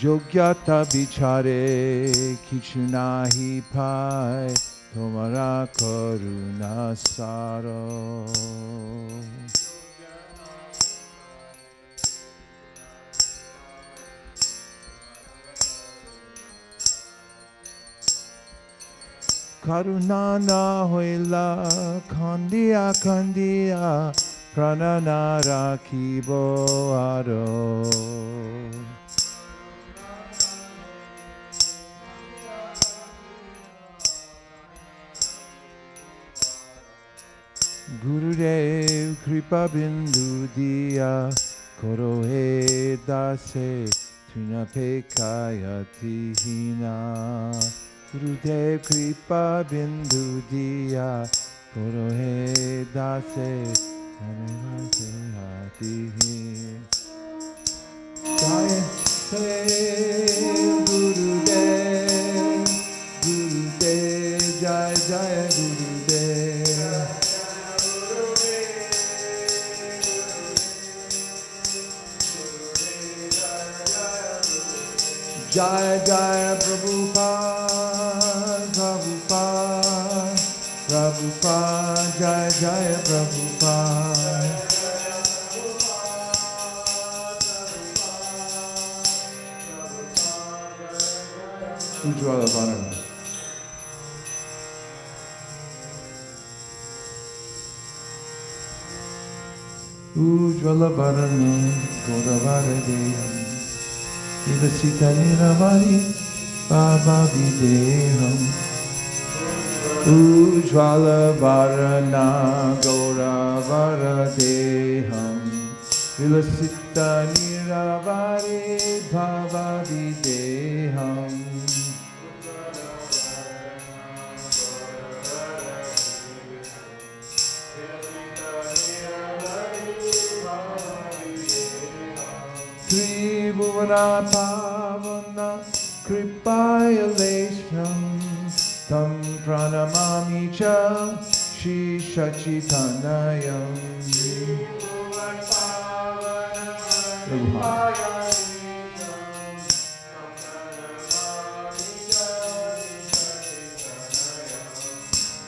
যোগ্যতা বিচারে কিছু নাহি পায় তোমারা করুণা সার করুণা না হইলা খন্দিয়া খন্দিয়া প্রাণ না রাখিব আর গুরুদেব কৃপা বিন্দু দিয়া করো হে দাসে তৃণাপেক্ষায়তিহীনা গুরুদেব কৃপা বিন্দু দিয়া করো হে দাসে তৃণাপেক্ষায়তিহীন গুরুদেব গুরুদেব জয় জয় গুরুদেব Jai Jai Prabhupada, Prabhupada, Prabhupada, Jai Jai Prabhupada. Ujjvala Varana. Ujjvala Varana, Godavara Deya. Vaisesika Niravari Baba Videham Ujjvala Varana Gaura Varadeham Vaisesika Niravari Baba Videham Tribhuvana Pavana Kripaya Leshnam Tam Pranamami Cha Shri Shachitanayam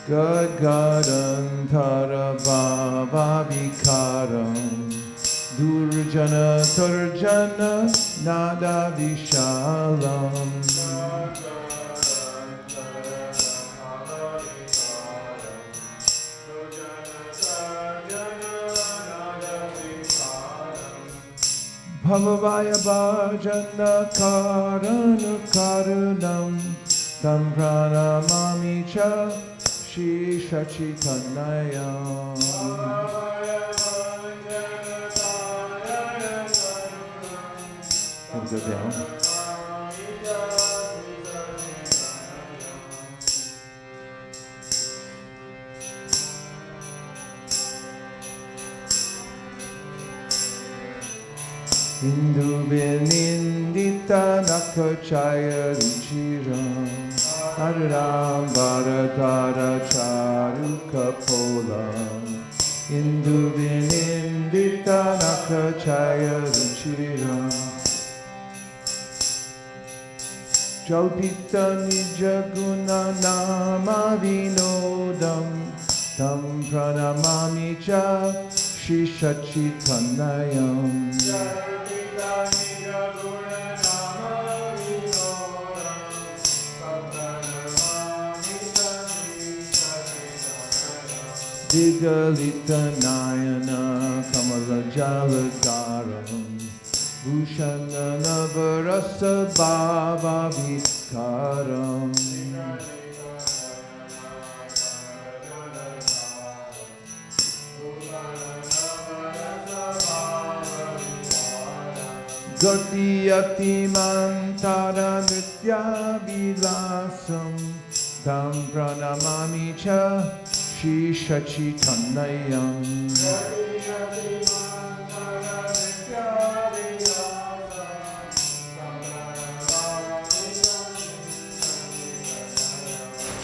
Gadgadantara Bhava Vikaram Durjana Turjana Nada Vishalam Bhavavaya Bhajana Karana Karanam Tam Pranamami Cha Shri Shachitanayam Go down. Hindu Vinindita Nakachaya Ruchiram Hariram Bharatara Charuka Polam Hindu Vinindita Nakachaya Ruchiram Jalpita Nijaguna Nama Vinodam Tam Pranamami Cha Shri Shachitanayam Jalpita Nijaguna Nama Vinodam Tam Pranamami Cha Shri Shachitanayam Digalita Nayana Kamala Jalagaram Bhushana Navarasa Bhava Vikaram Gati Ati Mantara Nitya Vilasam Tam Pranamami Cha Shri Shachitanayam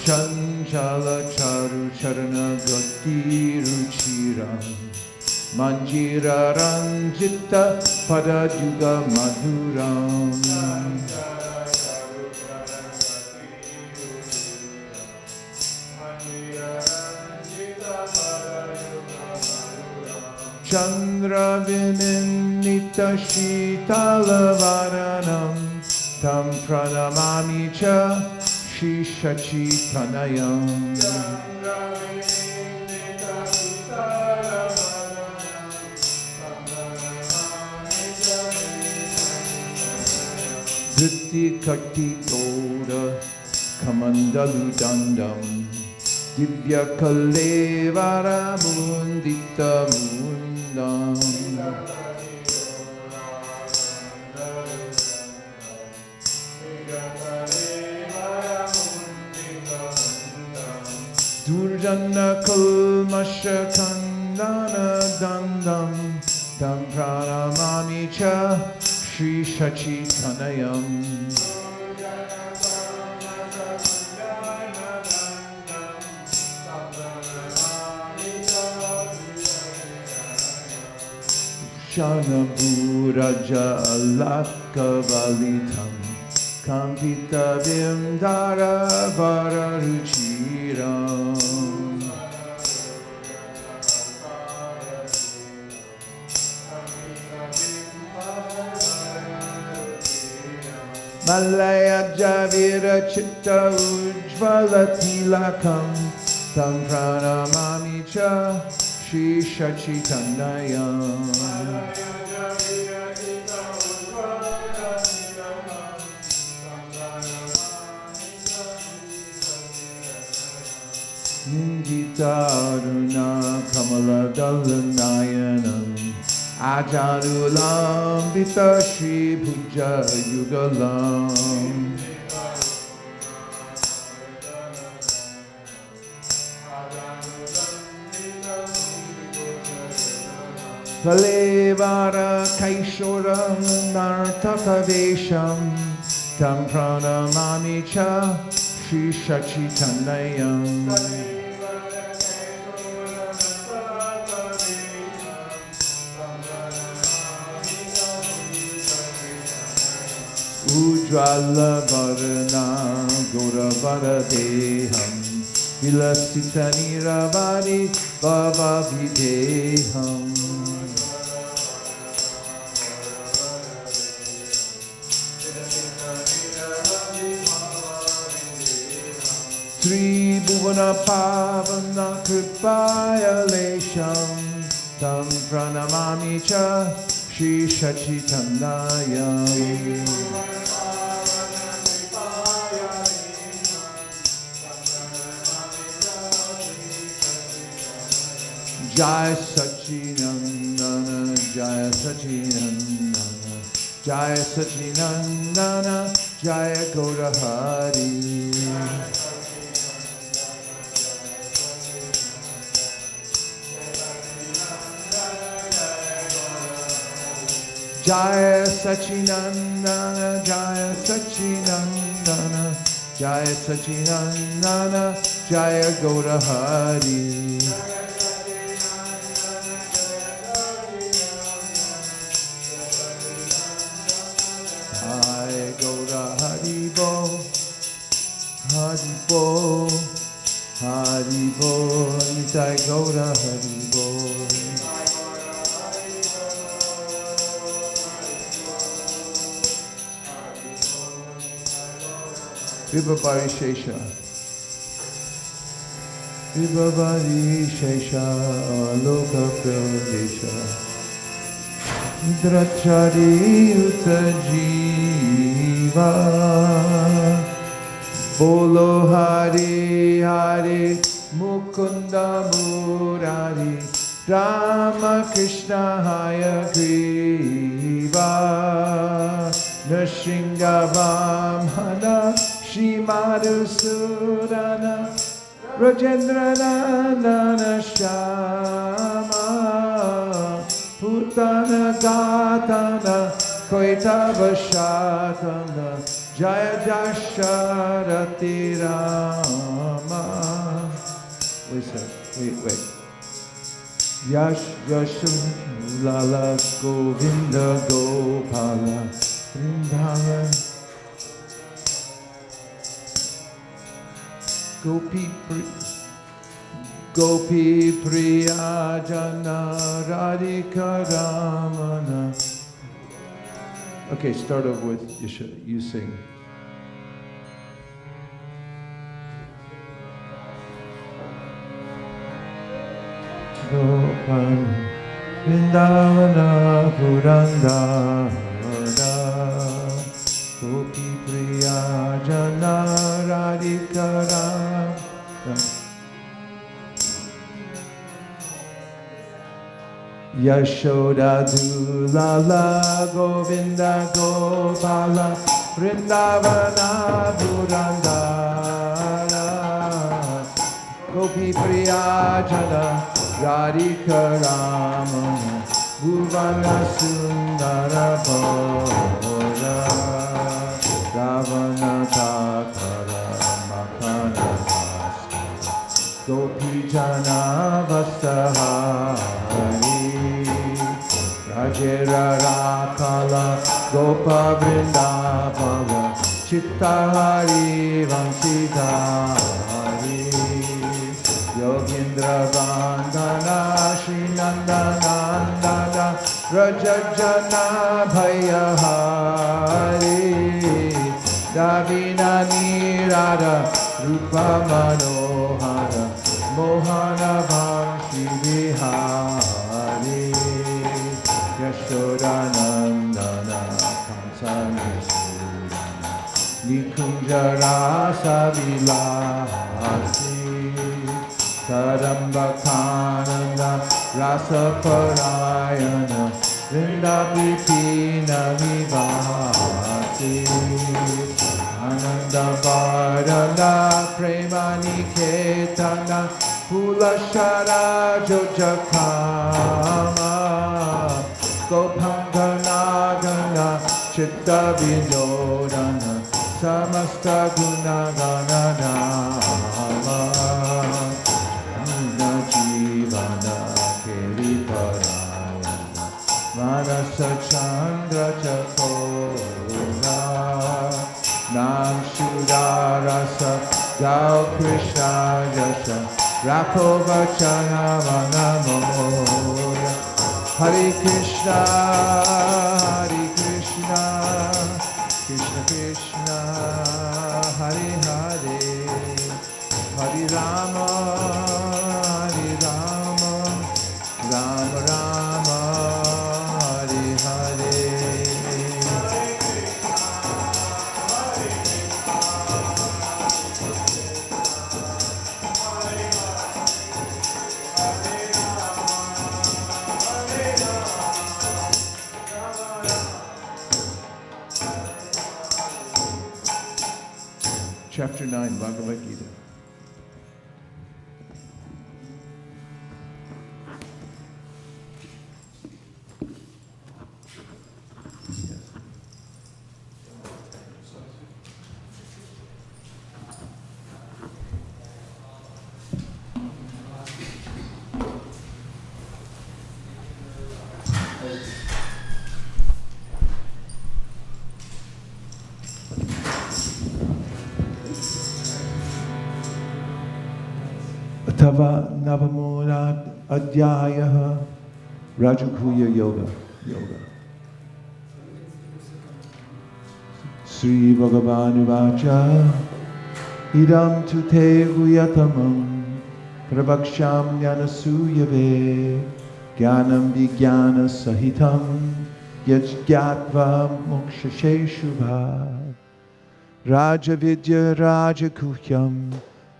Chanchala Charu Charana Gati Ruchiram Manjira Ranjita Padajuga Madhuram Chandra Vinita Shitala Varanam Tam Pranamami Cha Shishachi Tanayam Vritti Kati Goda Kamandalu Dandam Divya Kalevara Mundita Mundam Durjana Kalmasha Kandana Dandam Tam Pranamami Cha Shri Shachitanayam Shanaburaja Lakavalitam Kampita Vimdara Vararuchiram Malaya Javira Chitta Ujvala Tilakam Tam Pranamami Cha Shri Shachitanayam Nindita Aruna Kamala Dalanayanam Ajarulam Vita Shri Puja Yugalam Kalevara Kaishoram Nartakavesham Tam Pranamami Cha Shri Shachitanayam Ujjvala Varna Gauravara Deham Vilasita Niravani Baba Videham Sri Bhuvana Pavana Kripaya Lesham Tam Pranamami Cha Shri Shachitanayam Jai Sachinandana, Jai Sachinandana, Jai Sachinandana, Jai Gaurahari. Jai Sachinandana, Jai Sachinandana, Jai Sachinandana, Jai Gaurahari. Haribo, Haribo, Haribo, Nitai Gaura Haribo. Vibhavari Shesha, Vibhavari Shesha, Loka Pradesha, Drachari Utajiva. Bolo Hari Hari Mukunda Murari Rama Krishna Haya Griva Nrsinga Vamhana Shimadhu Sudana Rajendra Nandana Shama Putana Gatana Koitava Shatana Jaya Dasharati Rama. Wait. Yash Yashu Lala Govinda Gopala Vrindavan Gopi Priya Jana Radhika Ramana. Okay, start over with you sing. Gopal Vrindavana Purandara Gopi Priya Jana Radhika Ramana. Yashoda Dulala Govinda Gopala Vrindavana Purandara Gopi Priya Jana Radhika Ramana Bhuvana Sundara Bhora Ravana Takara Makana Bhaskara Gopi Jana Vasahari Rajera Rakala Gopa Vrindavana Chittahari Vansidhari Yogindra Vandana Shri Nandanandana Rajajana Bhayahari Davina Nirada Rupa Manohara Mohana Vanshi Vihari Yashoda Nandana Kamsani Surana Nikunja Rasa Vilasi Sarambhakananda Rasa Parayana Vrindavipina Vivasi Ananda Varana Premani Ketana Pulashara Jojakama Gopangana Chitta Vinodana Samasta Gunagana Nama Manasa Chandra Chakora Nam Shudarasa Gau Krishna Jasha Rapo Vachana Manamoya Hare Krishna Krishna Krishna Hare Hare Hare Rama Rama Rama Hare Hare. Chapter 9, Bhagavad Gita. Tava Navamona Adhyayaha Rajakuya Yoga. Sri Bhagavan Vacha Idam Tute Guyatamam Prabhaksham Jnanasuyave Jnanam Vijnana Sahitam Yajgyatva Mokshashe Shubha Rajavidya Rajakuhyam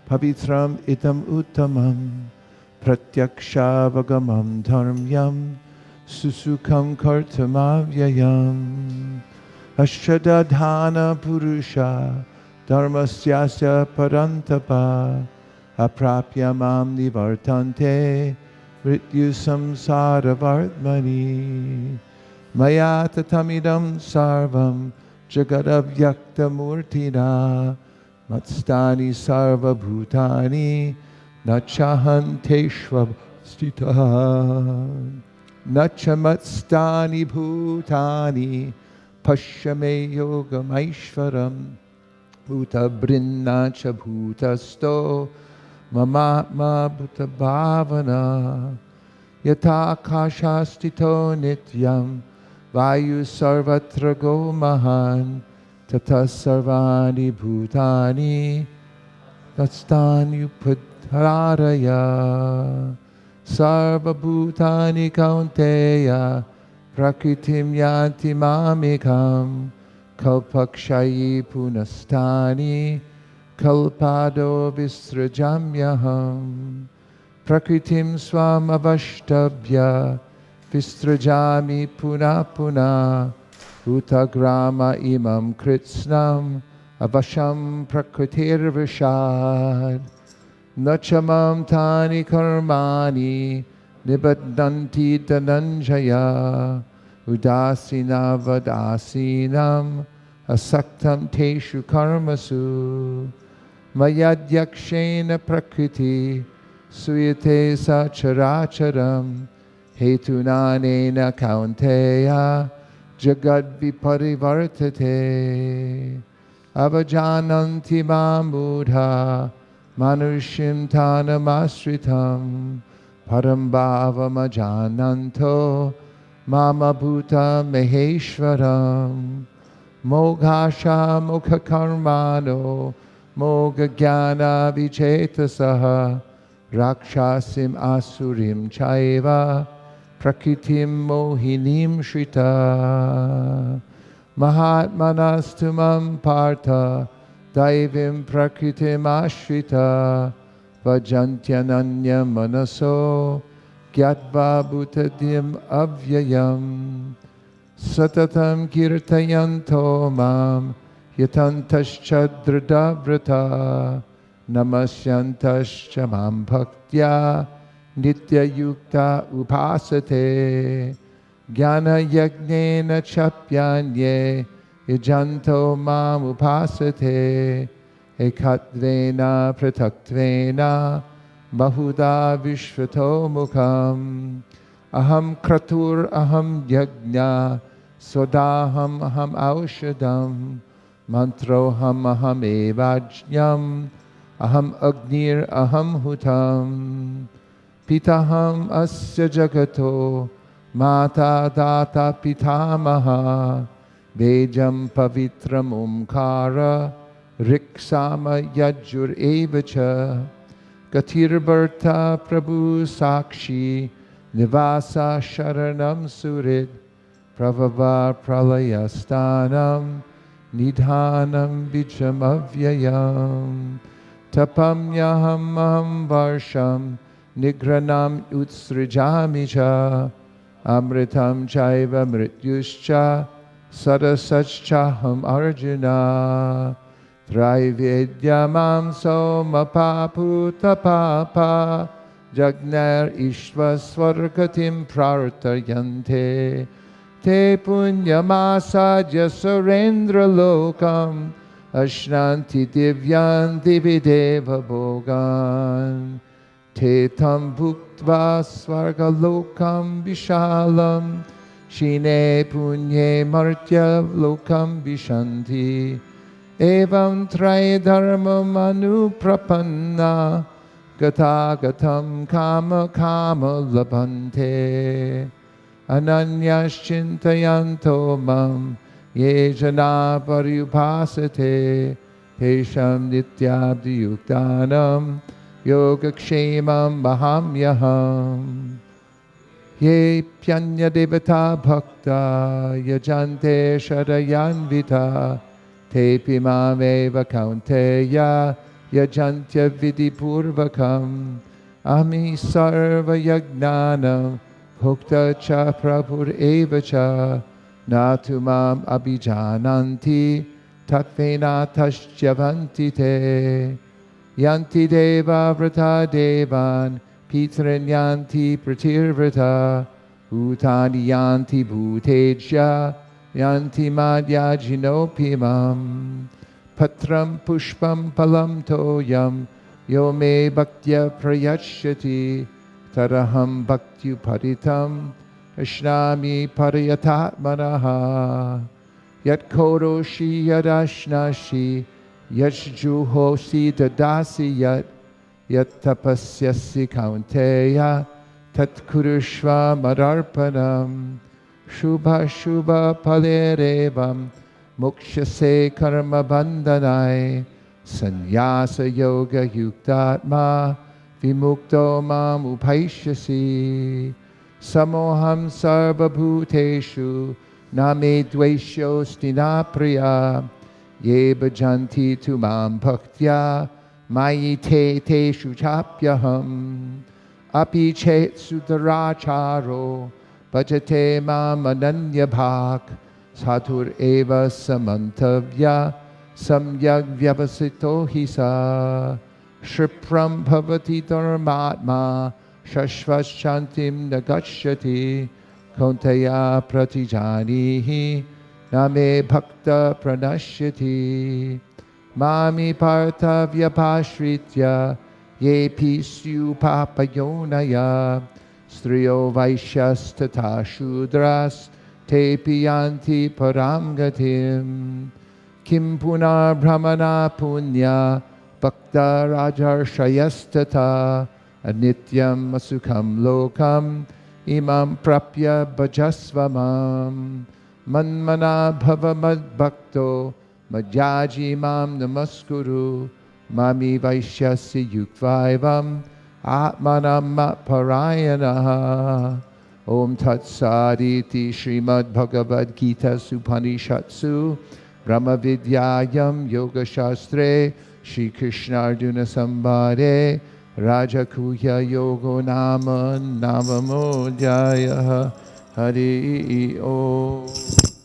Pavitram itam uttamam pratyaksha-vagamam dharmyam susukam kartamavyayam ashadadhana purusha dharmasyasya parantapa aprapyamam nivartante mrityu samsaravartmani maya tatamidam sarvam jagadavyaktamurtina Matstani sarva bhutani nachahanteshva stita nachamatstani bhutani pashyame yogam aishvaram bhuta brinnacha bhutasto mamatma bhuta bhavana yata kashastito nityam vayu sarvatra go mahan tata sarvani bhutani tatstani putharaya sarva bhutani kaunteya prakritim yanti mamikam kalpakshayi punastani kalpado visrajamyaham prakritim swam avashtabhya vistrajami puna puna utagrama imam kritsnam avasham prakritir vishad nachamam tani karmani nibaddanti dhananjaya udasina vadasinam asaktam teshu karmasu mayadhyakshena prakriti suyate sacharacharam hetunanena kaunteya jagad viparivartate avajananti mamudha manushim tanamasritam parambhavamajananto mama bhuta maheshwaram moghasha mukha karmano moga jnana vichetasaha rakshasim asurim chaiva prakritim mohinim shrita mahatmanastumam partha daivim prakritim ashrita vajantyananya manaso gyatva bhutadim avyayam satatam kirtayanto mam yatantascha dradavrata namasyantascha mam bhaktya nitya yukta upasate jnana yagnena chapyanye yajanto mam upasate ekatvena prataktvena bahuda vishvato mukham aham kratur aham yajna sodaham aham aushadam mantroham aham evajnyam aham agnir aham hutam pitaham asya jagato mata data pitamaha vejam pavitram omkara riksama yajur evacha gatirbarta prabhu sakshi nivasa sharanam surid pravava pralayastanam nidhanam vicham avyayam tapamyaham aham varsham nigranam utsrijami cha amritam chaiva mrityuscha sadasachaham arjuna Traivedyamam somapaputa papa jagnar ishvasvargatim prartayante te punyamasadya surendra lokam ashnanti divyan divideva bhogan te tam bhuktva svarga lokam vishalam shine punye martya lokam vishanti evam traye dharmam anuprapanna gata gatam kama kama labhante ananyaschintayanto mam ye jana paryupasate tesham nityabdi yuktanam yogakshemam mahamyaham ye pyanya devata bhakta yajante sharayanvita te pimameva kaunteya yajantya vidipurvakam ami sarva yagnanam bhukta cha prabhur eva cha natumam abhijananti tatvena tashyavanti te yanti deva vrata devan pitran yanti pratirvrata bhutani yanti bhuteja yanti madhyajinopimam patram pushpam palam toyam yo me bhaktya prayashyati taraham bhaktyuparitam ashnami parayatatmanaha yat koroshi yadashnashi yajjuhosi dadasi yat tapasyasi kaunteya tat kurushva madarpanam shubha shubha palerevam mokshase karma bandhanai sannyasa yoga yuktatma vimukto mam upaishyasi samoham sarva bhuteshu name dveshyo stina priya ye bhajanti tu mam bhaktya mayi te shuchapyaham api chet sudaracharo bhajate mam ananya bhak satur eva samantavya samyag vyavasito hisa Shripram bhavati dharmatma shashvas chantim nagachyati konteya pratijanihi name bhakta pranashyati mami partha vyapashritya ye pisyu papayonaya striyo vaishyas tata shudras te piyanti param gatim kim punar brahmana punya Bhakta Rajarshayastata Anityam Asukam Lokam Imam Prapya Bhajasvamam Manmana Bhavamad Bhakto Madhyaji Mam Namaskuru Mami Vaishyasi Yukvaivam Atmanam Parayanaha Om Tat Saditi Srimad Bhagavad Gita Supanishatsu Brahma Vidyayam Yoga Shastre Shri Krishna Arjuna Sambhade Rajakuya Yogo Nama Navamo Jaya Hari Om.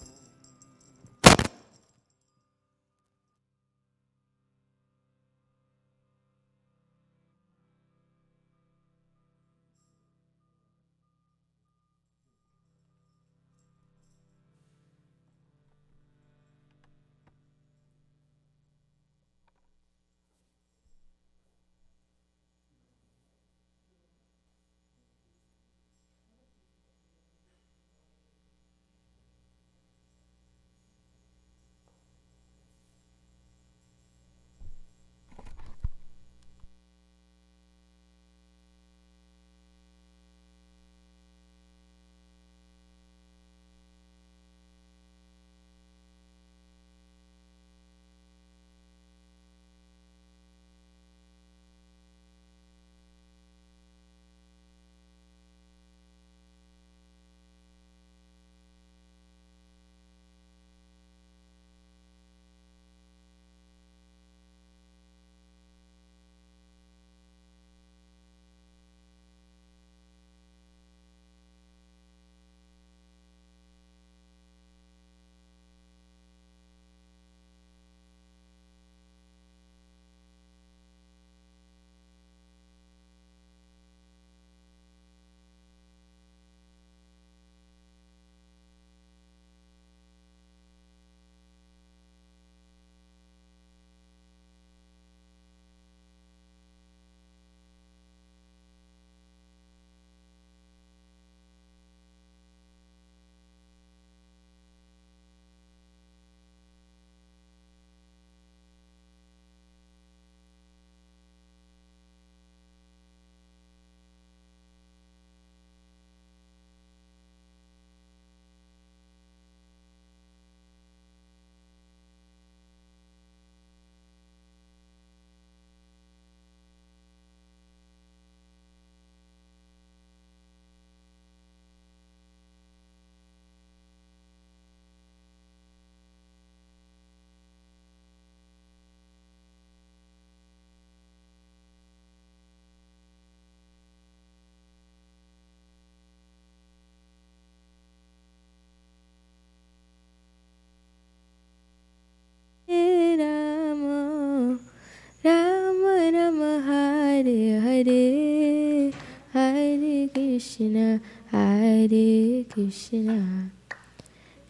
Krishna, Hare Krishna,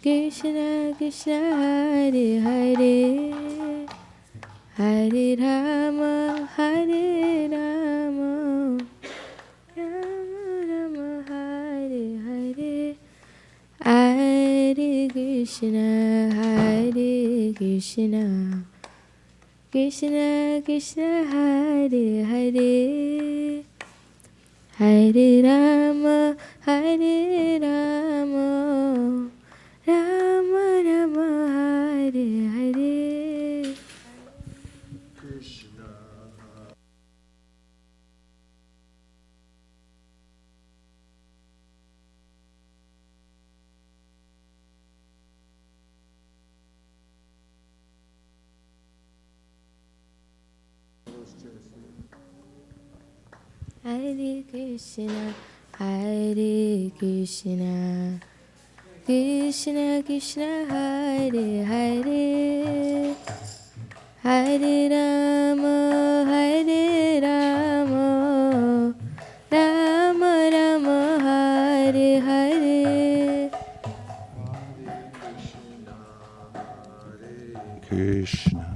Krishna Krishna, Hare Hare, Hare Rama, Hare Rama, Rama Krishna, Hare Krishna, Krishna Krishna, Hare Hare, Hare Rama, Hare Rama, Rama Rama, Hare Hare. Krishna. Hare Krishna, Hare Krishna, Krishna Krishna, Hare Hare, Hare Rama, Hare Rama, Rama Rama, Hare Hare. Krishna,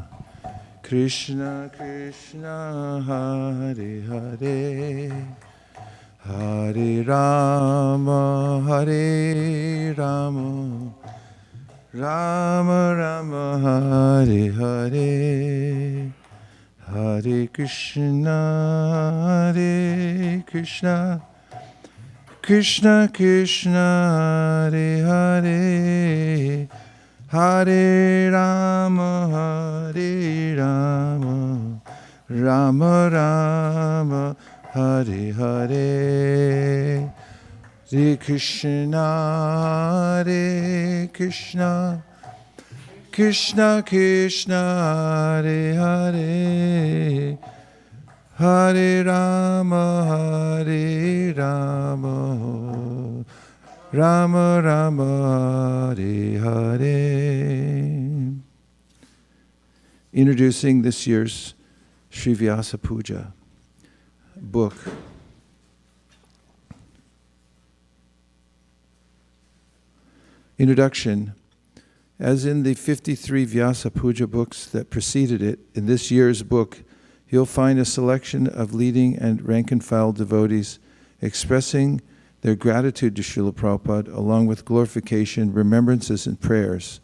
Krishna Krishna, Hare Hare, Hare Rama, Hare Rama, Rama Rama, Hare Hare, Hare Krishna, Hare Krishna, Krishna Krishna, Hare Hare, Hare Rama, Hare Rama, Rama Rama, Hare Hare, Hare Krishna, Hare Krishna, Krishna Krishna, Hare Hare, Hare Rama, Hare Rama, Rama Rama, Hare Hare. Introducing this year's Sri Vyasa Puja book. Introduction. As in the 53 Vyasa Puja books that preceded it, in this year's book, you'll find a selection of leading and rank-and-file devotees expressing their gratitude to Srila Prabhupada, along with glorification, remembrances, and prayers.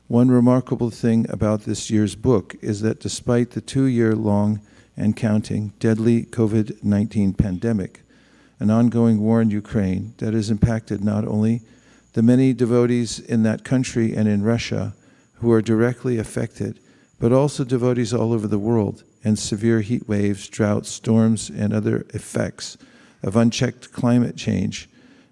One remarkable thing about this year's book is that despite the 2-year-long and counting deadly COVID-19 pandemic, an ongoing war in Ukraine that has impacted not only the many devotees in that country and in Russia who are directly affected, but also devotees all over the world, and severe heat waves, droughts, storms, and other effects of unchecked climate change.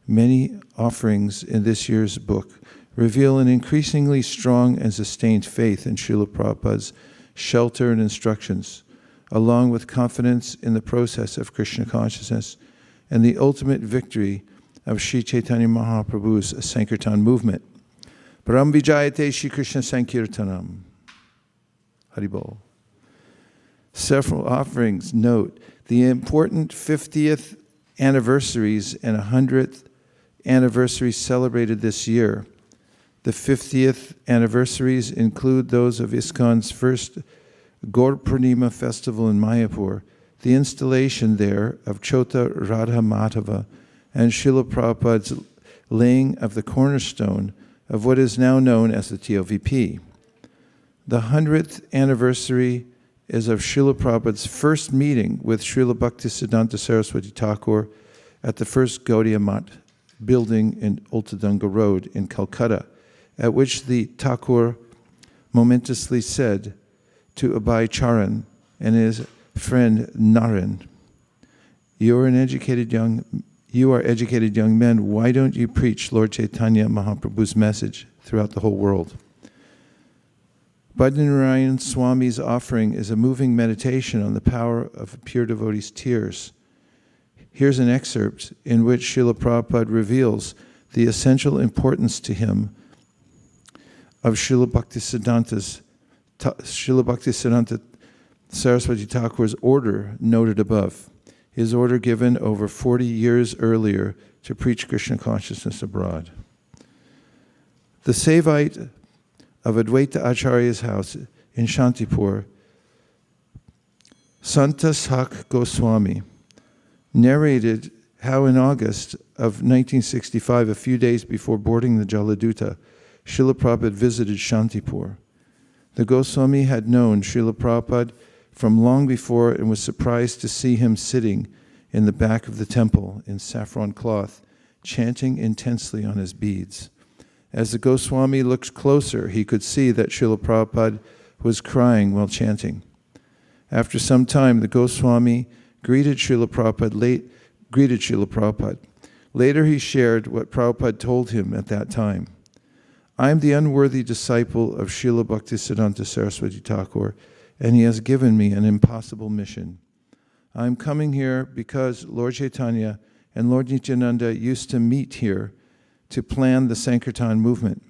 Many offerings in this year's book reveal an increasingly strong and sustained faith in Srila Prabhupada's shelter and instructions, along with confidence in the process of Krishna consciousness and the ultimate victory of Sri Chaitanya Mahaprabhu's Sankirtan movement. Param Vijayate Shri Krishna Sankirtanam. Haribol. Several offerings note the important 50th anniversaries and 100th anniversaries celebrated this year. The 50th anniversaries include those of ISKCON's first Gaur Purnima festival in Mayapur, the installation there of Chota Radha Madhava, and Srila Prabhupada's laying of the cornerstone of what is now known as the TOVP. The 100th anniversary is of Srila Prabhupada's first meeting with Srila Bhaktisiddhanta Saraswati Thakur at the first Gaudiya Math building in Ultadanga Road in Calcutta, at which the Thakur momentously said to Abhay Charan and his friend Naren, you are educated young men, why don't you preach Lord Chaitanya Mahaprabhu's message throughout the whole world? Bhajanarayan Swami's offering is a moving meditation on the power of a pure devotee's tears. Here's an excerpt in which Srila Prabhupada reveals the essential importance to him of Srila Bhaktisiddhanta Saraswati Thakur's order noted above, his order given over 40 years earlier to preach Krishna consciousness abroad. The Sevite of Advaita Acharya's house in Shantipur, Santa Sak Goswami, narrated how in August of 1965, a few days before boarding the Jaladuta, Srila Prabhupada visited Shantipur. The Goswami had known Srila Prabhupada from long before and was surprised to see him sitting in the back of the temple in saffron cloth, chanting intensely on his beads. As the Goswami looked closer, he could see that Srila Prabhupada was crying while chanting. After some time, the Goswami greeted Srila Prabhupada. Later he shared what Prabhupada told him at that time. I am the unworthy disciple of Srila Bhaktisiddhanta Saraswati Thakur, and he has given me an impossible mission. I am coming here because Lord Chaitanya and Lord Nityananda used to meet here to plan the Sankirtan movement.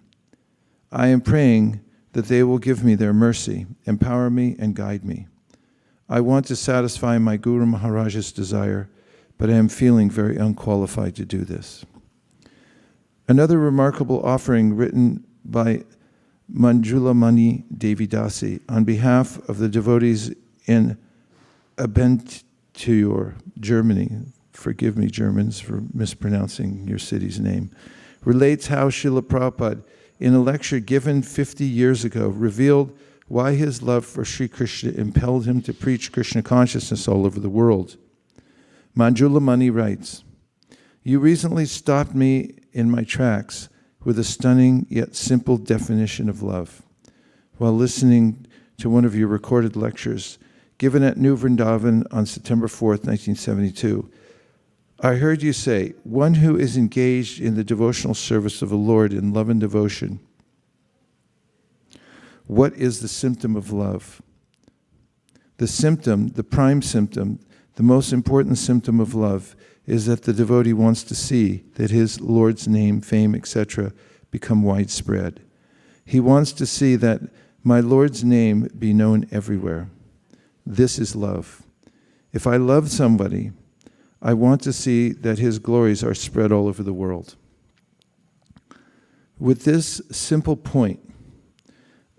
I am praying that they will give me their mercy, empower me, and guide me. I want to satisfy my Guru Maharaj's desire, but I am feeling very unqualified to do this. Another remarkable offering written by Manjulamani Devi Dasi on behalf of the devotees in Abentur, Germany, forgive me Germans for mispronouncing your city's name, relates how Srila Prabhupada, in a lecture given 50 years ago, revealed why his love for Sri Krishna impelled him to preach Krishna consciousness all over the world. Manjulamani writes, "You recently stopped me in my tracks with a stunning yet simple definition of love. While listening to one of your recorded lectures given at New Vrindavan on September 4th, 1972, I heard you say, one who is engaged in the devotional service of the Lord in love and devotion. What is the symptom of love? The symptom, the prime symptom, the most important symptom of love is that the devotee wants to see that his Lord's name, fame, etc. become widespread. He wants to see that my Lord's name be known everywhere. This is love. If I love somebody, I want to see that his glories are spread all over the world." With this simple point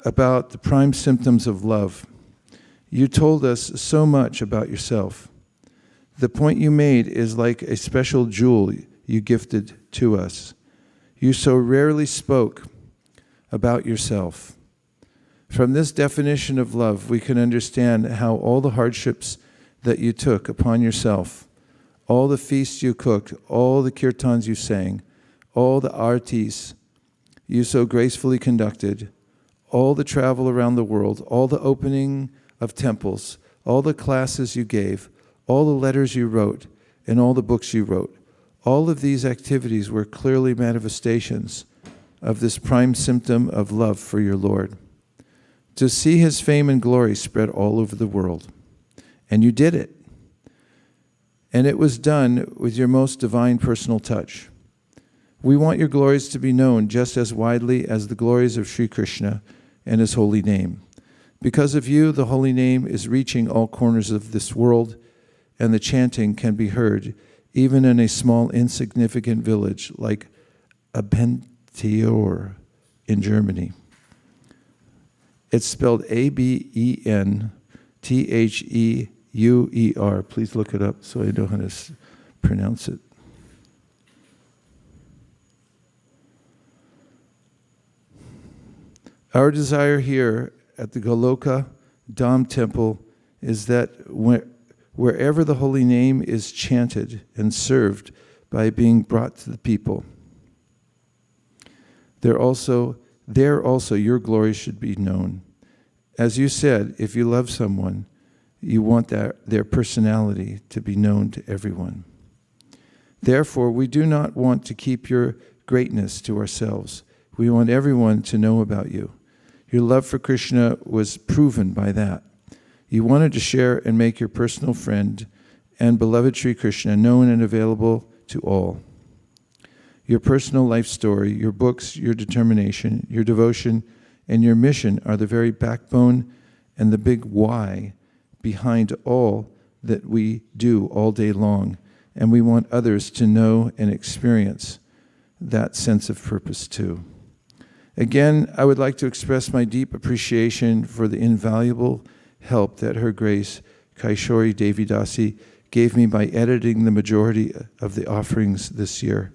about the prime symptoms of love, you told us so much about yourself. The point you made is like a special jewel you gifted to us. You so rarely spoke about yourself. From this definition of love, we can understand how all the hardships that you took upon yourself, all the feasts you cooked, all the kirtans you sang, all the artis you so gracefully conducted, all the travel around the world, all the opening of temples, all the classes you gave, all the letters you wrote, and all the books you wrote. All of these activities were clearly manifestations of this prime symptom of love for your Lord. To see his fame and glory spread all over the world. And you did it. And it was done with your most divine personal touch. We want your glories to be known just as widely as the glories of Sri Krishna and his holy name. Because of you, the holy name is reaching all corners of this world, and the chanting can be heard even in a small, insignificant village like Abentur in Germany. It's spelled Abentheuer. Please look it up so I know how to pronounce it. Our desire here at the Goloka Dham Temple is that wherever the holy name is chanted and served by being brought to the people, there also your glory should be known. As you said, if you love someone, you want their personality to be known to everyone. Therefore, we do not want to keep your greatness to ourselves. We want everyone to know about you. Your love for Krishna was proven by that. You wanted to share and make your personal friend and beloved Sri Krishna known and available to all. Your personal life story, your books, your determination, your devotion, and your mission are the very backbone and the big why behind all that we do all day long. And we want others to know and experience that sense of purpose too. Again, I would like to express my deep appreciation for the invaluable help that Her Grace Kaishori Devi Dasi gave me by editing the majority of the offerings this year.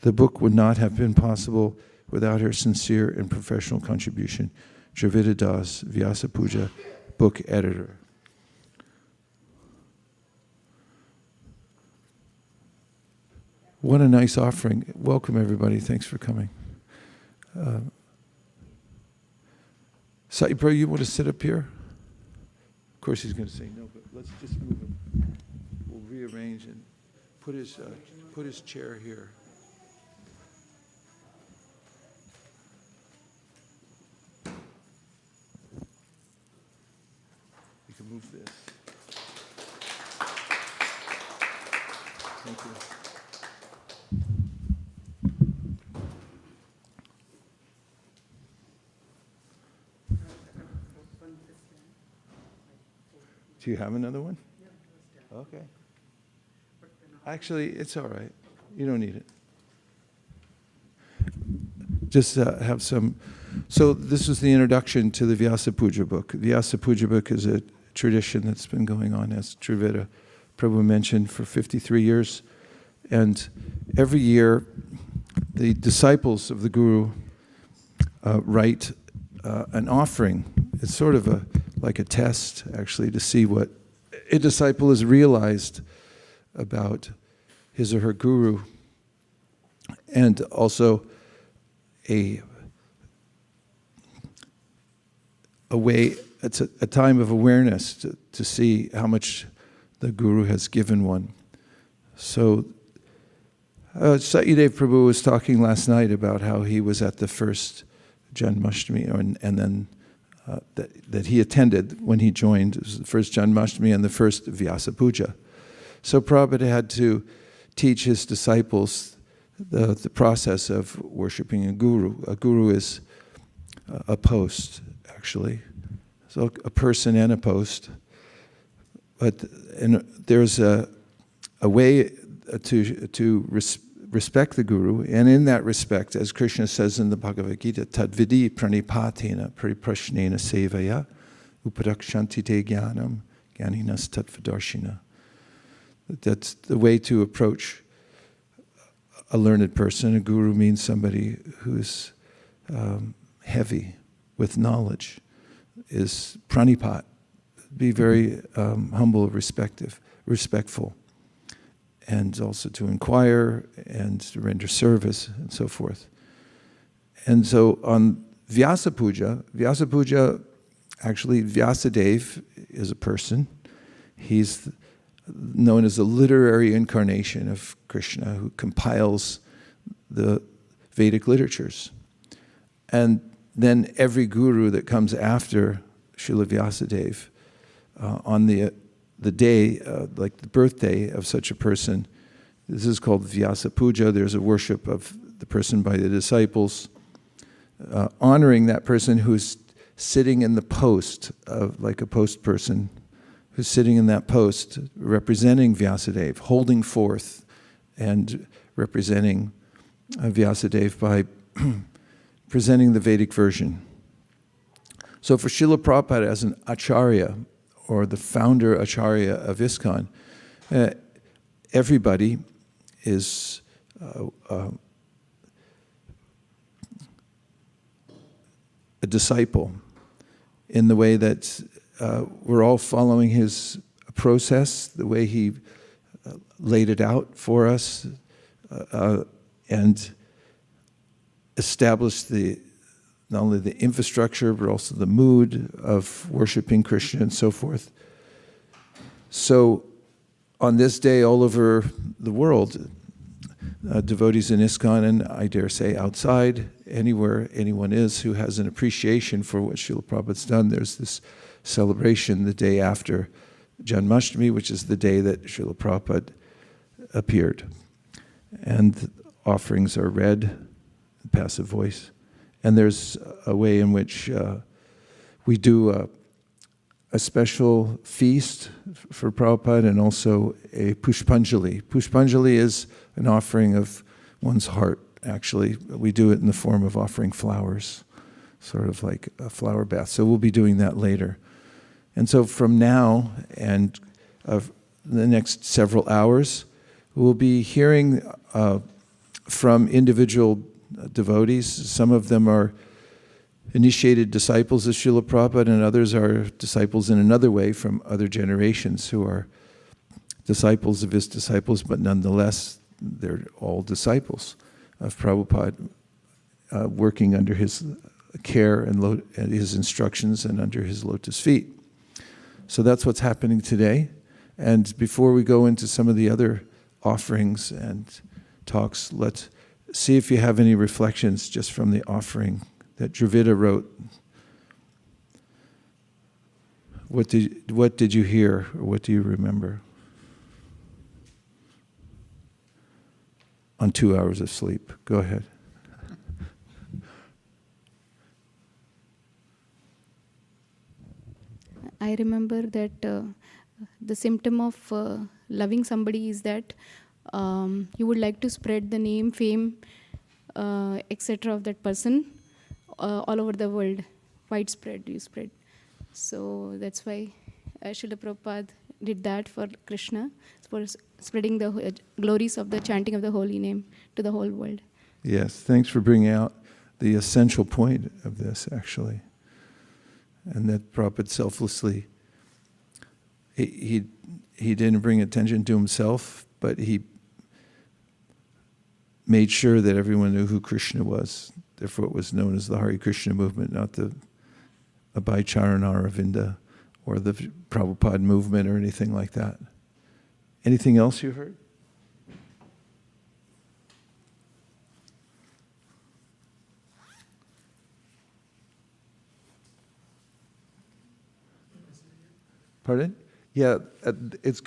The book would not have been possible without her sincere and professional contribution. Dravida Das, Vyasa Puja, book editor. What a nice offering. Welcome, everybody. Thanks for coming. Saibro, you want to sit up here? Of course he's going to say no, but let's just move him. We'll rearrange and put his chair here. You can move this. Thank you. Do you have another one? Okay. Actually, it's all right. You don't need it. Just have some. So this was the introduction to the Vyasa Puja book. Vyasa Puja book is a tradition that's been going on, as Dravida Prabhu mentioned, for 53 years. And every year, the disciples of the Guru write an offering. It's sort of like a test, actually, to see what a disciple has realized about his or her Guru, and also a way, it's a time of awareness to see how much the Guru has given one. So Satyadev Prabhu was talking last night about how he was at the first Janmashtami, and then that he attended when he joined. It was the first Janmashtami and the first Vyasa Puja. So Prabhupada had to teach his disciples the process of worshipping a Guru. A Guru is a post, actually. So a person and a post. But there's a way to respect the Guru, and in that respect, as Krishna says in the Bhagavad Gita, tadvidi pranipatena pariprashnena sevaya upadakshanti te jnanam jnaninas tattvadarshina. That's the way to approach a learned person. A Guru means somebody who's heavy with knowledge, is pranipat, be very humble, respectful, and also to inquire and to render service and so forth. And so on Vyasa Puja, actually Vyasadeva is a person. He's known as the literary incarnation of Krishna, who compiles the Vedic literatures. And then every guru that comes after Srila Vyasadeva, on the day, like the birthday of such a person, this is called Vyasa Puja. There's a worship of the person by the disciples, honoring that person who's sitting in the post, like a post person, who's sitting in that post, representing Vyasadeva, holding forth and representing Vyasadeva by presenting the Vedic version. So for Srila Prabhupada as an acharya, or the founder acharya of ISKCON, everybody is a disciple, in the way that we're all following his process, the way he laid it out for us, and established not only the infrastructure, but also the mood of worshiping Krishna and so forth. So on this day, all over the world, devotees in ISKCON, and I dare say outside, anywhere anyone is who has an appreciation for what Srila Prabhupada's done, there's this celebration the day after Janmashtami, which is the day that Srila Prabhupada appeared. And offerings are read, passive voice. And there's a way in which we do a special feast for Prabhupada, and also a Pushpanjali. Pushpanjali is an offering of one's heart, actually. We do it in the form of offering flowers, sort of like a flower bath. So we'll be doing that later. And so from now and the next several hours, we'll be hearing from individual devotees. Some of them are initiated disciples of Srila Prabhupada, and others are disciples in another way from other generations who are disciples of his disciples, but nonetheless, they're all disciples of Prabhupada, working under his care and his instructions and under his lotus feet. So that's what's happening today. And before we go into some of the other offerings and talks, let's see if you have any reflections just from the offering that Dravida wrote. What did you hear, or what do you remember? On 2 hours of sleep. Go ahead. I remember that the symptom of loving somebody is that you would like to spread the name, fame, etc. of that person all over the world. Widespread, you spread. So that's why Srila Prabhupada did that for Krishna, for spreading the glories of the chanting of the holy name to the whole world. Yes, thanks for bringing out the essential point of this, actually. And that Prabhupada selflessly, he didn't bring attention to himself, but he made sure that everyone knew who Krishna was. Therefore it was known as the Hare Krishna movement, not the Abhay Charan Aravinda or the Prabhupada movement or anything like that. Anything else you heard? Pardon? Yeah, it's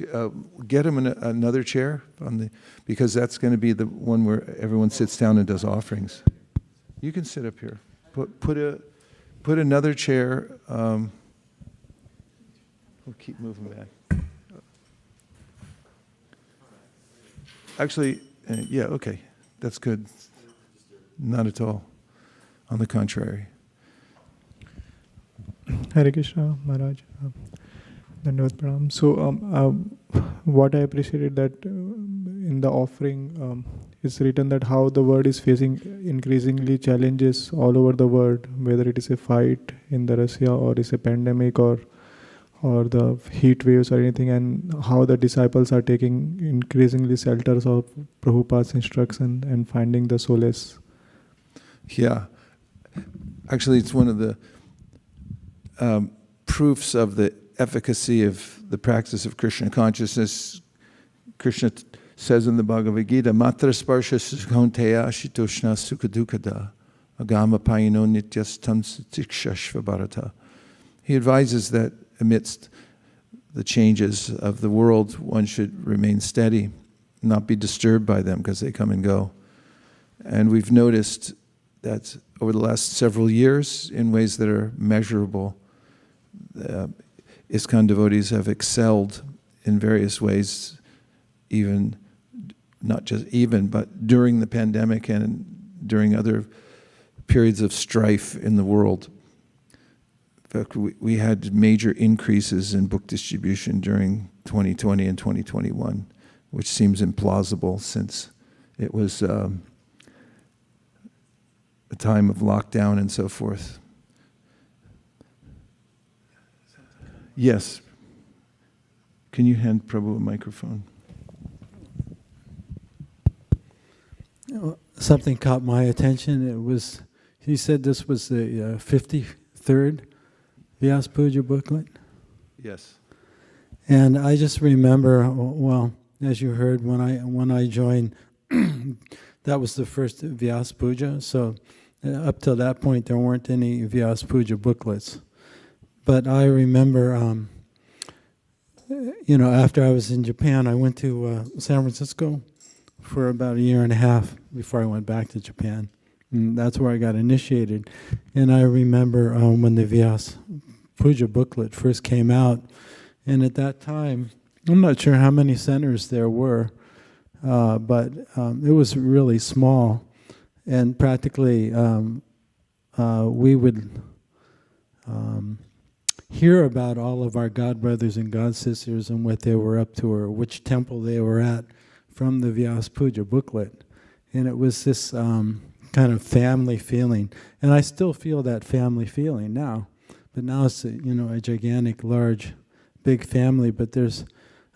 get him another chair because that's going to be the one where everyone sits down and does offerings. You can sit up here. Put another chair. We'll keep moving back. Actually, yeah, okay, that's good. Not at all. On the contrary. Hare Krishna, Maharaj. Dandavad Pranam. So, what I appreciated that in the offering, it's written that how the world is facing increasingly challenges all over the world, whether it is a fight in the Russia or is a pandemic or the heat waves or anything, and how the disciples are taking increasingly shelters of Prabhupada's instruction and finding the solace. Yeah. Actually, it's one of the proofs of the efficacy of the practice of Krishna consciousness. Krishna says in the Bhagavad Gita, Matra sparsha sukhonteya shitoshna sukadukada agama payino nityastam satikshashva bharata. He advises that amidst the changes of the world, one should remain steady, not be disturbed by them because they come and go. And we've noticed that over the last several years, in ways that are measurable, ISKCON devotees have excelled in various ways, even, not just even, but during the pandemic and during other periods of strife in the world. In fact, we had major increases in book distribution during 2020 and 2021, which seems implausible since it was a time of lockdown and so forth. Yes. Can you hand Prabhu a microphone? Something caught my attention. He said this was the 53rd Vyasa Puja booklet. Yes. And I just remember, well, as you heard, when I joined, that was the first Vyasa Puja. So up till that point, there weren't any Vyasa Puja booklets. But I remember, after I was in Japan, I went to San Francisco for about 1.5 years before I went back to Japan. And that's where I got initiated. And I remember when the Vyasa Puja booklet first came out, and at that time, I'm not sure how many centers there were, but it was really small. And practically, we would hear about all of our god brothers and god sisters and what they were up to or which temple they were at from the Vyasa Puja booklet. And it was this kind of family feeling. And I still feel that family feeling now. But now it's a gigantic, large, big family. But there's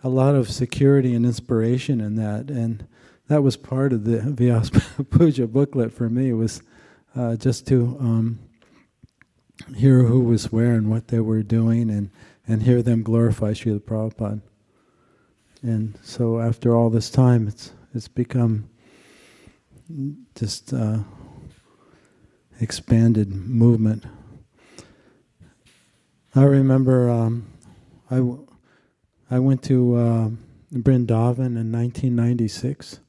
a lot of security and inspiration in that. And that was part of the Vyasa Puja booklet for me, was just to hear who was where and what they were doing, and hear them glorify Srila Prabhupada. And so after all this time, it's become just expanded movement. I remember I went to Vrindavan in 1996.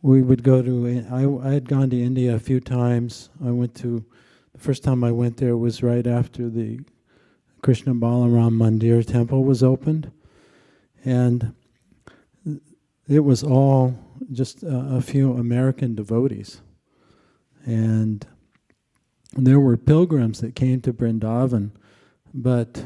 We would go to, I had gone to India a few times. The first time I went there was right after the Krishna Balaram Mandir temple was opened. And it was all just a few American devotees. And there were pilgrims that came to Vrindavan, but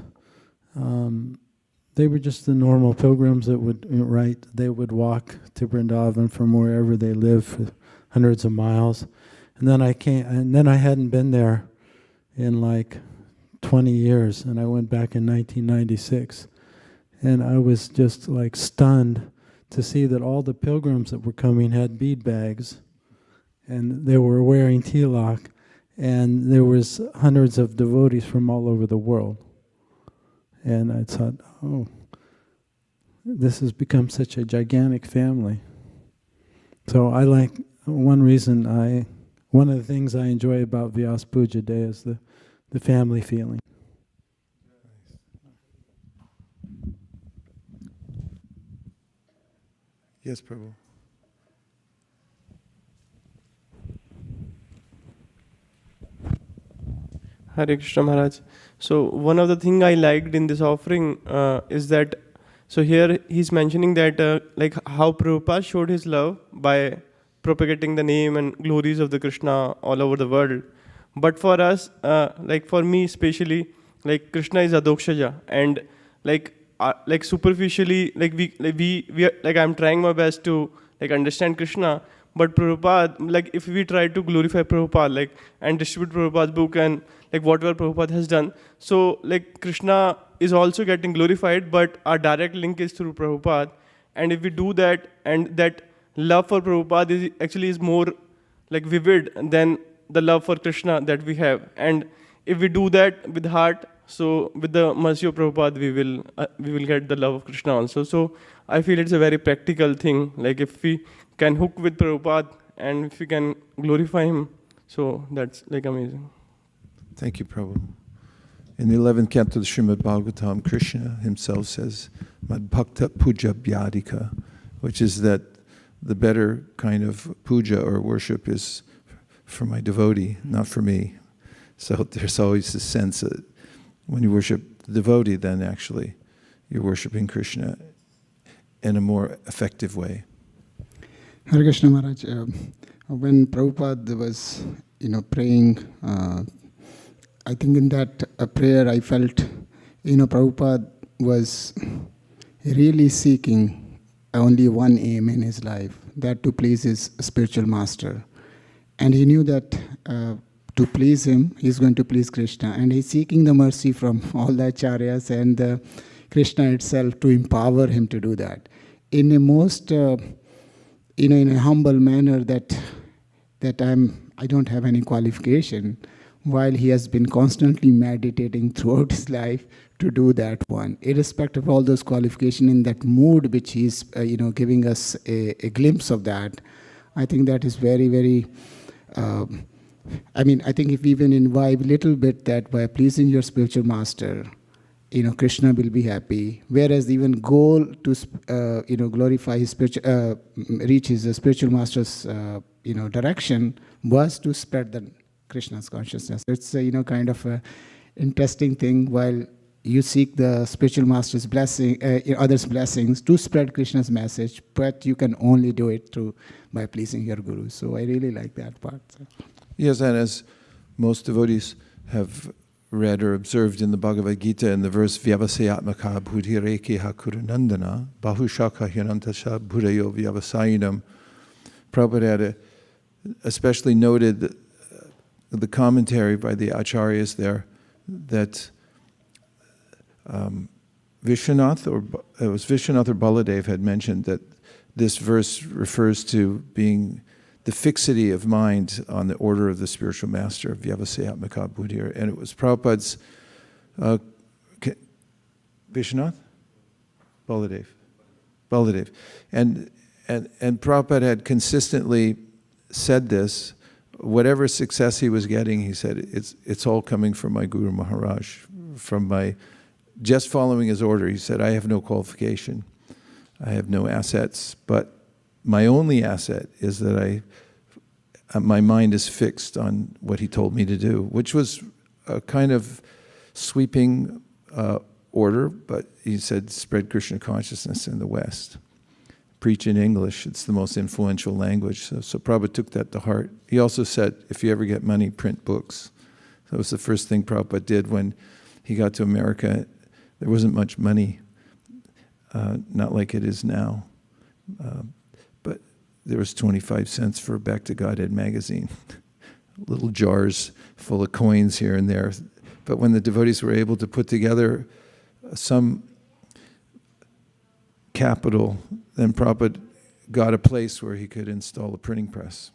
they were just the normal pilgrims that they would walk to Vrindavan from wherever they lived for hundreds of miles. And then I hadn't been there in like 20 years, and I went back in 1996. And I was just like stunned to see that all the pilgrims that were coming had bead bags, and they were wearing tilak, and there was hundreds of devotees from all over the world. And I thought, oh, this has become such a gigantic family. So one of the things I enjoy about Vyasa Puja Day is the family feeling. Yes, Prabhu. Hare Krishna Maharaj. So one of the things I liked in this offering is that, so here he's mentioning that like how Prabhupada showed his love by propagating the name and glories of the Krishna all over the world. But for us, like for me especially, like Krishna is Adokshaja, and like superficially, like I'm trying my best to like understand Krishna. But Prabhupada, like if we try to glorify Prabhupada, like and distribute Prabhupada's book and like whatever Prabhupada has done, so like Krishna is also getting glorified, but our direct link is through Prabhupada. And if we do that, and that love for Prabhupada is more like vivid than the love for Krishna that we have. And if we do that with heart, so with the mercy of Prabhupada, we will get the love of Krishna also. So I feel it's a very practical thing. Like if we can hook with Prabhupada and if we can glorify him, so that's like amazing. Thank you, Prabhu. In the 11th canto of the Srimad Bhagavatam, Krishna himself says, Mad Bhakta Puja Vyadika, which is that the better kind of puja or worship is for my devotee, not for me. So there's always this sense that when you worship the devotee, then actually you're worshiping Krishna in a more effective way. Hare Krishna Maharaj, when Prabhupada was, praying, I think in that prayer I felt, Prabhupada was really seeking only one aim in his life, that to please his spiritual master. And he knew that to please him, he's going to please Krishna. And he's seeking the mercy from all the acharyas and Krishna itself to empower him to do that. In a most, in a humble manner that I don't have any qualification, while he has been constantly meditating throughout his life to do that one, irrespective of all those qualifications, in that mood which he's, giving us a glimpse of that. I think that is very, very, I think if we even imbibe a little bit that by pleasing your spiritual master, Krishna will be happy. Whereas the even goal to, glorify his spiritual, reach his spiritual master's, direction was to spread the Krishna's consciousness. It's a, kind of a interesting thing. While you seek the spiritual master's blessing, others' blessings to spread Krishna's message, but you can only do it by pleasing your guru. So I really like that part. So. Yes, and as most devotees have read or observed in the Bhagavad Gita in the verse Vyavasayatmaka Buddhireki Hakurunandana Bahushaka Hyanantasha Buddhayo Vyavasayinam, Prabhupada had especially noted the commentary by the acharyas there that Vishwanath or Baladev had mentioned that this verse refers to being the fixity of mind on the order of the spiritual master, Vyavasayatmaka Buddhir. And it was Prabhupada's Vishwanath? Baladev. And Prabhupada had consistently said this. Whatever success he was getting, he said, it's all coming from my Guru Maharaj, from my just following his order. He said, I have no qualification, I have no assets, but my only asset is that my mind is fixed on what he told me to do, which was a kind of sweeping order, but he said, spread Krishna consciousness in the West. Preach in English, it's the most influential language. So Prabhupada took that to heart. He also said, if you ever get money, print books. That was the first thing Prabhupada did when he got to America. There wasn't much money, not like it is now. But there was 25 cents for a Back to Godhead magazine. Little jars full of coins here and there. But when the devotees were able to put together some capital, then Prabhupada got a place where he could install a printing press.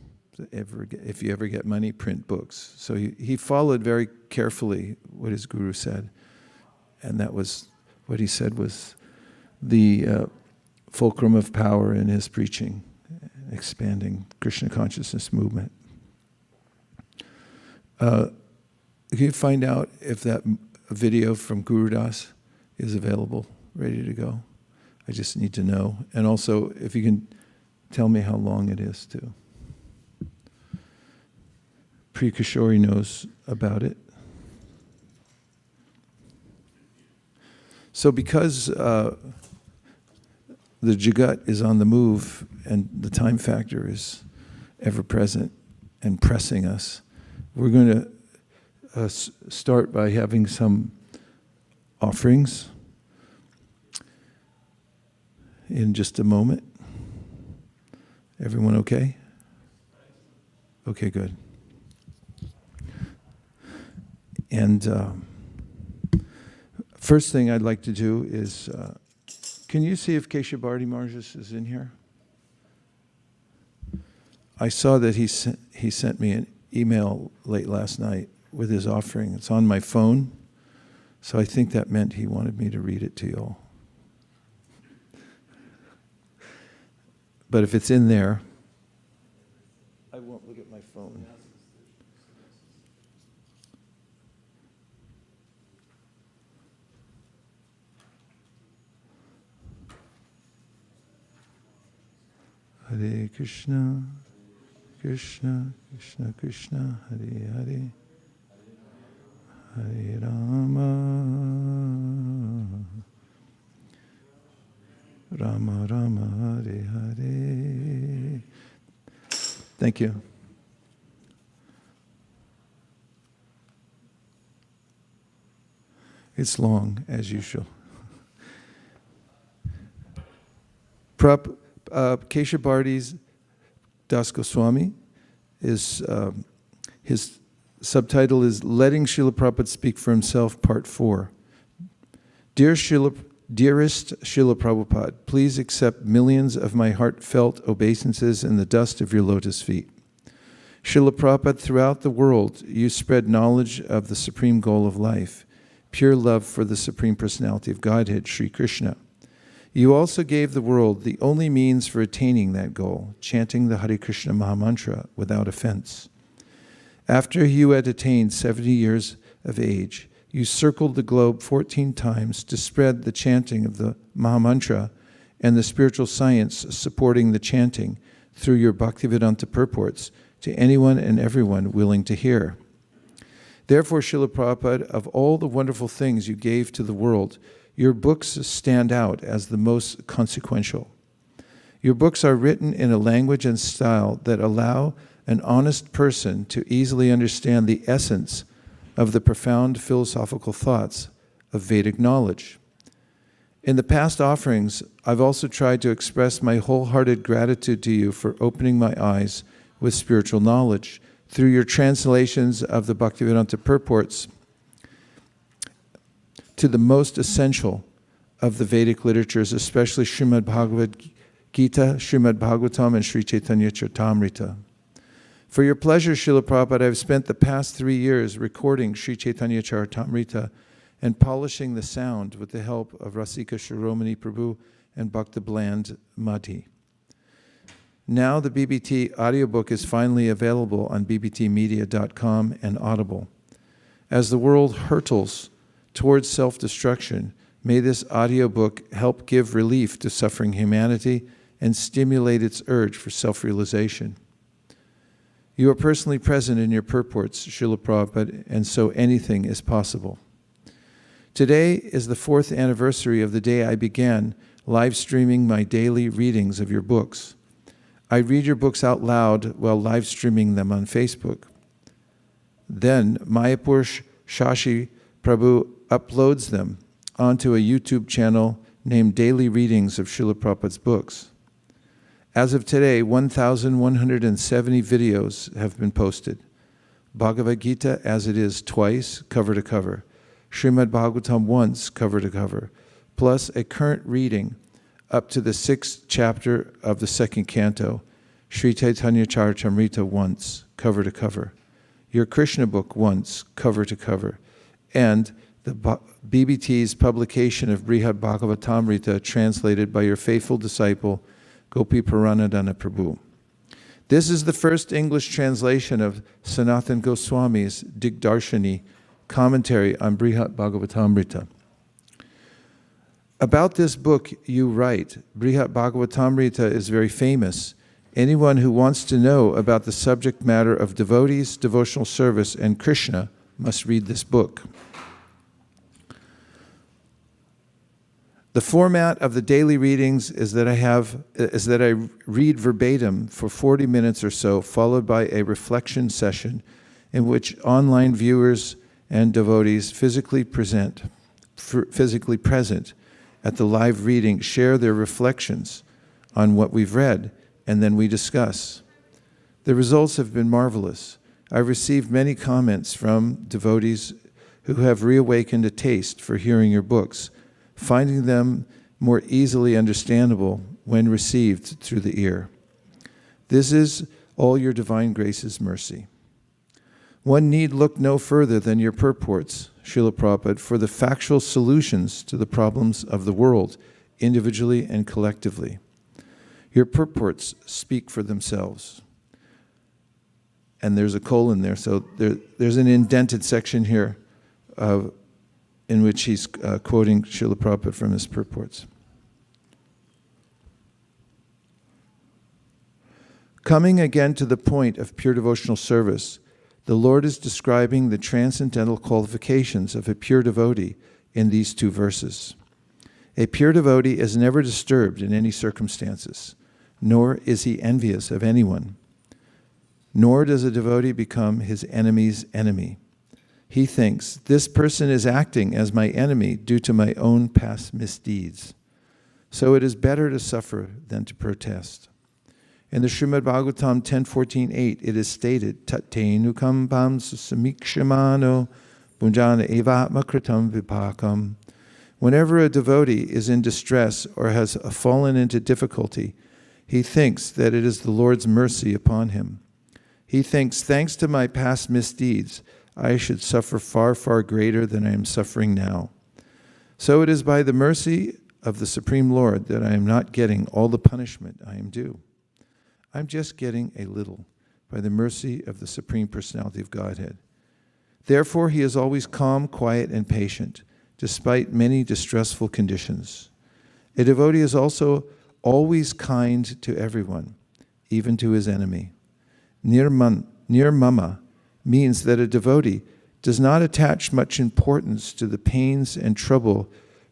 If you ever get money, print books. So he followed very carefully what his guru said. And that was what he said was the fulcrum of power in his preaching, expanding Krishna consciousness movement. Can you find out if that video from Gurudas is available, ready to go? I just need to know. And also, if you can tell me how long it is, too. Priya Kishori knows about it. So because the Jagat is on the move and the time factor is ever present and pressing us, we're going to start by having some offerings in just a moment. Everyone okay? Okay, good. And first thing I'd like to do is, can you see if Keshavarti Marjas is in here? I saw that he sent me an email late last night with his offering. It's on my phone, so I think that meant he wanted me to read it to you all. But if it's in there, I won't look at my phone. Hare Krishna, Krishna, Krishna, Krishna, Hare Hare, Hare Rama, Rama Rama, Hare Hare. Thank you. It's long, as usual. Keshavarti's Das Goswami is his subtitle is Letting Srila Prabhupada Speak for Himself, Part 4. Dearest Srila Prabhupada, please accept millions of my heartfelt obeisances in the dust of your lotus feet. Srila Prabhupada, throughout the world, you spread knowledge of the supreme goal of life, pure love for the Supreme Personality of Godhead, Sri Krishna. You also gave the world the only means for attaining that goal, chanting the Hare Krishna Mahamantra without offense. After you had attained 70 years of age, you circled the globe 14 times to spread the chanting of the Mahamantra and the spiritual science supporting the chanting through your Bhaktivedanta purports to anyone and everyone willing to hear. Therefore, Srila Prabhupada, of all the wonderful things you gave to the world, your books stand out as the most consequential. Your books are written in a language and style that allow an honest person to easily understand the essence of the profound philosophical thoughts of Vedic knowledge. In the past offerings, I've also tried to express my wholehearted gratitude to you for opening my eyes with spiritual knowledge through your translations of the Bhaktivedanta purports to the most essential of the Vedic literatures, especially Srimad Bhagavad Gita, Srimad Bhagavatam, and Sri Chaitanya Charitamrita. For your pleasure, Srila Prabhupada, I have spent the past 3 years recording Sri Chaitanya Charitamrita and polishing the sound with the help of Rasika Shiromani Prabhu and Bhakta Bland Madhi. Now the BBT audiobook is finally available on bbtmedia.com and Audible. As the world hurtles towards self-destruction, may this audiobook help give relief to suffering humanity and stimulate its urge for self-realization. You are personally present in your purports, Srila Prabhupada, and so anything is possible. Today is the 4th anniversary of the day I began live streaming my daily readings of your books. I read your books out loud while live streaming them on Facebook. Then Mayapur Shashi Prabhu uploads them onto a YouTube channel named Daily Readings of Srila Prabhupada's books. As of today, 1,170 videos have been posted. Bhagavad Gita as it is twice, cover to cover. Srimad Bhagavatam once, cover to cover. Plus a current reading up to the 6th chapter of the 2nd canto, Sri Chaitanya Charitamrita once, cover to cover. Your Krishna book once, cover to cover. And the BBT's publication of Brihad Bhagavatamrita translated by your faithful disciple, Gopi Paranadana Prabhu. This is the first English translation of Sanatan Goswami's Digdarshani commentary on Brihad Bhagavatamrita. About this book you write, Brihad Bhagavatamrita is very famous. Anyone who wants to know about the subject matter of devotees, devotional service, and Krishna must read this book. The format of the daily readings is that I read verbatim for 40 minutes or so, followed by a reflection session in which online viewers and devotees physically present at the live reading share their reflections on what we've read, and then we discuss. The results have been marvelous. I've received many comments from devotees who have reawakened a taste for hearing your books, finding them more easily understandable when received through the ear. This is all your divine grace's mercy. One need look no further than your purports, Srila Prabhupada, for the factual solutions to the problems of the world, individually and collectively. Your purports speak for themselves. And there's a colon there, so there's an indented section here in which he's quoting Srila Prabhupada from his purports. Coming again to the point of pure devotional service, the Lord is describing the transcendental qualifications of a pure devotee in these 2 verses. A pure devotee is never disturbed in any circumstances, nor is he envious of anyone. Nor does a devotee become his enemy's enemy. He thinks, this person is acting as my enemy due to my own past misdeeds. So it is better to suffer than to protest. In the Srimad Bhagavatam 10.14.8, it is stated, Tattenukam pam samikshamano bunjana evatma kritam vipakam. Whenever a devotee is in distress or has fallen into difficulty, he thinks that it is the Lord's mercy upon him. He thinks, thanks to my past misdeeds, I should suffer far, far greater than I am suffering now. So it is by the mercy of the Supreme Lord that I am not getting all the punishment I am due. I'm just getting a little by the mercy of the Supreme Personality of Godhead. Therefore, he is always calm, quiet, and patient, despite many distressful conditions. A devotee is also always kind to everyone, even to his enemy. Nirmama means that a devotee does not attach much importance to the pains and trouble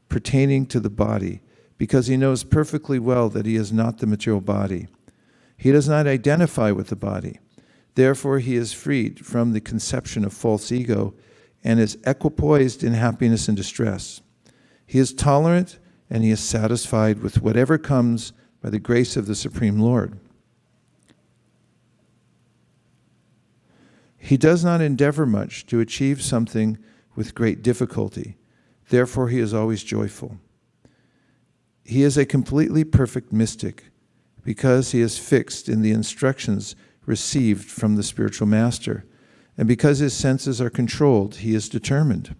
pertaining to the body, because he knows perfectly well that he is not the material body. He does not identify with the body. Therefore, he is freed from the conception of false ego and is equipoised in happiness and distress. He is tolerant and he is satisfied with whatever comes by the grace of the Supreme Lord. He does not endeavor much to achieve something with great difficulty. Therefore, he is always joyful. He is a completely perfect mystic because he is fixed in the instructions received from the spiritual master. And because his senses are controlled, he is determined.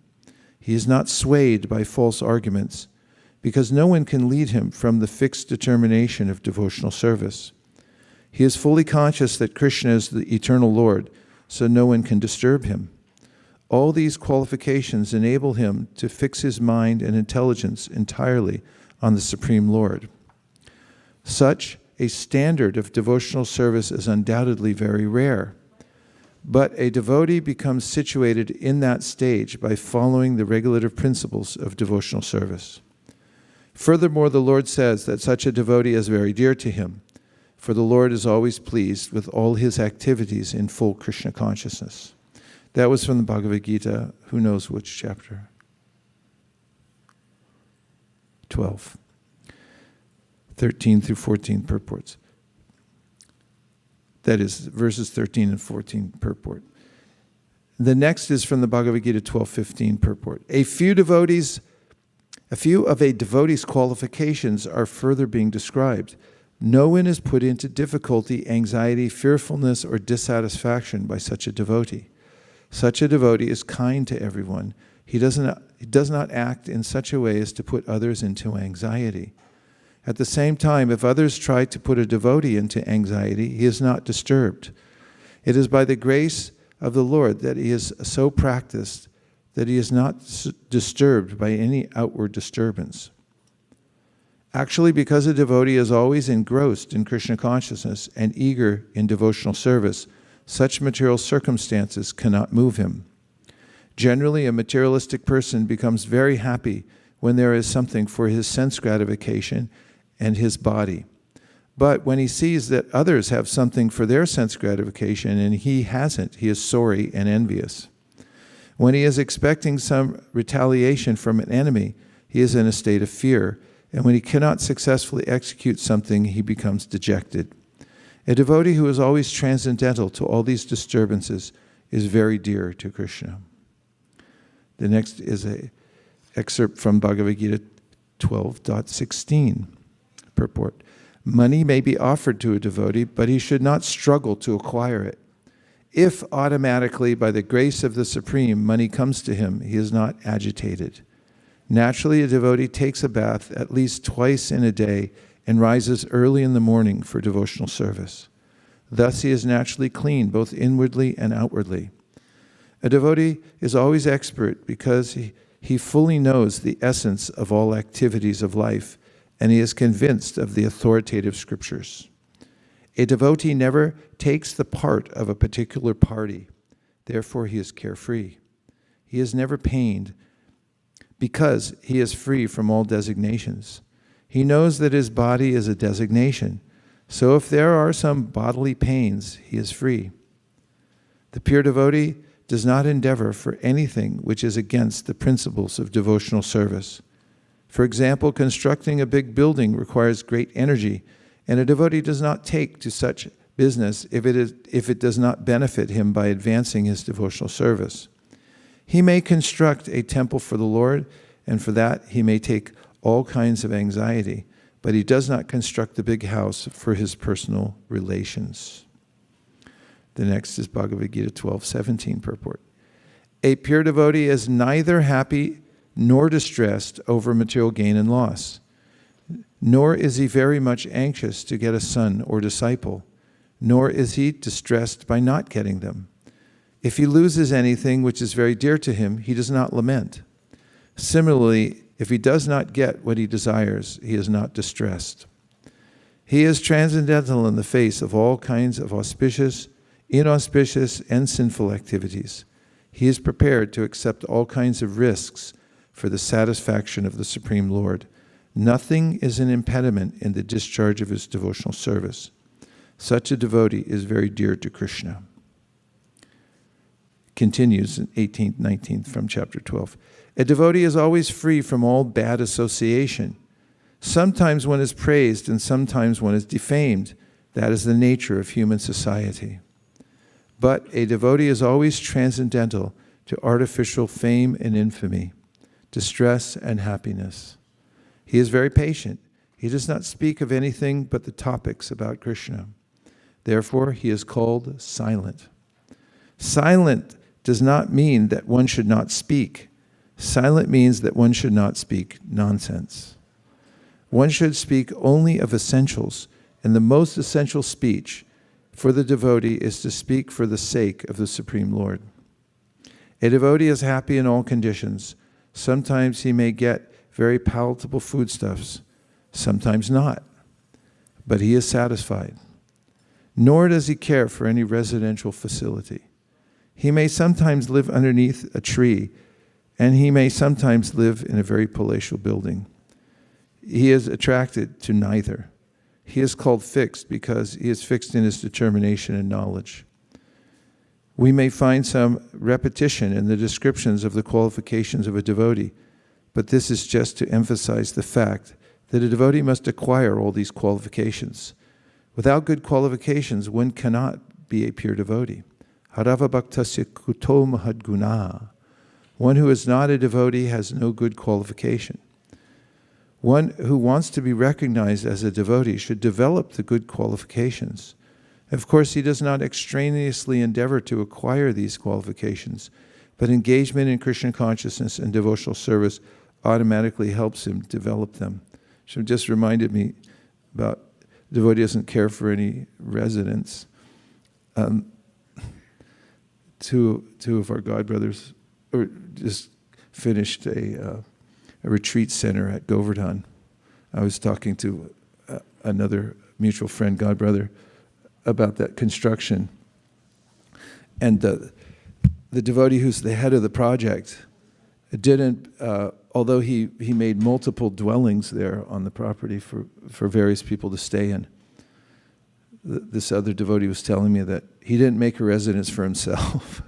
He is not swayed by false arguments, because no one can lead him from the fixed determination of devotional service. He is fully conscious that Krishna is the eternal Lord, so no one can disturb him. All these qualifications enable him to fix his mind and intelligence entirely on the Supreme Lord. Such a standard of devotional service is undoubtedly very rare, but a devotee becomes situated in that stage by following the regulative principles of devotional service. Furthermore, the Lord says that such a devotee is very dear to him, for the Lord is always pleased with all his activities in full Krishna consciousness. That was from the Bhagavad Gita, who knows which chapter? 12. 13 through 14 purports. That is, verses 13 and 14 purport. The next is from the Bhagavad Gita 12:15 purport. A few of a devotee's qualifications are further being described. No one is put into difficulty, anxiety, fearfulness, or dissatisfaction by such a devotee. Such a devotee is kind to everyone. He does not act in such a way as to put others into anxiety. At the same time, if others try to put a devotee into anxiety, he is not disturbed. It is by the grace of the Lord that he is so practiced that he is not disturbed by any outward disturbance. Actually, because a devotee is always engrossed in Krishna consciousness and eager in devotional service, such material circumstances cannot move him. Generally, a materialistic person becomes very happy when there is something for his sense gratification and his body. But when he sees that others have something for their sense gratification and he hasn't, he is sorry and envious. When he is expecting some retaliation from an enemy, he is in a state of fear, and when he cannot successfully execute something, he becomes dejected. A devotee who is always transcendental to all these disturbances is very dear to Krishna. The next is an excerpt from Bhagavad Gita 12.16 purport. Money may be offered to a devotee, but he should not struggle to acquire it. If automatically, by the grace of the Supreme, money comes to him, he is not agitated. Naturally, a devotee takes a bath at least twice in a day and rises early in the morning for devotional service. Thus, he is naturally clean, both inwardly and outwardly. A devotee is always expert because he fully knows the essence of all activities of life, and he is convinced of the authoritative scriptures. A devotee never takes the part of a particular party. Therefore, he is carefree. He is never pained because he is free from all designations. He knows that his body is a designation. So if there are some bodily pains, he is free. The pure devotee does not endeavor for anything which is against the principles of devotional service. For example, constructing a big building requires great energy, and a devotee does not take to such business if it does not benefit him by advancing his devotional service. He may construct a temple for the Lord, and for that he may take all kinds of anxiety, but he does not construct the big house for his personal relations. The next is Bhagavad Gita 12:17 purport. A pure devotee is neither happy nor distressed over material gain and loss, nor is he very much anxious to get a son or disciple, nor is he distressed by not getting them. If he loses anything which is very dear to him, he does not lament. Similarly, if he does not get what he desires, he is not distressed. He is transcendental in the face of all kinds of auspicious, inauspicious, and sinful activities. He is prepared to accept all kinds of risks for the satisfaction of the Supreme Lord. Nothing is an impediment in the discharge of his devotional service. Such a devotee is very dear to Krishna. Continues in 18th, 19th from chapter 12. A devotee is always free from all bad association. Sometimes one is praised and sometimes one is defamed. That is the nature of human society. But a devotee is always transcendental to artificial fame and infamy, distress and happiness. He is very patient. He does not speak of anything but the topics about Krishna. Therefore, he is called silent. Silent does not mean that one should not speak. Silent means that one should not speak nonsense. One should speak only of essentials, and the most essential speech for the devotee is to speak for the sake of the Supreme Lord. A devotee is happy in all conditions. Sometimes he may get very palatable foodstuffs, sometimes not, but he is satisfied. Nor does he care for any residential facility. He may sometimes live underneath a tree, and he may sometimes live in a very palatial building. He is attracted to neither. He is called fixed because he is fixed in his determination and knowledge. We may find some repetition in the descriptions of the qualifications of a devotee, but this is just to emphasize the fact that a devotee must acquire all these qualifications. Without good qualifications, one cannot be a pure devotee. Harava bhaktasya kuto mahadguna. One who is not a devotee has no good qualification. One who wants to be recognized as a devotee should develop the good qualifications. Of course, he does not extraneously endeavor to acquire these qualifications, but engagement in Krishna consciousness and devotional service automatically helps him develop them. So it just reminded me about devotee doesn't care for any residence. Two of our godbrothers just finished a retreat center at Govardhan. I was talking to another mutual friend, godbrother, about that construction. And the devotee who's the head of the project didn't, although he made multiple dwellings there on the property for various people to stay in. This other devotee was telling me that he didn't make a residence for himself.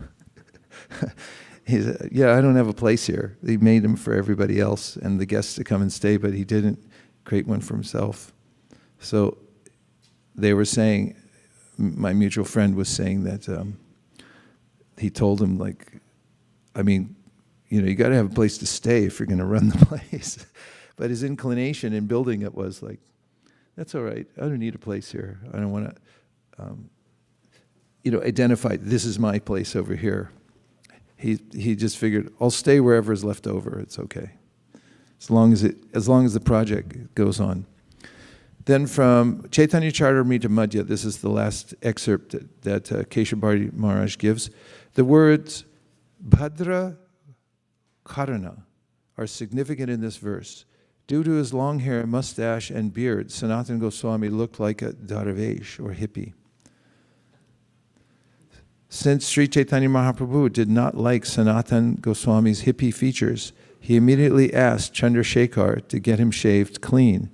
He said, yeah, I don't have a place here. He made them for everybody else and the guests to come and stay, but he didn't create one for himself. So they were saying, my mutual friend was saying that he told him, like, I mean, you got to have a place to stay if you're going to run the place. But his inclination in building it was like, that's all right. I don't need a place here. I don't want to, identify, this is my place over here. He just figured, I'll stay wherever is left over. It's okay, as long as the project goes on. Then from Chaitanya Charitamrita Madhya, this is the last excerpt that Keshav Bharati Maharaj gives. The words Bhadra Karana are significant in this verse. Due to his long hair, mustache, and beard, Sanatana Goswami looked like a Darvesh or hippie. Since Sri Chaitanya Mahaprabhu did not like Sanatana Goswami's hippie features, he immediately asked Chandrasekhar to get him shaved clean.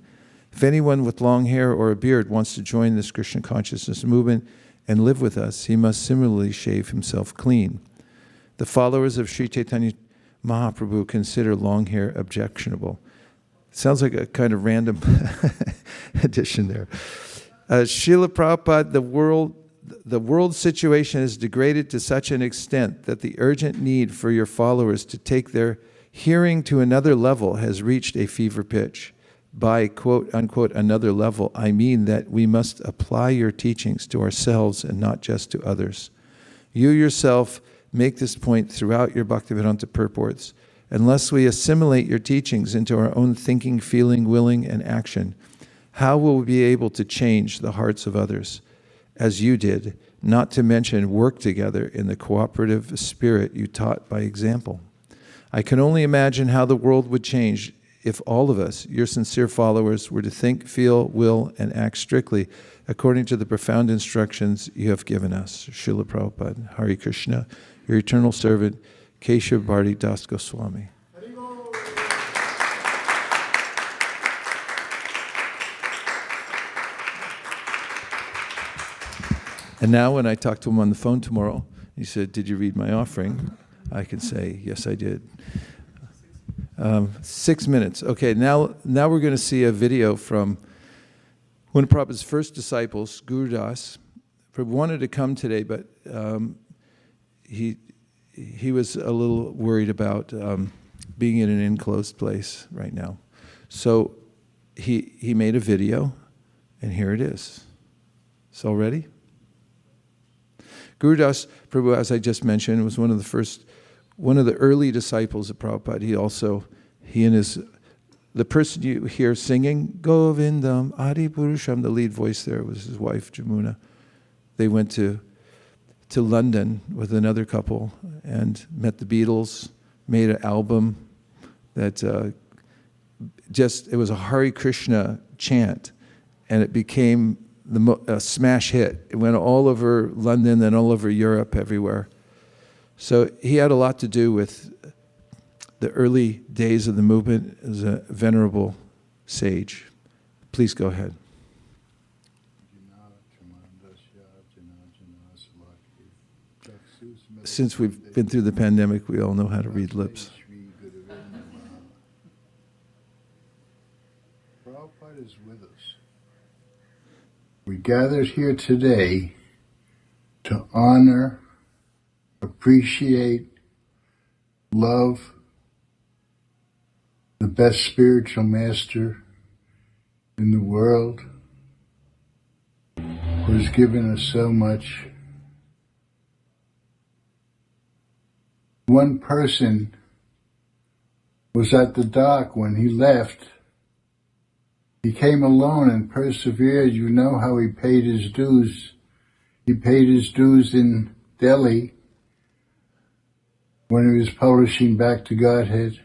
If anyone with long hair or a beard wants to join this Krishna consciousness movement and live with us, he must similarly shave himself clean. The followers of Sri Chaitanya Mahaprabhu consider long hair objectionable. Sounds like a kind of random addition there. Srila Prabhupada, the world situation is degraded to such an extent that the urgent need for your followers to take their hearing to another level has reached a fever pitch. By quote unquote another level, I mean that we must apply your teachings to ourselves and not just to others. You yourself make this point throughout your Bhaktivedanta purports. Unless we assimilate your teachings into our own thinking, feeling, willing, and action, how will we be able to change the hearts of others, as you did, not to mention work together in the cooperative spirit you taught by example? I can only imagine how the world would change if all of us, your sincere followers, were to think, feel, will, and act strictly according to the profound instructions you have given us. Srila Prabhupada, Hare Krishna, your eternal servant, Keshav Bharati Das Goswami. And now when I talk to him on the phone tomorrow, he said, did you read my offering? I can say, yes, I did. 6 minutes. Okay, now we're going to see a video from one of Prabhupada's first disciples, Gurudas Prabhu wanted to come today, but he was a little worried about being in an enclosed place right now. So he made a video, and here it is. So ready? Gurudas Prabhu, as I just mentioned, was one of the early disciples of Prabhupada. The person you hear singing, Govindam Adi Purusham, the lead voice there was his wife, Jamuna. They went to London with another couple and met the Beatles, made an album that it was a Hare Krishna chant, and it became a smash hit. It went all over London and all over Europe, everywhere. So he had a lot to do with the early days of the movement as a venerable sage. Please go ahead. Since we've been through the pandemic, we all know how to read lips. Prabhupada is with us. We gathered here today to honor, appreciate, love the best spiritual master in the world, who has given us so much. One person was at the dock when he left. He came alone and persevered. You know how he paid his dues. He paid his dues in Delhi when he was publishing Back to Godhead.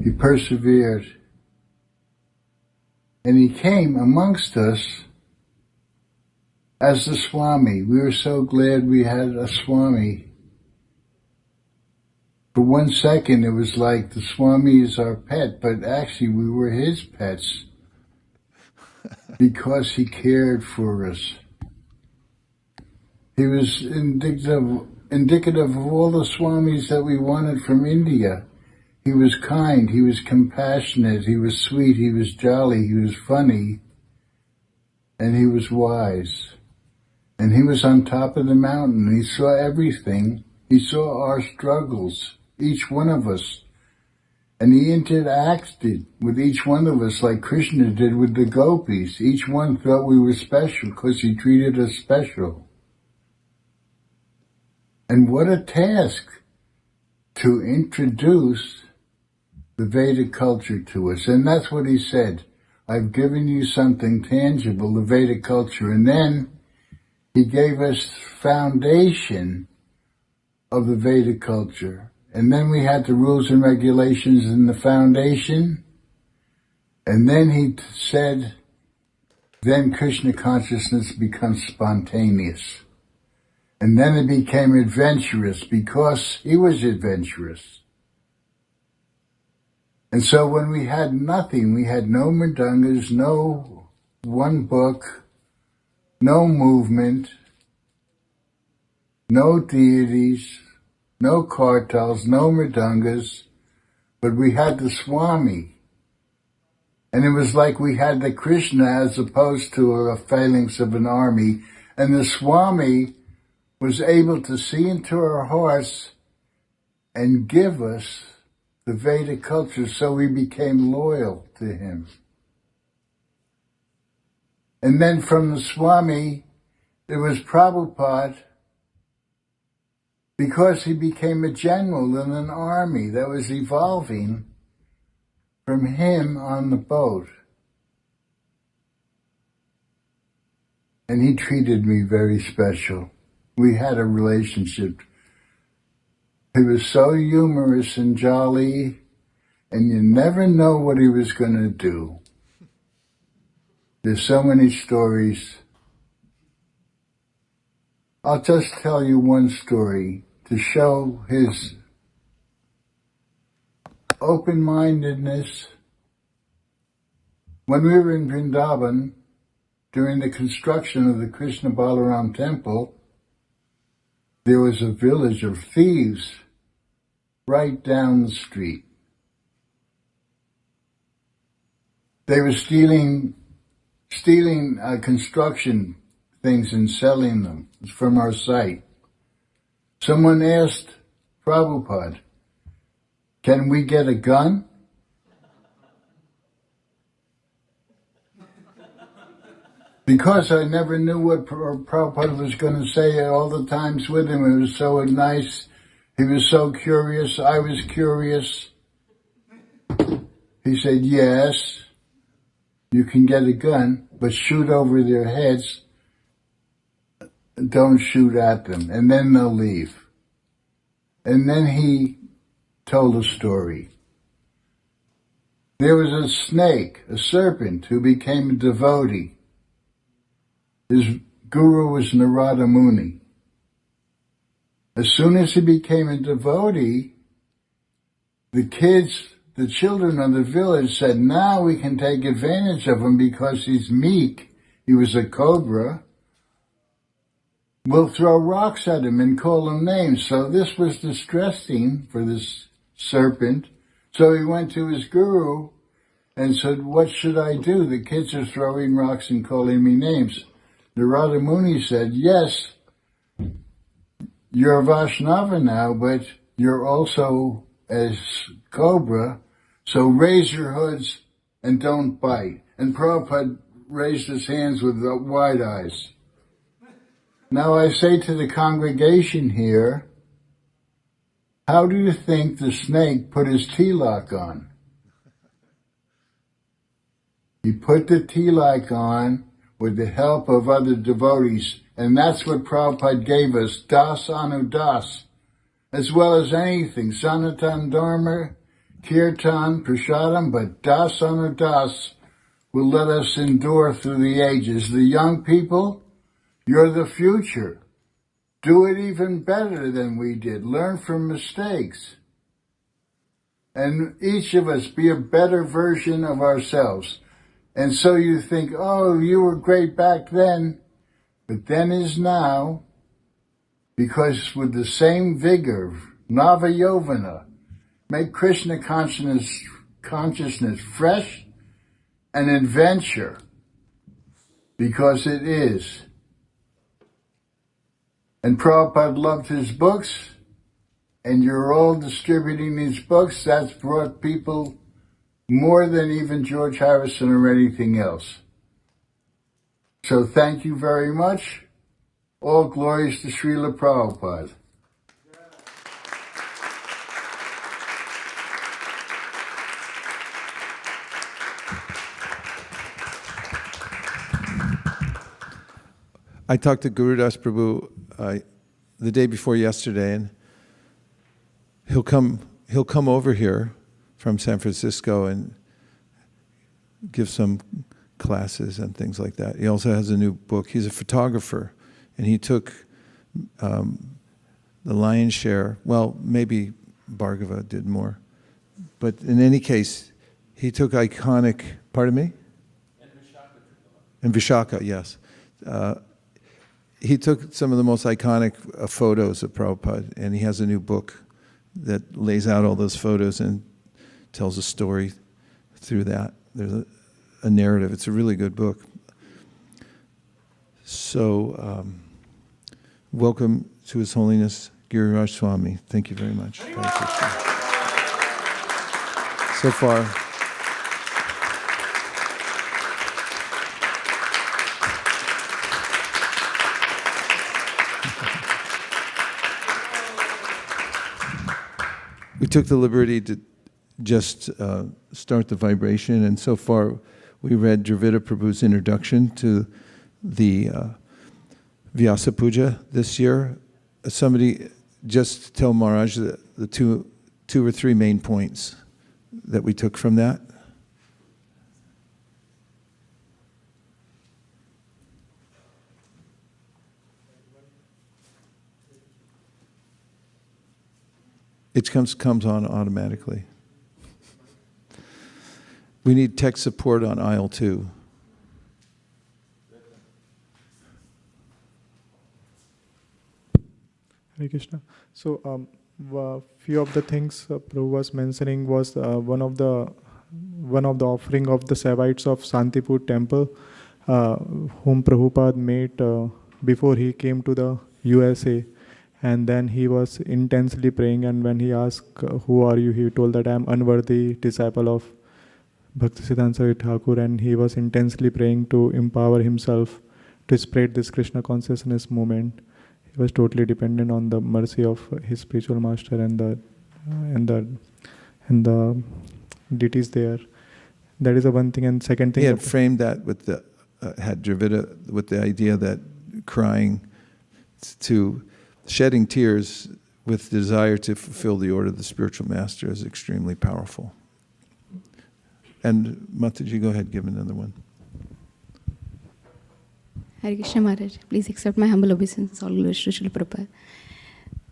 He persevered. And he came amongst us as the Swami. We were so glad we had a Swami. For 1 second, it was like the Swami is our pet, but actually we were his pets because he cared for us. He was indicative of all the Swamis that we wanted from India. He was kind, he was compassionate, he was sweet, he was jolly, he was funny, and he was wise. And he was on top of the mountain. He saw everything. He saw our struggles, each one of us. And he interacted with each one of us like Krishna did with the gopis. Each one felt we were special because he treated us special. And what a task to introduce the Vedic culture to us. And that's what he said. I've given you something tangible, the Vedic culture. And then he gave us foundation of the Vedic culture. And then we had the rules and regulations in the foundation. And then he said, then Krishna consciousness becomes spontaneous. And then it became adventurous because he was adventurous. And so when we had nothing, we had no mridungas, no one book, no movement, no deities, no kartals, no mridungas, but we had the Swami. And it was like we had the Krishna as opposed to a phalanx of an army. And the Swami was able to see into our hearts and give us the Vedic culture, so we became loyal to him. And then from the Swami, there was Prabhupada, because he became a general in an army that was evolving from him on the boat. And he treated me very special. We had a relationship. He was so humorous and jolly, and you never know what he was going to do. There's so many stories. I'll just tell you one story to show his open-mindedness. When we were in Vrindavan, during the construction of the Krishna Balaram temple, there was a village of thieves right down the street. They were stealing construction things and selling them. It's from our site. Someone asked Prabhupada, can we get a gun? Because I never knew what Prabhupada was going to say all the times with him. It was so nice. He was so curious. I was curious. He said, yes, you can get a gun, but shoot over their heads. Don't shoot at them. And then they'll leave. And then he told a story. There was a snake, a serpent, who became a devotee. His guru was Narada Muni. As soon as he became a devotee, the children of the village said, now we can take advantage of him because he's meek. He was a cobra. We'll throw rocks at him and call him names. So this was distressing for this serpent. So he went to his guru and said, what should I do? The kids are throwing rocks and calling me names. Narada Muni said, yes, you're a Vaishnava now, but you're also a cobra, so raise your hoods and don't bite. And Prabhupada raised his hands with wide eyes. Now I say to the congregation here, how do you think the snake put his tilak on? He put the tilak on with the help of other devotees, and that's what Prabhupada gave us, Das Anu Das, as well as anything, Sanatan Dharma, Kirtan, Prasadam, but Das Anu Das will let us endure through the ages. The young people, you're the future. Do it even better than we did. Learn from mistakes. And each of us be a better version of ourselves. And so you think, oh, you were great back then, but then is now, because with the same vigor, Nava Yovana, make Krishna consciousness fresh and adventure, because it is. And Prabhupada loved his books, and you're all distributing these books. That's brought people more than even George Harrison or anything else. So thank you very much. All glories to Srila Prabhupada. I talked to Gurudas Prabhu the day before yesterday, and he'll come over here from San Francisco and give some classes and things like that. He also has a new book. He's a photographer, and he took the lion's share. Well, maybe Bhargava did more. But in any case, he took iconic, pardon me? And Vishaka, yes. He took some of the most iconic photos of Prabhupada, and he has a new book that lays out all those photos and tells a story through that. There's a narrative. It's a really good book. So, welcome to His Holiness Giriraj Swami. Thank you very much. So far. We took the liberty to just start the vibration, and so far we read Dravida Prabhu's introduction to the Vyasa Puja this year. Somebody just tell Maharaj the two or three main points that we took from that. It comes on automatically. We need tech support on aisle 2. Hare Krishna. So, few of the things Prabhu was mentioning was one of the offering of the Sevites of Santipur temple whom Prabhupada met before he came to the USA. And then he was intensely praying, and when he asked, who are you? He told that I am unworthy disciple of Bhaktisiddhanta Saraswati Thakur, and he was intensely praying to empower himself to spread this Krishna consciousness movement. He was totally dependent on the mercy of his spiritual master and the deities there. That is the one thing. And second thing, he had framed that with the had Dravida with the idea that crying to shedding tears with desire to fulfill the order of the spiritual master is extremely powerful. And Mataji, go ahead, give another one. Hare Krishna Maharaj, please accept my humble obeisance. All glories to Srila Prabhupada.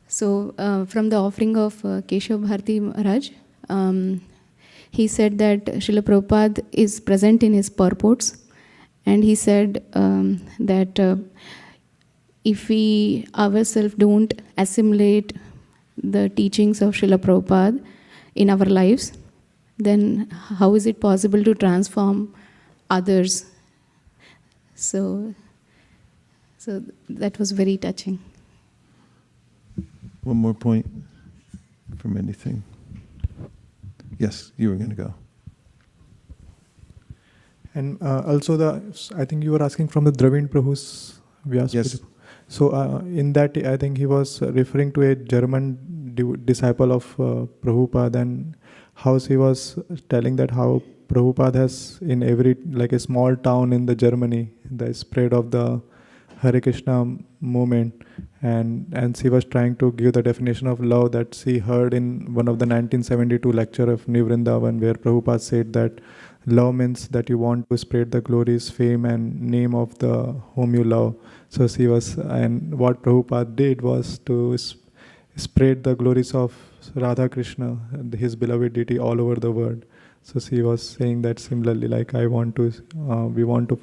So, from the offering of Keshav Bharati Maharaj, he said that Srila Prabhupada is present in his purports, and he said that if we ourselves don't assimilate the teachings of Srila Prabhupada in our lives, then how is it possible to transform others? So that was very touching. One more point from anything. Yes, you were going to go. And also I think you were asking from the Dravind Prabhu's Vyasa Yes. Puja. So in that, I think he was referring to a German disciple of Prabhupada, and how he was telling that how Prabhupada has in every, like a small town in the Germany, the spread of the Hare Krishna movement, and she was trying to give the definition of love that she heard in one of the 1972 lecture of New Vrindavan, where Prabhupada said that love means that you want to spread the glories, fame and name of the whom you love. So she was, and what Prabhupada did was to spread the glories of Radha Krishna, his beloved deity, all over the world. So she was saying that similarly, like we want to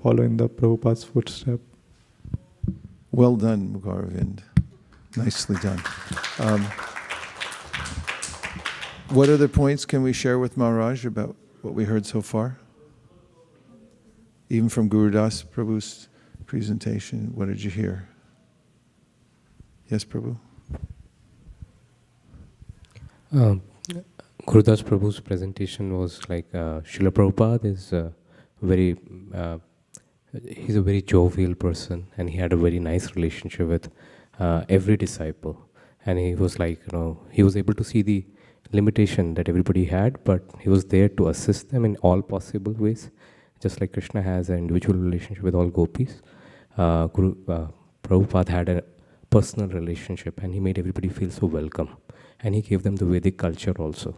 follow in the Prabhupada's footsteps. Well done, Mugaravind. Nicely done. What other points can we share with Maharaj about what we heard so far? Even from Gurudas Prabhu's presentation, what did you hear? Yes, Prabhu? Gurudas Prabhu's presentation was like Srila Prabhupada is he's a very jovial person, and he had a very nice relationship with every disciple. And he was like, he was able to see the limitation that everybody had, but he was there to assist them in all possible ways. Just like Krishna has an individual relationship with all gopis, Prabhupada had a personal relationship, and he made everybody feel so welcome. And he gave them the Vedic culture also.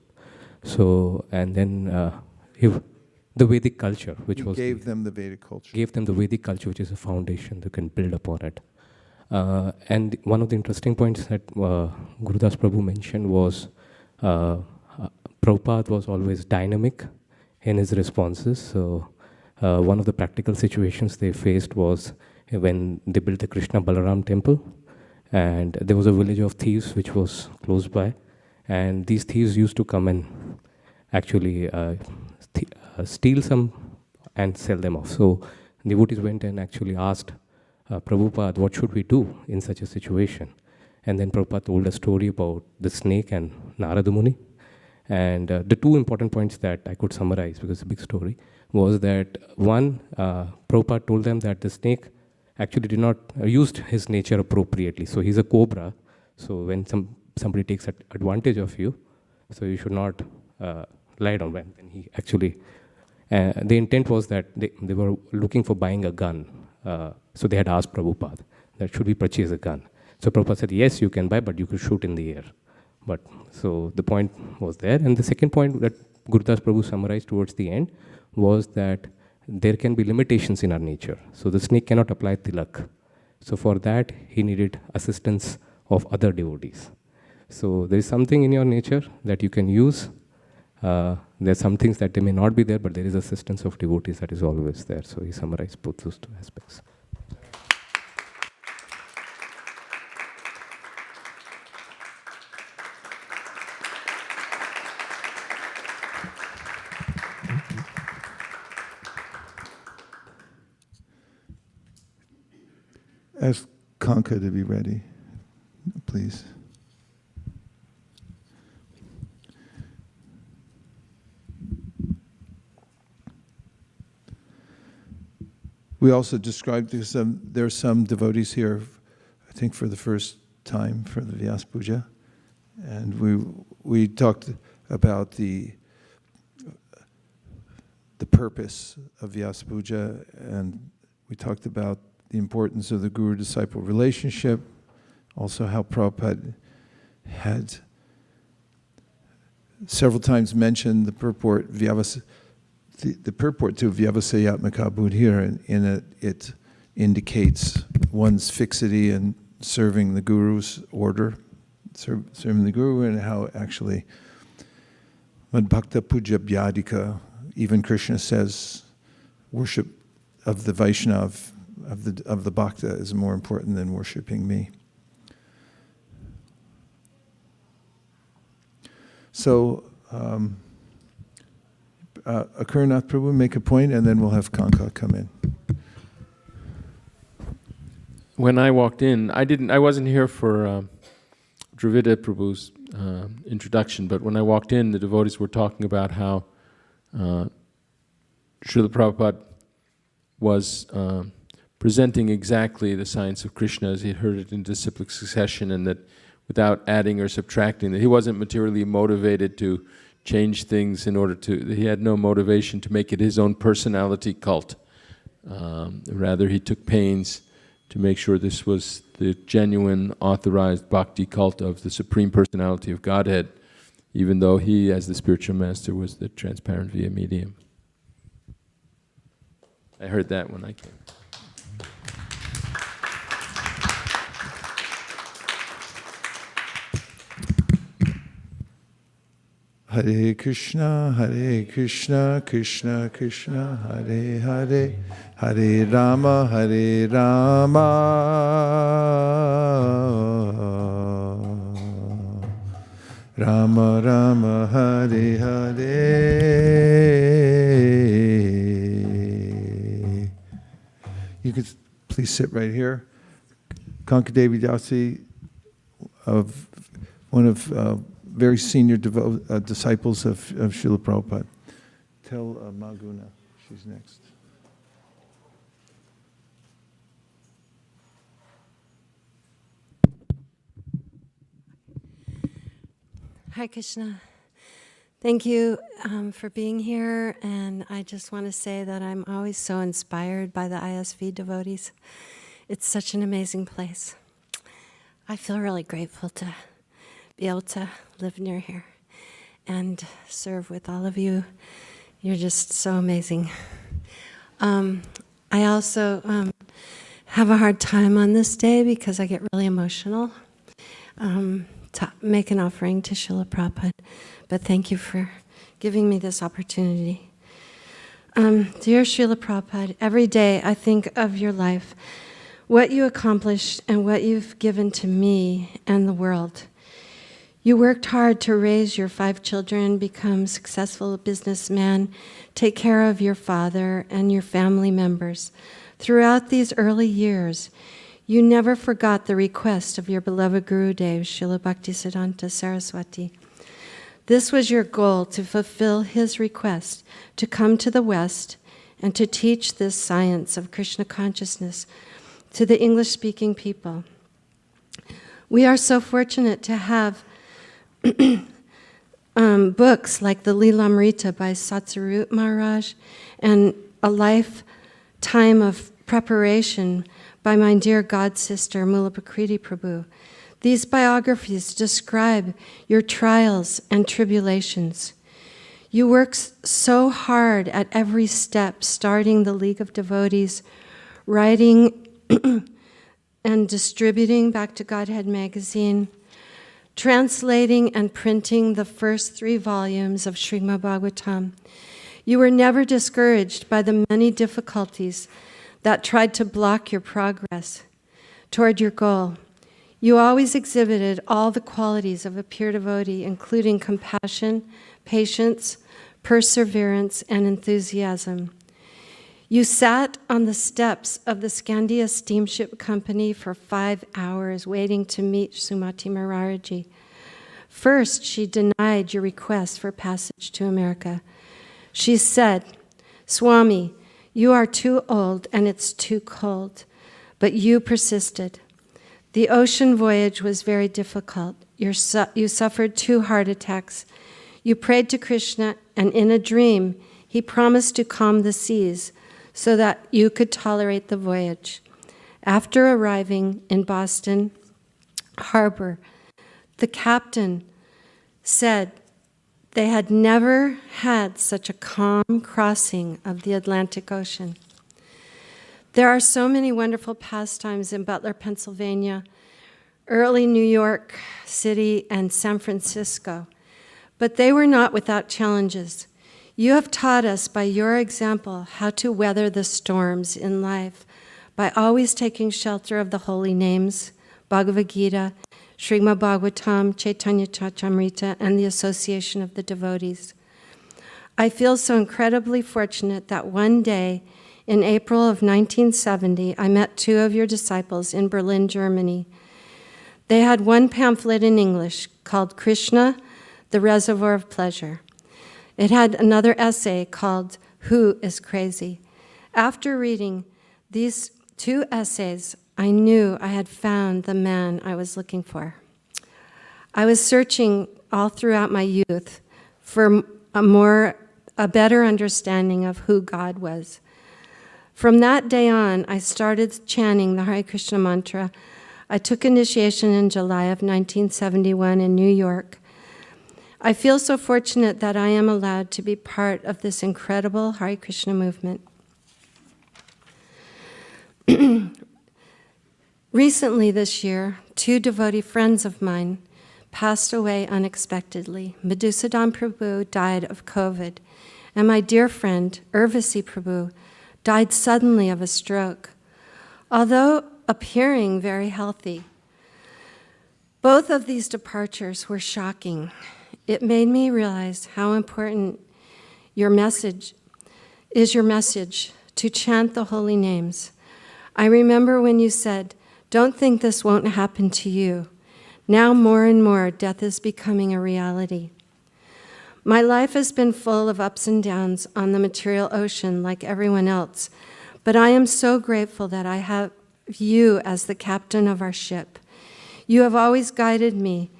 So, and then the Vedic culture, which was... gave them the Vedic culture. Gave them the Vedic culture, which is a foundation that can build upon it. And one of the interesting points that Gurudas Prabhu mentioned was Prabhupada was always dynamic in his responses. So one of the practical situations they faced was when they built the Krishna Balaram temple, and there was a village of thieves which was close by, and these thieves used to come and actually steal some and sell them off. So devotees went and actually asked Prabhupada, what should we do in such a situation? And then Prabhupada told a story about the snake and Narada Muni. And the two important points that I could summarize, because it's a big story, was that one, Prabhupada told them that the snake actually did not used his nature appropriately. So he's a cobra. So when somebody takes advantage of you, so you should not lie down. When he actually, the intent was that they were looking for buying a gun. So they had asked Prabhupada that should we purchase a gun. So Prabhupada said, yes, you can buy, but you could shoot in the air. But so the point was there. And the second point that Gurudas Prabhu summarized towards the end was that there can be limitations in our nature. So the snake cannot apply tilak. So for that, he needed assistance of other devotees. So there is something in your nature that you can use. There are some things that they may not be there, but there is assistance of devotees that is always there. So he summarized both those two aspects. ask Kanka to be ready, please. We also described there are some devotees here, I think for the first time for the Vyasa Puja, and we talked about the purpose of Vyasa Puja, and we talked about the importance of the guru-disciple relationship, also how Prabhupada had several times mentioned the purport the purport to Vyavasayatmaka Buddhir, and in it indicates one's fixity in serving the Guru's order, serving the Guru, and how actually Madbhakta Puja Bhyadika, even Krishna says, worship of the Vaishnav, of the Bhakta is more important than worshipping me. So, Akarnath Prabhu, make a point, and then we'll have Kanka come in. When I walked in, I wasn't here for Dravida Prabhu's introduction, but when I walked in, the devotees were talking about how Srila Prabhupada was presenting exactly the science of Krishna as he had heard it in disciplic succession, and that without adding or subtracting, that he wasn't materially motivated to change things in order to, he had no motivation to make it his own personality cult. Rather, he took pains to make sure this was the genuine, authorized bhakti cult of the Supreme Personality of Godhead, even though he, as the spiritual master, was the transparent via medium. I heard that when I came. Hare Krishna, Krishna Krishna, Hare Hare, Hare Rama, Rama Rama, Hare Hare. You could please sit right here. Kanka Devi Dasi, of one of very senior disciples of Srila Prabhupada. Tell Maguna, she's next. Hi, Krishna. Thank you for being here, and I just want to say that I'm always so inspired by the ISV devotees. It's such an amazing place. I feel really grateful to be able to live near here and serve with all of you. You're just so amazing. I also have a hard time on this day because I get really emotional to make an offering to Srila Prabhupada. But thank you for giving me this opportunity. Dear Srila Prabhupada, every day I think of your life, what you accomplished and what you've given to me and the world. You worked hard to raise your 5 children, become successful businessman, take care of your father and your family members. Throughout these early years, you never forgot the request of your beloved Gurudev, Srila Bhaktisiddhanta Saraswati. This was your goal, to fulfill his request to come to the West and to teach this science of Krishna consciousness to the English-speaking people. We are so fortunate to have books like the Lilamrita by Satsaru Maharaj and a lifetime of preparation by my dear god sister Mulapakriti Prabhu. These biographies describe your trials and tribulations. You worked so hard at every step, starting the League of Devotees, writing and distributing Back to Godhead magazine, translating and printing the first 3 volumes of Srimad Bhagavatam. You were never discouraged by the many difficulties that tried to block your progress toward your goal. You always exhibited all the qualities of a pure devotee, including compassion, patience, perseverance, and enthusiasm. You sat on the steps of the Scandia Steamship Company for 5 hours waiting to meet Sumati Maharaji. First, she denied your request for passage to America. She said, "Swami, you are too old and it's too cold." But you persisted. The ocean voyage was very difficult. You suffered 2 heart attacks. You prayed to Krishna, and in a dream, he promised to calm the seas so that you could tolerate the voyage. After arriving in Boston Harbor, the captain said they had never had such a calm crossing of the Atlantic Ocean. There are so many wonderful pastimes in Butler, Pennsylvania, early New York City, and San Francisco, but they were not without challenges. You have taught us by your example how to weather the storms in life by always taking shelter of the holy names, Bhagavad Gita, Srimad Bhagavatam, Chaitanya Charitamrita, and the association of the devotees. I feel so incredibly fortunate that one day in April of 1970, I met 2 of your disciples in Berlin, Germany. They had one pamphlet in English called Krishna, the Reservoir of Pleasure. It had another essay called Who is Crazy? After reading these 2 essays, I knew I had found the man I was looking for. I was searching all throughout my youth for a better understanding of who God was. From that day on, I started chanting the Hare Krishna mantra. I took initiation in July of 1971 in New York. I feel so fortunate that I am allowed to be part of this incredible Hare Krishna movement. Recently this year, 2 devotee friends of mine passed away unexpectedly. Madhusudan Prabhu died of COVID, and my dear friend, Urvasi Prabhu, died suddenly of a stroke. Although appearing very healthy, both of these departures were shocking. It made me realize how important your message to chant the holy names. I remember when you said, "Don't think this won't happen to you." Now more and more, death is becoming a reality. My life has been full of ups and downs on the material ocean like everyone else, but I am so grateful that I have you as the captain of our ship. You have always guided me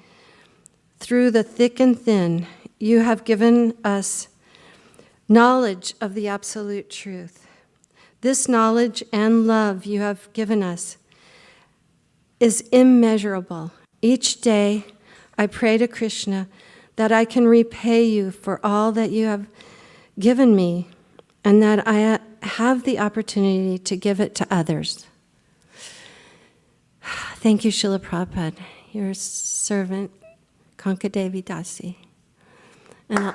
through the thick and thin. You have given us knowledge of the absolute truth. This knowledge and love you have given us is immeasurable. Each day, I pray to Krishna that I can repay you for all that you have given me, and that I have the opportunity to give it to others. Thank you, Srila Prabhupada, your servant, Kankadevi Dasi. And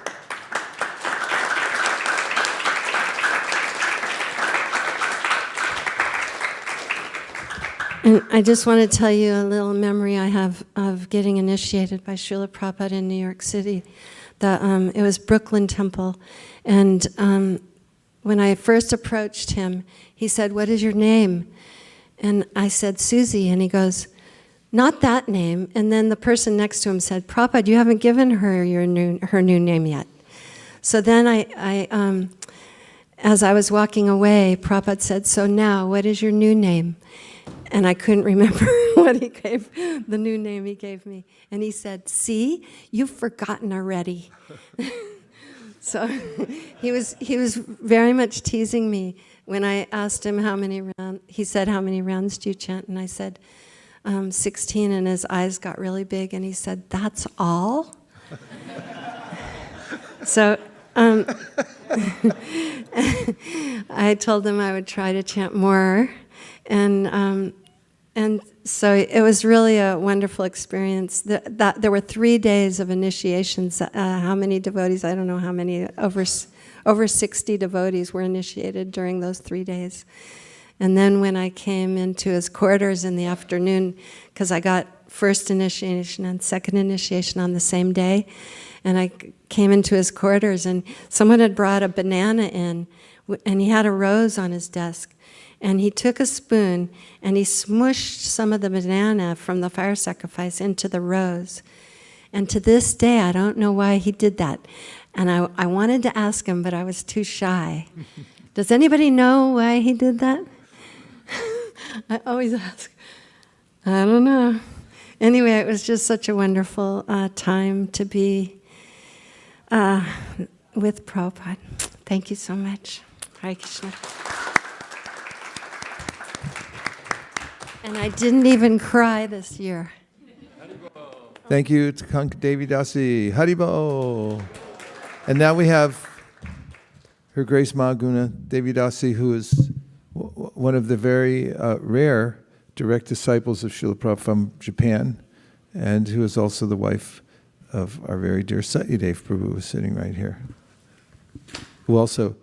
I just want to tell you a little memory I have of getting initiated by Srila Prabhupada in New York City. It was Brooklyn Temple. And when I first approached him, he said, "What is your name?" And I said, "Susie." And he goes, "Not that name." And then the person next to him said, "Prabhupada, you haven't given her her new name yet." So then as I was walking away, Prabhupada said, "So now, what is your new name?" And I couldn't remember the new name he gave me. And he said, "See, you've forgotten already." So he was very much teasing me when I asked him how many rounds. He said, "How many rounds do you chant?" And I said, 16, and his eyes got really big, and he said, "That's all?" So I told him I would try to chant more. And so it was really a wonderful experience. There were 3 days of initiations. How many devotees? I don't know how many. Over 60 devotees were initiated during those 3 days. And then when I came into his quarters in the afternoon, because I got first initiation and second initiation on the same day, and I came into his quarters, and someone had brought a banana in and he had a rose on his desk. And he took a spoon and he smushed some of the banana from the fire sacrifice into the rose. And to this day, I don't know why he did that. And I wanted to ask him, but I was too shy. Does anybody know why he did that? I always ask. I don't know. Anyway, it was just such a wonderful time to be with Prabhupada. Thank you so much. Hare Krishna. And I didn't even cry this year. Thank you to Kank Devi Dasi. Haribo. And now we have Her Grace Mahaguna Devi Dasi, who is one of the very rare direct disciples of Srila Prabhupada from Japan, and who is also the wife of our very dear Satyadev Prabhu, who is sitting right here, who also,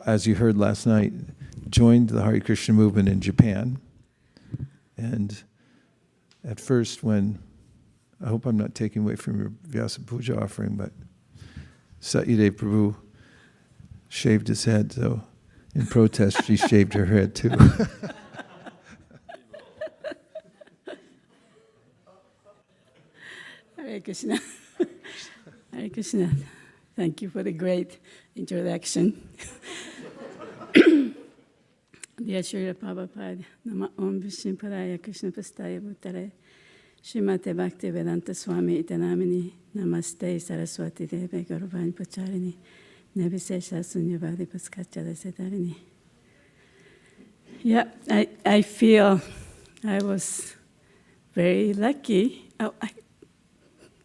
as you heard last night, joined the Hare Krishna movement in Japan. And at first, when, I hope I'm not taking away from your Vyasa Puja offering, but Satyadev Prabhu shaved his head, so in protest, she shaved her head too. Hare Krishna. Hare Krishna. Thank you for the great introduction. Dear Srila Prabhupada, Nama Om Vishnu Padaya Krishna Pastaya Bhutare, Srimate Bhakti Vedanta Swami Itanamini, Namaste Saraswati Deve Gaurvani Pacharini, Nevisesha Sunyavadi Paskachara Setarini. Yeah, I feel I was very lucky. Oh, I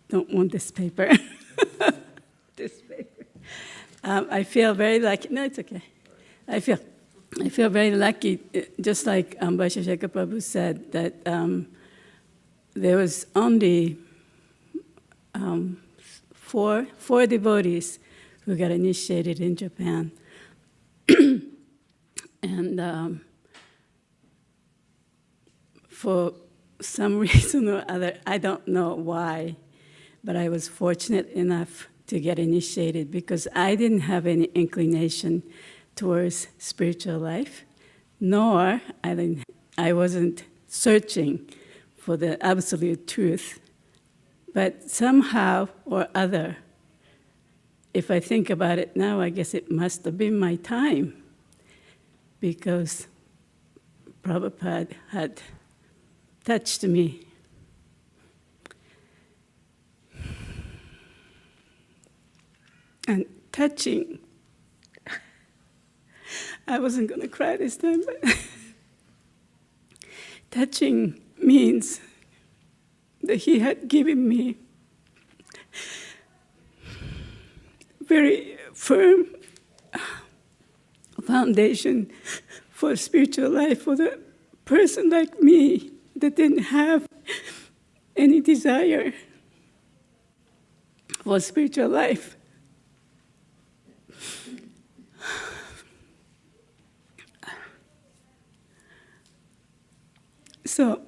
don't want this paper. This paper. I feel very lucky. No, it's okay. I feel very lucky, just like Vaisesika Prabhu said, that there was only four devotees who got initiated in Japan. And for some reason or other, I don't know why, but I was fortunate enough to get initiated because I didn't have any inclination towards spiritual life, nor I wasn't searching for the absolute truth. But somehow or other, if I think about it now, I guess it must have been my time, because Prabhupada had touched me. And touching, I wasn't going to cry this time, but touching means that he had given me very firm foundation for spiritual life for the person like me that didn't have any desire for spiritual life. So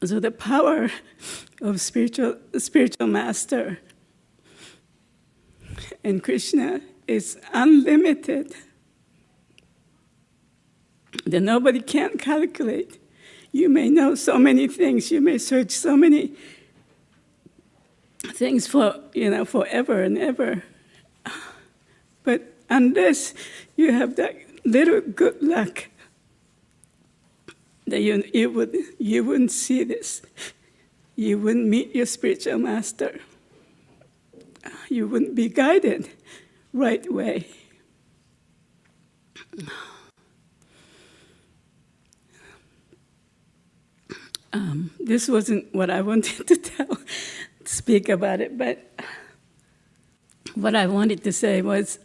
the power of spiritual master and Krishna is unlimited, that nobody can calculate. You may know so many things, you may search so many things for forever and ever, but unless you have that little good luck, that you wouldn't see this. You wouldn't meet your spiritual master. You wouldn't be guided right way. This wasn't what I wanted to speak about it, but what I wanted to say was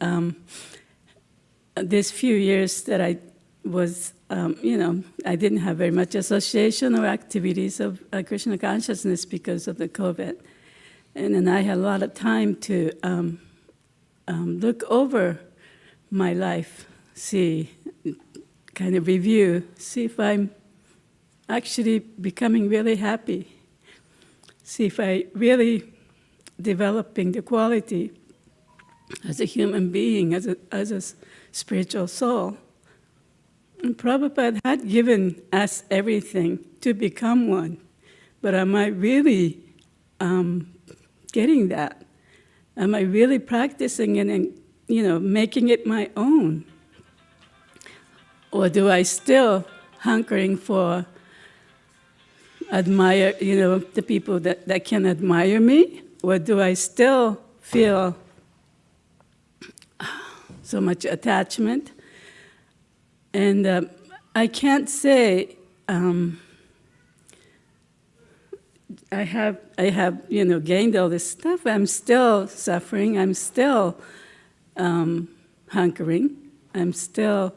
this few years that I was, I didn't have very much association or activities of Krishna consciousness because of the COVID. And then I had a lot of time to look over my life, kind of review, see if I'm actually becoming really happy, see if I really developing the quality as a human being, as a spiritual soul. And Prabhupada had given us everything to become one. But am I really getting that? Am I really practicing it and making it my own? Or do I still hankering for admire, the people that can admire me? Or do I still feel so much attachment? And I can't say I have gained all this stuff. I'm still suffering. I'm still hankering. I'm still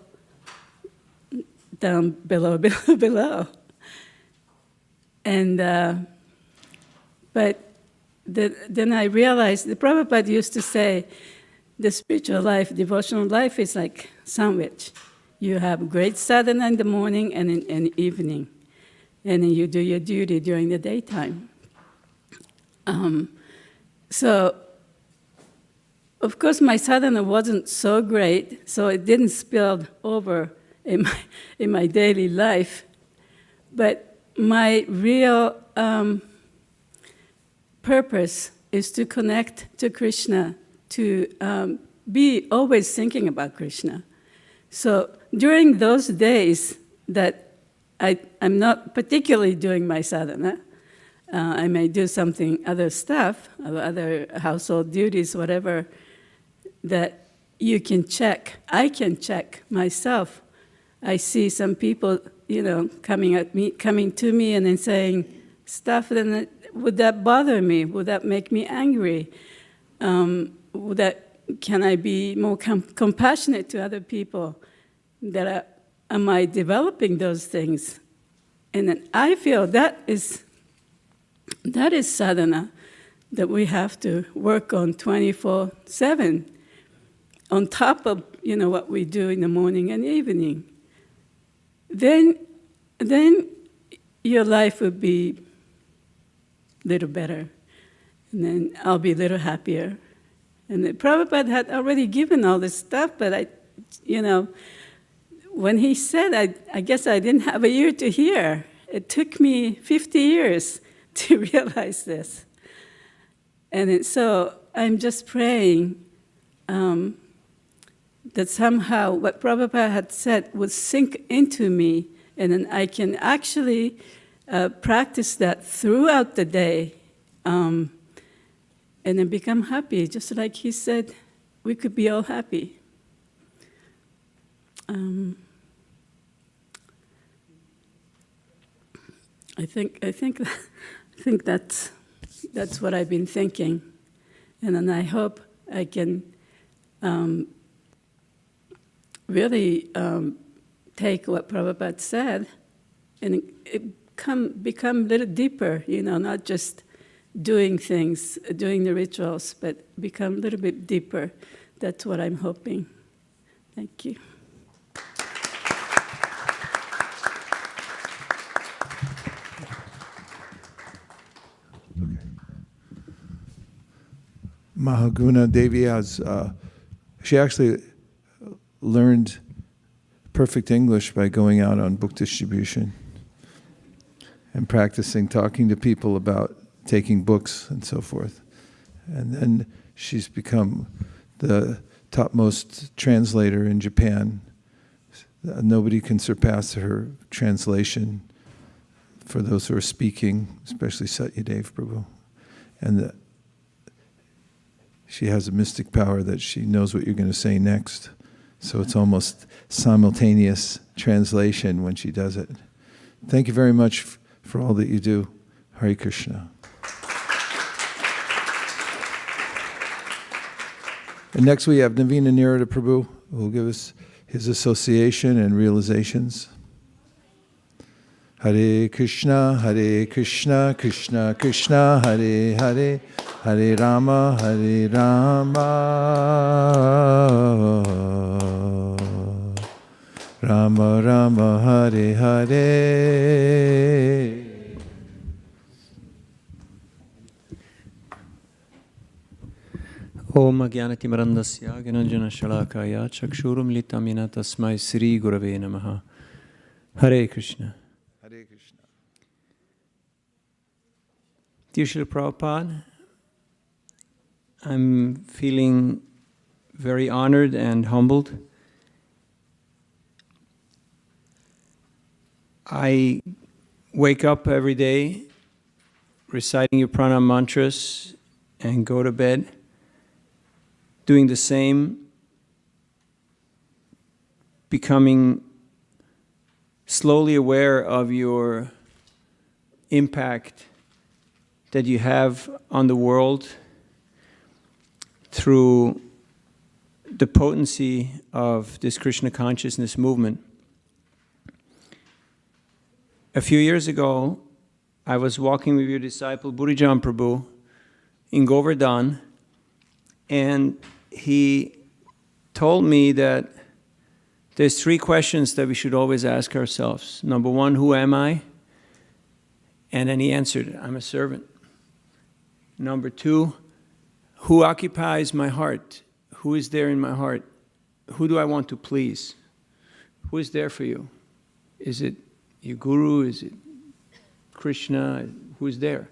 down below. And but then I realized the Prabhupada used to say, the spiritual life, devotional life is like sandwich. You have great sadhana in the morning and in the evening, and then you do your duty during the daytime. So, of course, my sadhana wasn't so great, so it didn't spill over in my daily life. But my real purpose is to connect to Krishna, to be always thinking about Krishna. So during those days that I'm not particularly doing my sadhana, I may do other stuff, other household duties, whatever, that you can check. I can check myself. I see some people, coming to me and then saying stuff, then would that bother me? Would that make me angry? Can I be more compassionate to other people? Am I developing those things? And then I feel that is sadhana that we have to work on 24/7, on top of what we do in the morning and evening. Then your life would be a little better, and then I'll be a little happier. And the Prabhupada had already given all this stuff, but when he said, I guess I didn't have a ear to hear. It took me 50 years to realize this. And so I'm just praying that somehow what Prabhupada had said would sink into me, and then I can actually practice that throughout the day, and then become happy, just like he said we could be all happy. I think that's what I've been thinking, and then I hope I can really take what Prabhupada said and become a little deeper, not just doing things, doing the rituals, but become a little bit deeper. That's what I'm hoping. Thank you. Mahaguna Devi she actually learned perfect English by going out on book distribution and practicing talking to people about taking books and so forth. And then she's become the topmost translator in Japan. Nobody can surpass her translation for those who are speaking, especially Satyadev Prabhu. And she has a mystic power that she knows what you're going to say next. So it's almost simultaneous translation when she does it. Thank you very much for all that you do. Hare Krishna. And next we have Navina Nirada Prabhu, who will give us his association and realizations. Hare Krishna, Krishna Krishna, Hare Hare, Hare Rama, Rama Rama, Hare Hare. Om Jnanatimarandasya Gyananjana Shalakaya Chakshurum Litam Yena Tasmai Sri Gurave Namaha. Hare Krishna. Hare Krishna. Dear Srila Prabhupada, I'm feeling very honored and humbled. I wake up every day reciting your pranam mantras and go to bed doing the same, becoming slowly aware of your impact that you have on the world through the potency of this Krishna consciousness movement. A few years ago, I was walking with your disciple Giriraj Prabhu in Govardhan, and he told me that there's 3 questions that we should always ask ourselves. Number 1, who am I? And then he answered, I'm a servant. Number 2, who occupies my heart? Who is there in my heart? Who do I want to please? Who is there for you? Is it your guru? Is it Krishna? Who is there?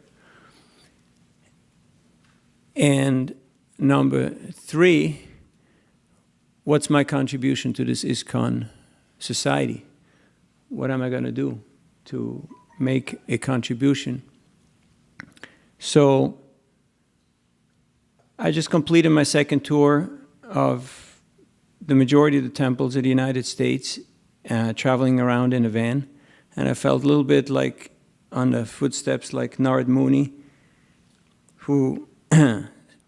And number 3, what's my contribution to this ISKCON society? What am I going to do to make a contribution? So I just completed my second tour of the majority of the temples in the United States, traveling around in a van. And I felt a little bit like on the footsteps like Narad Muni, who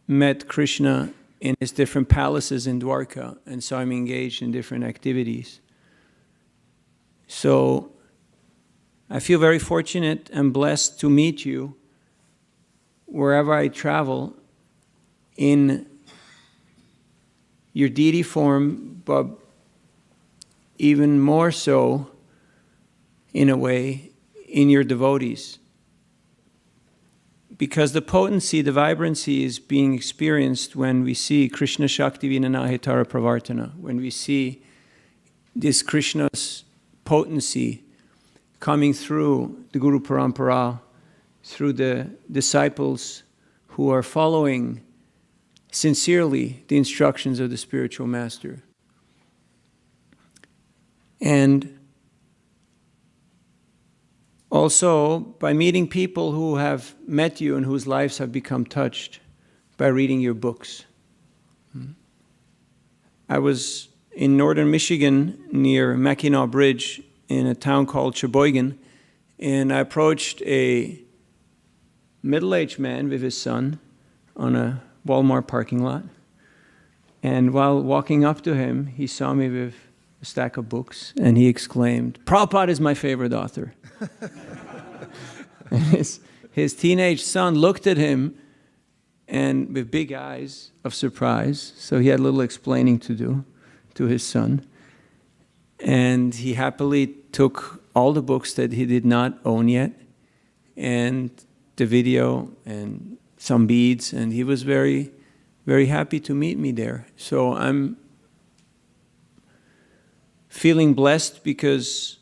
met Krishna in his different palaces in Dwarka and saw him engaged in different activities. So I feel very fortunate and blessed to meet you wherever I travel in your deity form, but even more so, in a way, in your devotees. Because the potency, the vibrancy is being experienced when we see Krishna Shakti Vinanahitara Pravartana, when we see this Krishna's potency coming through the Guru Parampara, through the disciples who are following sincerely the instructions of the spiritual master. And also, by meeting people who have met you and whose lives have become touched by reading your books. I was in northern Michigan near Mackinac Bridge in a town called Sheboygan, and I approached a middle-aged man with his son on a Walmart parking lot. And while walking up to him, he saw me with a stack of books, and he exclaimed, "Prabhupada is my favorite author." And his teenage son looked at him and with big eyes of surprise, so he had a little explaining to do to his son. And he happily took all the books that he did not own yet, and the video and some beads, and he was very, very happy to meet me there. So I'm feeling blessed because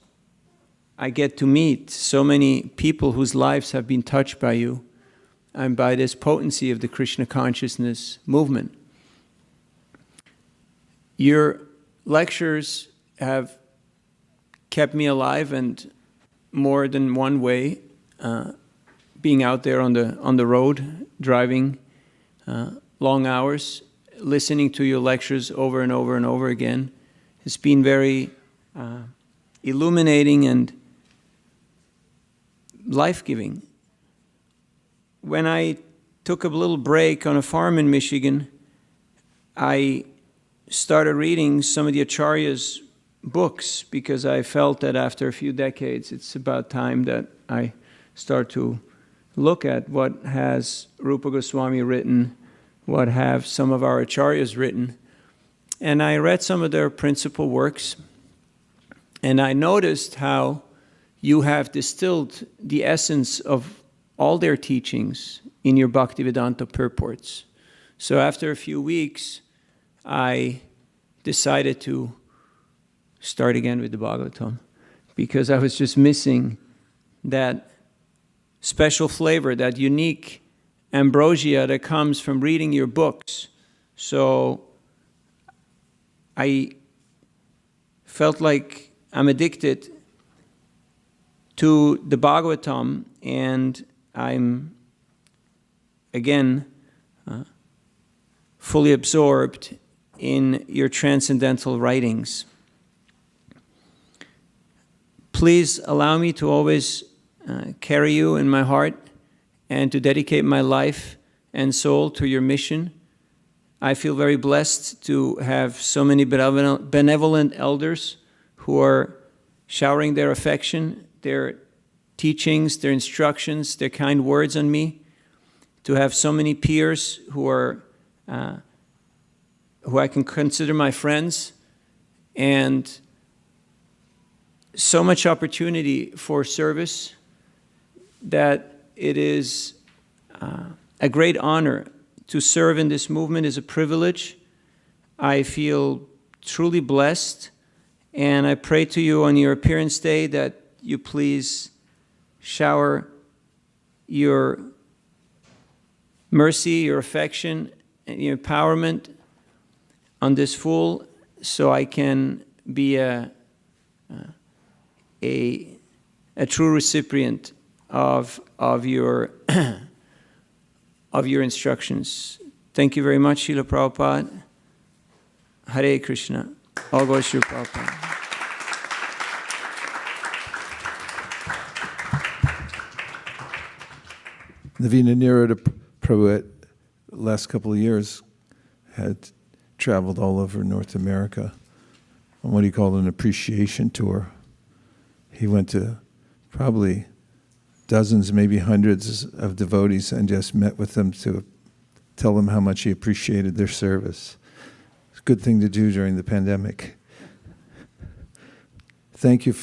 I get to meet so many people whose lives have been touched by you and by this potency of the Krishna consciousness movement. Your lectures have kept me alive, and more than one way, being out there on the road, driving long hours, listening to your lectures over and over and over again, has been very illuminating and life-giving. When I took a little break on a farm in Michigan, I started reading some of the Acharya's books because I felt that after a few decades, it's about time that I start to look at what has Rupa Goswami written, what have some of our Acharyas written. And I read some of their principal works, and I noticed how you have distilled the essence of all their teachings in your Bhaktivedanta purports. So after a few weeks, I decided to start again with the Bhagavatam because I was just missing that special flavor, that unique ambrosia that comes from reading your books. So I felt like I'm addicted to the Bhagavatam, and I'm again fully absorbed in your transcendental writings. Please allow me to always carry you in my heart and to dedicate my life and soul to your mission. I feel very blessed to have so many benevolent elders who are showering their affection, their teachings, their instructions, their kind words on me, to have so many peers who are who I can consider my friends, and so much opportunity for service that it is a great honor to serve in this movement. Is a privilege. I feel truly blessed, and I pray to you on your appearance day that you please shower your mercy, your affection, and your empowerment on this fool, so I can be a true recipient of your of your instructions. Thank you very much, Srila Prabhupada. Hare Krishna. All goes Srila Prabhupada. Navina Nirada Prabhu, at last couple of years, had traveled all over North America on what he called an appreciation tour. He went to probably dozens, maybe hundreds of devotees and just met with them to tell them how much he appreciated their service. It's a good thing to do during the pandemic. Thank you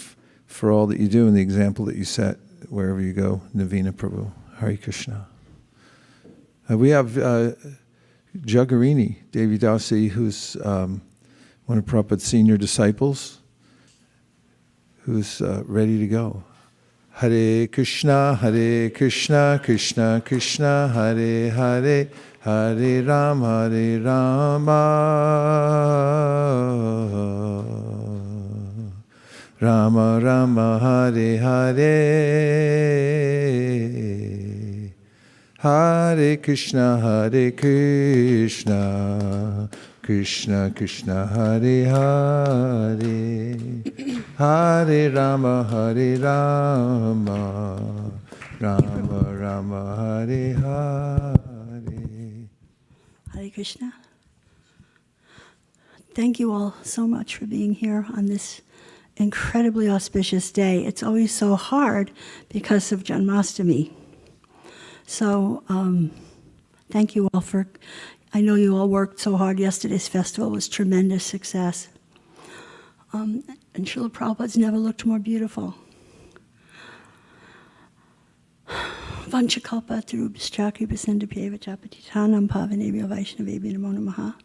for all that you do and the example that you set wherever you go, Navina Prabhu. Hare Krishna. We have Jagarini, Devi Dasi, who's one of Prabhupada's senior disciples, who's ready to go. Hare Krishna, Krishna Krishna, Hare Hare, Hare Rama, Rama Rama, Hare Hare. Hare Krishna, Krishna Krishna, Hare Hare, Hare Rama, Rama Rama, Hare Hare. Hare Krishna. Thank you all so much for being here on this incredibly auspicious day. It's always so hard because of Janmashtami. So thank you all for, I know you all worked so hard. Yesterday's festival was tremendous success. And Srila Prabhupada's never looked more beautiful. Vanchakalpa tarubhishchakri pasendapyeva chapatitanam pavanebhyo vaishnavebhyo namo namaha.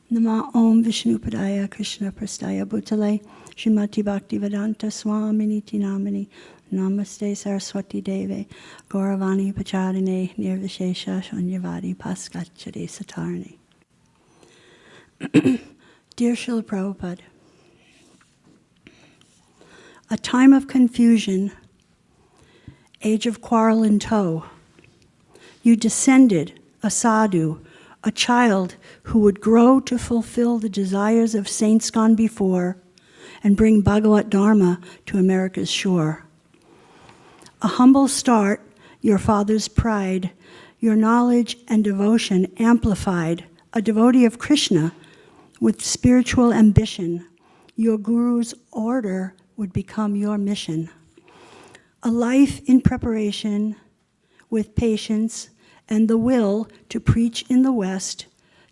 Nama Om Vishnu Padaya Krishna Prastaya Bhutale Srimati Bhakti Vedanta Swaminiti Namani Namaste Saraswati Deve Gauravani Pacharine Nirvishesha Shanyavadi Paskachade Satarni. Dear Srila Prabhupada, a time of confusion, age of quarrel in tow, you descended, a sadhu, a child who would grow to fulfill the desires of saints gone before and bring Bhagavat Dharma to America's shore. A humble start, your father's pride, your knowledge and devotion amplified, a devotee of Krishna with spiritual ambition, your guru's order would become your mission. A life in preparation with patience and the will to preach in the West,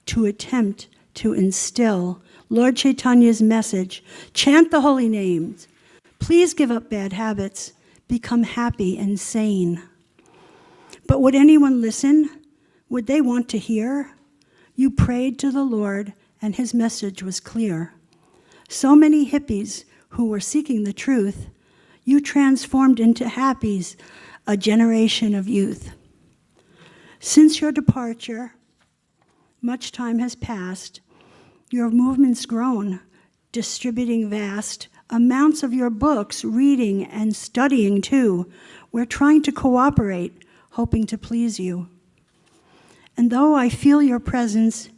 to attempt to instill Lord Chaitanya's message, chant the holy names, please give up bad habits, become happy and sane. But would anyone listen? Would they want to hear? You prayed to the Lord, and his message was clear. So many hippies who were seeking the truth, you transformed into happies, a generation of youth. Since your departure, much time has passed. Your movement's grown, distributing vast amounts of your books, reading and studying too. We're trying to cooperate, hoping to please you. And though I feel your presence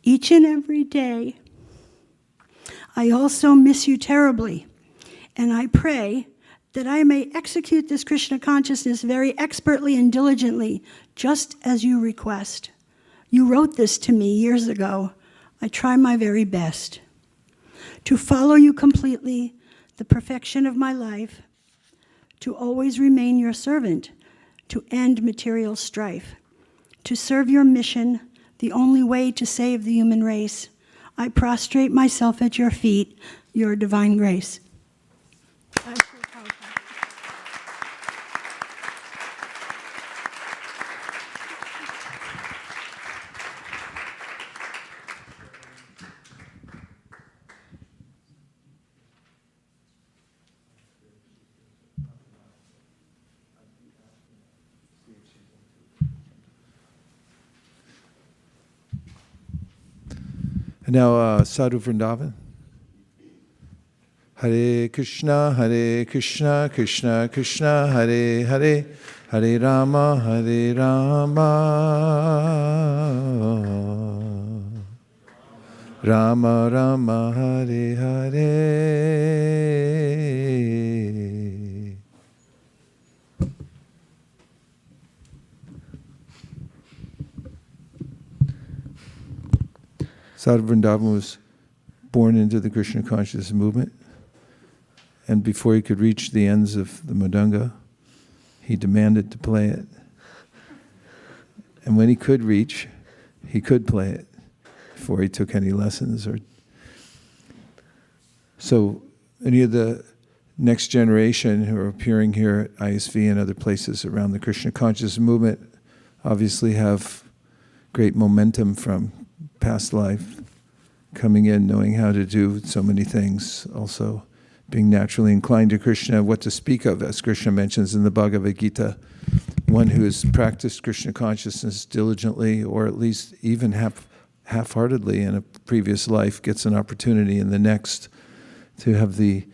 each and every day, I also miss you terribly. And I pray that I may execute this Krishna consciousness very expertly and diligently, just as you request. You wrote this to me years ago. I try my very best to follow you completely, the perfection of my life, to always remain your servant, to end material strife, to serve your mission, the only way to save the human race. I prostrate myself at your feet, your divine grace. And now, Sadhu Vrindavan. Hare Krishna, Krishna Krishna, Hare Hare, Hare Rama, Rama Rama, Hare Hare. Sadhu Vrindavan was born into the Krishna consciousness movement, and before he could reach the ends of the Mridanga, he demanded to play it. And when he could reach, he could play it before he took any lessons. So any of the next generation who are appearing here at ISV and other places around the Krishna consciousness movement obviously have great momentum from past life, coming in, knowing how to do so many things, also being naturally inclined to Krishna, what to speak of, as Krishna mentions in the Bhagavad Gita. One who has practiced Krishna consciousness diligently, or at least even half-heartedly in a previous life, gets an opportunity in the next to have the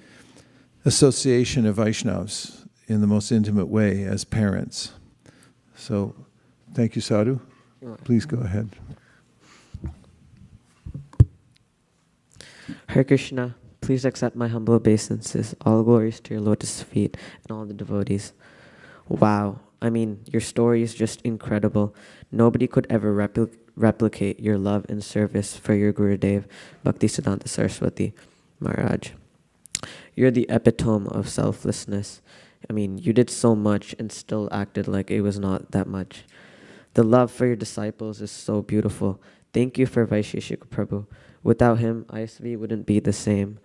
association of Vaishnavas in the most intimate way as parents. So, thank you, Sadhu. Please go ahead. Hare Krishna, please accept my humble obeisances. All glories to your lotus feet and all the devotees. Wow, I mean, your story is just incredible. Nobody could ever replicate your love and service for your Gurudev, Bhaktisiddhanta Saraswati Maharaj. You're the epitome of selflessness. I mean, you did so much and still acted like it was not that much. The love for your disciples is so beautiful. Thank you for Vaisesika Prabhu. Without him, ISV wouldn't be the same.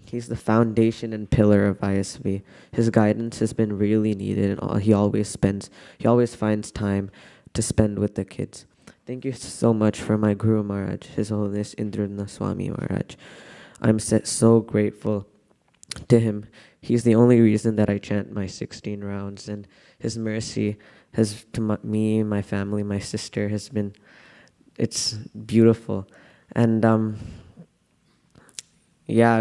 He's the foundation and pillar of ISV. His guidance has been really needed, and he always finds time to spend with the kids. Thank you so much for my Guru Maharaj, His Holiness Indrana Swami Maharaj. I'm so grateful to him. He's the only reason that I chant my 16 rounds, and his mercy has, to me, my family, my sister, has been, it's beautiful. And I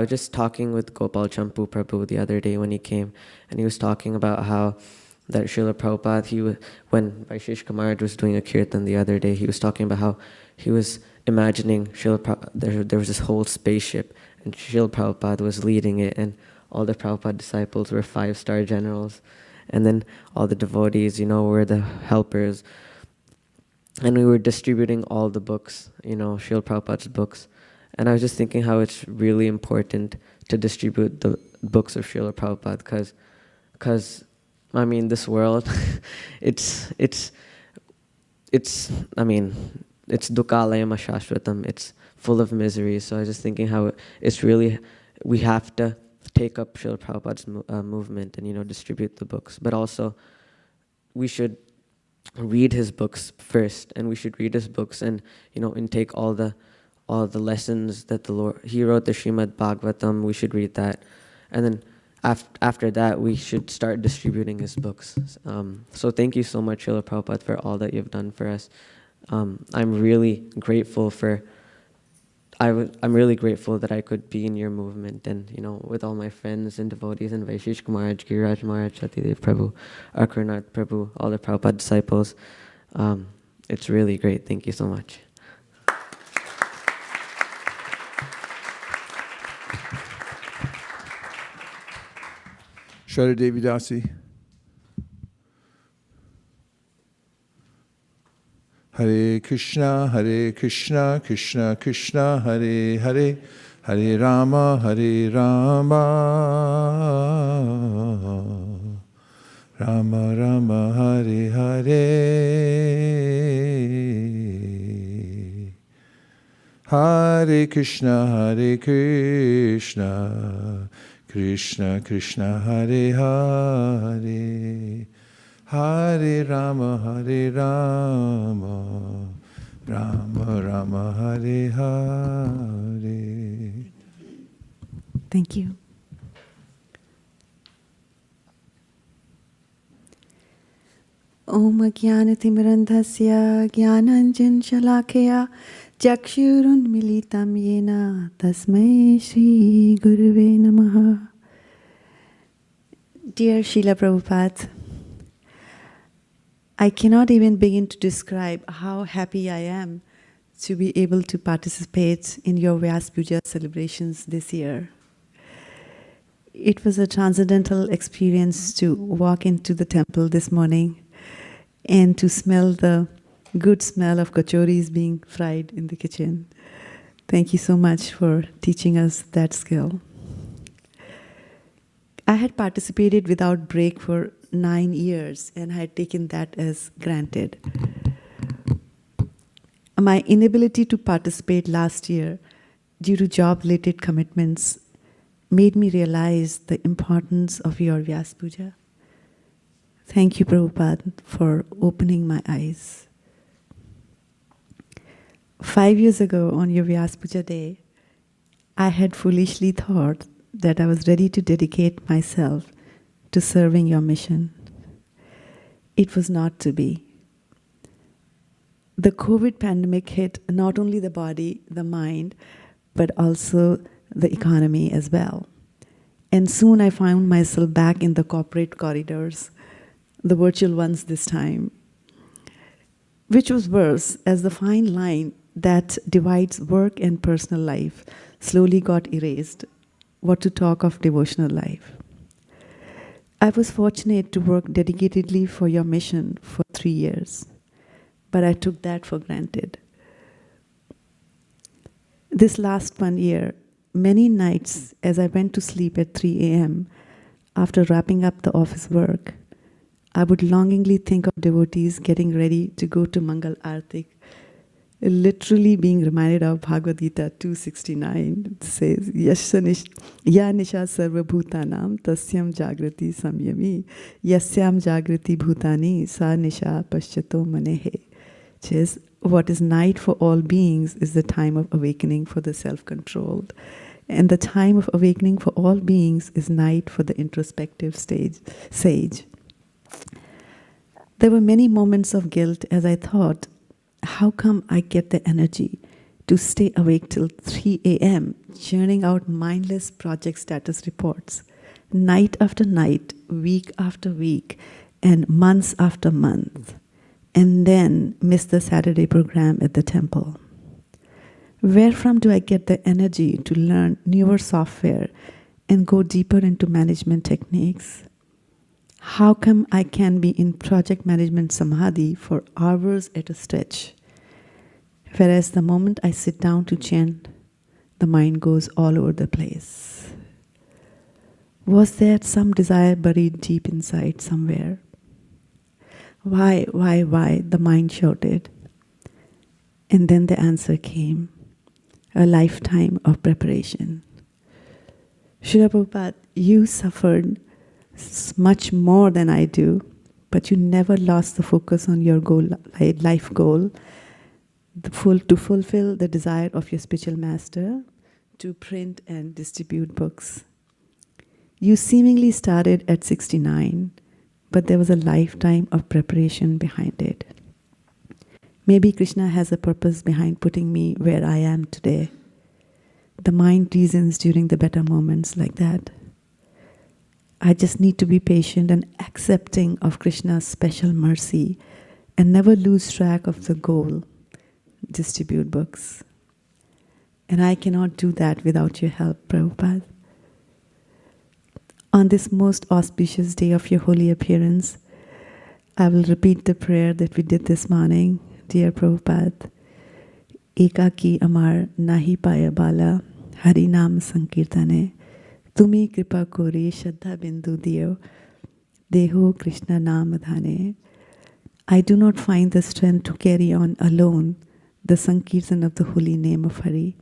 was just talking with Gopal Champu Prabhu the other day when he came, and he was talking about how that Srila Prabhupada, when Vaisesika Maharaj was doing a Kirtan the other day, he was talking about how he was imagining there was this whole spaceship, and Srila Prabhupada was leading it, and all the Prabhupada disciples were 5-star generals, and then all the devotees, were the helpers. And we were distributing all the books, Srila Prabhupada's books. And I was just thinking how it's really important to distribute the books of Srila Prabhupada, because I mean, this world, it's dukkhalayam ashashvatam, it's full of misery. So I was just thinking how it's really, we have to take up Srila Prabhupada's movement and, distribute the books. But also, we should read his books first, and we should read his books and, you know, intake all the lessons that the Lord, he wrote the Srimad Bhagavatam. We should read that, and then after that we should start distributing his books. So thank you so much, Srila Prabhupada, for all that you've done for us. I'm really grateful that I could be in your movement, and, you know, with all my friends and devotees and Vaisesika Maharaj, Giriraj Maharaj, Satidev Prabhu, Akarnath Prabhu, all the Prabhupada disciples. It's really great. Thank you so much. Shraddha Devi Dasi. Hare Krishna, Krishna Krishna, Hare Hare, Hare Rama, Rama Rama, Hare Hare. Hare Krishna, Krishna Krishna, Hare Hare, Hare Rama, Rama Rama, Hare Hare. Thank you. Om Jnanatimrandhasya Jnananjan Shalakaya Chakshurunmilitam Yena Tasmai Shri Guruve Namaha. Dear Srila Prabhupada, I cannot even begin to describe how happy I am to be able to participate in your Vyasa Puja celebrations this year. It was a transcendental experience to walk into the temple this morning and to smell the good smell of kachoris being fried in the kitchen. Thank you so much for teaching us that skill. I had participated without break for 9 years, and I had taken that as granted. My inability to participate last year due to job-related commitments made me realize the importance of your Vyasa Puja. Thank you, Prabhupada, for opening my eyes. 5 years ago, on your Vyasa Puja day, I had foolishly thought that I was ready to dedicate myself to serving your mission. It was not to be. The COVID pandemic hit not only the body, the mind, but also the economy as well. And soon I found myself back in the corporate corridors, the virtual ones this time, which was worse, as the fine line that divides work and personal life slowly got erased. What to talk of devotional life? I was fortunate to work dedicatedly for your mission for 3 years, but I took that for granted. This last 1 year, many nights as I went to sleep at 3 a.m. after wrapping up the office work, I would longingly think of devotees getting ready to go to Mangal Artik, literally being reminded of Bhagavad Gita 269. It says, Ya nisha sarva bhutanam tasyam jagrati samyami yasyam jagrati bhutani sa nisha paschyato manehe. Which is, what is night for all beings is the time of awakening for the self-controlled. And the time of awakening for all beings is night for the introspective sage. There were many moments of guilt as I thought, how come I get the energy to stay awake till 3 a.m., churning out mindless project status reports, night after night, week after week, and months after month, and then miss the Saturday program at the temple? Where from do I get the energy to learn newer software and go deeper into management techniques? How come I can be in project management samadhi for hours at a stretch, whereas the moment I sit down to chant, the mind goes all over the place? Was there some desire buried deep inside somewhere? Why, the mind shouted. And then the answer came, a lifetime of preparation. Srila Prabhupada, you suffered much more than I do, but you never lost the focus on your goal, life goal, to fulfill the desire of your spiritual master, to print and distribute books. You seemingly started at 69, but there was a lifetime of preparation behind it. Maybe Krishna has a purpose behind putting me where I am today. The mind reasons during the better moments like that. I just need to be patient and accepting of Krishna's special mercy and never lose track of the goal, distribute books. And I cannot do that without your help, Prabhupada. On this most auspicious day of your holy appearance, I will repeat the prayer that we did this morning. Dear Prabhupada, Ekaki Amar Nahi Paya Bala Hari Nam Sankirtane Tumi Kripa Kore Shraddha Bindu Dio Deho Krishna Nam Dhane. I do not find the strength to carry on alone the Sankirtan of the holy name of Hari.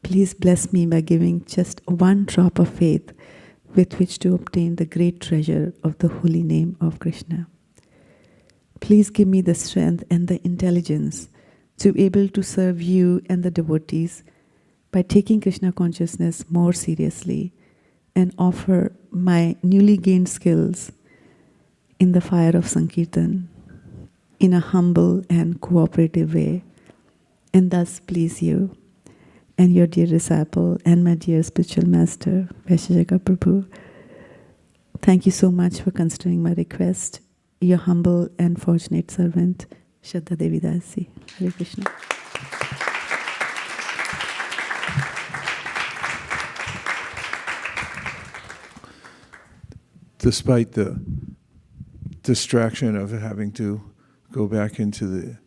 Please bless me by giving just one drop of faith with which to obtain the great treasure of the holy name of Krishna. Please give me the strength and the intelligence to be able to serve you and the devotees by taking Krishna consciousness more seriously and offer my newly gained skills in the fire of Sankirtan in a humble and cooperative way, and thus please you and your dear disciple and my dear spiritual master, Vaisesika Prabhu. Thank you so much for considering my request. Your humble and fortunate servant, Shraddha Devi Dasi. Hare Krishna. Despite the distraction of having to go back into the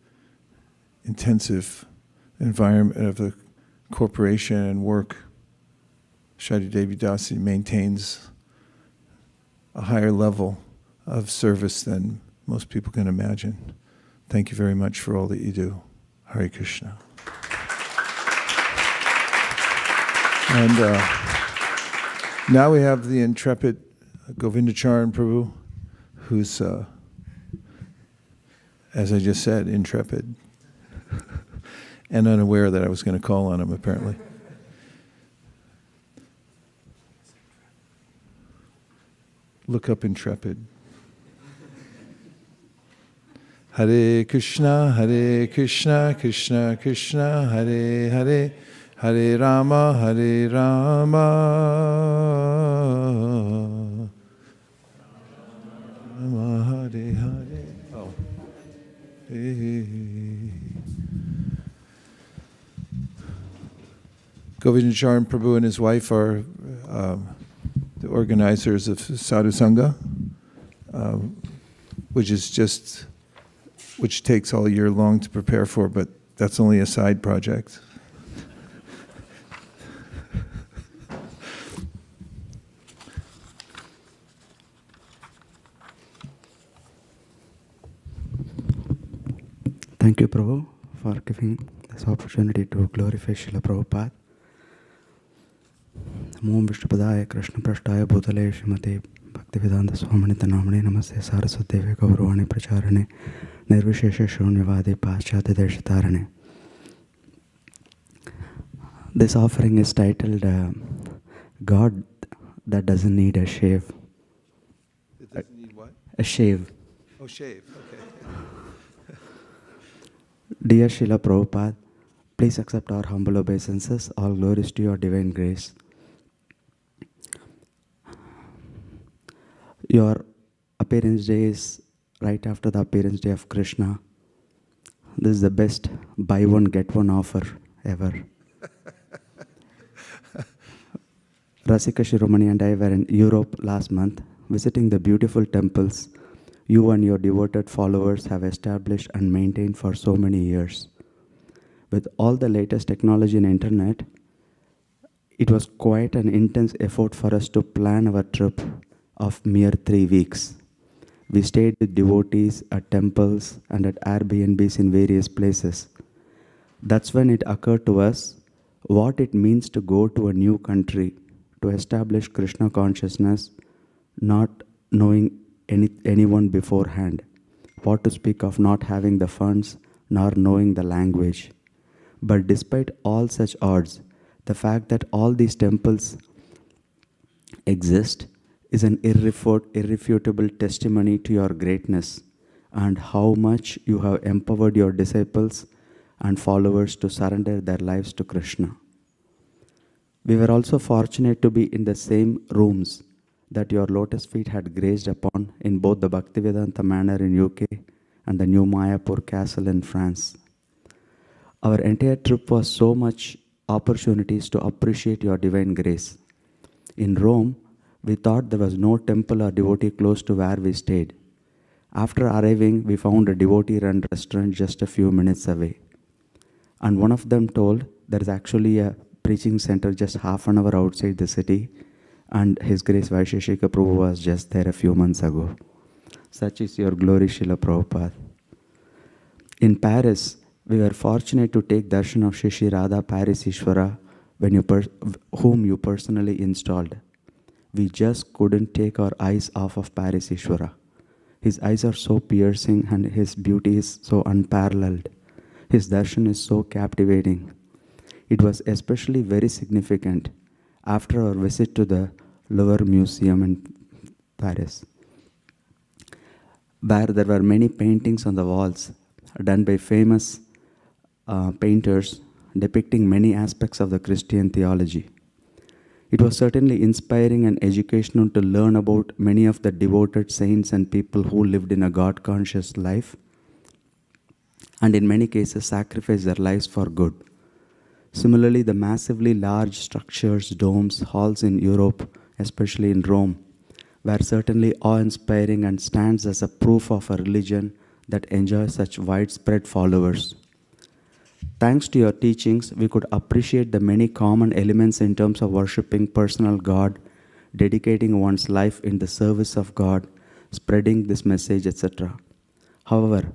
intensive environment of the corporation and work, Shraddha Devi Dasi maintains a higher level of service than most people can imagine. Thank you very much for all that you do. Hare Krishna. And now we have the intrepid Govinda Charan Prabhu, who's, as I just said, intrepid and unaware that I was going to call on him, apparently. Look up intrepid. Hare Krishna, Krishna Krishna, Hare Hare, Hare Rama, Hare Rama, Rama Hare Hare. Oh. Hey. Govinda Charan Prabhu and his wife are the organizers of Sadhu Sangha, which takes all year long to prepare for, but that's only a side project. Thank you, Prabhu, for giving this opportunity to glorify Srila Prabhupada. Om Vishnupadaya Krishna Prashtaya Bhutale Shrimate Bhaktivedanta Swaminita Namane Namaste Saraswati Devi Gauravani Pracharane Nirvishesha Shunyavadi Paschati Deshitarane. This offering is titled God That Doesn't Need a Shave. It doesn't need what? A shave. Oh, shave, okay. Dear Srila Prabhupada, please accept our humble obeisances. All glories to your divine grace. Your appearance day is right after the appearance day of Krishna. This is the best buy one get one offer ever. Rasika Shiromani and I were in Europe last month visiting the beautiful temples you and your devoted followers have established and maintained for so many years. With all the latest technology and internet, it was quite an intense effort for us to plan our trip of mere 3 weeks. We stayed with devotees at temples and at Airbnbs in various places. That's when it occurred to us what it means to go to a new country to establish Krishna consciousness, not knowing anyone beforehand. What to speak of not having the funds nor knowing the language. But despite all such odds, the fact that all these temples exist is an irrefutable testimony to your greatness and how much you have empowered your disciples and followers to surrender their lives to Krishna. We were also fortunate to be in the same rooms that your lotus feet had grazed upon in both the Bhaktivedanta Manor in UK and the new Mayapur Castle in France. Our entire trip was so much opportunities to appreciate your divine grace. In Rome, we thought there was no temple or devotee close to where we stayed. After arriving, we found a devotee-run restaurant just a few minutes away. And one of them told there is actually a preaching center just half an hour outside the city, and His Grace Vaisesika Prabhu was just there a few months ago. Such is your glory, Srila Prabhupada. In Paris, we were fortunate to take darshan of Shri Radha Parisishvara whom you personally installed. We just couldn't take our eyes off of Parisishvara. His eyes are so piercing and his beauty is so unparalleled. His darshan is so captivating. It was especially very significant after our visit to the Louvre Museum in Paris, where there were many paintings on the walls done by famous painters depicting many aspects of the Christian theology. It was certainly inspiring and educational to learn about many of the devoted saints and people who lived in a God-conscious life and in many cases sacrificed their lives for good. Similarly, the massively large structures, domes, halls in Europe, especially in Rome, were certainly awe-inspiring and stands as a proof of a religion that enjoys such widespread followers. Thanks to your teachings, we could appreciate the many common elements in terms of worshipping personal God, dedicating one's life in the service of God, spreading this message, etc. However,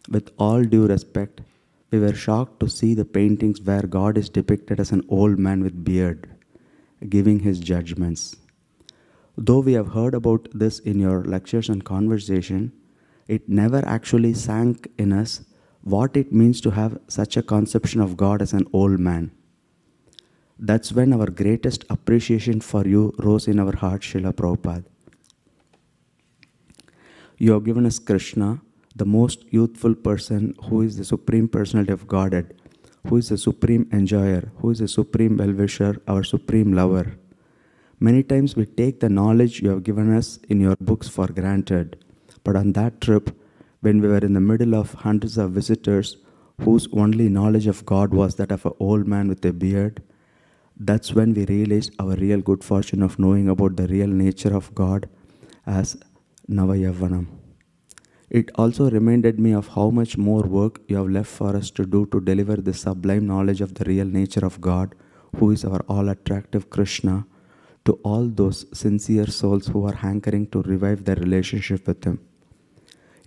with all due respect, we were shocked to see the paintings where God is depicted as an old man with beard, giving his judgments. Though we have heard about this in your lectures and conversation, it never actually sank in us what it means to have such a conception of God as an old man. That's when our greatest appreciation for you rose in our hearts, Srila Prabhupada. You have given us Krishna, the most youthful person who is the Supreme Personality of Godhead, who is the Supreme Enjoyer, who is the Supreme Well-Wisher, our Supreme Lover. Many times we take the knowledge you have given us in your books for granted, but on that trip, when we were in the middle of hundreds of visitors whose only knowledge of God was that of an old man with a beard, that's when we realized our real good fortune of knowing about the real nature of God as Navayavanam. It also reminded me of how much more work you have left for us to do to deliver the sublime knowledge of the real nature of God, who is our all-attractive Krishna, to all those sincere souls who are hankering to revive their relationship with Him.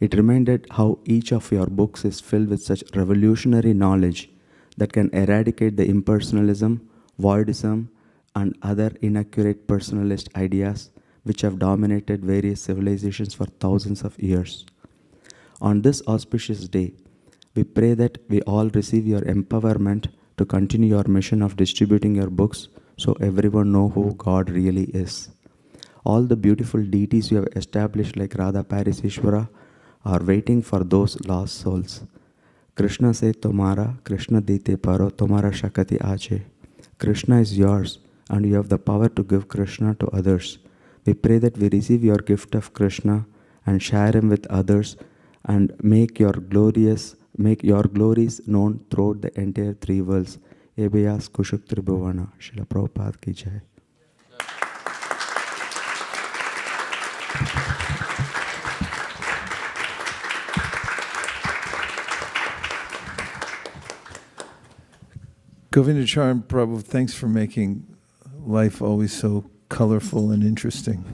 It reminded how each of your books is filled with such revolutionary knowledge that can eradicate the impersonalism, voidism, and other inaccurate personalist ideas which have dominated various civilizations for thousands of years. On this auspicious day, we pray that we all receive your empowerment to continue your mission of distributing your books so everyone knows who God really is. All the beautiful deities you have established like Radha Parisishvara are waiting for those lost souls. Krishna se tomara, Krishna dite paro, tomara shakati ache. Krishna is yours and you have the power to give Krishna to others. We pray that we receive your gift of Krishna and share him with others and make your glories known throughout the entire three worlds. Ebayas Kushuk Tribhuvana. Srila Prabhupada ki jai. Govinda Charan Prabhu, thanks for making life always so colorful and interesting.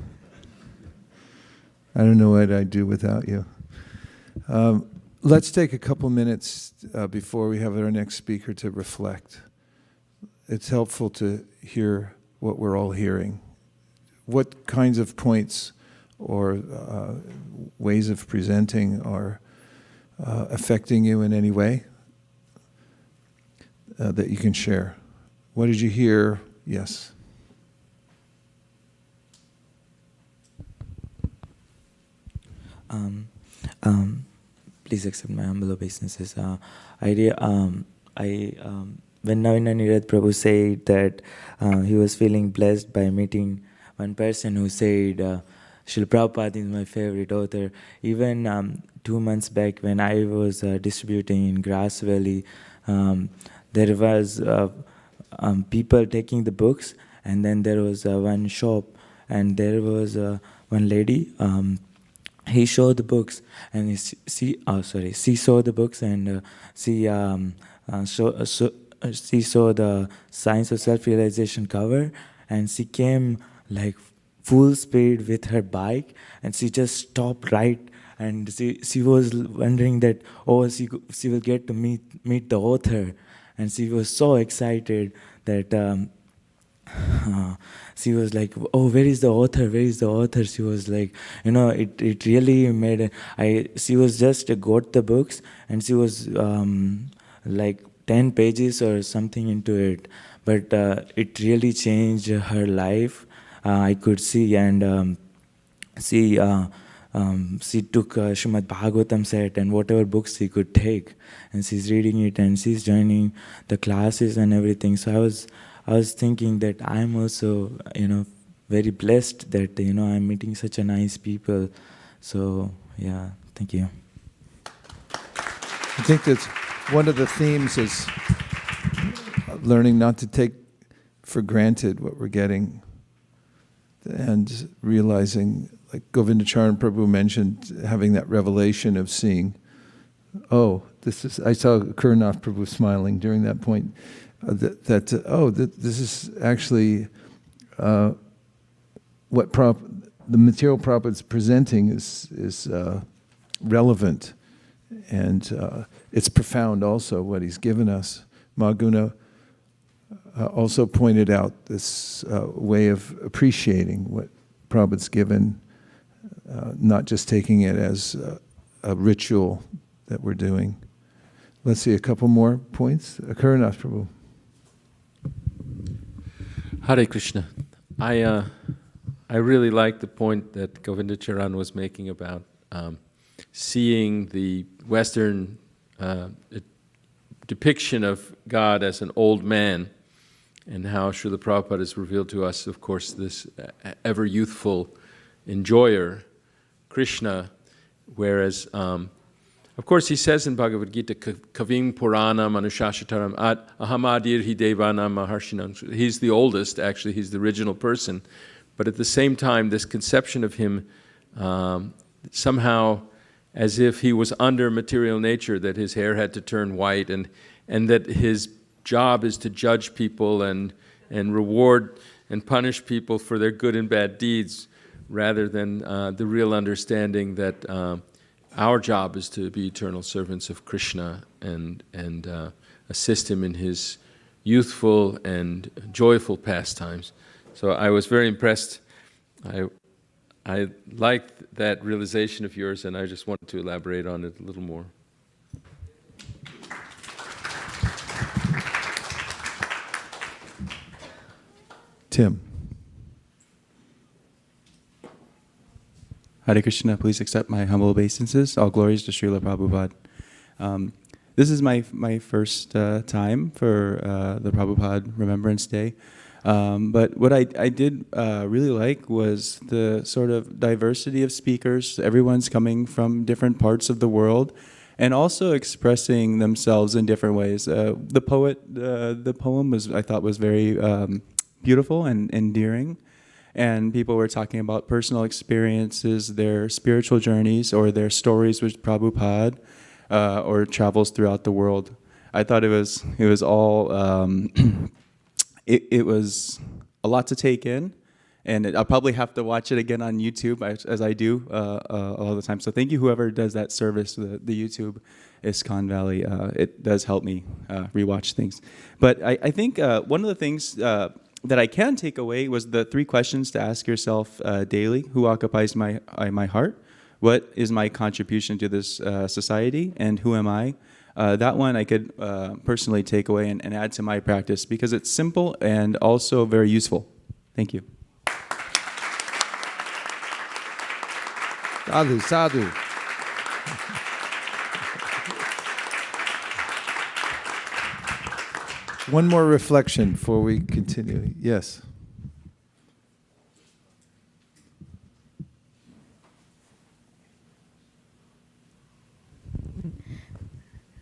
I don't know what I'd do without you. Let's take a couple minutes before we have our next speaker to reflect. It's helpful to hear what we're all hearing. What kinds of points or ways of presenting are affecting you in any way that you can share. What did you hear? Yes. Please accept my humble obeisances. When Navina Nirad Prabhu said that he was feeling blessed by meeting one person who said, Srila Prabhupada is my favorite author. Even 2 months back when I was distributing in Grass Valley, there was people taking the books, and then there was one shop, and there was one lady. He showed the books, and she saw the books, and she saw the Science of Self-Realization cover, and she came like full speed with her bike, and she just stopped right, and she was wondering that, oh, she will get to meet the author, and she was so excited that she was like, oh, where is the author? Where is the author? She was like, it really made she was just got the books, and she was like 10 pages or something into it, but it really changed her life. I could see, and she took Srimad Bhagavatam set and whatever books she could take, and she's reading it, and she's joining the classes and everything. So I was thinking that I'm also, very blessed that, I'm meeting such a nice people. So, yeah, thank you. I think that's one of the themes is learning not to take for granted what we're getting, and realizing, like Govinda Charan Prabhu mentioned, having that revelation of seeing, I saw Kurnath Prabhu smiling during that point, this is actually what the material Prabhupada's presenting is relevant, and it's profound also what he's given us. Maguna also pointed out this way of appreciating what Prabhupada's given, not just taking it as a ritual that we're doing. Let's see, a couple more points. Karanath Prabhu. Hare Krishna. I really like the point that Govinda Charan was making about seeing the Western depiction of God as an old man, and how Srila Prabhupada has revealed to us, of course, this ever youthful enjoyer, Krishna, whereas, of course, he says in Bhagavad Gita, Kavim Purana Manushashataram Ahamadir Hi Devanam Maharshinam. He's the oldest, actually, he's the original person, but at the same time, this conception of him somehow as if he was under material nature, that his hair had to turn white, and that his job is to judge people and reward and punish people for their good and bad deeds, rather than the real understanding that our job is to be eternal servants of Krishna and assist him in his youthful and joyful pastimes. So I was very impressed. I liked that realization of yours, and I just wanted to elaborate on it a little more. Tim. Hare Krishna, please accept my humble obeisances. All glories to Srila Prabhupada. This is my first time for the Prabhupada Remembrance Day. But what I did really like was the sort of diversity of speakers. Everyone's coming from different parts of the world, and also expressing themselves in different ways. The poem I thought was very beautiful and endearing. And people were talking about personal experiences, their spiritual journeys, or their stories with Prabhupada, or travels throughout the world. I thought it was all, it was a lot to take in, and I'll probably have to watch it again on YouTube, as I do all the time. So thank you, whoever does that service, the YouTube ISKCON Valley. It does help me rewatch things. But I think one of the things that I can take away was the 3 questions to ask yourself daily. Who occupies my heart? What is my contribution to this society? And who am I? That one I could personally take away and add to my practice because it's simple and also very useful. Thank you. Sadhu, sadhu. One more reflection before we continue. Yes.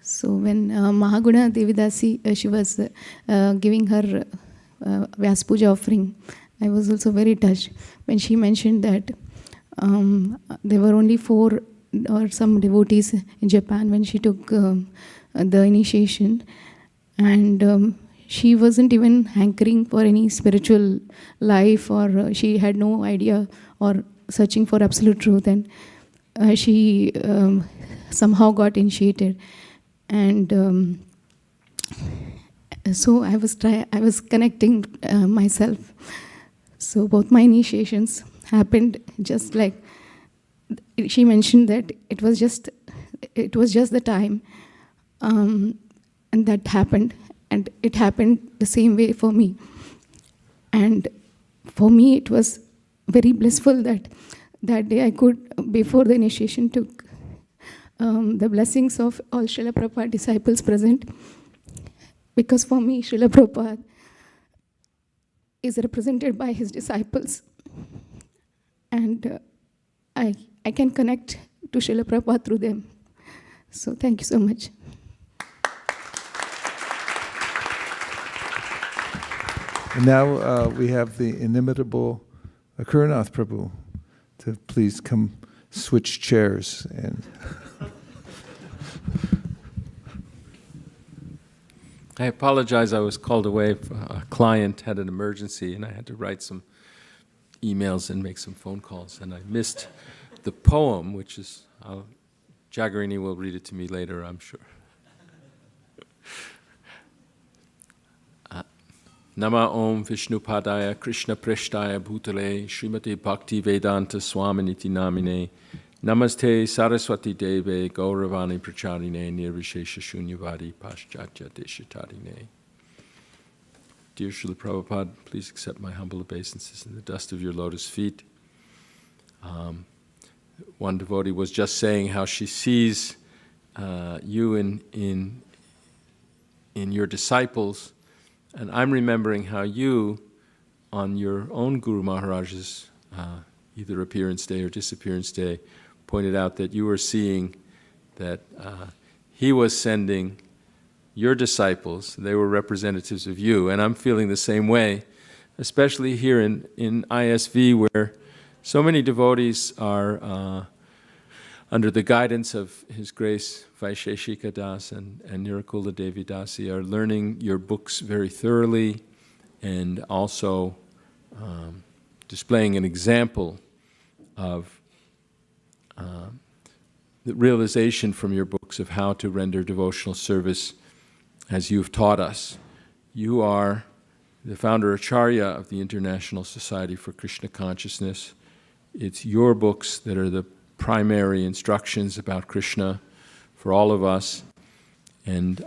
So when Mahaguna Devidasi, she was giving her Vyasa Puja offering, I was also very touched when she mentioned that there were only 4 or some devotees in Japan when she took the initiation, and she wasn't even hankering for any spiritual life, or she had no idea or searching for absolute truth, and she somehow got initiated. And so I was connecting myself. So both my initiations happened just like she mentioned, that it was just the time, and that happened, and it happened the same way for me. And for me, it was very blissful that day I could, before the initiation, took the blessings of all Srila Prabhupada disciples present, because for me, Srila Prabhupada is represented by his disciples, and I can connect to Srila Prabhupada through them. So thank you so much. And now we have the inimitable Gurudas Prabhu to please come switch chairs. And I apologize, I was called away. A client had an emergency and I had to write some emails and make some phone calls, and I missed the poem, which is, Jagarini will read it to me later, I'm sure. Nama Om Vishnu Padaya Krishna Preshtaya Bhutale Srimati Bhakti Vedanta Swaminiti Namine Namaste Saraswati Deve Gauravani Pracharine Nirvishesha Shunyavadi Paschatya Deshatarine. Dear Srila Prabhupada, please accept my humble obeisances in the dust of your lotus feet. One devotee was just saying how she sees you in your disciples, and I'm remembering how you, on your own Guru Maharaj's either appearance day or disappearance day, pointed out that you were seeing that he was sending your disciples, they were representatives of you, and I'm feeling the same way, especially here in ISV, where so many devotees are under the guidance of His Grace Vaisesika Das and Nirakula Devi Dasi, are learning your books very thoroughly, and also displaying an example of the realization from your books of how to render devotional service as you've taught us. You are the founder Acharya of the International Society for Krishna Consciousness. It's your books that are the primary instructions about Krishna for all of us. And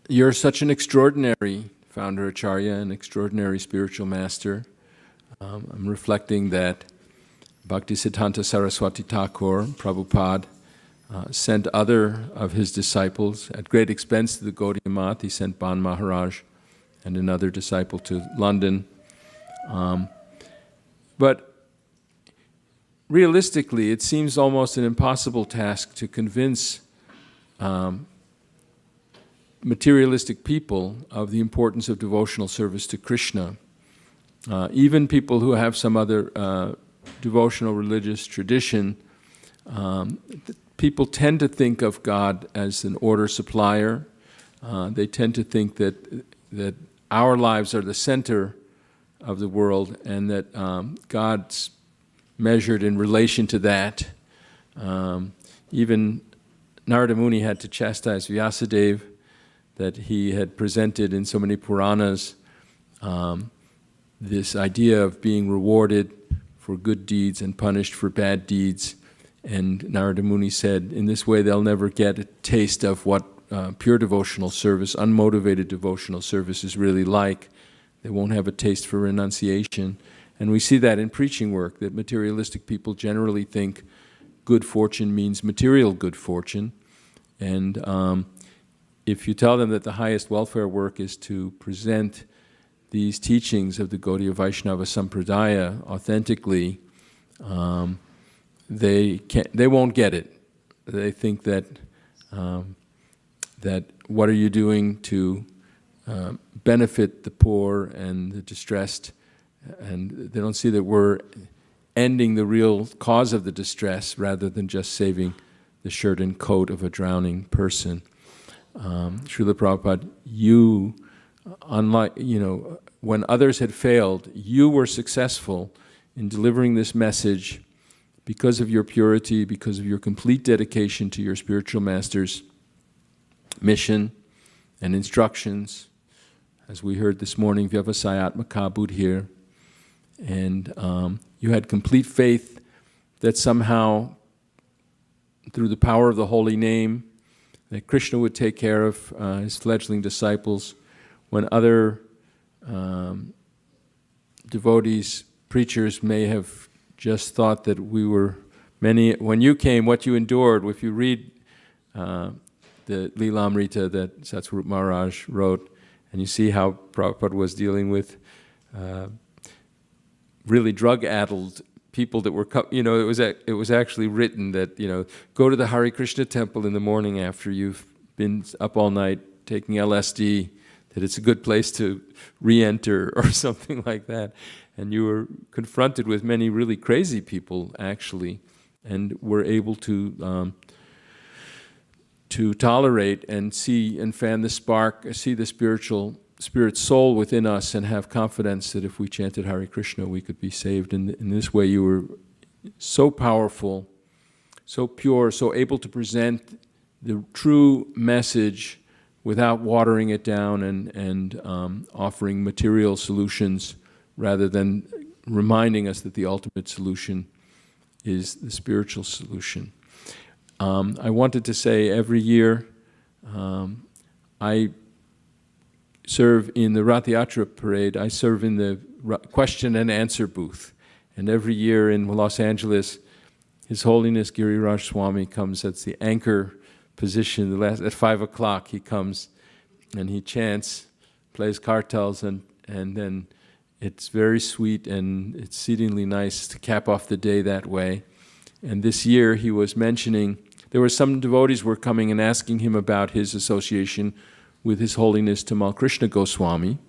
you're such an extraordinary founder Acharya, an extraordinary spiritual master. I'm reflecting that Bhaktisiddhanta Saraswati Thakur, Prabhupada, sent other of his disciples at great expense to the Gaudiya Math. He sent Ban Maharaj and another disciple to London. But realistically, it seems almost an impossible task to convince materialistic people of the importance of devotional service to Krishna. Even people who have some other devotional religious tradition, people tend to think of God as an order supplier. They tend to think that our lives are the center of the world, and that God's measured in relation to that. Even Narada Muni had to chastise Vyasadeva that he had presented in so many Puranas, this idea of being rewarded for good deeds and punished for bad deeds. And Narada Muni said, in this way they'll never get a taste of what pure devotional service, unmotivated devotional service is really like. They won't have a taste for renunciation. And we see that in preaching work, that materialistic people generally think good fortune means material good fortune. And if you tell them that the highest welfare work is to present these teachings of the Gaudiya Vaishnava Sampradaya authentically, they won't get it. They think that that what are you doing to benefit the poor and the distressed, and they don't see that we're ending the real cause of the distress rather than just saving the shirt and coat of a drowning person. Srila Prabhupada, you, unlike, when others had failed, you were successful in delivering this message because of your purity, because of your complete dedication to your spiritual master's mission and instructions. As we heard this morning, Vyavasayatmaka Buddhir. And you had complete faith that somehow, through the power of the holy name, that Krishna would take care of his fledgling disciples. When other devotees, preachers may have just thought that we were when you came, what you endured, if you read the Lilamrita that Satsvarup Maharaj wrote, and you see how Prabhupada was dealing with really drug-addled people that were, it was actually written that, go to the Hare Krishna temple in the morning after you've been up all night taking LSD, that it's a good place to re-enter or something like that. And you were confronted with many really crazy people, actually, and were able to tolerate and see and fan the spark, see the spirit soul within us, and have confidence that if we chanted Hare Krishna, we could be saved. And in this way, you were so powerful, so pure, so able to present the true message without watering it down and offering material solutions, rather than reminding us that the ultimate solution is the spiritual solution. I wanted to say every year I serve in the Rath Yatra parade. I serve in the question and answer booth. And every year in Los Angeles, His Holiness Giriraj Swami comes. That's the anchor position. At 5 o'clock he comes and he chants, plays kartals, and then it's very sweet and it's exceedingly nice to cap off the day that way. And this year he was mentioning, there were some devotees were coming and asking him about his association with His Holiness Tamal Krishna Goswami.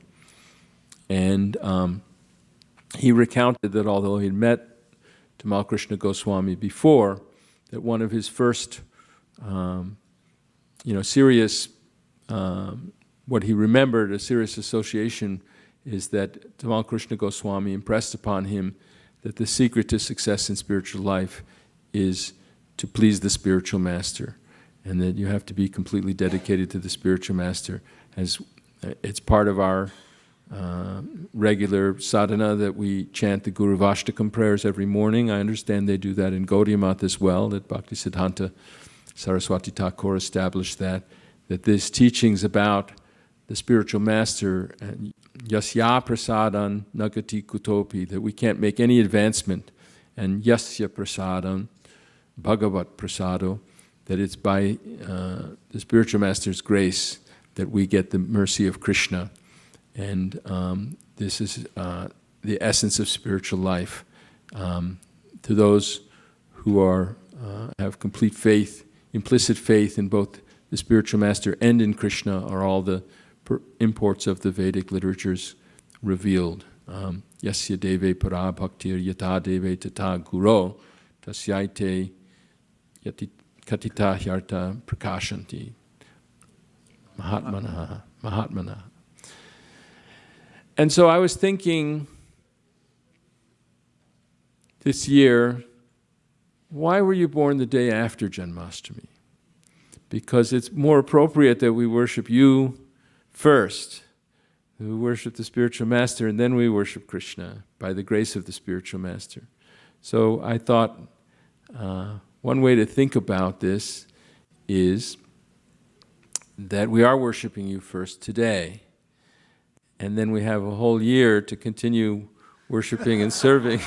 And he recounted that although he'd met Tamal Krishna Goswami before, that one of his first serious, what he remembered, a serious association, is that Tamal Krishna Goswami impressed upon him that the secret to success in spiritual life is to please the spiritual master, and that you have to be completely dedicated to the spiritual master. As it's part of our regular sadhana that we chant the Guru Vashtakam prayers every morning. I understand they do that in Gaudiya Math as well, that Bhaktisiddhanta Saraswati Thakur established that these teachings about the spiritual master, yasya prasadam nagati kutopi, that we can't make any advancement, and yasya prasadam bhagavat prasado, that it's by the spiritual master's grace that we get the mercy of Krishna. And this is the essence of spiritual life. To those who have complete faith, implicit faith in both the spiritual master and in Krishna, are all the imports of the Vedic literatures revealed. Yasya deve para bhaktir yata deve tata guro tasyaite yati katita hyarta prakashanti mahatmana. And so I was thinking this year, why were you born the day after Janmashtami? because it's more appropriate that we worship you first. We worship the spiritual master and then we worship Krishna by the grace of the spiritual master. So I thought one way to think about this is that we are worshiping you first today, and then we have a whole year to continue worshiping and serving.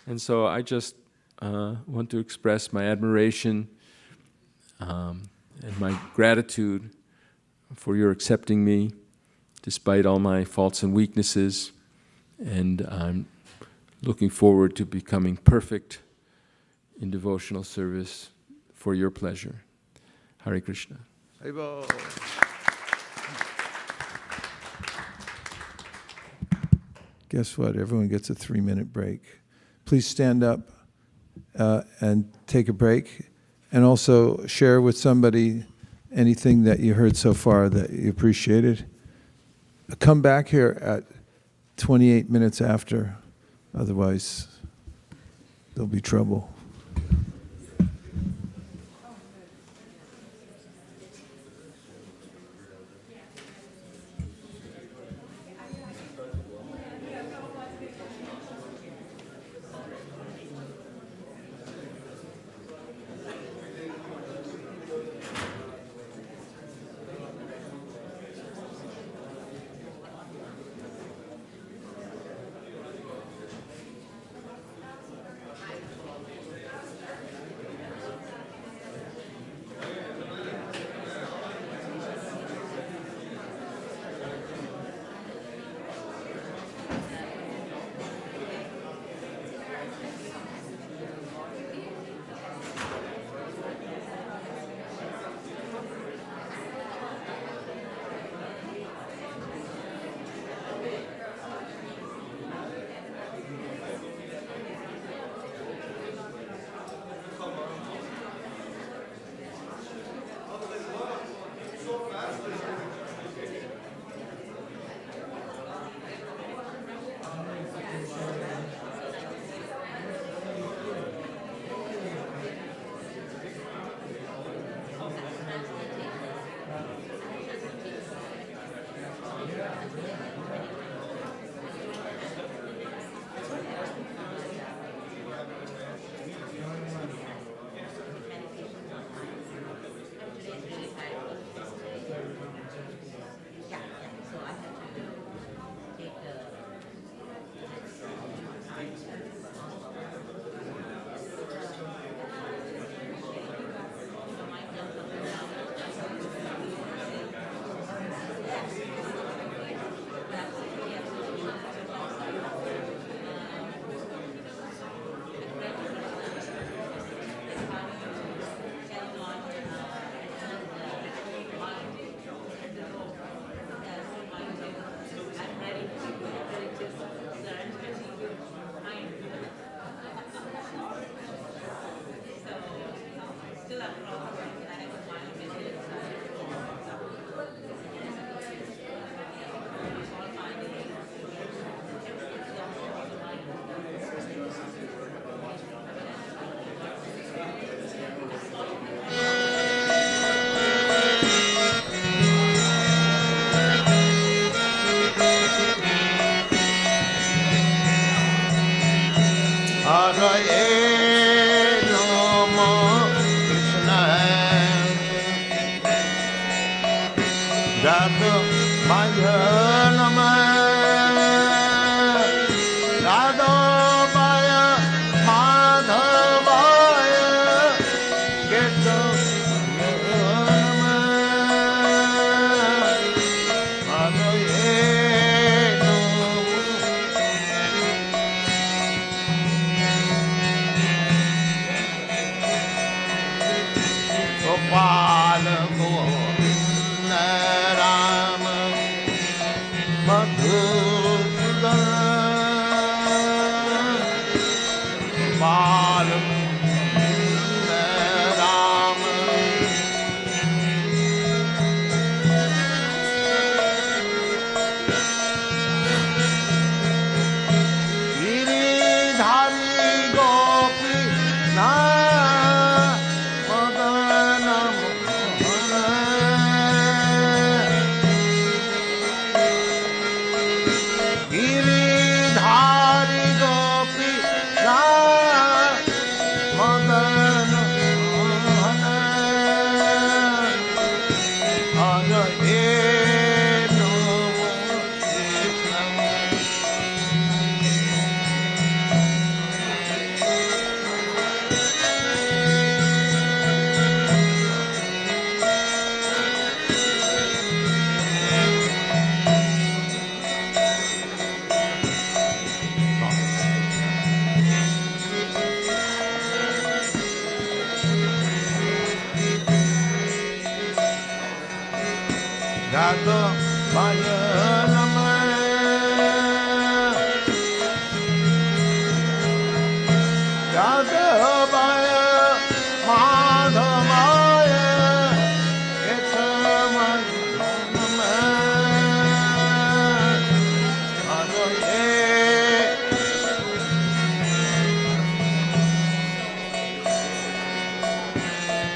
And so I just want to express my admiration and my gratitude for your accepting me despite all my faults and weaknesses, and I'm looking forward to becoming perfect in devotional service for your pleasure. Hare Krishna. Haribol. Guess what? Everyone gets a 3-minute break. Please stand up and take a break, and also share with somebody anything that you heard so far that you appreciated. Come back here at 28 minutes after, otherwise there'll be trouble.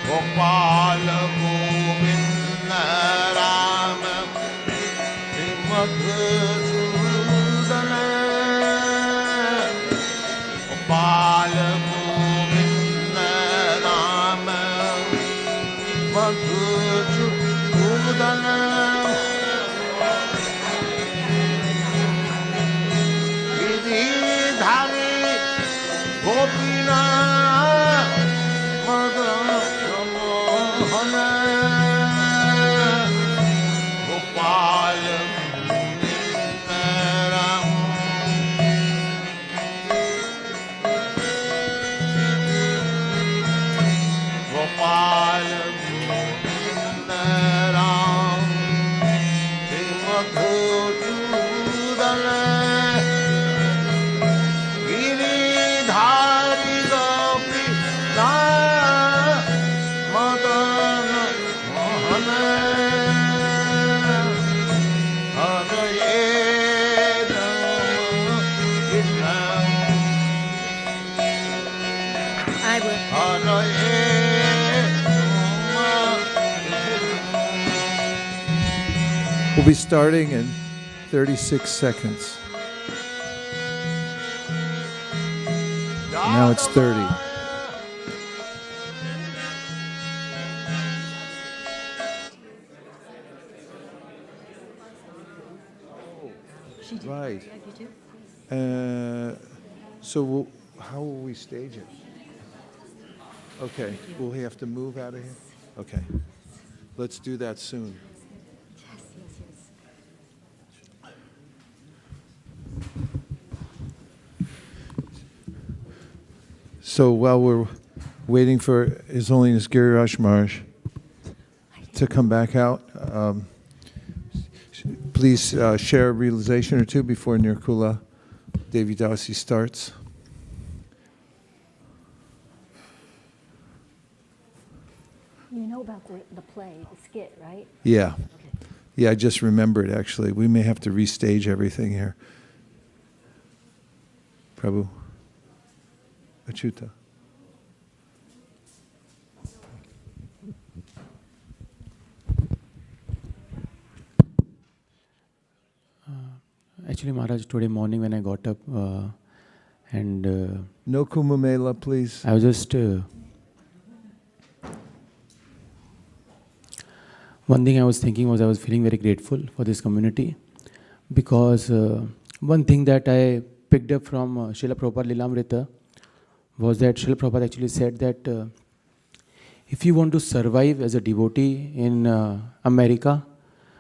Gopal Govinda Ram Madhusudana Gopal Govinda Ram Madhusudana Giridhari Gopina We'll be starting in 36 seconds. Now it's 30. Right. So how will we stage it? Okay, will he have to move out of here? Okay. Let's do that soon. So while we're waiting for His Holiness Giriraj Maharaj to come back out, please share a realization or two before Nirkula Devi Dasi starts. You know about the play, the skit, right? Yeah. Okay. Yeah, I just remembered, actually. We may have to restage everything here. Prabhu. Achyuta. Actually, Maharaj, today morning when I got up and... no Kumbh Mela, please. I was just... one thing I was thinking was I was feeling very grateful for this community because one thing that I picked up from Srila Prabhupada Lilamrita was that Srila Prabhupada actually said that if you want to survive as a devotee in America,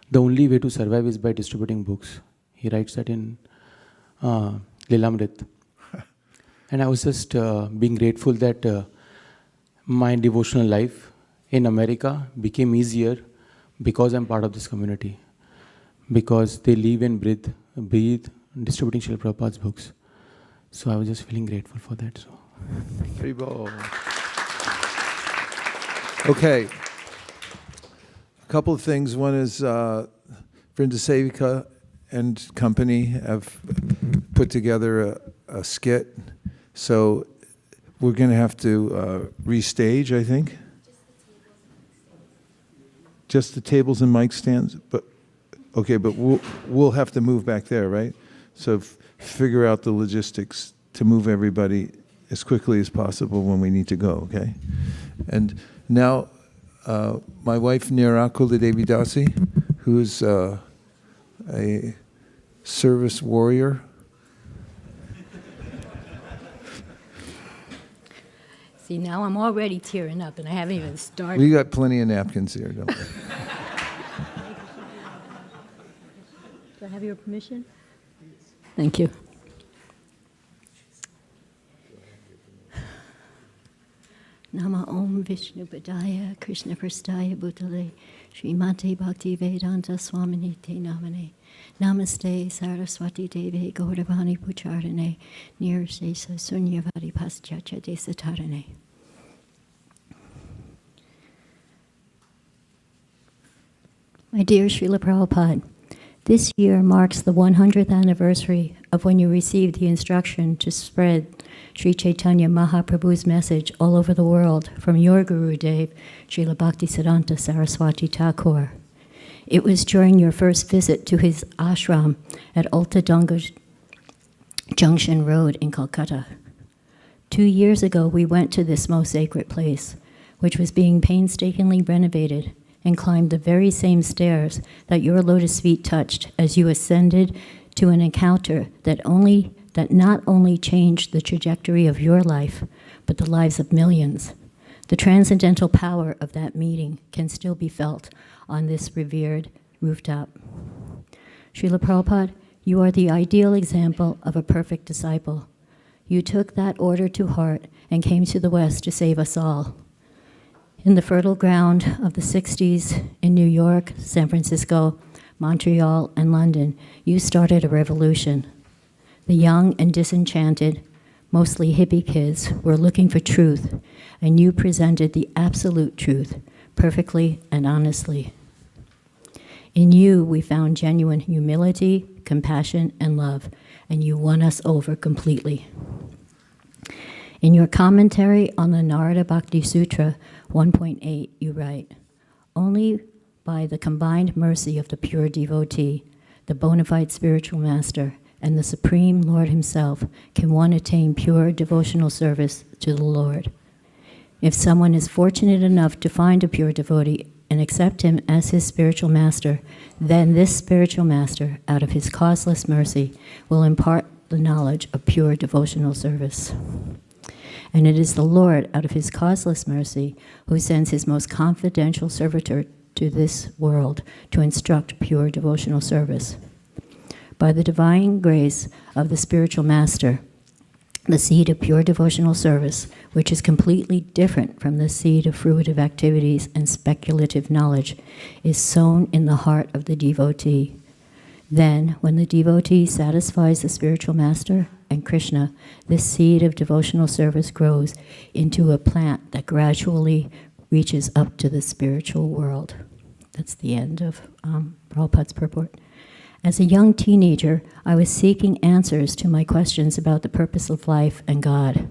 the only way to survive is by distributing books. He writes that in Lilamrit. And I was just being grateful that my devotional life in America became easier because I'm part of this community. Because they live and breathe distributing Srila Prabhupada's books. So I was just feeling grateful for that. So. Okay. A couple of things. One is Vaisesika and company have put together a skit. So we're going to have to restage, I think. Just the tables and mic stands? But okay, but we'll have to move back there, right? So figure out the logistics to move everybody as quickly as possible when we need to go, okay? And now, my wife Nirakula Devi Dasi, who's a service warrior. See, now I'm already tearing up and I haven't even started. We got plenty of napkins here, don't we? Do I have your permission? Thank you. Nama Om Vishnu Padaya Krishna Prastaya Bhutale Srimati Bhakti Vedanta Swamini Te Namane Namaste Saraswati Devi Gauravani Pucharane Nirshesa Sunyavadi Paschacha Desatarane. My dear Srila Prabhupada, this year marks the 100th anniversary of when you received the instruction to spread Sri Chaitanya Mahaprabhu's message all over the world from your Gurudev, Srila Bhaktisiddhanta Saraswati Thakur. It was during your first visit to his ashram at Altadanga Junction Road in Calcutta. 2 years ago, we went to this most sacred place, which was being painstakingly renovated, and climbed the very same stairs that your lotus feet touched as you ascended to an encounter that not only changed the trajectory of your life, but the lives of millions. The transcendental power of that meeting can still be felt on this revered rooftop. Srila Prabhupada, you are the ideal example of a perfect disciple. You took that order to heart and came to the West to save us all. In the fertile ground of the 60s in New York, San Francisco, Montreal, and London, you started a revolution. The young and disenchanted, mostly hippie kids, were looking for truth, and you presented the absolute truth perfectly and honestly. In you, we found genuine humility, compassion, and love, and you won us over completely. In your commentary on the Narada Bhakti Sutra 1.8, you write, "Only by the combined mercy of the pure devotee, the bona fide spiritual master, and the Supreme Lord himself can one attain pure devotional service to the Lord. If someone is fortunate enough to find a pure devotee and accept him as his spiritual master, then this spiritual master, out of his causeless mercy, will impart the knowledge of pure devotional service. And it is the Lord, out of his causeless mercy, who sends his most confidential servitor to this world to instruct pure devotional service. By the divine grace of the spiritual master, the seed of pure devotional service, which is completely different from the seed of fruitive activities and speculative knowledge, is sown in the heart of the devotee. Then, when the devotee satisfies the spiritual master and Krishna, this seed of devotional service grows into a plant that gradually reaches up to the spiritual world." That's the end of Prabhupada's purport. As a young teenager, I was seeking answers to my questions about the purpose of life and God.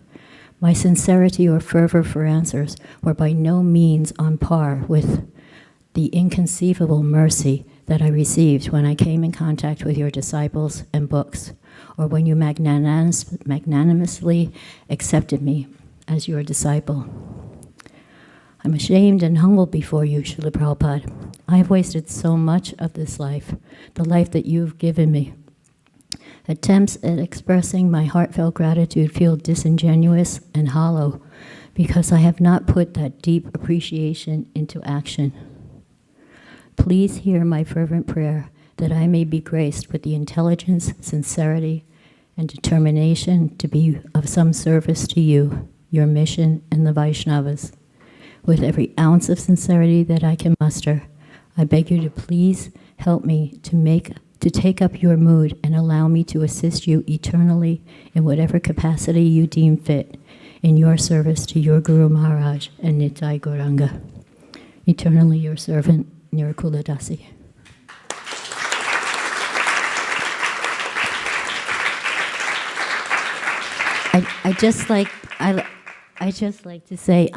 My sincerity or fervor for answers were by no means on par with the inconceivable mercy that I received when I came in contact with your disciples and books, or when you magnanimously accepted me as your disciple. I'm ashamed and humbled before you, Srila Prabhupada. I have wasted so much of this life, the life that you've given me. Attempts at expressing my heartfelt gratitude feel disingenuous and hollow because I have not put that deep appreciation into action. Please hear my fervent prayer that I may be graced with the intelligence, sincerity, and determination to be of some service to you, your mission, and the Vaishnavas. With every ounce of sincerity that I can muster, I beg you to please help me to take up your mood and allow me to assist you eternally in whatever capacity you deem fit in your service to your Guru Maharaj and Nitai Gauranga. Eternally your servant, Nirkula Dasi. I just like to say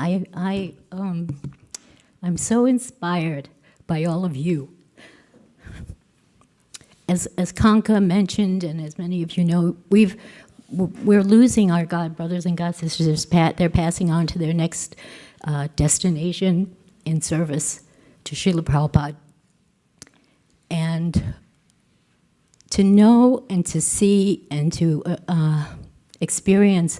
I'm so inspired by all of you. As Kanka mentioned, and as many of you know, we're losing our God brothers and God sisters. They're passing on to their next destination in service to Srila Prabhupada. And to know and to see and to experience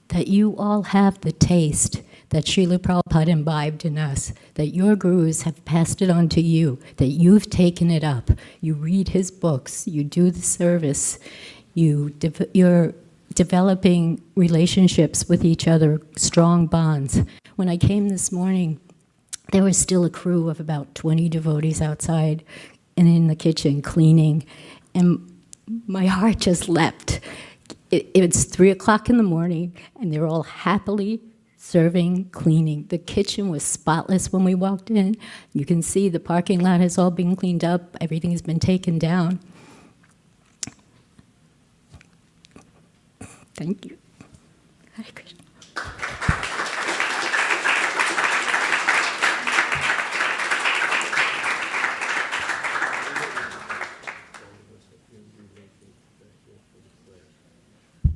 that you all have the taste that Srila Prabhupada imbibed in us, that your gurus have passed it on to you, that you've taken it up. You read his books, you do the service, you're developing relationships with each other, strong bonds. When I came this morning, there was still a crew of about 20 devotees outside and in the kitchen cleaning, and my heart just leapt. It's 3 o'clock in the morning, and they're all happily serving, cleaning. The kitchen was spotless when we walked in. You can see the parking lot has all been cleaned up. Everything has been taken down. Thank you. Hare Krishna.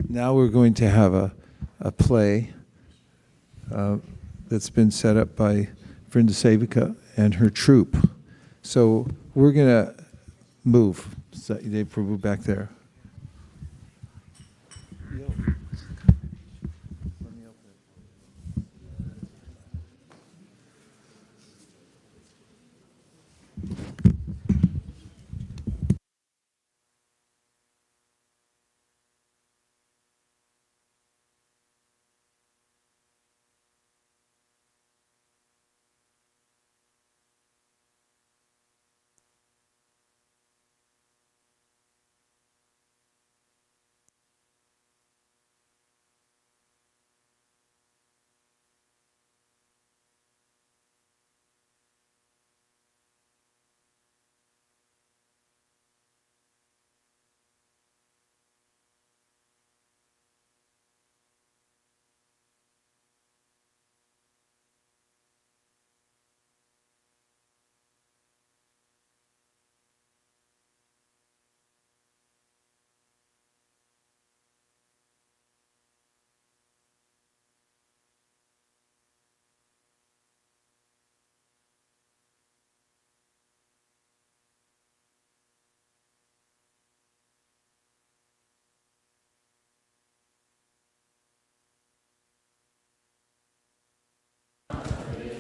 Now we're going to have a play that's been set up by Vaisesika and her troupe. So we're going to move Devotee Prabhu back there.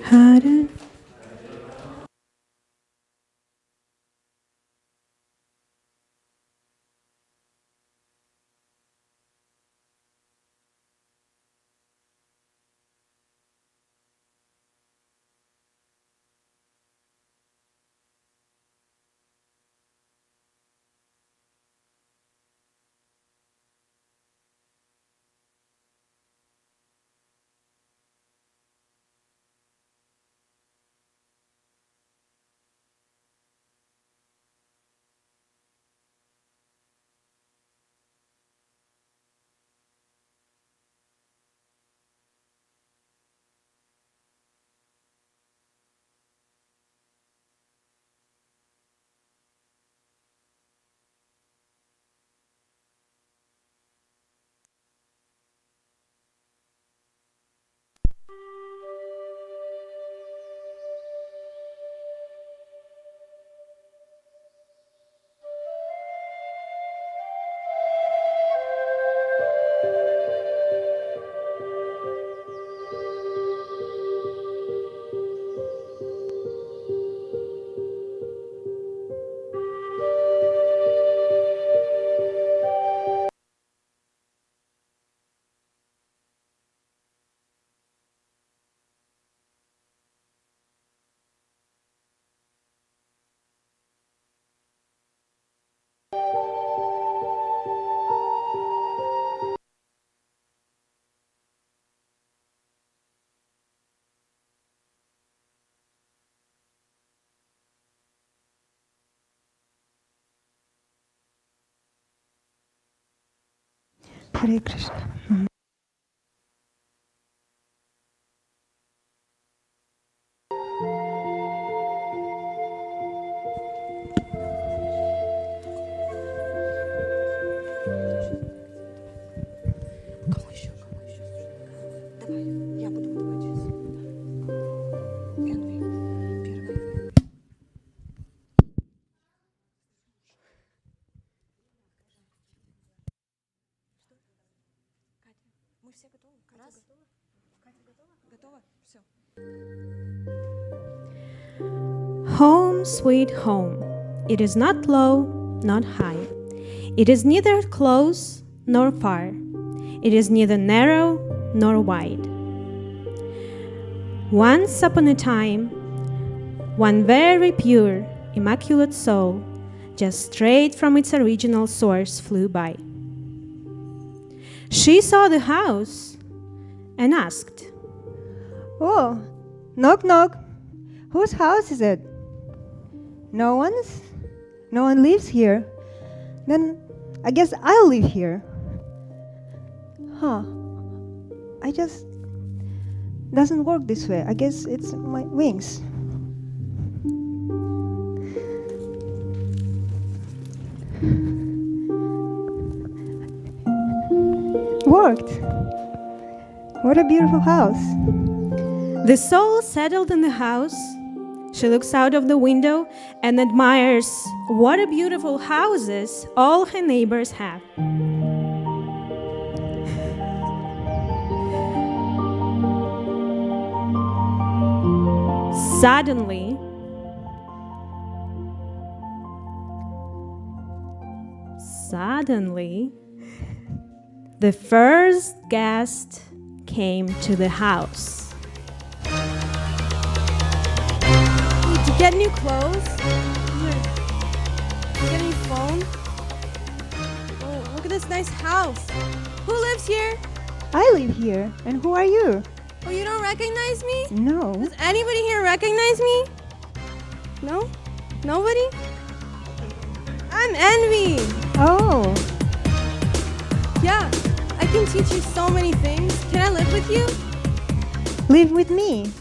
Hare Krishna. Home, sweet home. It is not low, not high. It is neither close nor far. It is neither narrow nor wide. Once upon a time, one very pure, immaculate soul, just straight from its original source, flew by. She saw the house and asked, "Oh, knock knock. Whose house is it?" No one's? No one lives here. Then I guess I'll live here. I just doesn't work this way. I guess it's my wings. Worked. What a beautiful house. The soul settled in the house. She looks out of the window and admires what a beautiful houses all her neighbors have. Suddenly, the first guest came to the house. Did you get new clothes? Did you get a new phone? Oh, look at this nice house. Who lives here? I live here. And who are you? Oh, you don't recognize me? No. Does anybody here recognize me? No? Nobody? I'm Envy. Oh. Yeah, I can teach you so many things. Can I live with you? Live with me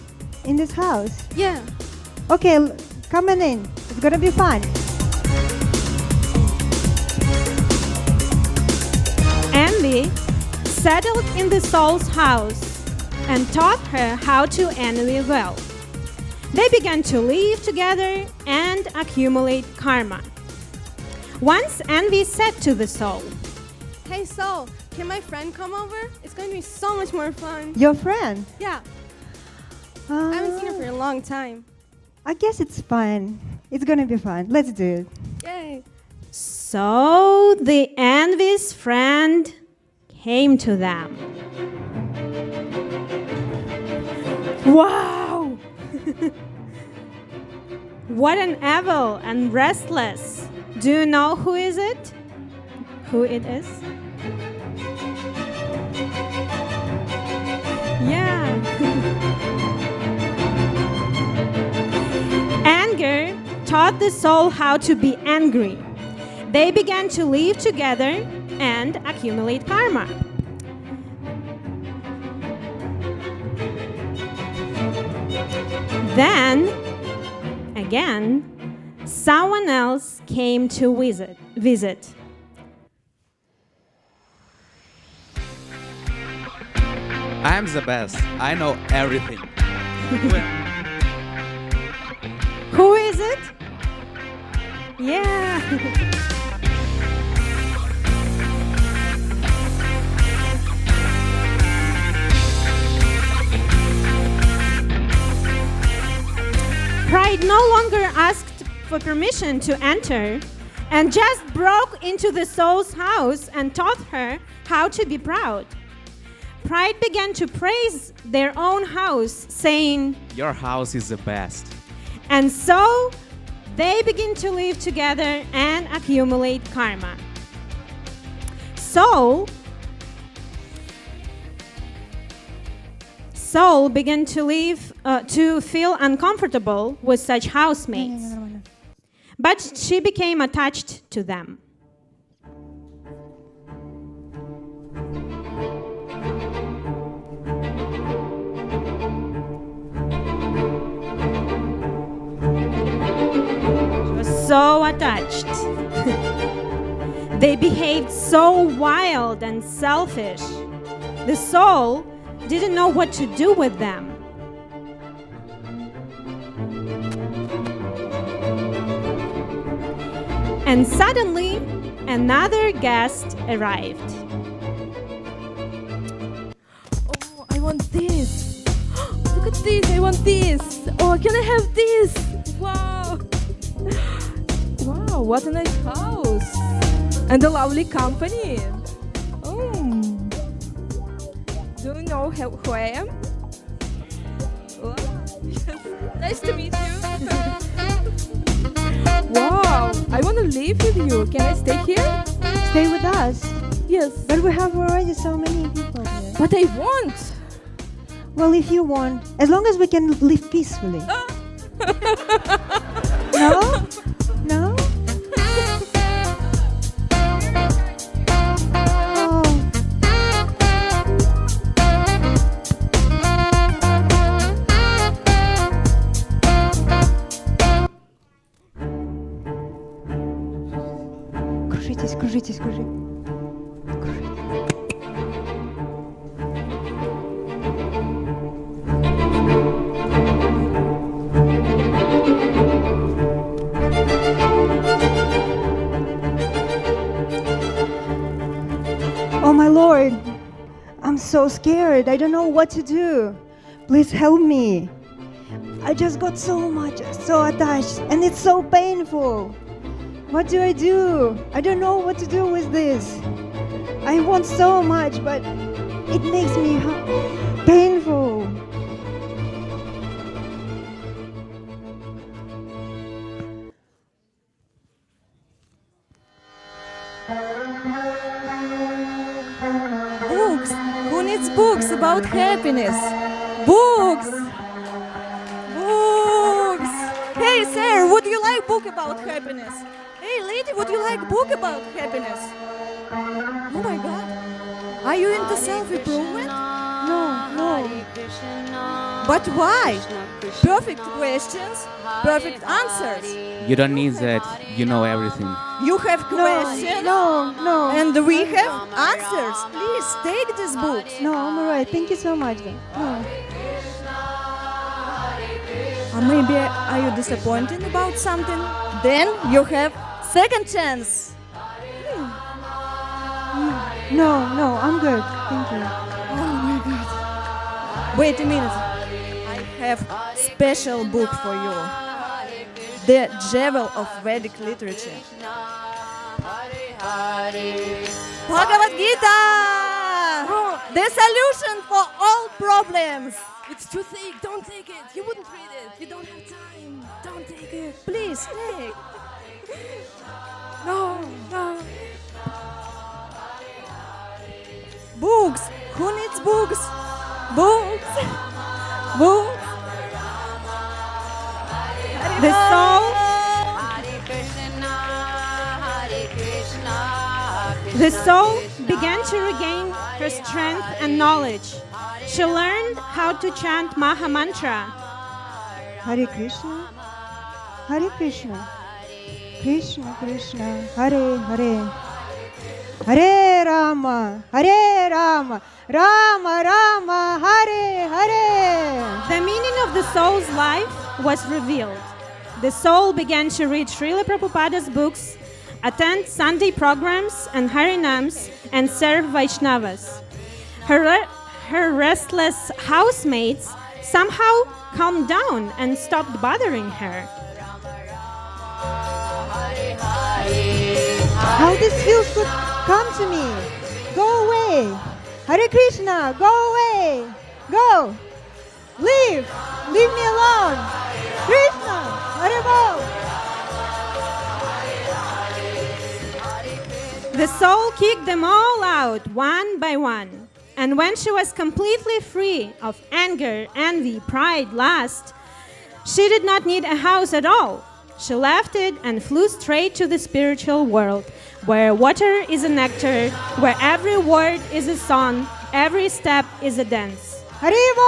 in this house? Yeah. Okay, come on in. It's gonna be fun. Envy settled in the soul's house and taught her how to envy well. They began to live together and accumulate karma. Once Envy said to the soul, Hey soul, can my friend come over? It's going to be so much more fun. Your friend? Yeah. I haven't seen her for a long time. I guess it's fun. It's gonna be fun. Let's do it. Yay. So the Envy's friend came to them. Wow! What an evil and restless. Do you know who is it? Who it is? Yeah. Anger taught the soul how to be angry. They began to live together and accumulate karma. Then, again, someone else came to visit. I'm the best. I know everything. Who is it? Yeah. Pride no longer asked for permission to enter and just broke into the soul's house and taught her how to be proud. Pride began to praise their own house, saying, Your house is the best. And so they begin to live together and accumulate karma. Soul began to feel uncomfortable with such housemates, but she became attached to them. So attached. They behaved so wild and selfish. The soul didn't know what to do with them. And suddenly, another guest arrived. Oh, I want this. Look at this. I want this. Oh, can I have this? Wow. Wow, what a nice house. And a lovely company. Do you know who I am? Oh, nice to meet you. Wow, I want to live with you. Can I stay here? Stay with us? Yes. But we have already so many people here. But I want. Well, if you want, as long as we can live peacefully. No? No? Кружитесь, кружитесь, кружитесь. Oh my Lord, I'm so scared. I don't know what to do. Please help me. I just got so attached, and it's so painful. What do? I don't know what to do with this. I want so much, but it makes me painful. Books. Who needs books about happiness? Books. Books. Hey, sir, would you like book about happiness? Hey, lady, would you like book about happiness? Oh my God. Are you into self-improvement? No. But why? Perfect questions, perfect answers. You don't need that. You know everything. You have questions. No. And we have answers. Please take this book. No, I'm alright. Thank you so much. No. Or maybe are you disappointed about something? Then you have second chance. No, I'm good. Thank you. Oh my God. Wait a minute. I have special book for you. The Jewel of Vedic Literature. Bhagavad Gita! The solution for all problems. It's too thick. Don't take it. You wouldn't read it. You don't have time. Don't take it. Please take. No. Books. Who needs books? Books. Books. The soul. The soul began to regain her strength and knowledge. She learned how to chant Maha Mantra. Hare Krishna, Hare Krishna, Krishna Krishna, Hare Hare, Hare Rama, Rama Rama, Hare Hare. The meaning of the soul's life was revealed. The soul began to read Srila Prabhupada's books, attend Sunday programs and Harinams, and serve Vaishnavas. Her restless housemates somehow calmed down and stopped bothering her. How this feels good. Come to me. Go away. Hare Krishna, go away. Go. Leave. Leave me alone. Krishna, Hare Bol. The soul kicked them all out one by one. And when she was completely free of anger, envy, pride, lust, she did not need a house at all. She left it and flew straight to the spiritual world, where water is a nectar, where every word is a song, every step is a dance. Haribo!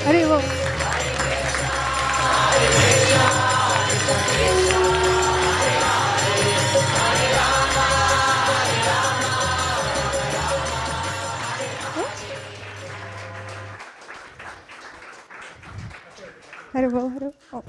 Haribo! Haribo, Haribo. Oh.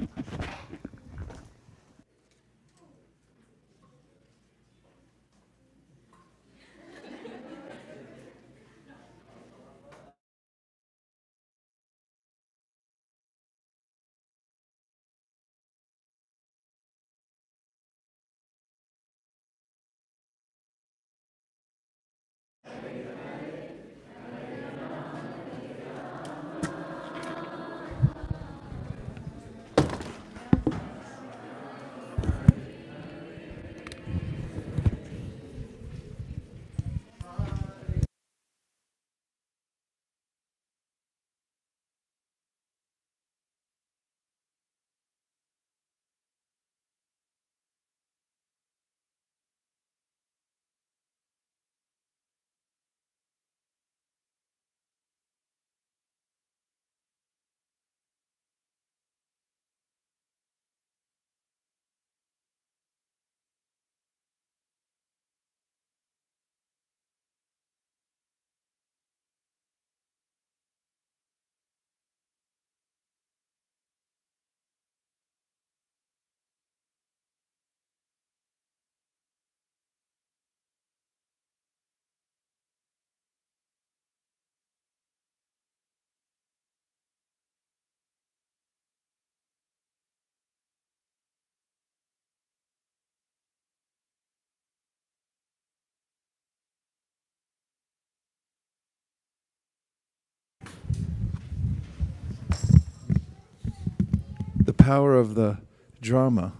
power of the drama.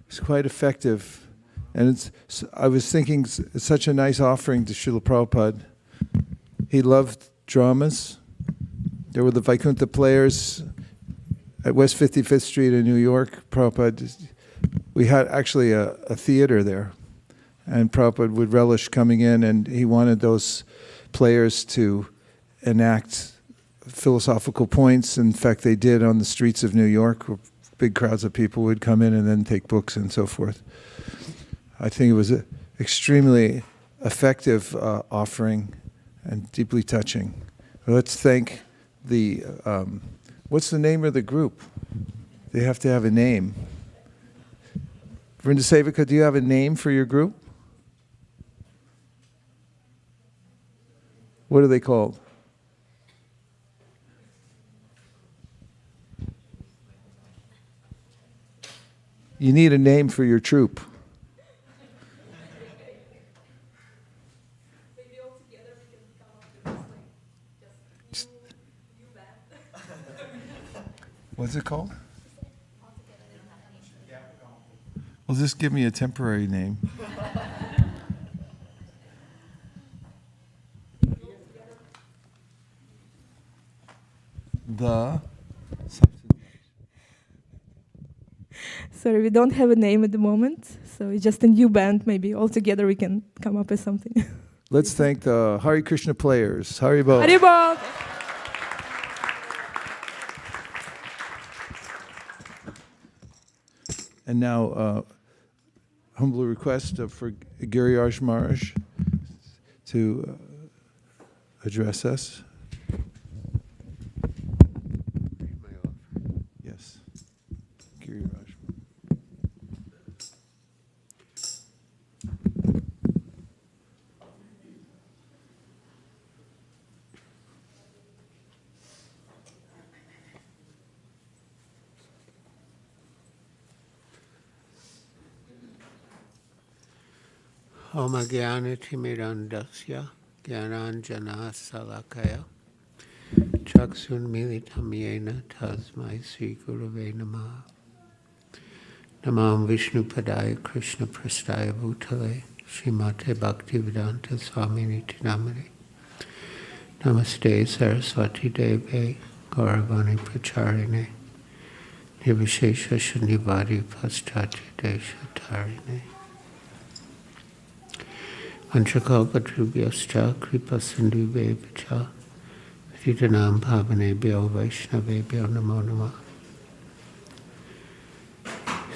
It's quite effective. And I was thinking it's such a nice offering to Srila Prabhupada. He loved dramas. There were the Vaikuntha players at West 55th Street in New York. Prabhupada, we had actually a theater there. And Prabhupada would relish coming in, and he wanted those players to enact philosophical points. In fact, they did on the streets of New York, where big crowds of people would come in and then take books and so forth. I think it was an extremely effective offering and deeply touching. Let's thank the, what's the name of the group? They have to have a name. Vrinda Sevika, do you have a name for your group? What are they called? You need a name for your troupe. What's it called? Well, just give me a temporary name. Sorry, we don't have a name at the moment, so it's just a new band. Maybe all together we can come up with something. Let's thank the Hare Krishna players. Haribol. Haribol. And now, humble request for Giriraj Maharaj to address us. Yes, Giriraj. Om Agyanitimirandasya Gyananjana Salakaya Chaksun Militam Yena Tasmai Sri Gurave Namaha Namam Vishnu Padaya Krishna Prastaya Bhutale Srimate Bhaktivedanta Swami Nitinamani Namaste Saraswati Deve Gauravani Pracharine Nivishesha Shunivari Paschatya Desha Tarine Anchakalpatrubhyascha kripa sindhuvevacha Siddhanam bhavanebhyo vaishnavebhyo namo namah.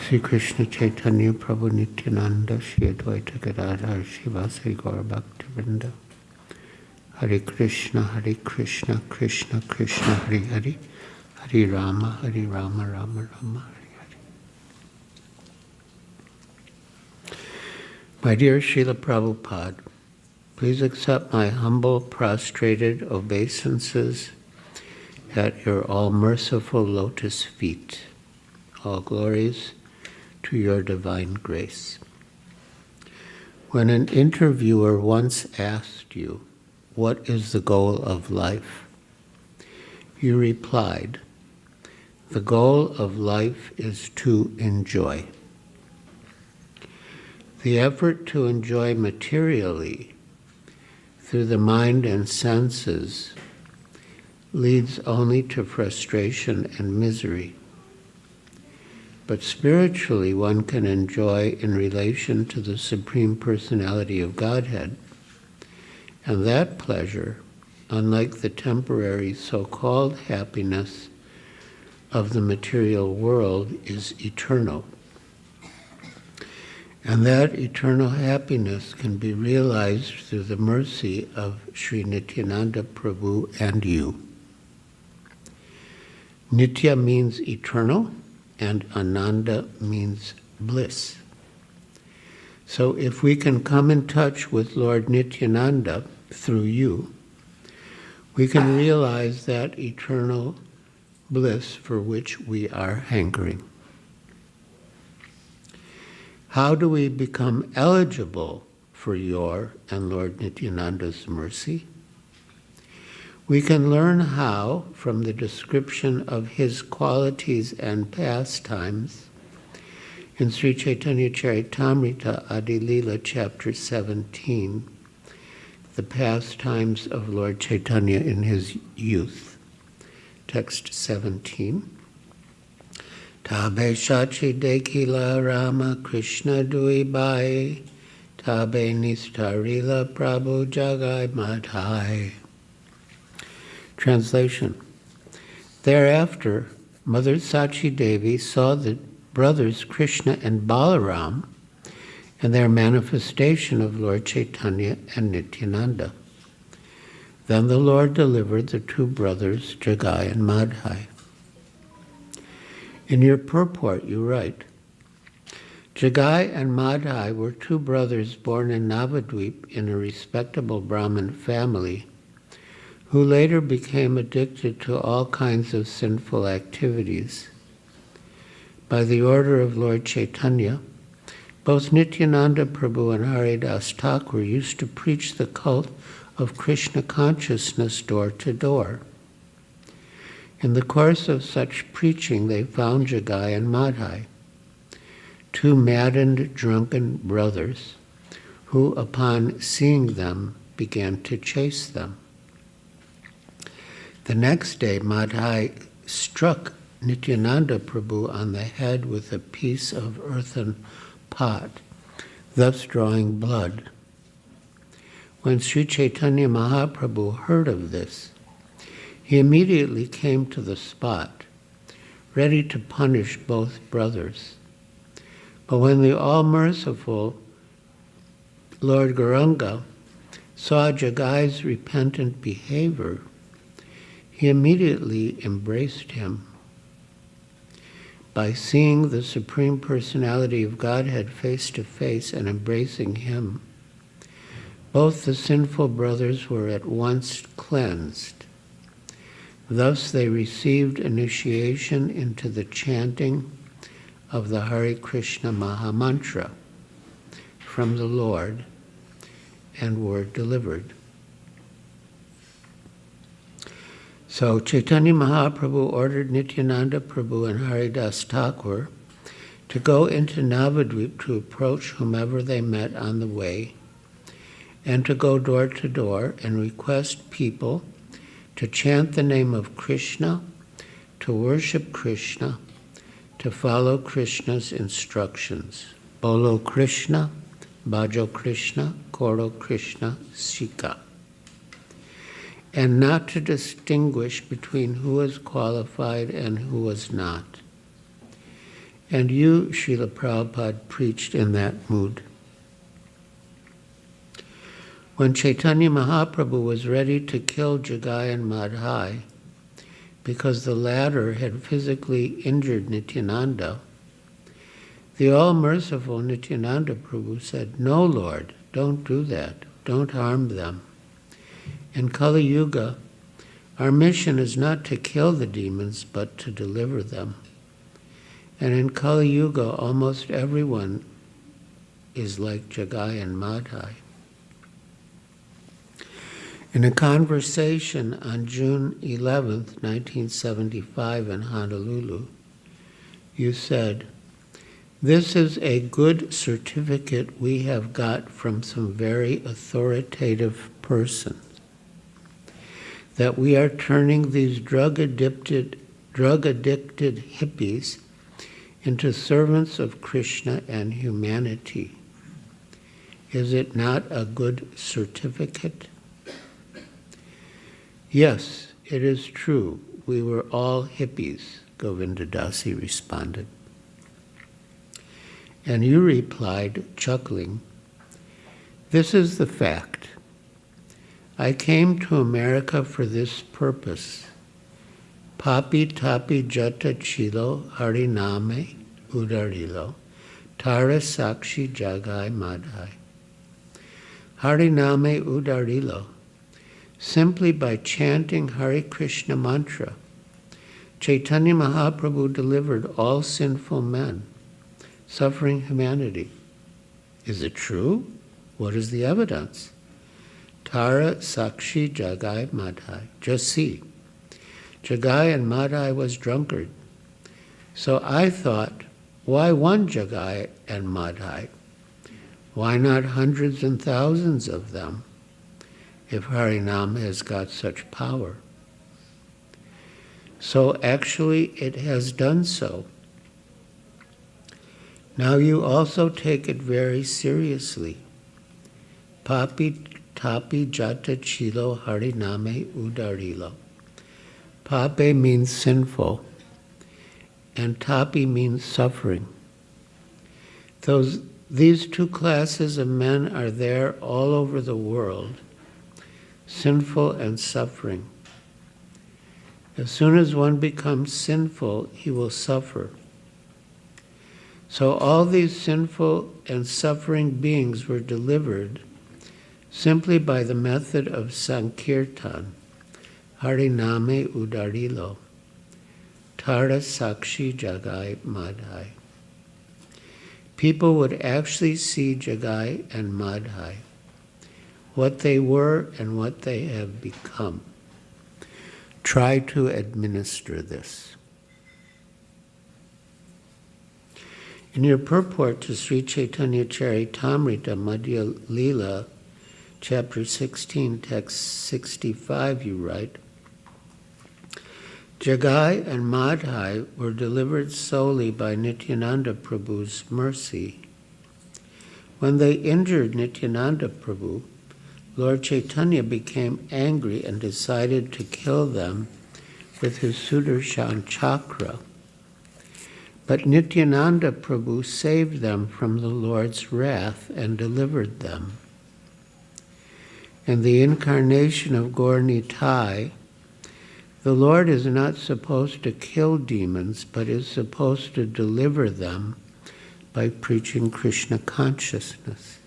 Sri Krishna Chaitanya Prabhu Nityananda Shri Advaita Gadadhar Shivasari Gaura Bhaktivinoda Hare Krishna Krishna Krishna Hare Hare Hare Rama Rama Rama My dear Srila Prabhupada, please accept my humble, prostrated obeisances at your all-merciful lotus feet. All glories to your divine grace. When an interviewer once asked you, "What is the goal of life?" you replied, "The goal of life is to enjoy." The effort to enjoy materially through the mind and senses leads only to frustration and misery. But spiritually, one can enjoy in relation to the Supreme Personality of Godhead, and that pleasure, unlike the temporary so-called happiness of the material world, is eternal. And that eternal happiness can be realized through the mercy of Sri Nityananda Prabhu and you. Nitya means eternal, and Ananda means bliss. So if we can come in touch with Lord Nityananda through you, we can realize that eternal bliss for which we are hankering. How do we become eligible for your and Lord Nityananda's mercy? We can learn how, from the description of his qualities and pastimes, in Sri Chaitanya Charitamrita Adi Lila, chapter 17, the pastimes of Lord Chaitanya in his youth. Text 17. Tabe Shachi Dekila Rama Krishna Dui Bai, Tabe Nistarila Prabhu Jagai Madhai. Translation. Thereafter, Mother Sachi Devi saw the brothers Krishna and Balaram and their manifestation of Lord Chaitanya and Nityananda. Then the Lord delivered the two brothers, Jagai and Madhai. In your purport, you write, Jagai and Madhai were two brothers born in Navadvip in a respectable Brahmin family, who later became addicted to all kinds of sinful activities. By the order of Lord Chaitanya, both Nityananda Prabhu and Haridas Thakur used to preach the cult of Krishna consciousness door to door. In the course of such preaching, they found Jagai and Madhai, two maddened, drunken brothers, who, upon seeing them, began to chase them. The next day, Madhai struck Nityananda Prabhu on the head with a piece of earthen pot, thus drawing blood. When Sri Chaitanya Mahaprabhu heard of this, he immediately came to the spot, ready to punish both brothers. But when the all-merciful Lord Gauranga saw Jagai's repentant behavior, he immediately embraced him. By seeing the Supreme Personality of Godhead face to face and embracing him, both the sinful brothers were at once cleansed. Thus they received initiation into the chanting of the Hare Krishna Mahamantra from the Lord and were delivered. So Chaitanya Mahaprabhu ordered Nityananda Prabhu and Haridas Thakur to go into Navadvip to approach whomever they met on the way, and to go door to door and request people to chant the name of Krishna, to worship Krishna, to follow Krishna's instructions. Bolo Krishna, Bhajo Krishna, Koro Krishna, Sika. And not to distinguish between who was qualified and who was not. And you, Srila Prabhupada, preached in that mood. When Chaitanya Mahaprabhu was ready to kill Jagai and Madhai, because the latter had physically injured Nityananda, the all-merciful Nityananda Prabhu said, "No, Lord, don't do that. Don't harm them. In Kali Yuga, our mission is not to kill the demons, but to deliver them. And in Kali Yuga, almost everyone is like Jagai and Madhai." In a conversation on June 11th, 1975 in Honolulu, you said, "This is a good certificate we have got from some very authoritative person, that we are turning these drug-addicted hippies into servants of Krishna and humanity. Is it not a good certificate?" "Yes, it is true. We were all hippies," Govinda Dasi responded. And you replied, chuckling, "This is the fact. I came to America for this purpose. Papi tapi jata chilo hariname udarilo, tara sakshi jagai madhai." Hariname udarilo. Simply by chanting Hare Krishna mantra, Chaitanya Mahaprabhu delivered all sinful men, suffering humanity. Is it true? What is the evidence? Tara Sakshi Jagai Madhai. Just see, Jagai and Madhai was drunkard. So I thought, why one Jagai and Madhai? Why not hundreds and thousands of them, if Harinam has got such power? So actually it has done so. Now you also take it very seriously. Papi tapi jata chilo hariname udarilo. Pape means sinful, and tapi means suffering. These two classes of men are there all over the world, sinful and suffering. As soon as one becomes sinful, he will suffer. So all these sinful and suffering beings were delivered simply by the method of Sankirtan, Hariname Udarilo, Tara Sakshi Jagai Madhai. People would actually see Jagai and Madhai, what they were and what they have become. Try to administer this. In your purport to Sri Chaitanya Charitamrita Madhya Leela, chapter 16, text 65, you write, Jagai and Madhai were delivered solely by Nityananda Prabhu's mercy. When they injured Nityananda Prabhu, Lord Chaitanya became angry and decided to kill them with his Sudarshan chakra. But Nityananda Prabhu saved them from the Lord's wrath and delivered them. In the incarnation of Gaur Nitai, the Lord is not supposed to kill demons, but is supposed to deliver them by preaching Krishna consciousness.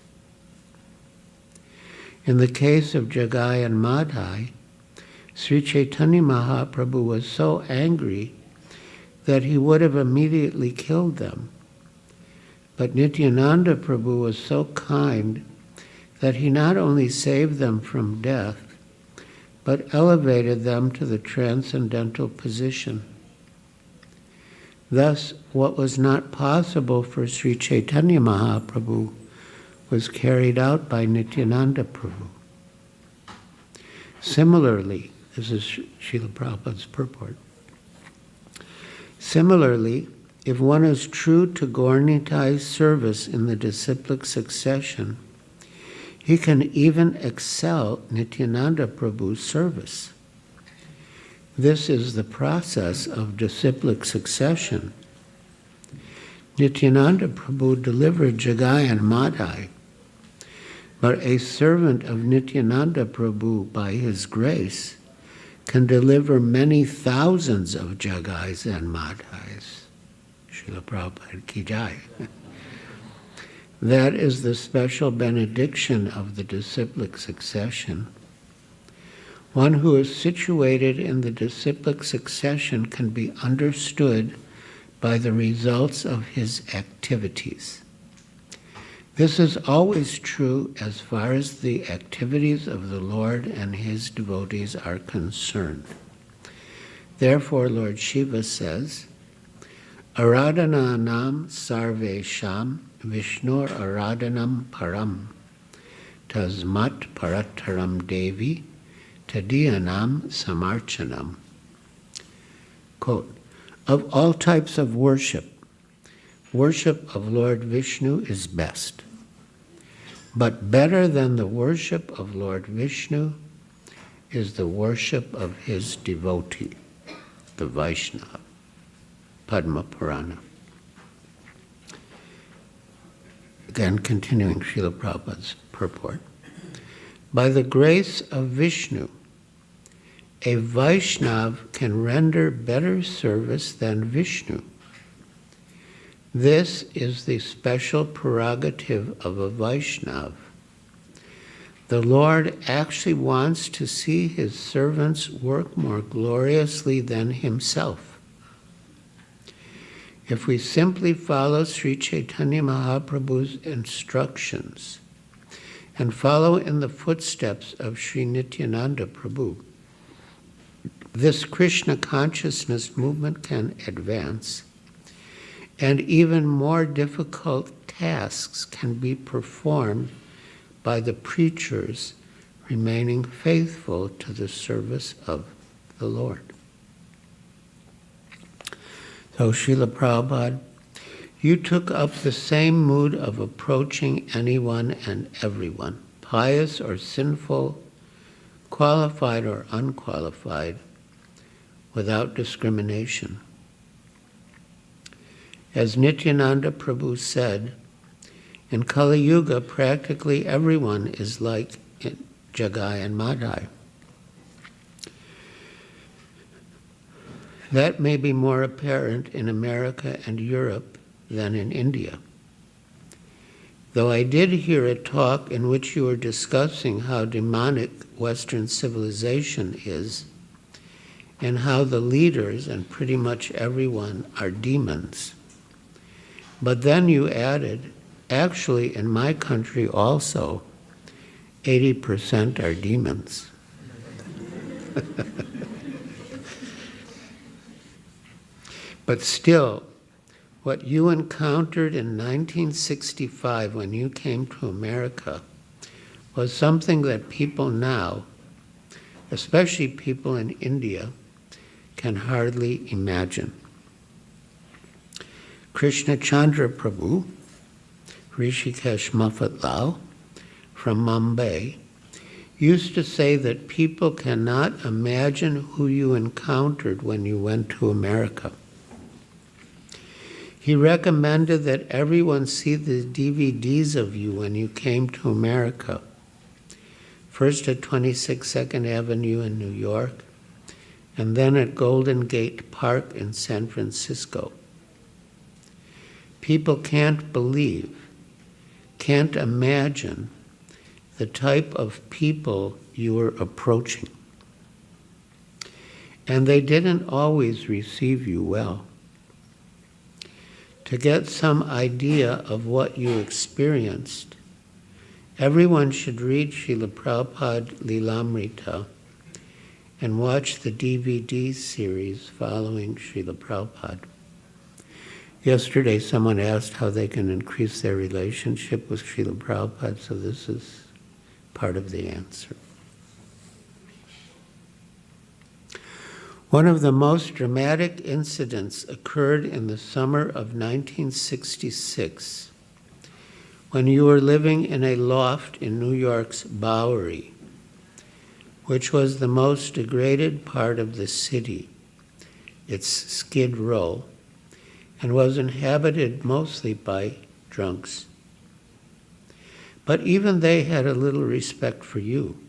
In the case of Jagai and Madhai, Sri Chaitanya Mahaprabhu was so angry that he would have immediately killed them. But Nityananda Prabhu was so kind that he not only saved them from death, but elevated them to the transcendental position. Thus, what was not possible for Sri Chaitanya Mahaprabhu was carried out by Nityananda Prabhu. Similarly, this is Srila Prabhupada's purport. Similarly, if one is true to Gaur Nitai's service in the disciplic succession, he can even excel Nityananda Prabhu's service. This is the process of disciplic succession. Nityananda Prabhu delivered Jagai and Madhai, but a servant of Nityananda Prabhu, by his grace, can deliver many thousands of Jagais and Madhais. Srila Prabhupada ki jai. That is the special benediction of the disciplic succession. One who is situated in the disciplic succession can be understood by the results of his activities. This is always true as far as the activities of the Lord and his devotees are concerned. Therefore, Lord Shiva says, Aradhananam sarvesham Vishnur aradhanam param tasmat parataram devi tadiyanam samarchanam. Quote, of all types of worship, worship of Lord Vishnu is best. But better than the worship of Lord Vishnu is the worship of his devotee, the Vaishnava. Padma Purana. Again, continuing Srila Prabhupada's purport. By the grace of Vishnu, a Vaishnava can render better service than Vishnu. This is the special prerogative of a Vaishnava. The Lord actually wants to see his servants work more gloriously than himself. If we simply follow Sri Chaitanya Mahaprabhu's instructions and follow in the footsteps of Sri Nityananda Prabhu. This Krishna consciousness movement can advance, and even more difficult tasks can be performed by the preachers remaining faithful to the service of the Lord. So Srila Prabhupada, you took up the same mood of approaching anyone and everyone, pious or sinful, qualified or unqualified, without discrimination. As Nityananda Prabhu said, in Kali Yuga, practically everyone is like Jagai and Madhai. That may be more apparent in America and Europe than in India. Though I did hear a talk in which you were discussing how demonic Western civilization is, and how the leaders and pretty much everyone are demons. But then you added, actually in my country also, 80% are demons. But still, what you encountered in 1965 when you came to America was something that people now, especially people in India, can hardly imagine. Krishna Chandra Prabhu, Rishikesh Muffatlal, from Mumbai, used to say that people cannot imagine who you encountered when you went to America. He recommended that everyone see the DVDs of you when you came to America, first at 26 2nd Avenue in New York, and then at Golden Gate Park in San Francisco. People can't believe, can't imagine the type of people you were approaching. And they didn't always receive you well. To get some idea of what you experienced, everyone should read Srila Prabhupada Lilamrita and watch the DVD series following Srila Prabhupada. Yesterday someone asked how they can increase their relationship with Srila Prabhupada, so this is part of the answer. One of the most dramatic incidents occurred in the summer of 1966 when you were living in a loft in New York's Bowery, which was the most degraded part of the city, its Skid Row, and was inhabited mostly by drunks. But even they had a little respect for you.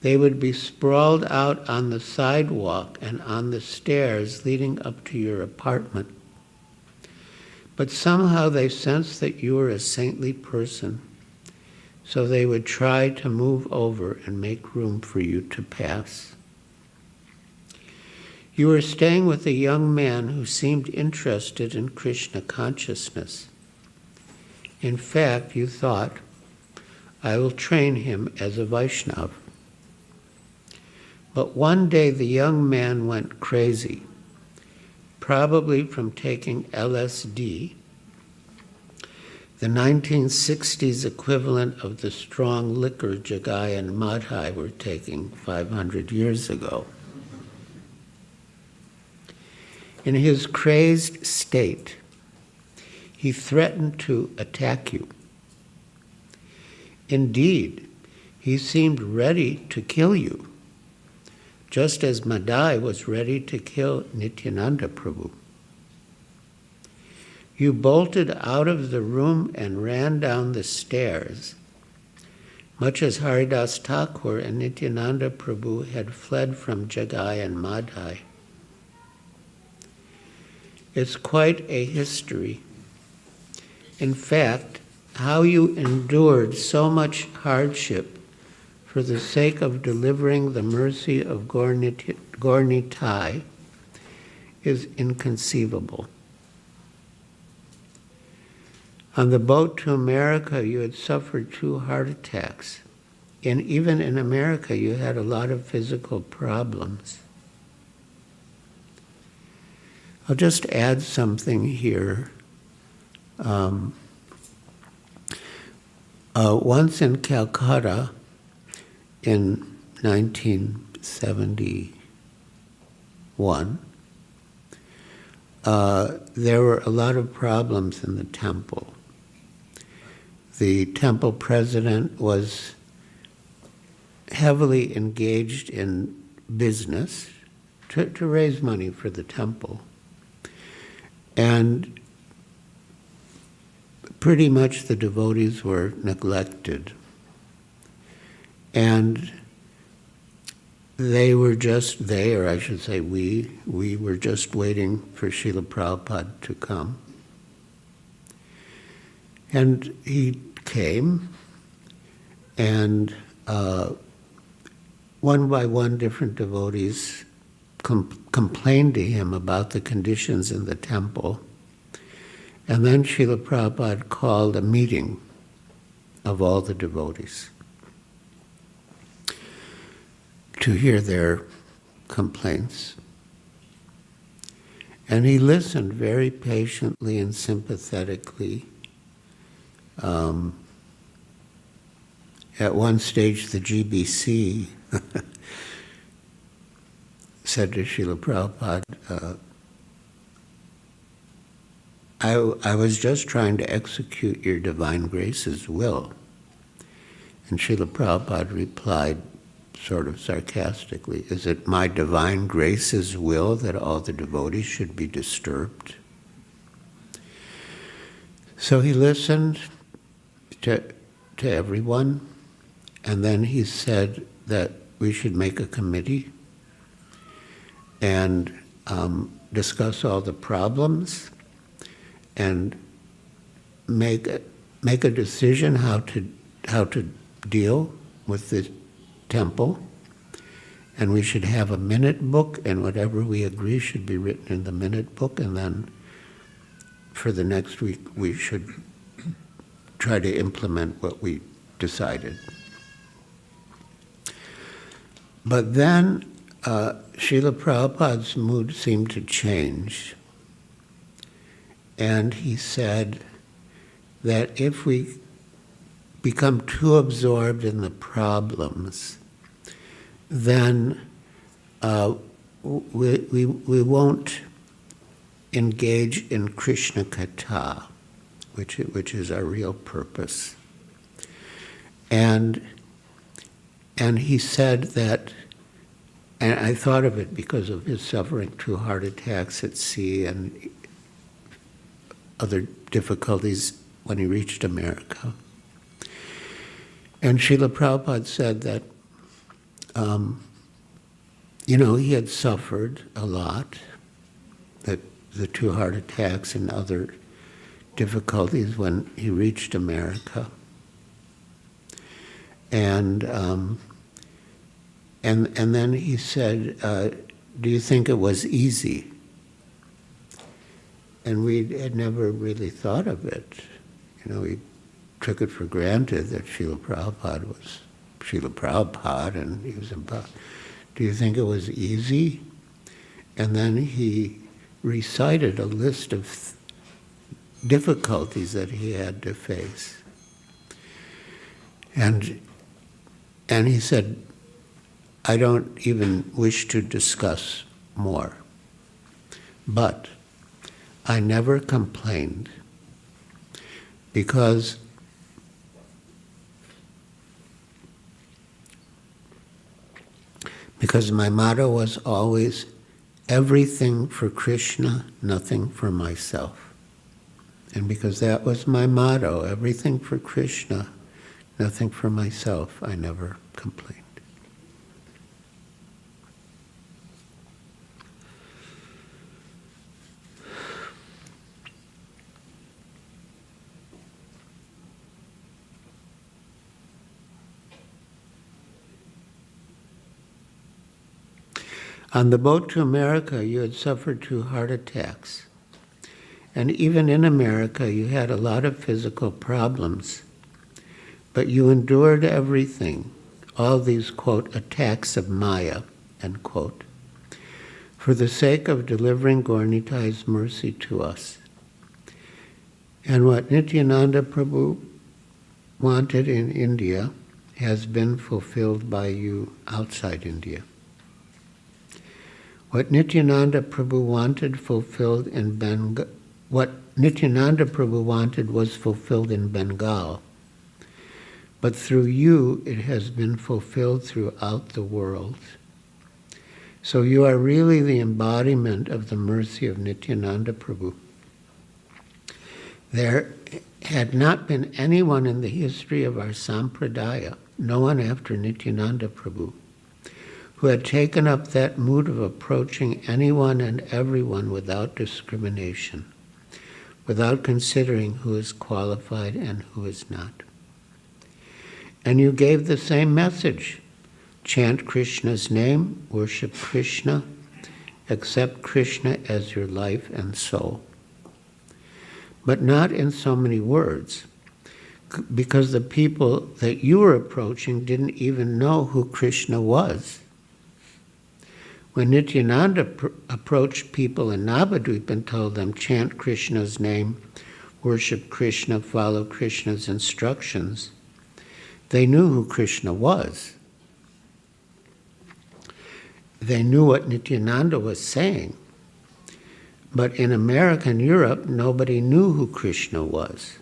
They would be sprawled out on the sidewalk and on the stairs leading up to your apartment. But somehow they sensed that you were a saintly person, so they would try to move over and make room for you to pass. You were staying with a young man who seemed interested in Krishna consciousness. In fact, you thought, I will train him as a Vaishnava. But one day the young man went crazy, probably from taking LSD, the 1960s equivalent of the strong liquor Jagai and Madhai were taking 500 years ago. In his crazed state, he threatened to attack you. Indeed, he seemed ready to kill you, just as Madhai was ready to kill Nityananda Prabhu. You bolted out of the room and ran down the stairs, much as Haridas Thakur and Nityananda Prabhu had fled from Jagai and Madhai. It's quite a history. In fact, how you endured so much hardship for the sake of delivering the mercy of Gaur-Nitai is inconceivable. On the boat to America, you had suffered 2 heart attacks. And even in America, you had a lot of physical problems. I'll just add something here. Once in Calcutta in 1971, there were a lot of problems in the temple. The temple president was heavily engaged in business to raise money for the temple. And pretty much the devotees were neglected. And they were just there, I should say, we were just waiting for Srila Prabhupada to come. And he came, and one by one different devotees complained to him about the conditions in the temple. And then Srila Prabhupada called a meeting of all the devotees to hear their complaints. And he listened very patiently and sympathetically. At one stage, the GBC said to Srila Prabhupada, I was just trying to execute your divine grace's will. And Srila Prabhupada replied, sort of sarcastically, is it my divine grace's will that all the devotees should be disturbed? So he listened to everyone, and then he said that we should make a committee and discuss all the problems and make a decision how to deal with the temple, and we should have a minute book, and whatever we agree should be written in the minute book, and then for the next week we should try to implement what we decided. But then Srila Prabhupada's mood seemed to change, and he said that if we become too absorbed in the problems, then we won't engage in Krishna Katha, which is our real purpose. And he said that, and I thought of it because of his suffering 2 heart attacks at sea and other difficulties when he reached America. And Srila Prabhupada said that, he had suffered a lot, that the 2 heart attacks and other difficulties when he reached America. And then he said, do you think it was easy? And we had never really thought of it. We took it for granted that Srila Prabhupada was Srila Prabhupada, and he was about, do you think it was easy? And then he recited a list of difficulties that he had to face. And he said, I don't even wish to discuss more. But I never complained because my motto was always, everything for Krishna, nothing for myself. And because that was my motto, everything for Krishna, nothing for myself, I never complained. On the boat to America, you had suffered 2 heart attacks. And even in America, you had a lot of physical problems, but you endured everything, all these, quote, attacks of Maya, end quote, for the sake of delivering Gaur Nitai's mercy to us. And what Nityananda Prabhu wanted in India has been fulfilled by you outside India. What Nityananda Prabhu wanted fulfilled in Bengal, what Nityananda Prabhu wanted was fulfilled in Bengal, but through you it has been fulfilled throughout the world. So you are really the embodiment of the mercy of Nityananda Prabhu. There had not been anyone in the history of our sampradaya, no one after Nityananda Prabhu, who had taken up that mood of approaching anyone and everyone without discrimination, without considering who is qualified and who is not. And you gave the same message. Chant Krishna's name, worship Krishna, accept Krishna as your life and soul. But not in so many words, because the people that you were approaching didn't even know who Krishna was. When Nityananda approached people in Navadvip and told them, chant Krishna's name, worship Krishna, follow Krishna's instructions, they knew who Krishna was. They knew what Nityananda was saying. But in America and Europe, nobody knew who Krishna was.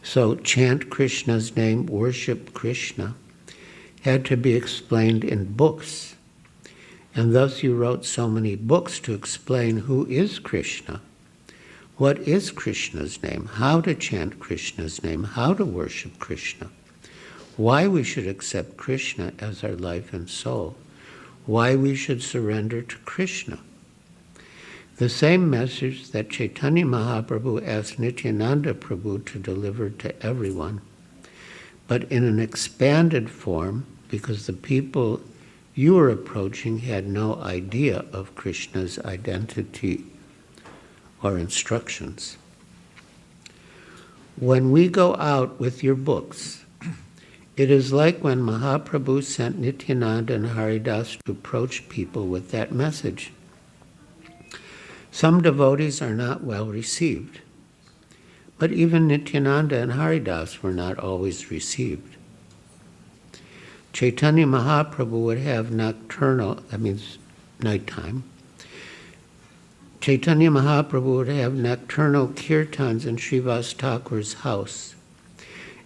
So chant Krishna's name, worship Krishna, had to be explained in books. And thus you wrote so many books to explain who is Krishna, what is Krishna's name, how to chant Krishna's name, how to worship Krishna, why we should accept Krishna as our life and soul, why we should surrender to Krishna. The same message that Chaitanya Mahaprabhu asked Nityananda Prabhu to deliver to everyone, but in an expanded form, because the people you were approaching had no idea of Krishna's identity or instructions. When we go out with your books, it is like when Mahaprabhu sent Nityananda and Haridas to approach people with that message. Some devotees are not well received, but even Nityananda and Haridas were not always received. Chaitanya Mahaprabhu would have nocturnal, that means nighttime. Chaitanya Mahaprabhu would have nocturnal kirtans in Srivas Thakur's house.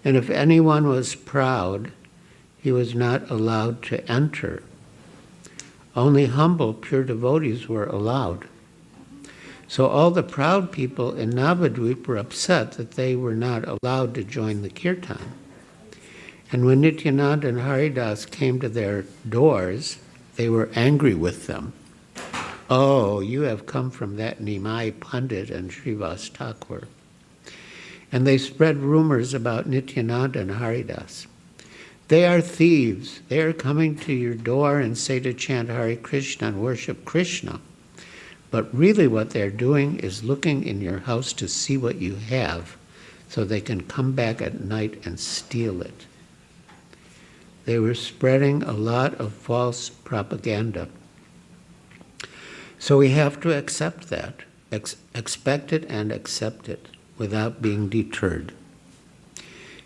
And if anyone was proud, he was not allowed to enter. Only humble, pure devotees were allowed. So all the proud people in Navadvip were upset that they were not allowed to join the kirtan. And when Nityananda and Haridas came to their doors, they were angry with them. Oh, you have come from that Nimai Pandit and Srivas Thakur. And they spread rumors about Nityananda and Haridas. They are thieves. They are coming to your door and say to chant Hare Krishna and worship Krishna. But really what they're doing is looking in your house to see what you have so they can come back at night and steal it. They were spreading a lot of false propaganda. So we have to accept that, expect it and accept it without being deterred.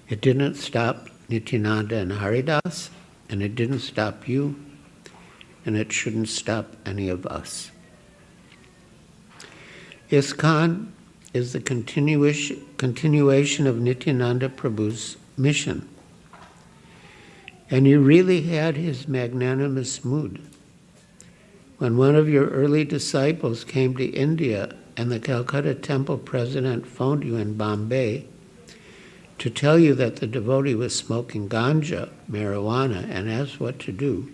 It didn't stop Nityananda and Haridas, and it didn't stop you, and it shouldn't stop any of us. ISKCON is the continuation of Nityananda Prabhu's mission. And you really had his magnanimous mood. When one of your early disciples came to India and the Calcutta temple president phoned you in Bombay to tell you that the devotee was smoking ganja, marijuana, and asked what to do,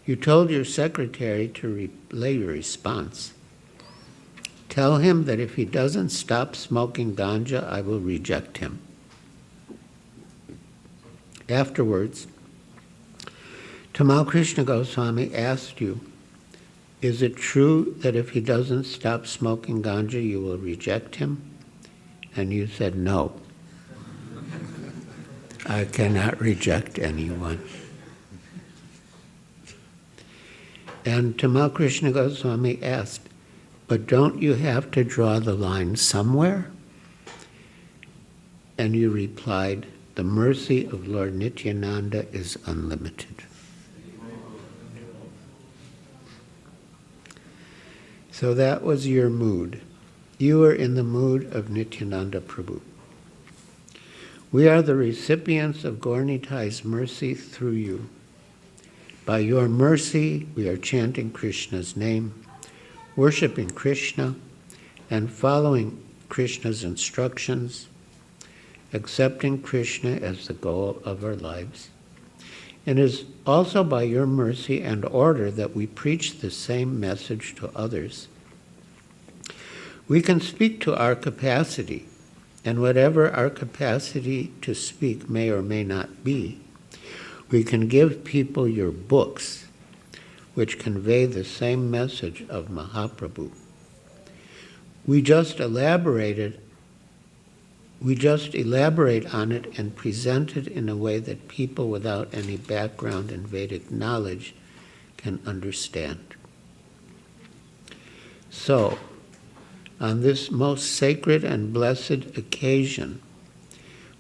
you told your secretary to relay your response. Tell him that if he doesn't stop smoking ganja, I will reject him. Afterwards, Tamal Krishna Goswami asked you Is it true that if he doesn't stop smoking ganja, you will reject him? And you said, no. I cannot reject anyone. And Tamal Krishna Goswami asked, but don't you have to draw the line somewhere? And you replied, the mercy of Lord Nityananda is unlimited. So that was your mood. You were in the mood of Nityananda Prabhu. We are the recipients of Gaur Nitai's mercy through you. By your mercy, we are chanting Krishna's name, worshiping Krishna, and following Krishna's instructions, accepting Krishna as the goal of our lives. And it is also by your mercy and order that we preach the same message to others. We can speak to our capacity, and whatever our capacity to speak may or may not be, we can give people your books, which convey the same message of Mahaprabhu. We just elaborate on it and present it in a way that people without any background in Vedic knowledge can understand. So, on this most sacred and blessed occasion,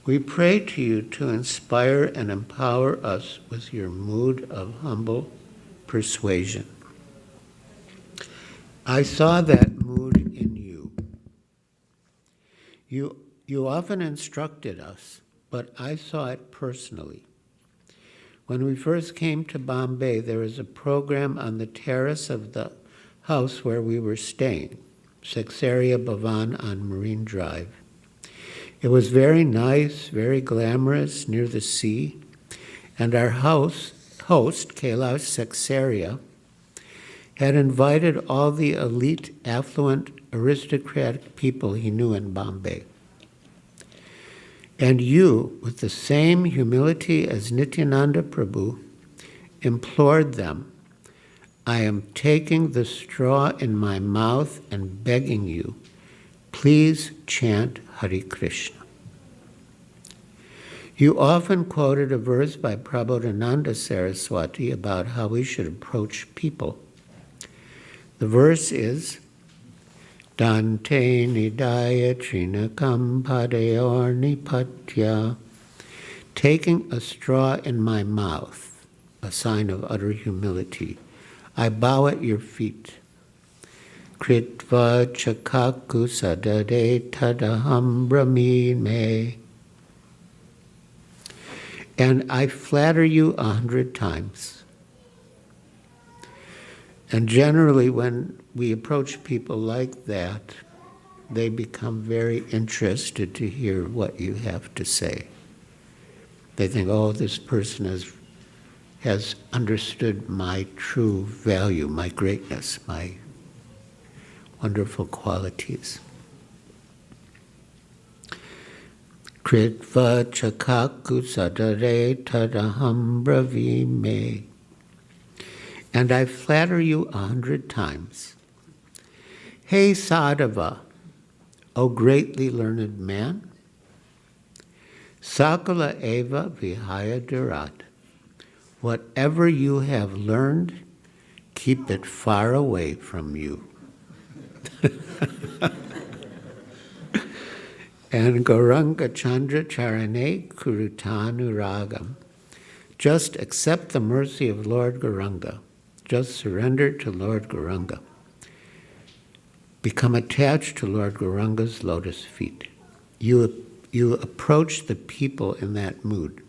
we pray to you to inspire and empower us with your mood of humble persuasion. I saw that mood in you. You often instructed us, but I saw it personally. When we first came to Bombay, there was a program on the terrace of the house where we were staying, Sexaria Bhavan on Marine Drive. It was very nice, very glamorous, near the sea, and our host, Kailash Sexaria, had invited all the elite, affluent, aristocratic people he knew in Bombay. And you, with the same humility as Nityananda Prabhu, implored them, I am taking the straw in my mouth and begging you, please chant Hare Krishna. You often quoted a verse by Prabodhananda Saraswati about how we should approach people. The verse is, Dante nidaya trinakam padeyor nipatya, taking a straw in my mouth, a sign of utter humility. I bow at your feet. Kritva chakaku sadade tadaham brahmime. And I flatter you 100 times. And generally when we approach people like that, they become very interested to hear what you have to say. They think, oh, this person has understood my true value, my greatness, my wonderful qualities. Kritva chakaku sadare tadaham bravime. And I flatter you 100 times. Hey Sadhava, O greatly learned man, Sakala eva vihaya durat. Whatever you have learned, keep it far away from you. And Gauranga Chandra Charane Kurutanu Ragam. Just accept the mercy of Lord Gauranga. Just surrender to Lord Gauranga. Become attached to Lord Gauranga's lotus feet. You approach the people in that mood.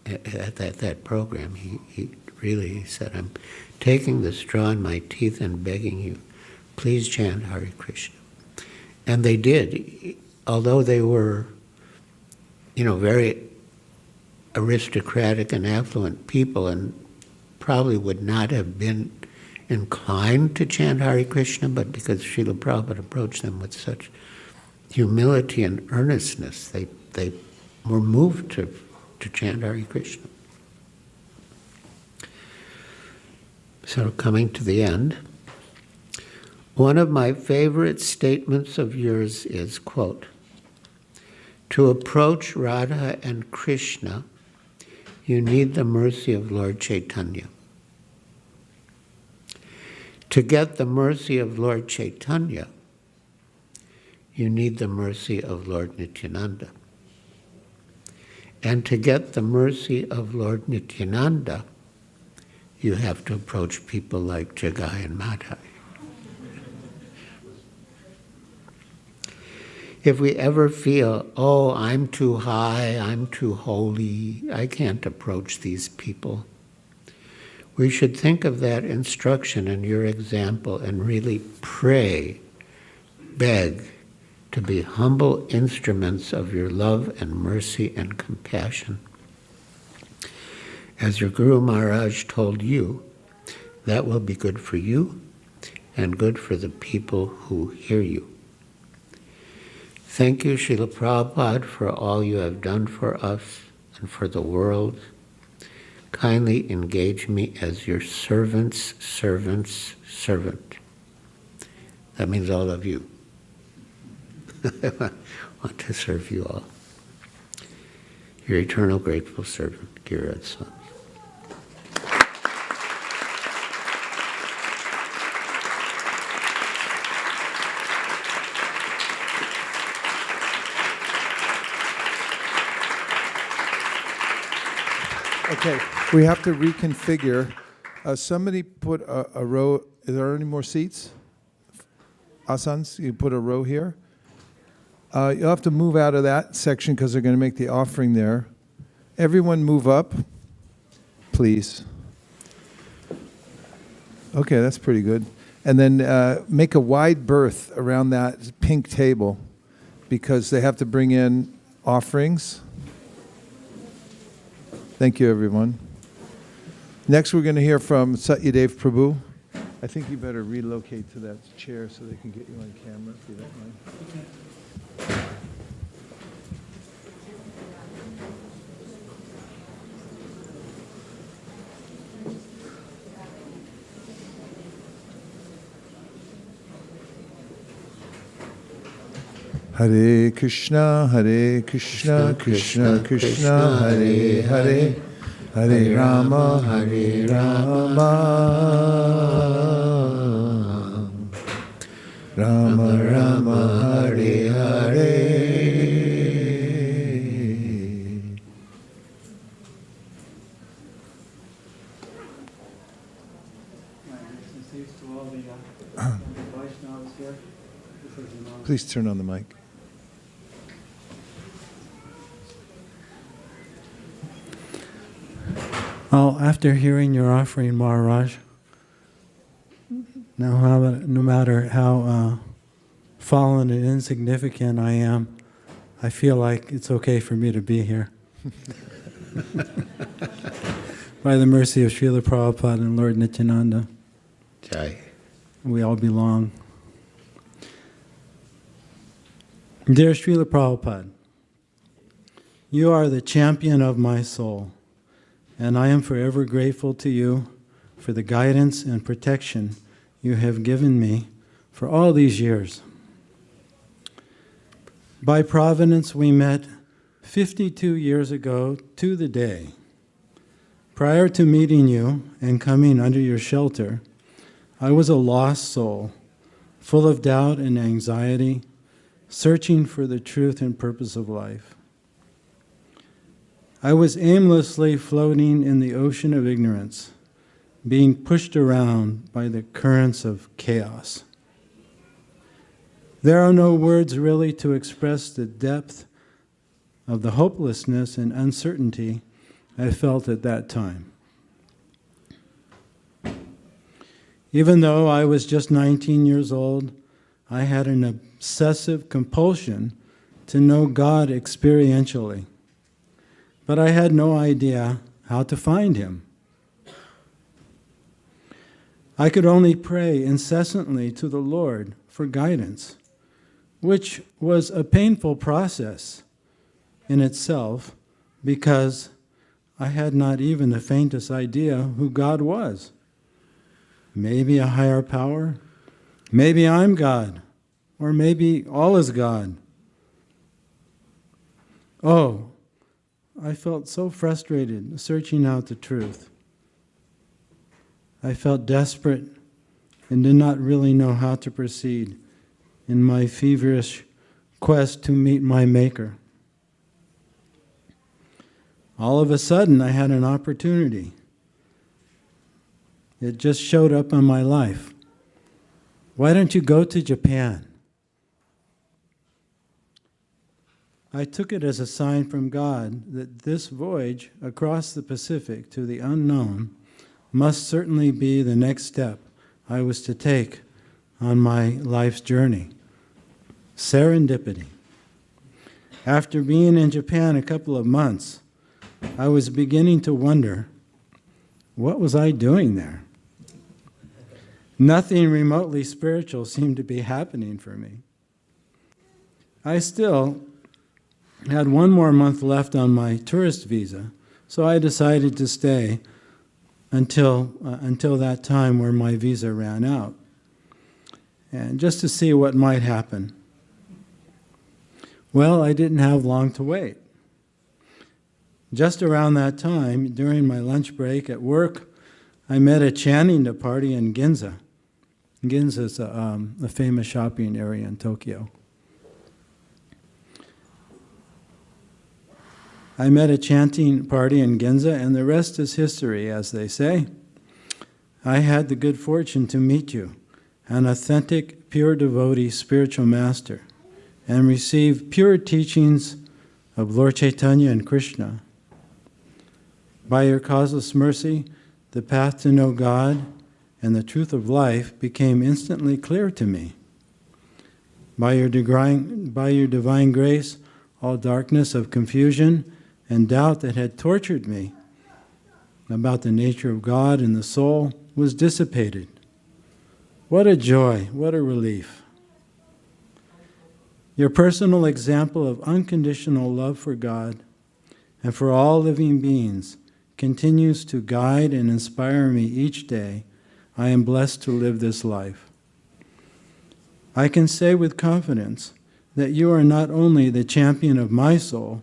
At that program, he really said, I'm taking the straw in my teeth and begging you, please chant Hare Krishna. And they did, although they were, very aristocratic and affluent people and probably would not have been inclined to chant Hare Krishna, but because Srila Prabhupada approached them with such humility and earnestness, they were moved to chant Hare Krishna. So coming to the end, One of my favorite statements of yours is, quote, "To approach Radha and Krishna, you need the mercy of Lord Chaitanya. To get the mercy of Lord Chaitanya, you need the mercy of Lord Nityananda. And to get the mercy of Lord Nityananda, you have to approach people like Jagai and Madhai. If we ever feel, oh, I'm too high, I'm too holy, I can't approach these people, we should think of that instruction and your example and really pray, beg, to be humble instruments of your love and mercy and compassion. As your Guru Maharaj told you, that will be good for you and good for the people who hear you. Thank you, Srila Prabhupada, for all you have done for us and for the world. Kindly engage me as your servant's servant's servant. That means all of you. I want to serve you all. Your eternal grateful servant, Giriraj Swami. Okay, we have to reconfigure. Somebody put a row. Are there any more seats? Asans, you put a row here. You'll have to move out of that section because they're going to make the offering there. Everyone move up, please. Okay, that's pretty good. And then make a wide berth around that pink table because they have to bring in offerings. Thank you, everyone. Next, we're going to hear from Satyadev Prabhu. I think you better relocate to that chair so they can get you on camera, if you don't mind. Hare Krishna, Krishna Krishna, Hare Hare, Hare Rama, Rama Rama, Hare Hare. Please turn on the mic. Well, after hearing your offering, Maharaj, no matter how fallen and insignificant I am, I feel like it's okay for me to be here. By the mercy of Srila Prabhupada and Lord Nityananda, Jai. We all belong. Dear Srila Prabhupada, you are the champion of my soul, and I am forever grateful to you for the guidance and protection you have given me for all these years. By providence, we met 52 years ago to the day. Prior to meeting you and coming under your shelter, I was a lost soul, full of doubt and anxiety, searching for the truth and purpose of life. I was aimlessly floating in the ocean of ignorance, being pushed around by the currents of chaos. There are no words really to express the depth of the hopelessness and uncertainty I felt at that time. Even though I was just 19 years old, I had an obsessive compulsion to know God experientially. But I had no idea how to find Him. I could only pray incessantly to the Lord for guidance, which was a painful process in itself because I had not even the faintest idea who God was. Maybe a higher power, Maybe I'm God, or maybe all is God. Oh, I felt so frustrated searching out the truth. I felt desperate and did not really know how to proceed in my feverish quest to meet my Maker. All of a sudden, I had an opportunity. It just showed up in my life. Why don't you go to Japan? I took it as a sign from God that this voyage across the Pacific to the unknown must certainly be the next step I was to take on my life's journey. Serendipity. After being in Japan a couple of months, I was beginning to wonder, what was I doing there? Nothing remotely spiritual seemed to be happening for me. I still had 1 more month left on my tourist visa, so I decided to stay until that time where my visa ran out, and just to see what might happen. Well, I didn't have long to wait. Just around that time, during my lunch break at work, I met a chanting party in Ginza. Ginza is a famous shopping area in Tokyo. I met a chanting party in Ginza, and the rest is history, as they say. I had the good fortune to meet you, an authentic, pure devotee spiritual master, and receive pure teachings of Lord Chaitanya and Krishna. By your causeless mercy, the path to know God and the truth of life became instantly clear to me. By your divine grace, all darkness of confusion and doubt that had tortured me about the nature of God and the soul was dissipated. What a joy, what a relief. Your personal example of unconditional love for God and for all living beings continues to guide and inspire me each day. I am blessed to live this life. I can say with confidence that you are not only the champion of my soul,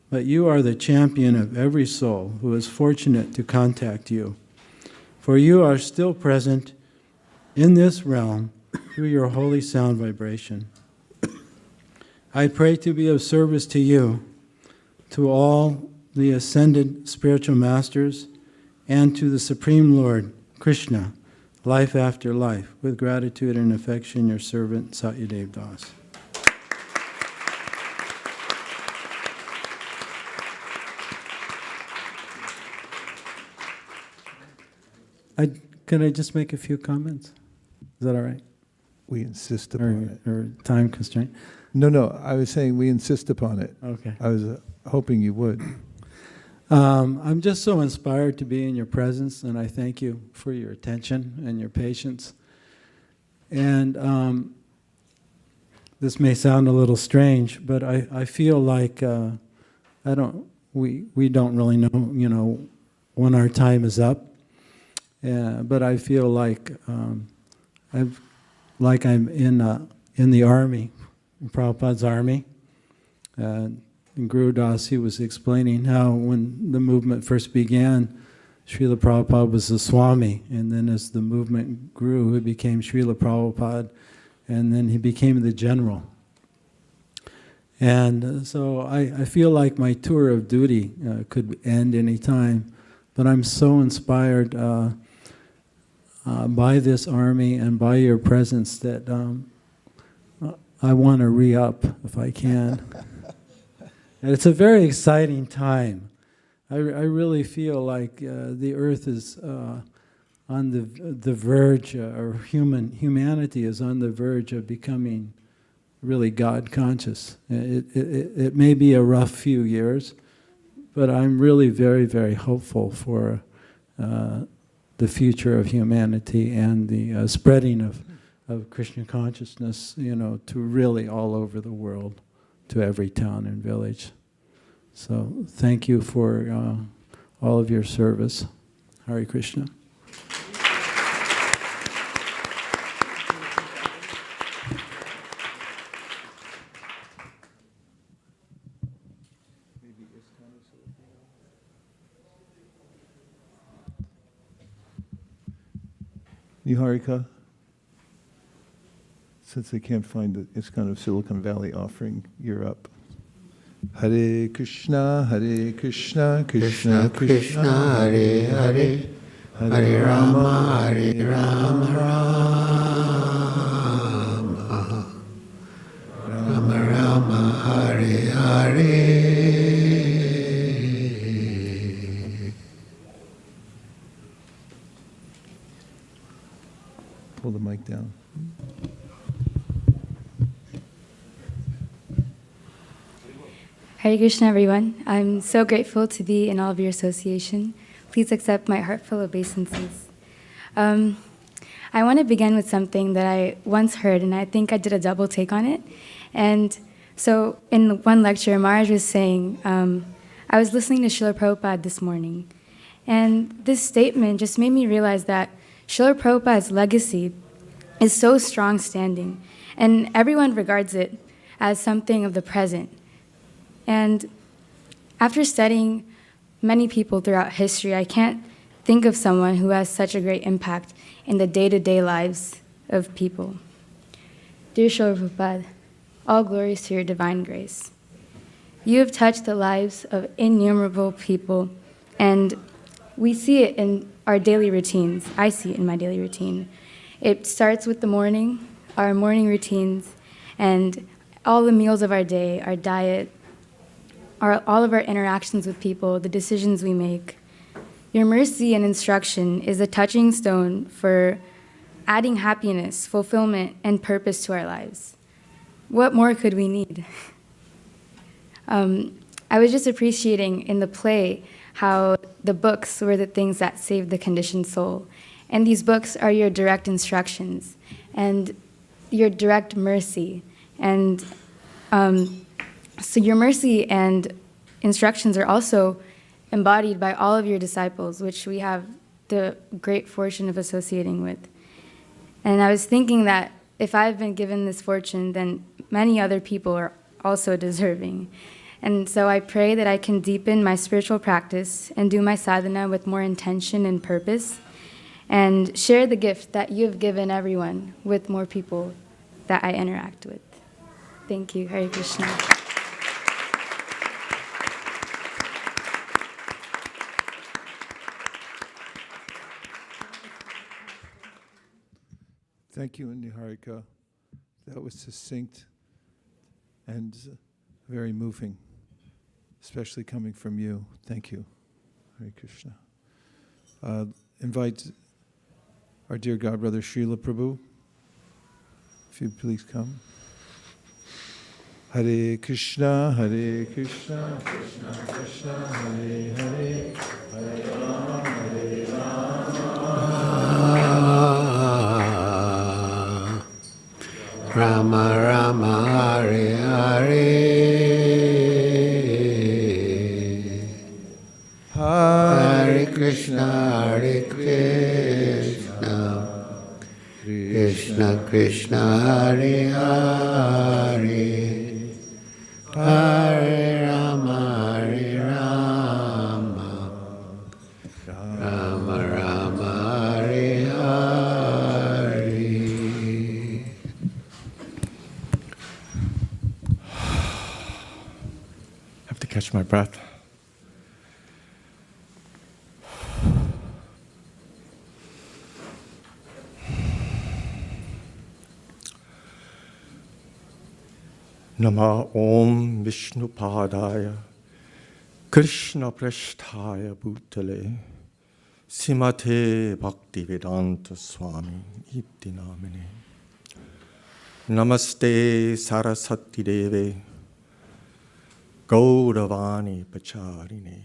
but you are the champion of every soul who is fortunate to contact you. For you are still present in this realm through your holy sound vibration. I pray to be of service to you, to all the ascended spiritual masters, and to the Supreme Lord, Krishna, life after life. With gratitude and affection, your servant, Satyadev Das. Can I just make a few comments? Is that all right? We insist upon it. Or time constraint? No, I was saying we insist upon it. Okay. I was hoping you would. I'm just so inspired to be in your presence, and I thank you for your attention and your patience. And this may sound a little strange, but I feel like we don't really know, when our time is up. But I feel like I'm in the army, in Prabhupada's army. In Gurudas, he was explaining how when the movement first began, Srila Prabhupada was the Swami, and then as the movement grew, he became Srila Prabhupada, and then he became the general. And so I feel like my tour of duty could end any time, but I'm so inspired by this army and by your presence that I want to re-up if I can. And it's a very exciting time. I really feel like the earth is on the verge, or humanity is on the verge of becoming really God conscious. It may be a rough few years, but I'm really very, very hopeful for the future of humanity and the spreading of Krishna consciousness, to really all over the world, to every town and village. So thank you for all of your service. Hare Krishna. Niharika? Since I can't find the ISKCON of Silicon Valley offering, you're up. Hare Krishna, Krishna Krishna Krishna, Hare Hare, Hare Rama, Hare Rama, Rama Rama, Hare Hare. Pull the mic down. Hare Krishna, everyone. I'm so grateful to be in all of your association. Please accept my heartfelt obeisances. I want to begin with something that I once heard, and I think I did a double take on it. And so in one lecture, Maharaj was saying, I was listening to Srila Prabhupada this morning, and this statement just made me realize that Srila Prabhupada's legacy is so strong standing, and everyone regards it as something of the present. And after studying many people throughout history, I can't think of someone who has such a great impact in the day-to-day lives of people. Dear Srila Prabhupada, all glories to your divine grace. You have touched the lives of innumerable people, and we see it in our daily routines. I see it in my daily routine. It starts with the morning, our morning routines, and all the meals of our day, our diet, all of our interactions with people, the decisions we make. Your mercy and instruction is a touching stone for adding happiness, fulfillment, and purpose to our lives. What more could we need? I was just appreciating in the play how the books were the things that saved the conditioned soul. And these books are your direct instructions and your direct mercy. And so your mercy and instructions are also embodied by all of your disciples, which we have the great fortune of associating with. And I was thinking that if I've been given this fortune, then many other people are also deserving. And so I pray that I can deepen my spiritual practice and do my sadhana with more intention and purpose, and share the gift that you have given everyone with more people that I interact with. Thank you. Hare Krishna. Thank you, Niharika. That was succinct and very moving, especially coming from you. Thank you. Hare Krishna. Invite our dear godbrother Srila Prabhu, if you'd please come. Hare Krishna, Krishna Krishna, Hare Hare, Hare Rama Rama, Hare Hare. Hare Krishna, Krishna Krishna, Hare Hare, Hare Rama, Rama Rama, Hare Hare. Have to catch my breath. Nama Om Vishnu Padaya Krishna Prasthaya Bhutale Simate Bhaktivedanta Swami Iti Namine Namaste Saraswati Deve Gauravani Pacharine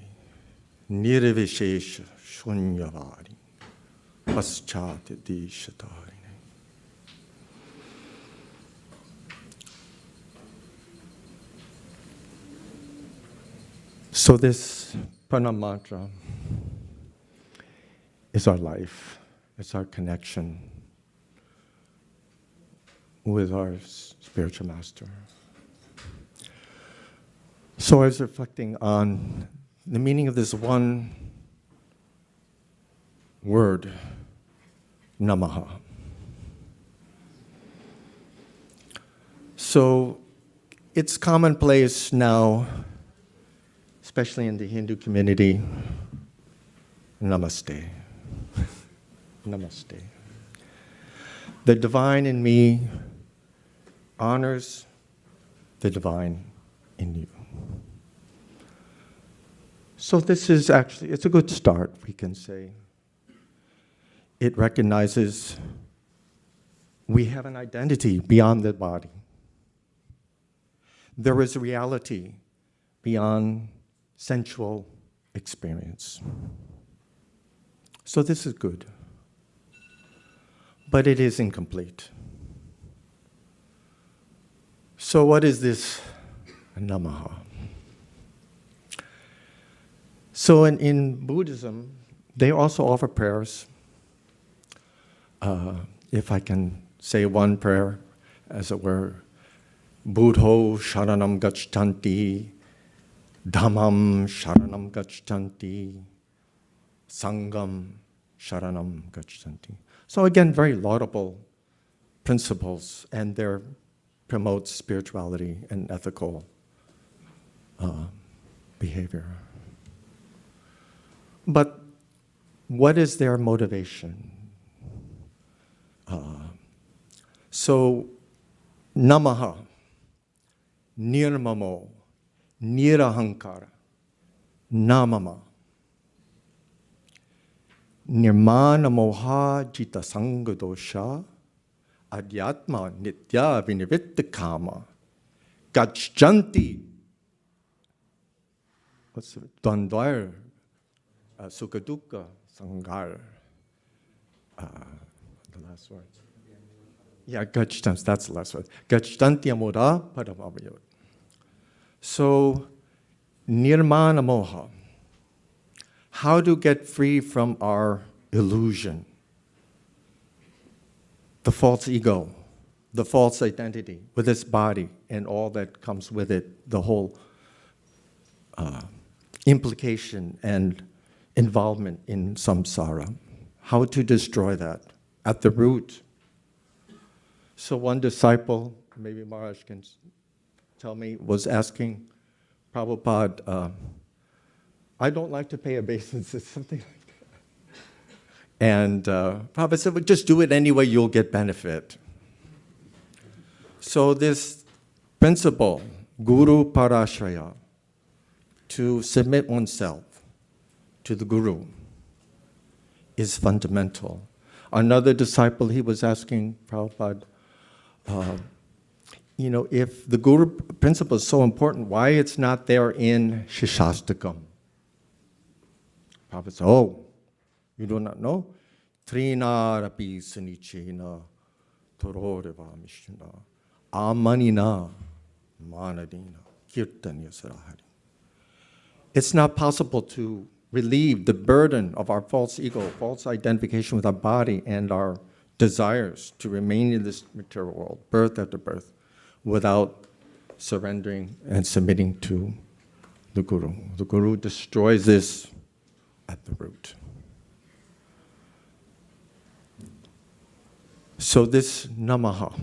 Nirvishesha Shunyavadi Paschati Dishatari. So this pranam mantra is our life. It's our connection with our spiritual master. So I was reflecting on the meaning of this one word, Namaha. So it's commonplace now, especially in the Hindu community, Namaste. Namaste. The divine in me honors the divine in you. So this is actually, it's a good start, we can say. It recognizes we have an identity beyond the body. There is a reality beyond sensual experience. So this is good. But it is incomplete. So what is this Namaha? So in Buddhism, they also offer prayers. If I can say one prayer, as it were, Buddho Sharanam Gachanti, Dhammam Sharanam Gachanti, Sangam Sharanam Gachanti. So again, very laudable principles, and they promote spirituality and ethical behavior. But what is their motivation? So, Namaha, Nirmamo, Nirahankara, Namama, Nirmana Moha Jita Sangadosha, Adhyatma Nitya Vinivittakama, Gachanti, what's it? Dandvair, Sukaduka, Sangar, the last word. Yeah, Gachanti, that's the last word. Gachanti Amura Paramavayot. So, Nirmana Moha, how to get free from our illusion, the false ego, the false identity with its body and all that comes with it, the whole implication and involvement in samsara. How to destroy that at the root. So one disciple, maybe Maharaj can tell me, was asking Prabhupada, I don't like to pay obeisances, something like that. And Prabhupada said, well, just do it anyway, you'll get benefit. So this principle, Guru Parashraya, to submit oneself to the Guru, is fundamental. Another disciple, he was asking Prabhupada, if the Guru principle is so important, why it's not there in Shishastakam? Prabhupada said, oh, you do not know? Trinarapi sanichena tororeva mishna amanina manadina kirtan yasarahari. It's not possible to relieve the burden of our false ego, false identification with our body and our desires to remain in this material world, birth after birth, without surrendering and submitting to the Guru. The Guru destroys this at the root. So this Namaha,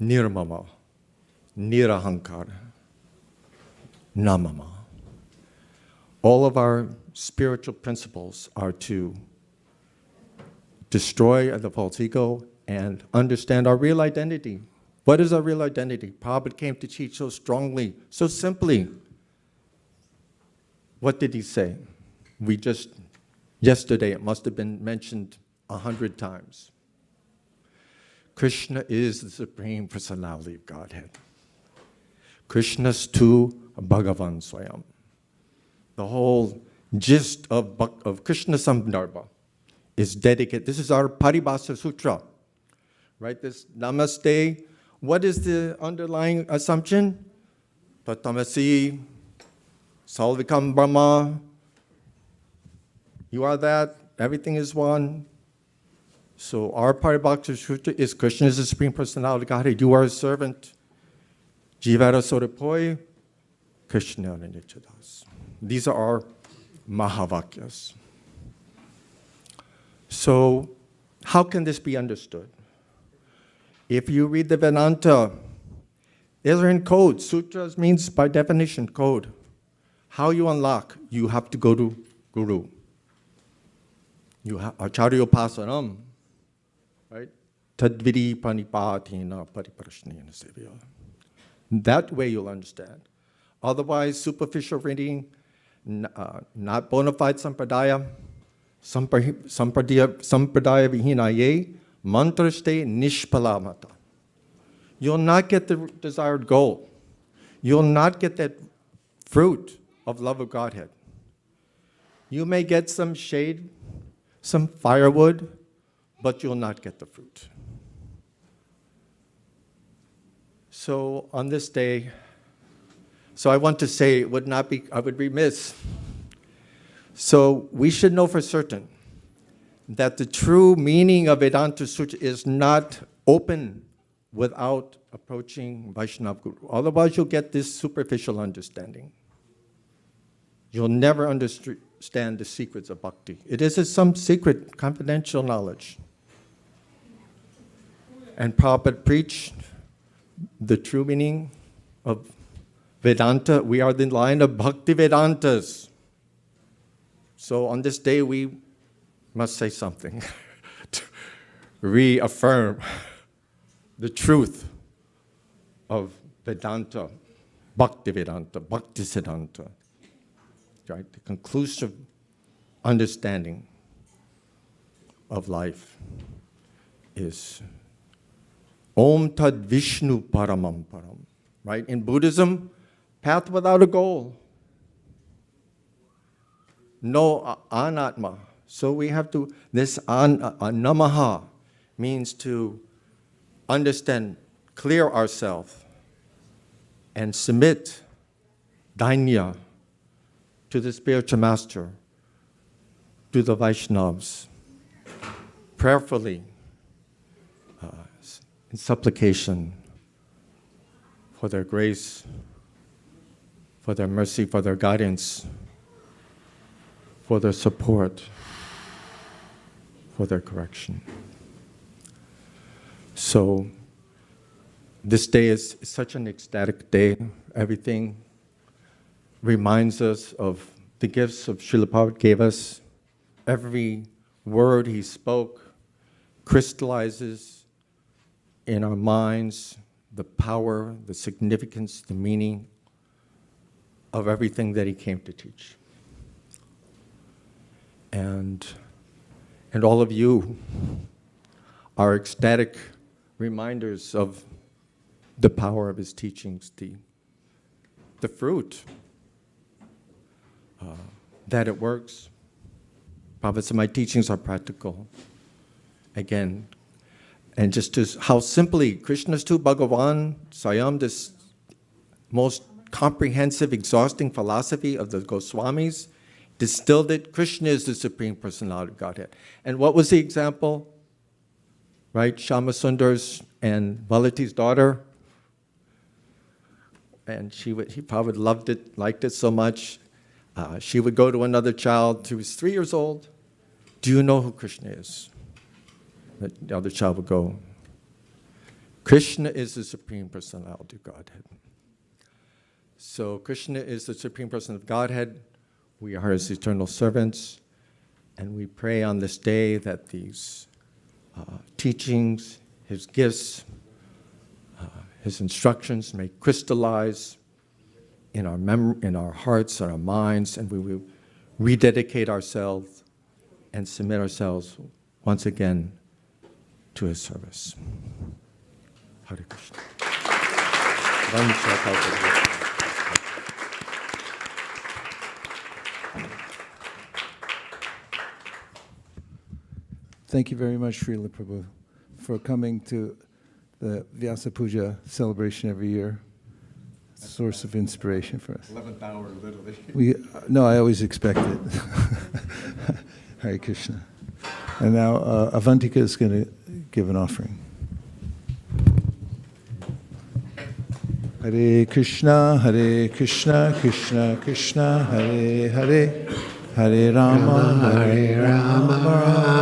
Nirmama, Nirahankara, Namama, all of our spiritual principles are to destroy the false ego and understand our real identity. What is our real identity? Prabhupada came to teach so strongly, so simply. What did he say? Yesterday, it must have been mentioned 100 times. Krishna is the Supreme Personality of Godhead. Krishna's tu Bhagavan Swayam. The whole gist of Krishna Sambandarbha is dedicated. This is our Paribhasa Sutra, right? This Namaste. What is the underlying assumption? Tatamasi, Salvikam Brahma. You are that. Everything is one. So our Paribhasa Sutra is Krishna is the Supreme Personality of Godhead. You are a servant. Jivara Sorapoi, Krishna Nichadas. These are our Mahavakyas. So How can this be understood? If you read the Vedanta, these are in code. Sutras means, by definition, code. How you unlock, you have to go to Guru. You have Acharyopasanam, right? Tadvidi panipatina pariprashnena sevya. That way you'll understand. Otherwise, superficial reading, not bona fide sampradaya, sampradaya vihinaye, mantraste nishpalamata. You'll not get the desired goal. You'll not get that fruit of love of Godhead. You may get some shade, some firewood, but you'll not get the fruit. So on this day, I want to say I would be remiss. So we should know for certain that the true meaning of Vedanta Sutra is not open without approaching Vaishnava Guru. Otherwise, you'll get this superficial understanding. You'll never understand the secrets of bhakti. It is some secret, confidential knowledge. And Prabhupada preached the true meaning of Vedanta. We are the line of Bhakti Vedantas. So on this day, we must say something to reaffirm the truth of Vedanta, Bhakti Vedanta, Bhakti Siddhanta, right? The conclusive understanding of life is Om Tad Vishnu Paramam Param, right? In Buddhism, path without a goal. No anatma. So we have to, this namaha means to understand, clear ourselves, and submit dainya to the spiritual master, to the Vaishnavas, prayerfully, in supplication for their grace, for their mercy, for their guidance, for their support, for their correction. So this day is such an ecstatic day. Everything reminds us of the gifts of Srila Prabhupada gave us. Every word he spoke crystallizes in our minds the power, the significance, the meaning of everything that he came to teach. And all of you are ecstatic reminders of the power of his teachings, the fruit, that it works. Prabhupada said, my teachings are practical. Again, and just how simply, Krishna's tu Bhagavan Sayam, this most comprehensive, exhausting philosophy of the Goswamis, distilled it. Krishna is the Supreme Personality of Godhead. And what was the example? Right? Shamasundar's and Valiti's daughter. And he probably loved it, liked it so much. She would go to another child who was 3 years old. Do you know who Krishna is? The other child would go, Krishna is the Supreme Personality of Godhead. So Krishna is the Supreme Person of Godhead. We are his eternal servants. And we pray on this day that these teachings, his gifts, his instructions may crystallize in our hearts and our minds, and we will rededicate ourselves and submit ourselves once again to his service. Hare Krishna. Thank you very much, Srila Prabhu, for coming to the Vyasa Puja celebration every year. Source of inspiration for us. 11th hour, literally. No, I always expect it. Hare Krishna. And now Avantika is going to give an offering. Hare Krishna, Krishna Krishna, Hare Hare, Hare Rama, Hare Rama.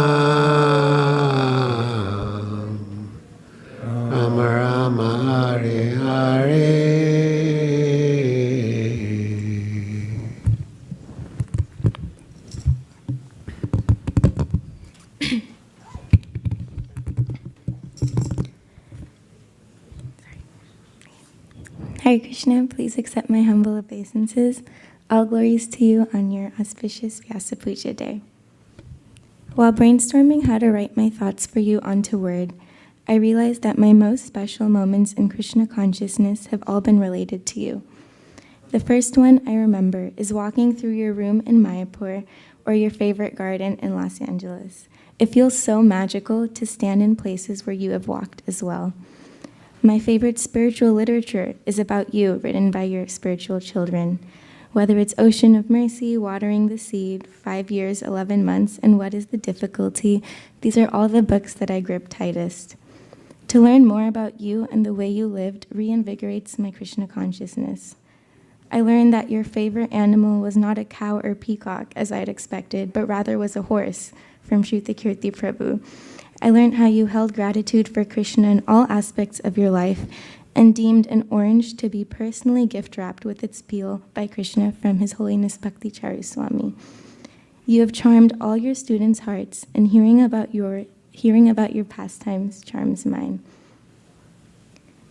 Hare Krishna, please accept my humble obeisances. All glories to you on your auspicious Vyasa Puja day. While brainstorming how to write my thoughts for you onto word, I realized that my most special moments in Krishna consciousness have all been related to you. The first one I remember is walking through your room in Mayapur or your favorite garden in Los Angeles. It feels so magical to stand in places where you have walked as well. My favorite spiritual literature is about you, written by your spiritual children. Whether it's Ocean of Mercy, Watering the Seed, 5 years, 11 months, and What is the Difficulty, these are all the books that I grip tightest. To learn more about you and the way you lived reinvigorates my Krishna consciousness. I learned that your favorite animal was not a cow or peacock, as I had expected, but rather was a horse, from Shrutakirti Prabhu. I learned how you held gratitude for Krishna in all aspects of your life and deemed an orange to be personally gift-wrapped with its peel by Krishna from His Holiness Bhakti Swami. You have charmed all your students' hearts, and hearing about your pastimes charms mine.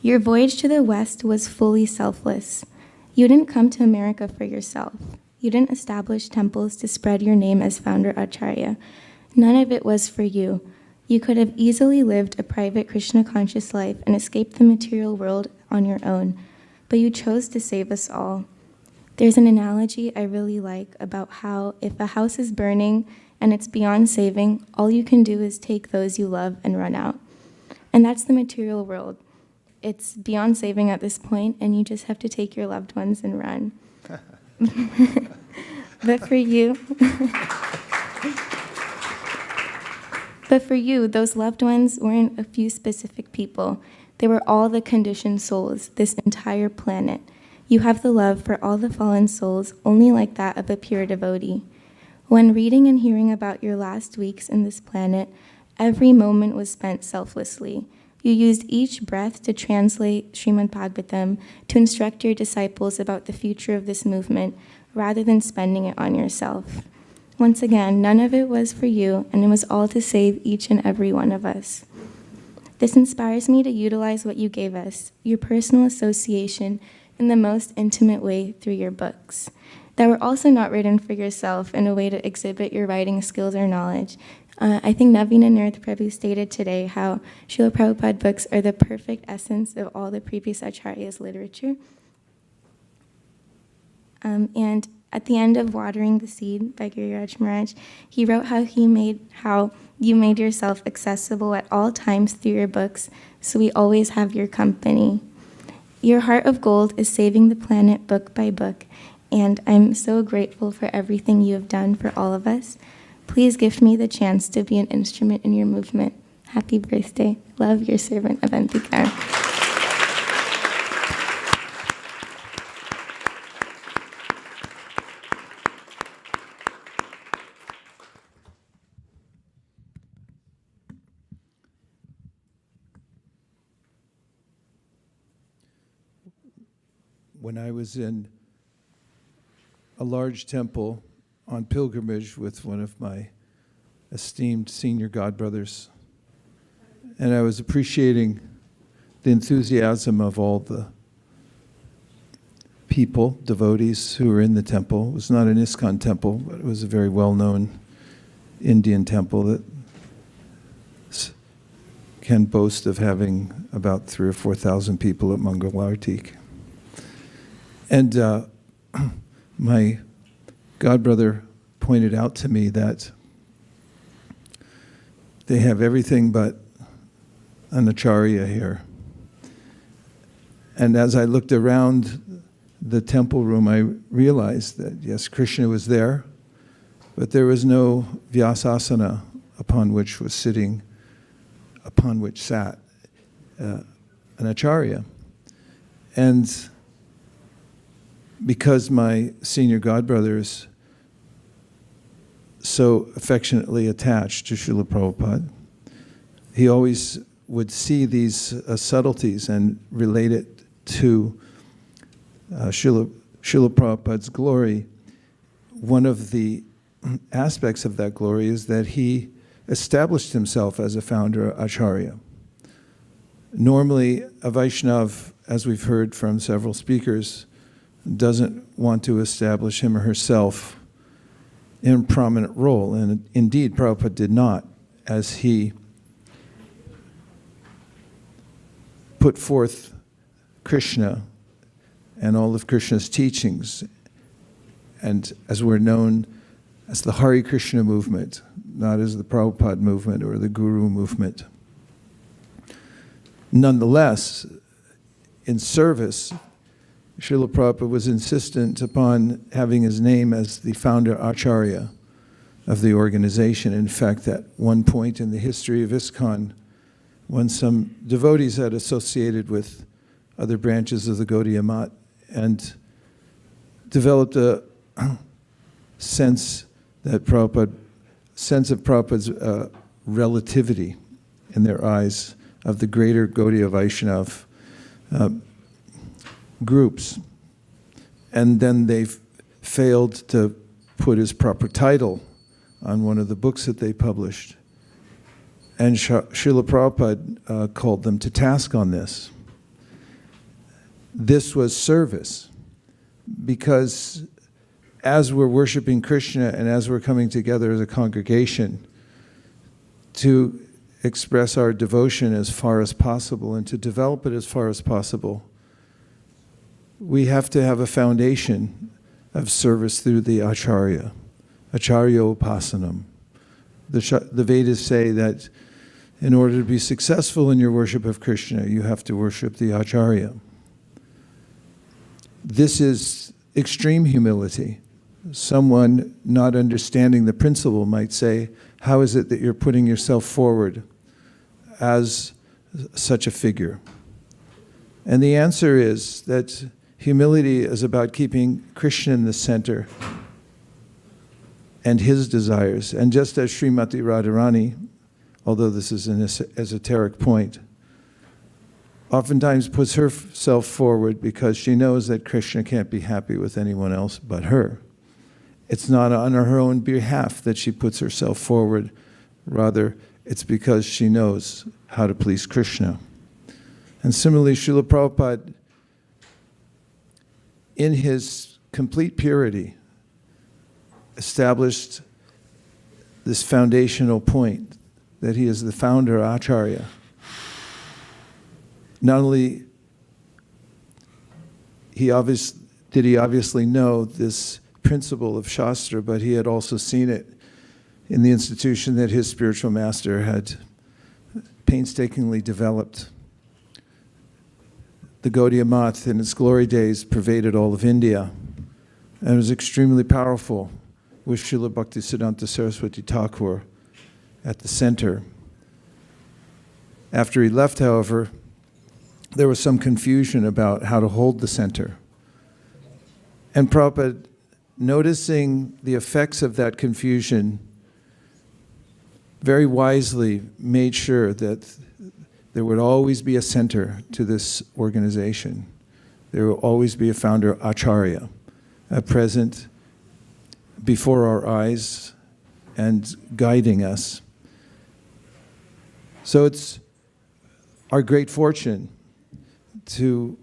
Your voyage to the West was fully selfless. You didn't come to America for yourself. You didn't establish temples to spread your name as founder Acharya. None of it was for you. You could have easily lived a private Krishna-conscious life and escaped the material world on your own, but you chose to save us all. There's an analogy I really like about how if a house is burning and it's beyond saving, all you can do is take those you love and run out. And that's the material world. It's beyond saving at this point, and you just have to take your loved ones and run. But for you, those loved ones weren't a few specific people. They were all the conditioned souls, this entire planet. You have the love for all the fallen souls, only like that of a pure devotee. When reading and hearing about your last weeks in this planet, every moment was spent selflessly. You used each breath to translate Srimad Bhagavatam, to instruct your disciples about the future of this movement, rather than spending it on yourself. Once again, none of it was for you, and it was all to save each and every one of us. This inspires me to utilize what you gave us, your personal association, in the most intimate way through your books, that were also not written for yourself in a way to exhibit your writing skills or knowledge. I think Navina Nirth Prabhu stated today how Srila Prabhupada books are the perfect essence of all the previous Acharyas' literature. And at the end of Watering the Seed by Giriraj Maharaj, he wrote how you made yourself accessible at all times through your books, so we always have your company. Your heart of gold is saving the planet book by book, and I'm so grateful for everything you have done for all of us. Please gift me the chance to be an instrument in your movement. Happy birthday. Love, your servant, Avantika. When I was in a large temple on pilgrimage with one of my esteemed senior godbrothers, and I was appreciating the enthusiasm of all the people, devotees who were in the temple. It was not an ISKCON temple, but it was a very well-known Indian temple that can boast of having about 3,000 or 4,000 people at Mangalartik. And my godbrother pointed out to me that they have everything but an acharya here. And as I looked around the temple room, I realized that, yes, Krishna was there, but there was no Vyasasana upon which sat an acharya. And because my senior godbrother is so affectionately attached to Srila Prabhupada, he always would see these subtleties and relate it to Srila Prabhupada's glory. One of the aspects of that glory is that he established himself as a founder Acharya. Normally, a Vaishnav, as we've heard from several speakers, doesn't want to establish him or herself in a prominent role. And indeed, Prabhupada did not, as he put forth Krishna and all of Krishna's teachings, and as we're known as the Hare Krishna movement, not as the Prabhupada movement or the Guru movement. Nonetheless, in service, Srila Prabhupada was insistent upon having his name as the founder Acharya of the organization. In fact, at one point in the history of ISKCON, when some devotees had associated with other branches of the Gaudiya Math and developed a sense of Prabhupada's relativity in their eyes of the greater Gaudiya Vaishnav groups. And then they failed to put his proper title on one of the books that they published. And Srila Prabhupada called them to task on this. This was service, because as we're worshiping Krishna and as we're coming together as a congregation to express our devotion as far as possible and to develop it as far as possible, we have to have a foundation of service through the Acharya, Acharya Upasanam. The Vedas say that in order to be successful in your worship of Krishna, you have to worship the Acharya. This is extreme humility. Someone not understanding the principle might say, how is it that you're putting yourself forward as such a figure? And the answer is that humility is about keeping Krishna in the center and his desires. And just as Srimati Radharani, although this is an esoteric point, oftentimes puts herself forward because she knows that Krishna can't be happy with anyone else but her. It's not on her own behalf that she puts herself forward. Rather, it's because she knows how to please Krishna. And similarly, Srila Prabhupada, in his complete purity, established this foundational point that he is the founder Acharya. Not only did he obviously know this principle of Shastra, but he had also seen it in the institution that his spiritual master had painstakingly developed. The Gaudiya Math in its glory days pervaded all of India and was extremely powerful, with Srila Bhaktisiddhanta Saraswati Thakur at the center. After he left, however, there was some confusion about how to hold the center. And Prabhupada, noticing the effects of that confusion, very wisely made sure that there would always be a center to this organization. There will always be a founder Acharya, present before our eyes and guiding us. So it's our great fortune to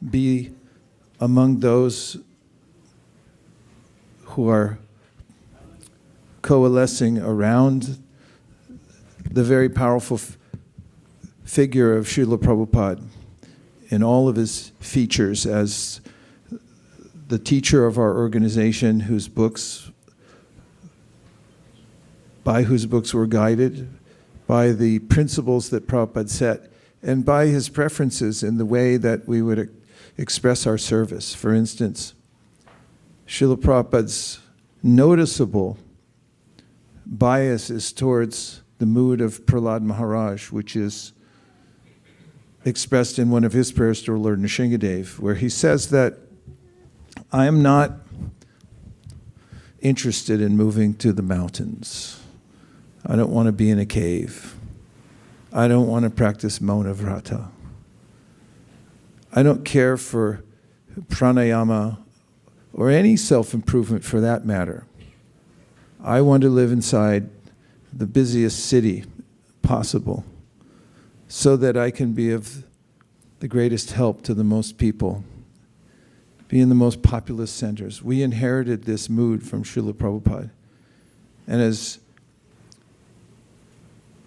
be among those who are coalescing around the very powerful figure of Srila Prabhupada in all of his features as the teacher of our organization, by whose books we're guided, by the principles that Prabhupada set, and by his preferences in the way that we would express our service. For instance, Srila Prabhupada's noticeable bias is towards the mood of Prahlad Maharaj, which is expressed in one of his prayers to Lord Nrsingadev, where he says that I am not interested in moving to the mountains. I don't want to be in a cave. I don't want to practice Mauna Vrata. I don't care for pranayama or any self-improvement for that matter. I want to live inside the busiest city possible so that I can be of the greatest help to the most people, be in the most populous centers. We inherited this mood from Srila Prabhupada. And as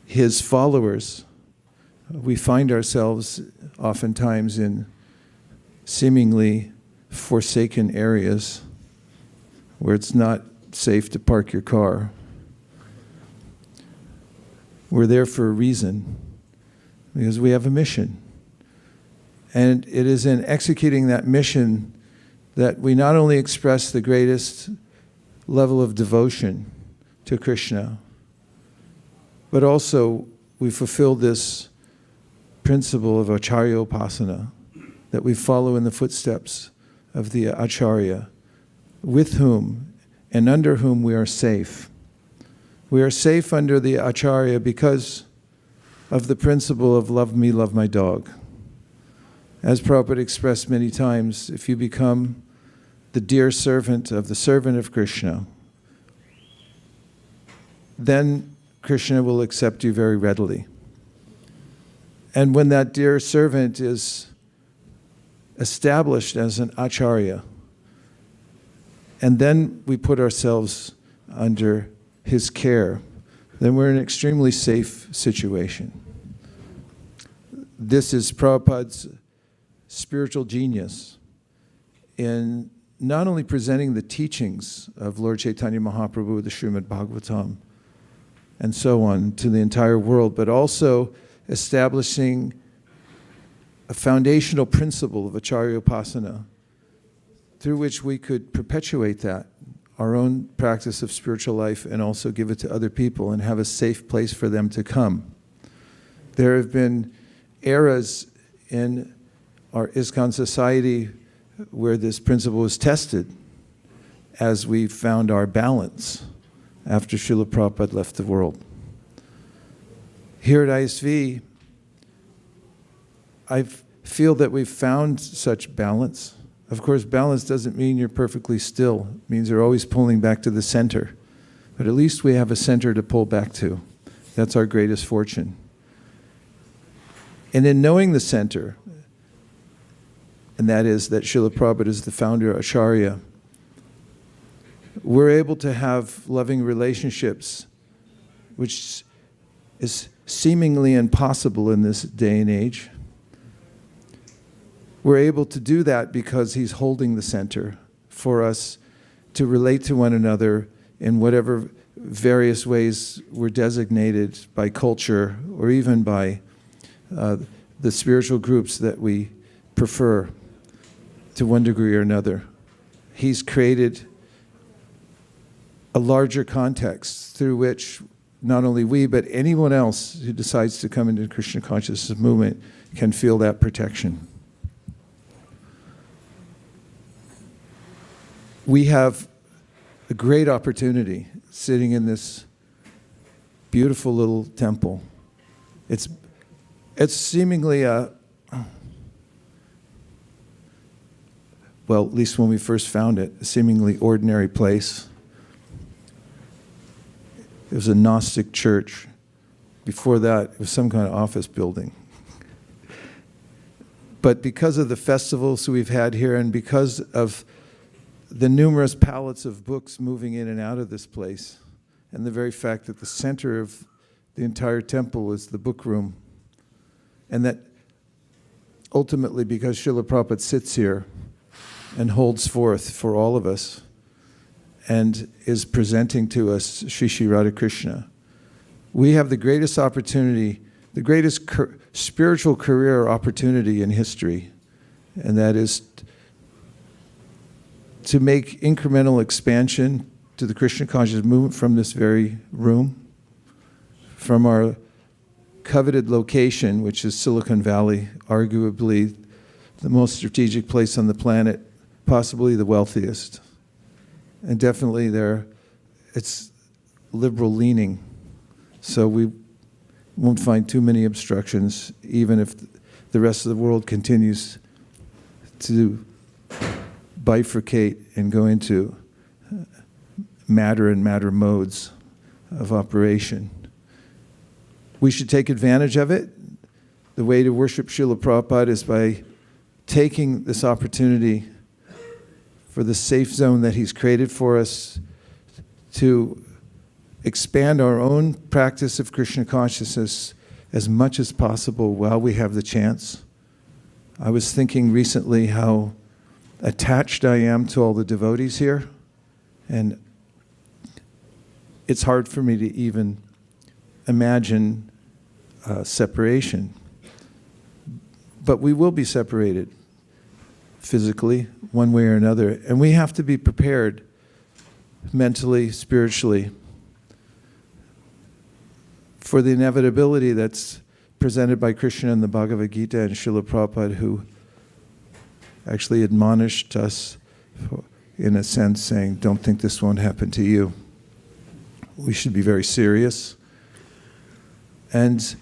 his followers, we find ourselves oftentimes in seemingly forsaken areas where it's not safe to park your car. We're there for a reason, because we have a mission. And it is in executing that mission that we not only express the greatest level of devotion to Krishna, but also we fulfill this principle of Acharyopasana, that we follow in the footsteps of the Acharya, with whom and under whom we are safe. We are safe under the Acharya because of the principle of love me, love my dog. As Prabhupada expressed many times, if you become the dear servant of the servant of Krishna, then Krishna will accept you very readily. And when that dear servant is established as an Acharya, and then we put ourselves under his care, then we're in an extremely safe situation. This is Prabhupada's spiritual genius in not only presenting the teachings of Lord Chaitanya Mahaprabhu, the Srimad Bhagavatam, and so on to the entire world, but also establishing a foundational principle of Acharyopasana through which we could perpetuate that, our own practice of spiritual life, and also give it to other people and have a safe place for them to come. There have been eras in our ISKCON society where this principle was tested as we found our balance after Srila Prabhupada left the world. Here at ISV, I feel that we've found such balance. Of course, balance doesn't mean you're perfectly still. It means you're always pulling back to the center. But at least we have a center to pull back to. That's our greatest fortune. And in knowing the center, and that is that Srila Prabhupada is the founder of Acharya, we're able to have loving relationships, which is seemingly impossible in this day and age. We're able to do that because he's holding the center for us to relate to one another in whatever various ways we're designated by culture or even by the spiritual groups that we prefer to one degree or another. He's created a larger context through which not only we, but anyone else who decides to come into the Krishna consciousness movement can feel that protection. We have a great opportunity sitting in this beautiful little temple. It's seemingly a, well, at least when we first found it, a seemingly ordinary place. It was a Gnostic church. Before that, it was some kind of office building. But because of the festivals we've had here and because of the numerous pallets of books moving in and out of this place, and the very fact that the center of the entire temple is the book room, and that ultimately because Srila Prabhupada sits here and holds forth for all of us and is presenting to us Sri Sri Radha Krishna, we have the greatest opportunity, the greatest spiritual career opportunity in history, and that is to make incremental expansion to the Krishna consciousness movement from this very room, from our coveted location, which is Silicon Valley, arguably the most strategic place on the planet, possibly the wealthiest. And definitely it's liberal leaning. So we won't find too many obstructions, even if the rest of the world continues to bifurcate and go into matter and matter modes of operation. We should take advantage of it. the way to worship Srila Prabhupada is by taking this opportunity for the safe zone that he's created for us to expand our own practice of Krishna consciousness as much as possible while we have the chance. I was thinking recently how attached I am to all the devotees here, and it's hard for me to even imagine separation. But we will be separated physically, one way or another, and we have to be prepared mentally, spiritually, for the inevitability that's presented by Krishna in the Bhagavad Gita and Srila Prabhupada, who actually admonished us, in a sense, saying, don't think this won't happen to you. We should be very serious and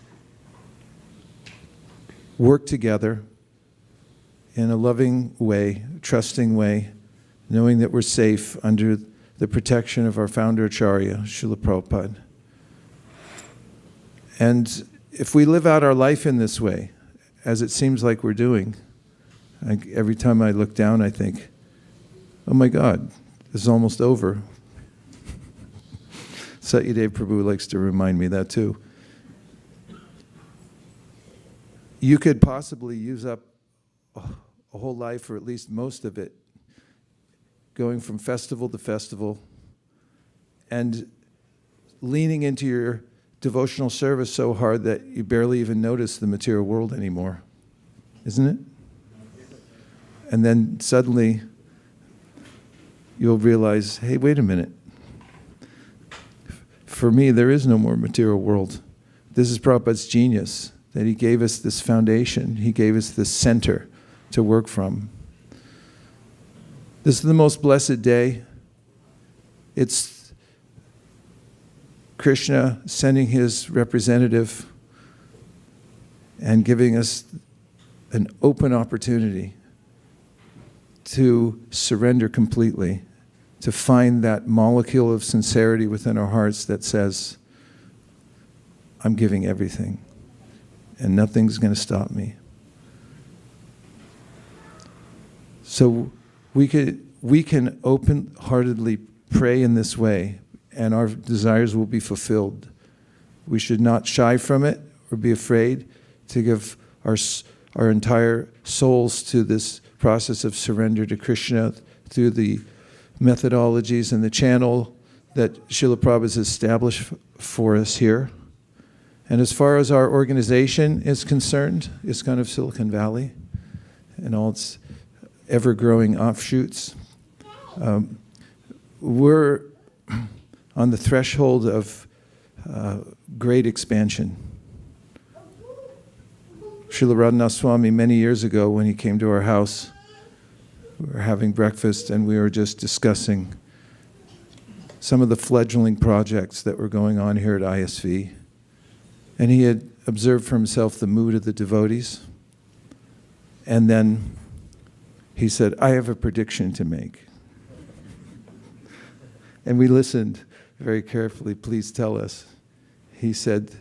work together in a loving way, trusting way, knowing that we're safe under the protection of our founder Acharya, Srila Prabhupada. And if we live out our life in this way, as it seems like we're doing, every time I look down, I think, oh my God, this is almost over. Satyadev Prabhu likes to remind me that too. You could possibly use up a whole life, or at least most of it, going from festival to festival and leaning into your devotional service so hard that you barely even notice the material world anymore, isn't it? And then suddenly you'll realize, hey, wait a minute. For me, there is no more material world. This is Prabhupada's genius, that he gave us this foundation. He gave us this center to work from. This is the most blessed day. It's Krishna sending his representative and giving us an open opportunity to surrender completely, to find that molecule of sincerity within our hearts that says, I'm giving everything, and nothing's going to stop me. So we can open-heartedly pray in this way, and our desires will be fulfilled. We should not shy from it or be afraid to give our entire souls to this process of surrender to Krishna through the methodologies and the channel that Srila Prabhupada has established for us here. And as far as our organization is concerned, ISKCON of Silicon Valley and all its ever-growing offshoots, we're on the threshold of great expansion. Srila Radhanath Swami, many years ago when he came to our house, we were having breakfast and we were just discussing some of the fledgling projects that were going on here at ISV. And he had observed for himself the mood of the devotees. And then he said, I have a prediction to make. And we listened very carefully. Please tell us. He said,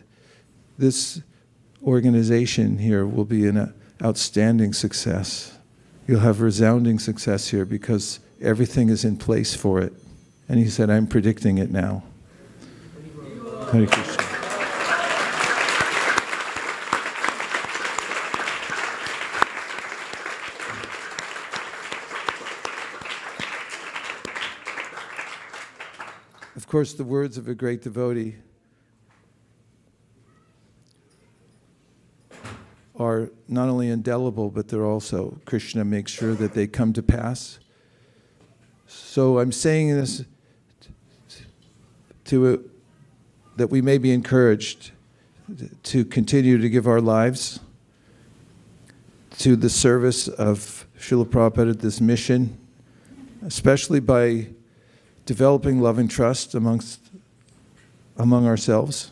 this organization here will be an outstanding success. You'll have resounding success here because everything is in place for it. And he said, I'm predicting it now. Hare Krishna. Of course, the words of a great devotee are not only indelible, but they're also, Krishna makes sure that they come to pass. So I'm saying this that we may be encouraged to continue to give our lives to the service of Srila Prabhupada, this mission, especially by developing love and trust among ourselves,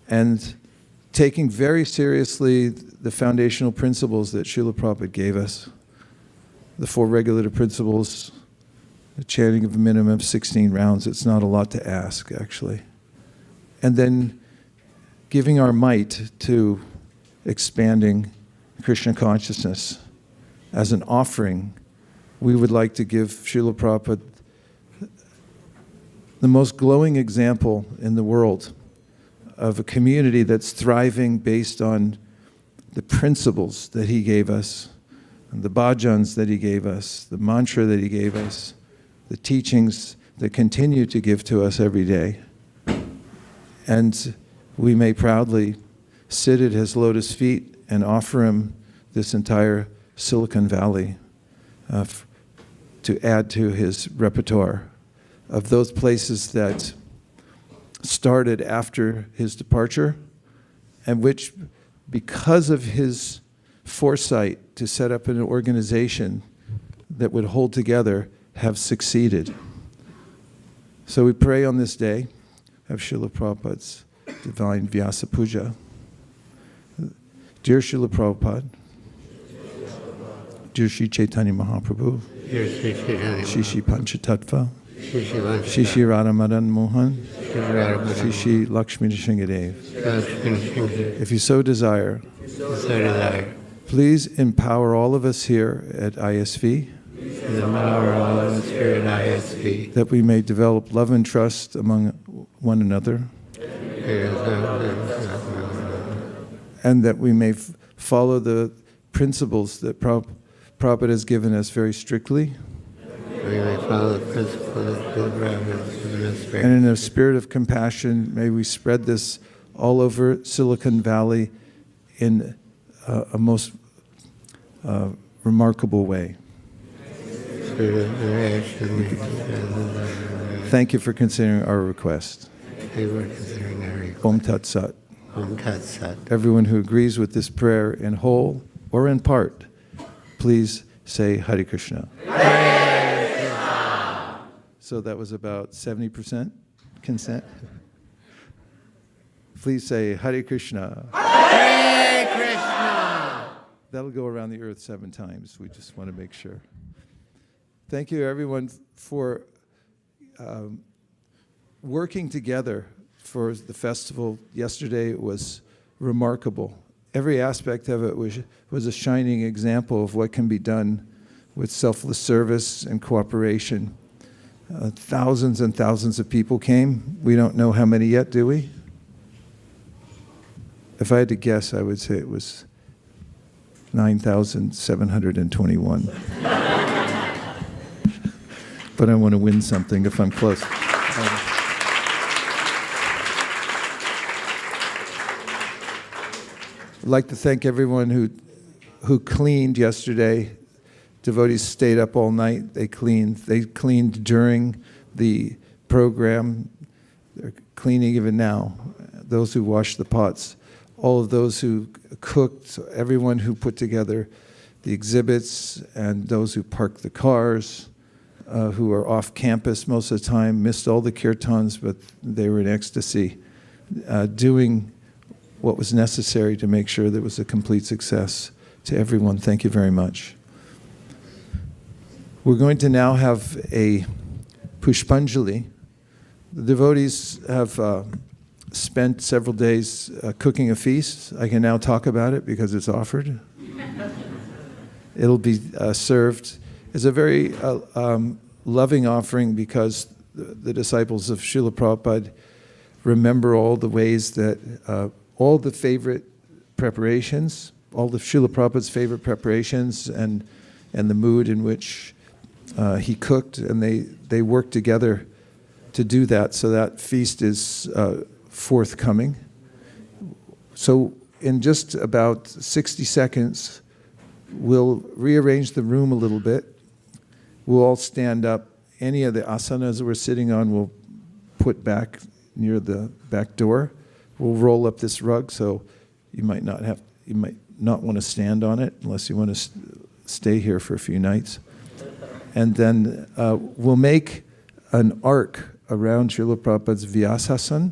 and taking very seriously the foundational principles that Srila Prabhupada gave us, the 4 regulative principles, the chanting of a minimum of 16 rounds. It's not a lot to ask, actually. And then giving our might to expanding Krishna consciousness. As an offering, we would like to give Srila Prabhupada the most glowing example in the world of a community that's thriving based on the principles that he gave us, and the bhajans that he gave us, the mantra that he gave us, the teachings that continue to give to us every day. And we may proudly sit at his lotus feet and offer him this entire Silicon Valley to add to his repertoire of those places that started after his departure, and which, because of his foresight to set up an organization that would hold together, have succeeded. So we pray on this day of Srila Prabhupada's divine Vyasa Puja. Dear Srila Prabhupada, dear Sri Chaitanya Mahaprabhu, Shri Shri Panchatattva, Shri Shri Radha Madan Mohan, Shri Shri Lakshmi Nrsingadev. If you so desire, please empower all of us here at ISV, that we may develop love and trust among one another, and that we may follow the principles that Prabhupada has given us very strictly. And in a spirit of compassion, may we spread this all over Silicon Valley in a most remarkable way. Thank you for considering our request. Om Tat Sat. Om Tat Sat. Everyone who agrees with this prayer in whole or in part, please say Hare Krishna. So that was about 70% consent. Please say Hare Krishna. Hare Krishna. That'll go around the earth 7 times. We just want to make sure. Thank you, everyone, for working together for the festival. Yesterday was remarkable. Every aspect of it was a shining example of what can be done with selfless service and cooperation. Thousands and thousands of people came. We don't know how many yet, do we? If I had to guess, I would say it was 9,721. But I want to win something if I'm close. I'd like to thank everyone who cleaned yesterday. Devotees stayed up all night. They cleaned. They cleaned during the program. They're cleaning even now. Those who washed the pots, all of those who cooked, everyone who put together the exhibits, and those who parked the cars, who are off campus most of the time, missed all the kirtans, but they were in ecstasy, doing what was necessary to make sure there was a complete success. To everyone, thank you very much. We're going to now have a Pushpanjali. The devotees have spent several days cooking a feast. I can now talk about it because it's offered. It'll be served as a very loving offering, because the disciples of Srila Prabhupada remember all the ways that all the favorite preparations, all of Srila Prabhupada's favorite preparations, and the mood in which he cooked, and they worked together to do that. So that feast is forthcoming. So in just about 60 seconds, we'll rearrange the room a little bit. We'll all stand up. Any of the asanas that we're sitting on we'll put back near the back door. We'll roll up this rug, so you might not want to stand on it unless you want to stay here for a few nights. And then we'll make an arc around Srila Prabhupada's Vyasasana.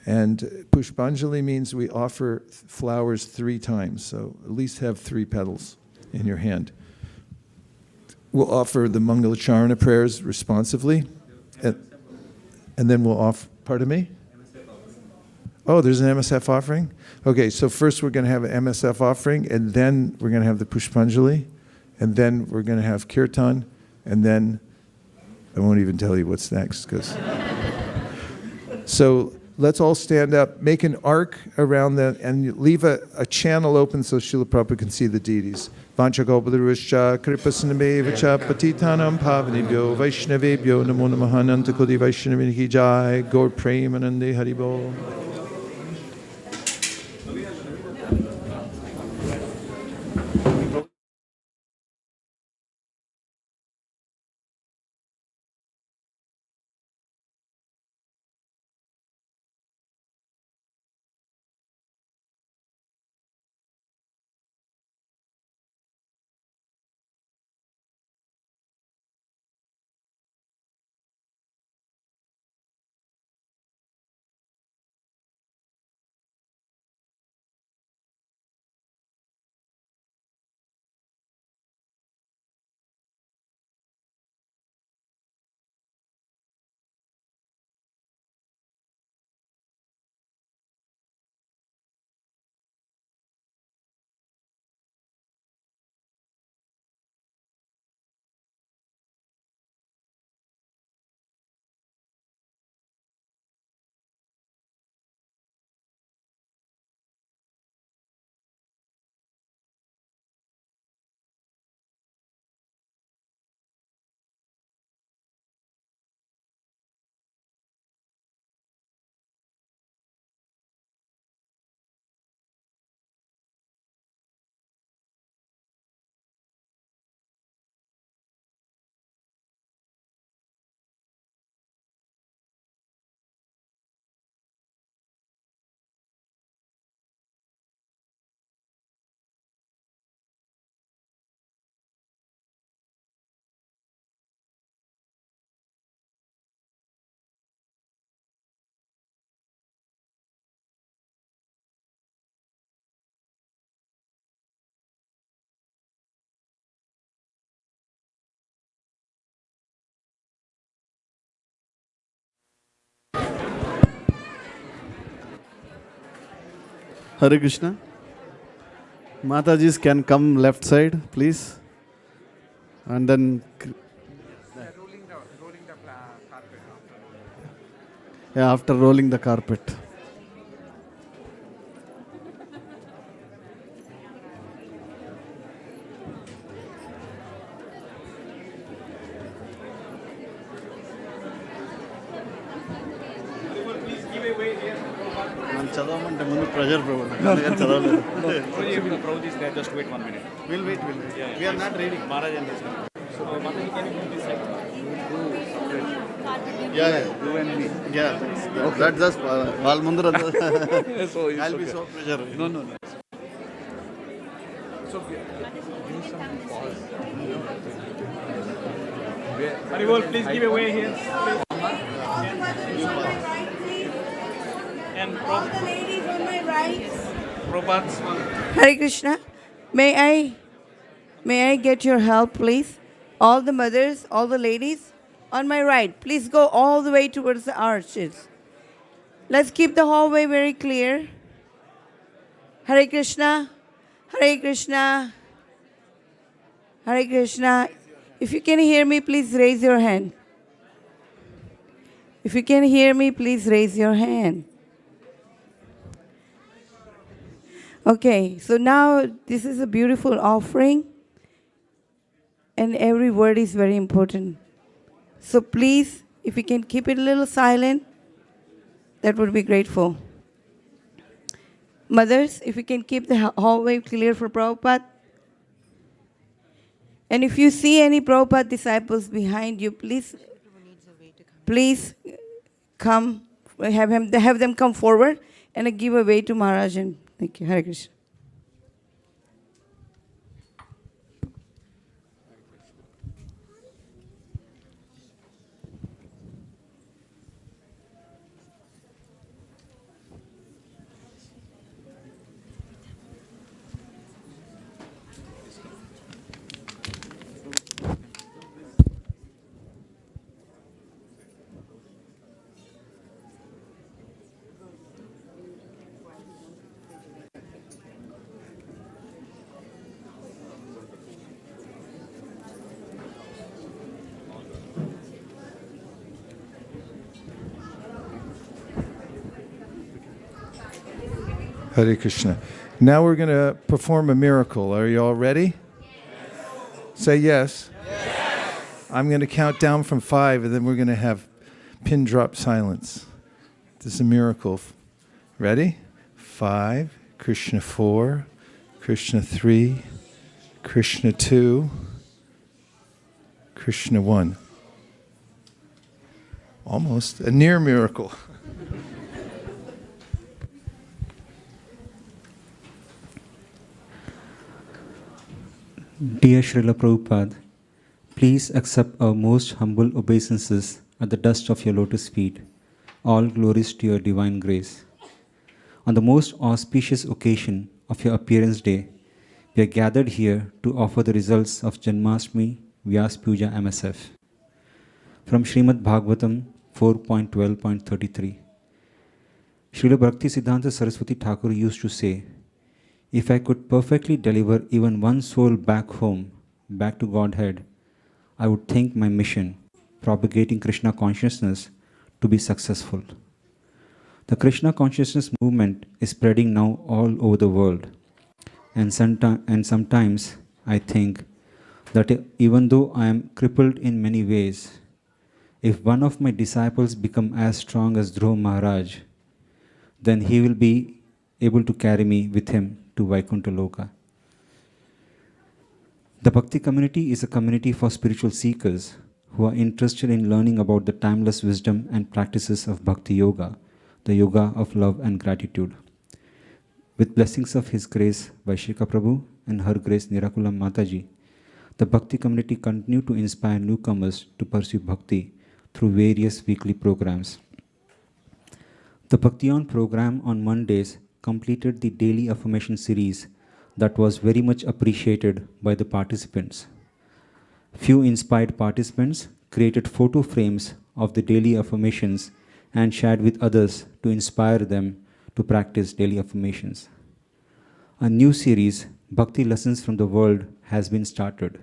And Pushpanjali means we offer flowers 3 times, so at least have 3 petals in your hand. We'll offer the Mangala Charana prayers responsively, and then we'll offer, pardon me? Oh, there's an MSF offering? Okay, so first we're going to have an MSF offering, and then we're going to have the Pushpanjali, and then we're going to have Kirtan, and then I won't even tell you what's next. So let's all stand up, make an arc around that, and leave a channel open so Srila Prabhupada can see the deities. Vanchakalpaduruscha kripasinnamevacha patitanam pavanibhyo vaishnavebhyo namo namaha nantakodi vaishnaviniki jai gaur premanande haribol. Hare Krishna. Matajis can come left side, please. And then... Yeah, after rolling the carpet. Pressure, Prabhu. Prabhu is there, just wait 1 minute. We'll wait. Yeah, we are not ready. Maharaj and this one. So, Mataji, can you move this side? Yeah. You and me. Yeah. Okay. That's just Bal Mundra. So I'll be okay. so pressure. No. So, give some pause. Haribol, please give away here. And all the ladies on my right. Prabhupada's one. Hare Krishna. May I get your help, please? All the mothers, all the ladies on my right, please go all the way towards the arches. Let's keep the hallway very clear. Hare Krishna. Hare Krishna. Hare Krishna. If you can hear me, please raise your hand. If you can hear me, please raise your hand. Okay, so now this is a beautiful offering, and every word is very important. So please, if you can keep it a little silent, that would be grateful. Mothers, if you can keep the hallway clear for Prabhupada. And if you see any Prabhupada disciples behind you, please come, have them come forward and give away to Maharaj. Thank you. Hare Krishna. Hare Krishna. Now we're going to perform a miracle. Are you all ready? Say yes. I'm going to count down from 5, and then we're going to have pin drop silence. This is a miracle. Ready? 5, Krishna 4, Krishna 3, Krishna 2, Krishna 1. Almost a near miracle. Dear Srila Prabhupada, please accept our most humble obeisances at the dust of your lotus feet. All glories to your divine grace. On the most auspicious occasion of your appearance day, we are gathered here to offer the results of Janmashtami Vyasa Puja MSF. From Srimad Bhagavatam 4.12.33. Srila Bhakti Siddhanta Saraswati Thakur used to say, if I could perfectly deliver even one soul back home, back to Godhead, I would think my mission, propagating Krishna consciousness, to be successful. The Krishna consciousness movement is spreading now all over the world. And sometimes I think that even though I am crippled in many ways, if one of my disciples become as strong as Dhruva Maharaj, then he will be able to carry me with him to Vaikuntha Loka. The Bhakti community is a community for spiritual seekers who are interested in learning about the timeless wisdom and practices of Bhakti Yoga, the yoga of love and gratitude. With blessings of His Grace Vaisesika Prabhu and Her Grace Nirakulam Mataji, the Bhakti community continue to inspire newcomers to pursue Bhakti through various weekly programs. The Bhakti On program on Mondays completed the daily affirmation series that was very much appreciated by the participants. Few inspired participants created photo frames of the daily affirmations and shared with others to inspire them to practice daily affirmations. A new series, Bhakti Lessons from the World, has been started.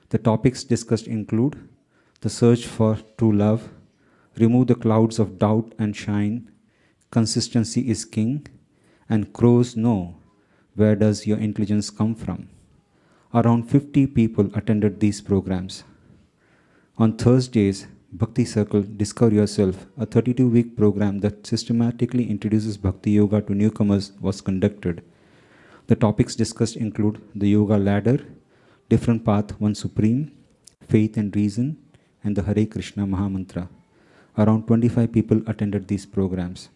The topics discussed include the search for true love, remove the clouds of doubt and shine, consistency is king, and crows know, where does your intelligence come from? Around 50 people attended these programs. On Thursdays, Bhakti Circle Discover Yourself, a 32-week program that systematically introduces Bhakti Yoga to newcomers, was conducted. The topics discussed include the Yoga Ladder, Different Path, One Supreme, Faith and Reason, and the Hare Krishna Mahamantra. Around 25 people attended these programs.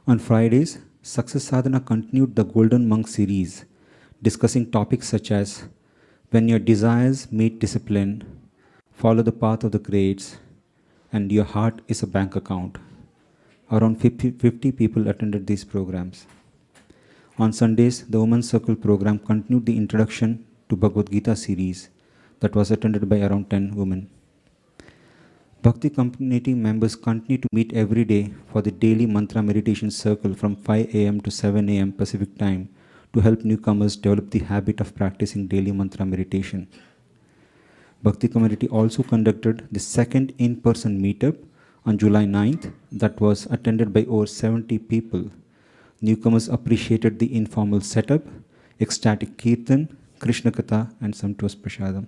On Fridays, Success Sadhana continued the Golden Monk series, discussing topics such as when your desires meet discipline, follow the path of the greats, and your heart is a bank account. Around 50 people attended these programs. On Sundays, the Women's Circle program continued the Introduction to Bhagavad Gita series that was attended by around 10 women. Bhakti community members continue to meet every day for the daily mantra meditation circle from 5 a.m. to 7 a.m. Pacific time to help newcomers develop the habit of practicing daily mantra meditation. Bhakti community also conducted the second in-person meetup on July 9th that was attended by over 70 people. Newcomers appreciated the informal setup, ecstatic Kirtan, Krishna Katha, and sumptuous prasadam.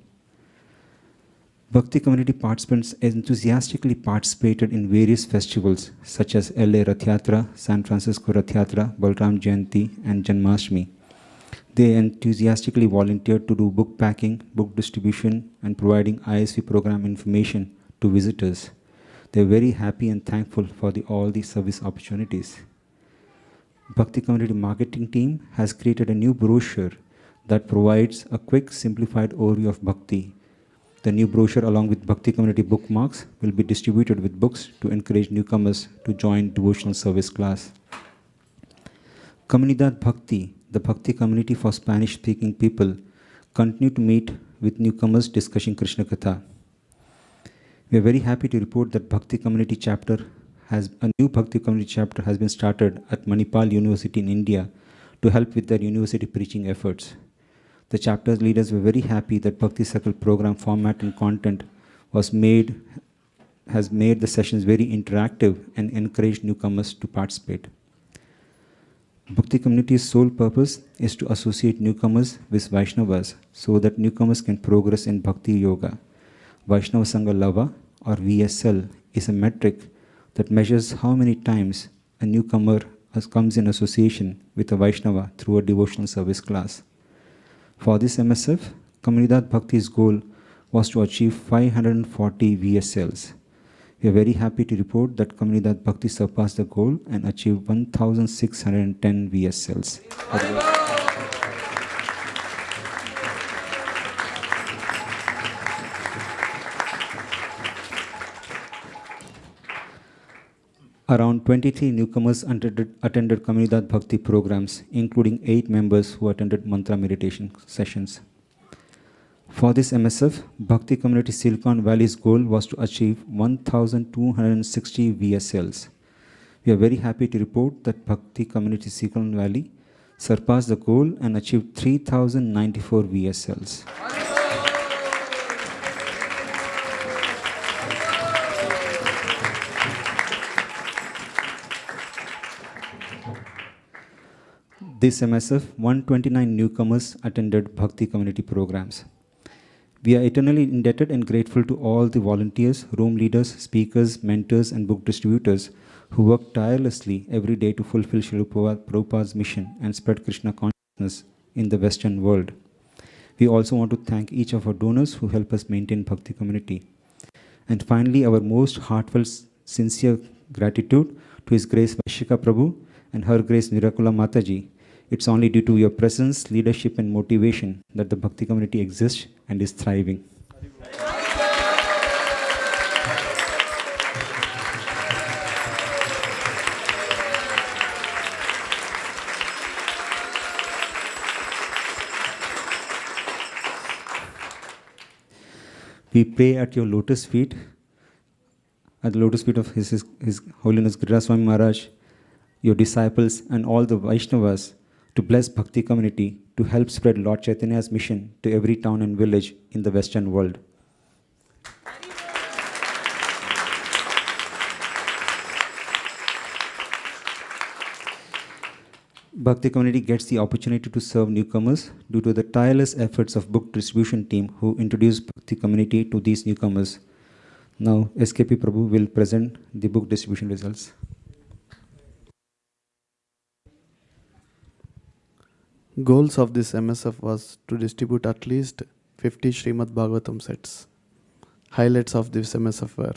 Bhakti community participants enthusiastically participated in various festivals such as LA Rath Yatra, San Francisco Rath Yatra, Balram Jayanti, and Janmashtami. They enthusiastically volunteered to do book packing, book distribution, and providing ISV program information to visitors. They are very happy and thankful for all the service opportunities. Bhakti community marketing team has created a new brochure that provides a quick, simplified overview of Bhakti. The new brochure, along with Bhakti community bookmarks, will be distributed with books to encourage newcomers to join devotional service class. Comunidad Bhakti, the Bhakti community for Spanish-speaking people, continue to meet with newcomers discussing Krishna Katha. We are very happy to report that a new Bhakti community chapter has been started at Manipal University in India to help with their university preaching efforts. The chapter's leaders were very happy that Bhakti Circle program format and content has made the sessions very interactive and encouraged newcomers to participate. Bhakti community's sole purpose is to associate newcomers with Vaishnavas so that newcomers can progress in Bhakti Yoga. Vaishnava Sangha Lava, or VSL, is a metric that measures how many times a newcomer comes in association with a Vaishnava through a devotional service class. For this MSF, Comunidad Bhakti's goal was to achieve 540 VSLs. We are very happy to report that Comunidad Bhakti surpassed the goal and achieved 1,610 VSLs. Around 23 newcomers attended Comunidad Bhakti programs, including 8 members who attended mantra meditation sessions. For this MSF, Bhakti Community Silicon Valley's goal was to achieve 1,260 VSLs. We are very happy to report that Bhakti Community Silicon Valley surpassed the goal and achieved 3,094 VSLs. This MSF, 129 newcomers attended Bhakti Community programs. We are eternally indebted and grateful to all the volunteers, room leaders, speakers, mentors, and book distributors who work tirelessly every day to fulfill Srila Prabhupada's mission and spread Krishna consciousness in the Western world. We also want to thank each of our donors who help us maintain Bhakti Community. And finally, our most heartfelt, sincere gratitude to His Grace Vaisesika Prabhu and Her Grace Miracula Mataji. It's only due to your presence, leadership, and motivation that the Bhakti Community exists and is thriving. We pray at your lotus feet, at the lotus feet of His Holiness Giriraj Swami Maharaj, your disciples, and all the Vaishnavas to bless Bhakti Community to help spread Lord Chaitanya's mission to every town and village in the Western world. Bhakti Community gets the opportunity to serve newcomers due to the tireless efforts of book distribution team who introduced Bhakti Community to these newcomers. Now, SKP Prabhu will present the book distribution results. Goals of this MSF was to distribute at least 50 Srimad Bhagavatam sets. Highlights of this MSF were: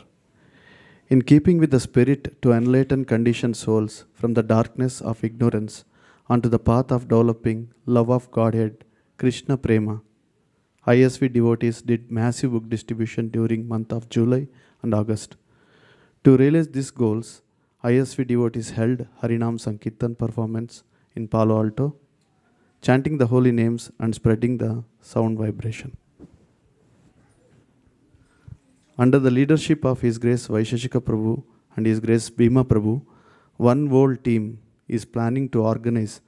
in keeping with the spirit to enlighten conditioned souls from the darkness of ignorance onto the path of developing love of Godhead, Krishna Prema, ISV devotees did massive book distribution during month of July and August. To realize these goals, ISV devotees held Harinam Sankirtan performance in Palo Alto, chanting the holy names and spreading the sound vibration. Under the leadership of His Grace Vaisesika Prabhu and His Grace Bhima Prabhu, one whole team is planning to organize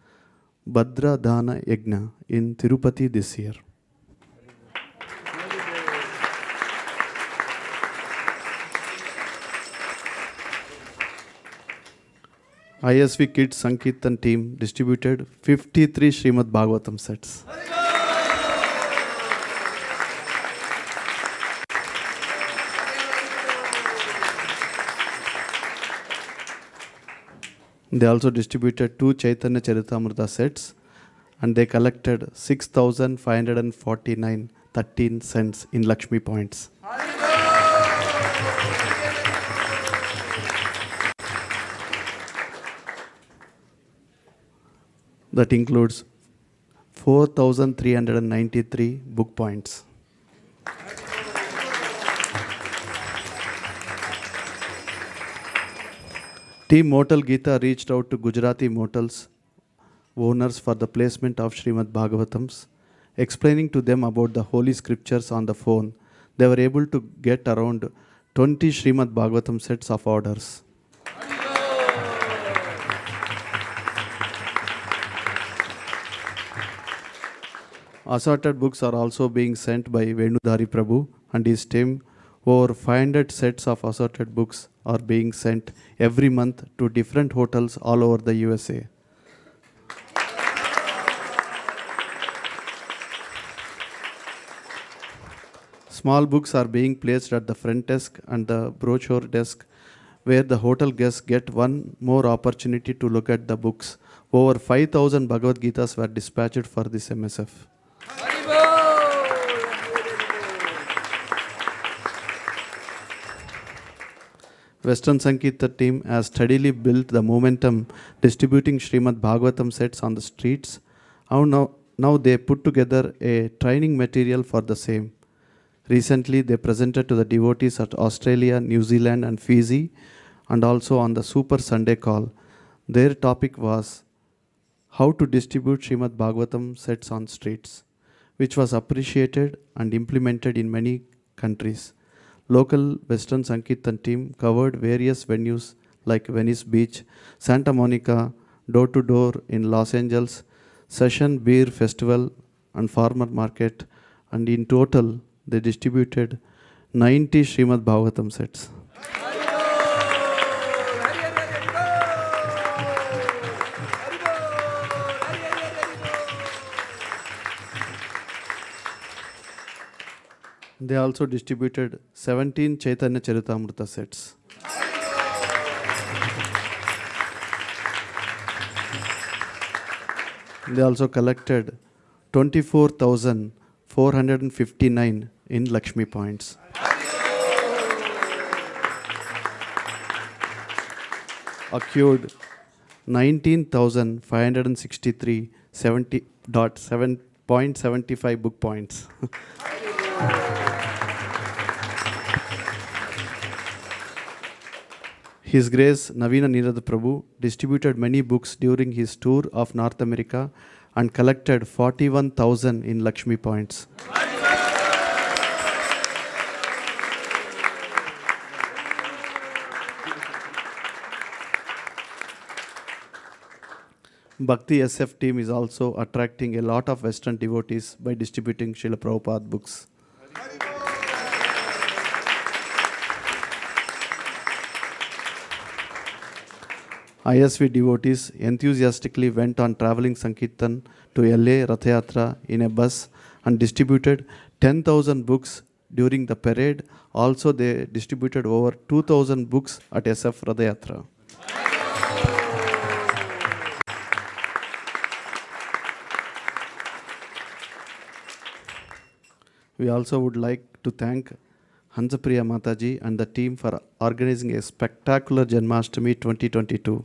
Bhadra Dana Yajna in Tirupati this year. ISV Kids Sankirtan team distributed 53 Srimad Bhagavatam sets. They also distributed 2 Chaitanya Charitamrita sets, and they collected 6,549 13 cents in Lakshmi points. That includes 4,393 book points. Team Motel Gita reached out to Gujarati motels owners for the placement of Srimad Bhagavatams, explaining to them about the holy scriptures on the phone. They were able to get around 20 Srimad Bhagavatam sets of orders. Assorted books are also being sent by Venudhari Prabhu and his team. Over 500 sets of assorted books are being sent every month to different hotels all over the USA. Small books are being placed at the front desk and the brochure desk, where the hotel guests get one more opportunity to look at the books. Over 5,000 Bhagavad Gitas were dispatched for this MSF. Western Sankirtan team has steadily built the momentum distributing Srimad Bhagavatam sets on the streets. Now they put together a training material for the same. Recently, they presented to the devotees at Australia, New Zealand and Fiji, and also on the Super Sunday call. Their topic was how to distribute Srimad Bhagavatam sets on streets, which was appreciated and implemented in many countries. Local Western Sankirtan team covered various venues like Venice Beach, Santa Monica, Door to Door in Los Angeles, Session Beer Festival and Farmer Market, and in total they distributed 90 Srimad Bhagavatam sets. They also distributed 17 Chaitanya Charitamrita sets. They also collected 24,459 in Lakshmi points. Acquired 19,563 70.75 book points. His Grace Navina Nirad Prabhu distributed many books during his tour of North America and collected 41,000 in Lakshmi points. Bhakti SF team is also attracting a lot of Western devotees by distributing Srila Prabhupada books. ISV devotees enthusiastically went on traveling Sankirtan to LA Rathayatra in a bus and distributed 10,000 books during the parade. Also, they distributed over 2,000 books at SF Rathayatra. We also would like to thank Hansapriya Mataji and the team for organizing a spectacular Janmashtami 2022.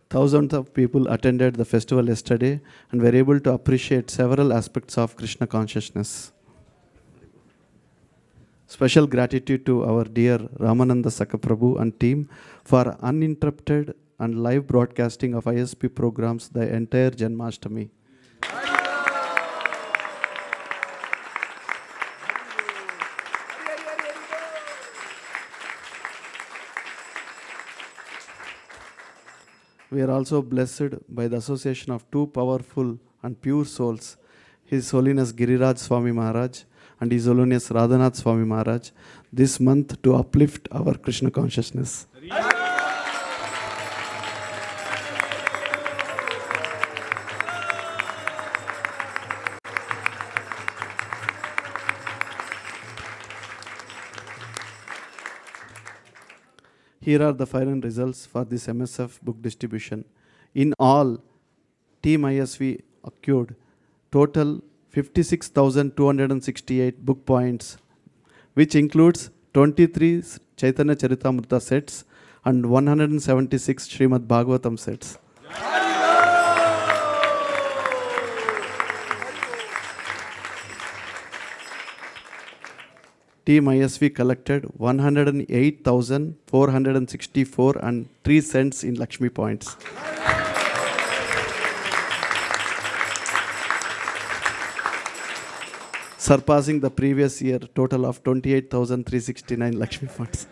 Thousands of people attended the festival yesterday and were able to appreciate several aspects of Krishna consciousness. Special gratitude to our dear Ramananda Sakaprabhu and team for uninterrupted and live broadcasting of ISP programs the entire Janmashtami. We are also blessed by the association of two powerful and pure souls, His Holiness Giriraj Swami Maharaj and His Holiness Radhanath Swami Maharaj, this month to uplift our Krishna consciousness. Here are the final results for this MSF book distribution. In all, Team ISV acquired total 56,268 book points, which includes 23 Chaitanya Charitamrita sets and 176 Srimad Bhagavatam sets. Team ISV collected 108,464 and 3 cents in Lakshmi points. Surpassing the previous year total of 28,369 Lakshmi points.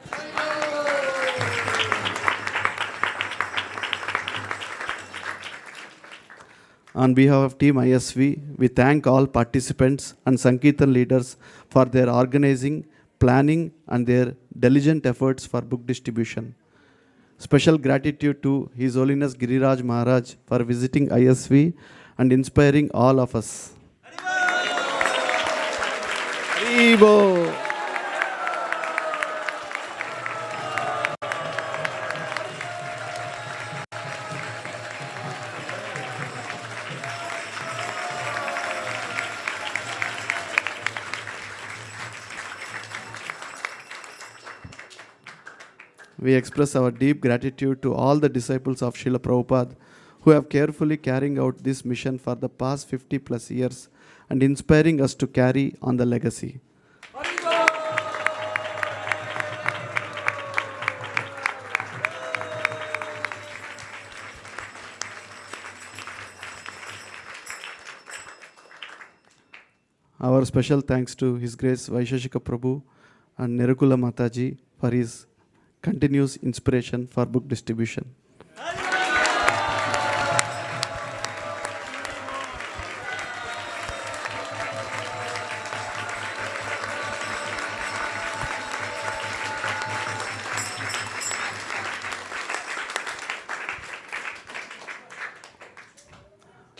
On behalf of Team ISV, we thank all participants and Sankirtan leaders for their organizing, planning and their diligent efforts for book distribution. Special gratitude to His Holiness Giriraj Maharaj for visiting ISV and inspiring all of us. Haribo! We express our deep gratitude to all the disciples of Srila Prabhupada who have carefully carrying out this mission for the past 50 plus years and inspiring us to carry on the legacy. Our special thanks to His Grace Vaisesika Prabhu and Nerukula Mataji for his continuous inspiration for book distribution.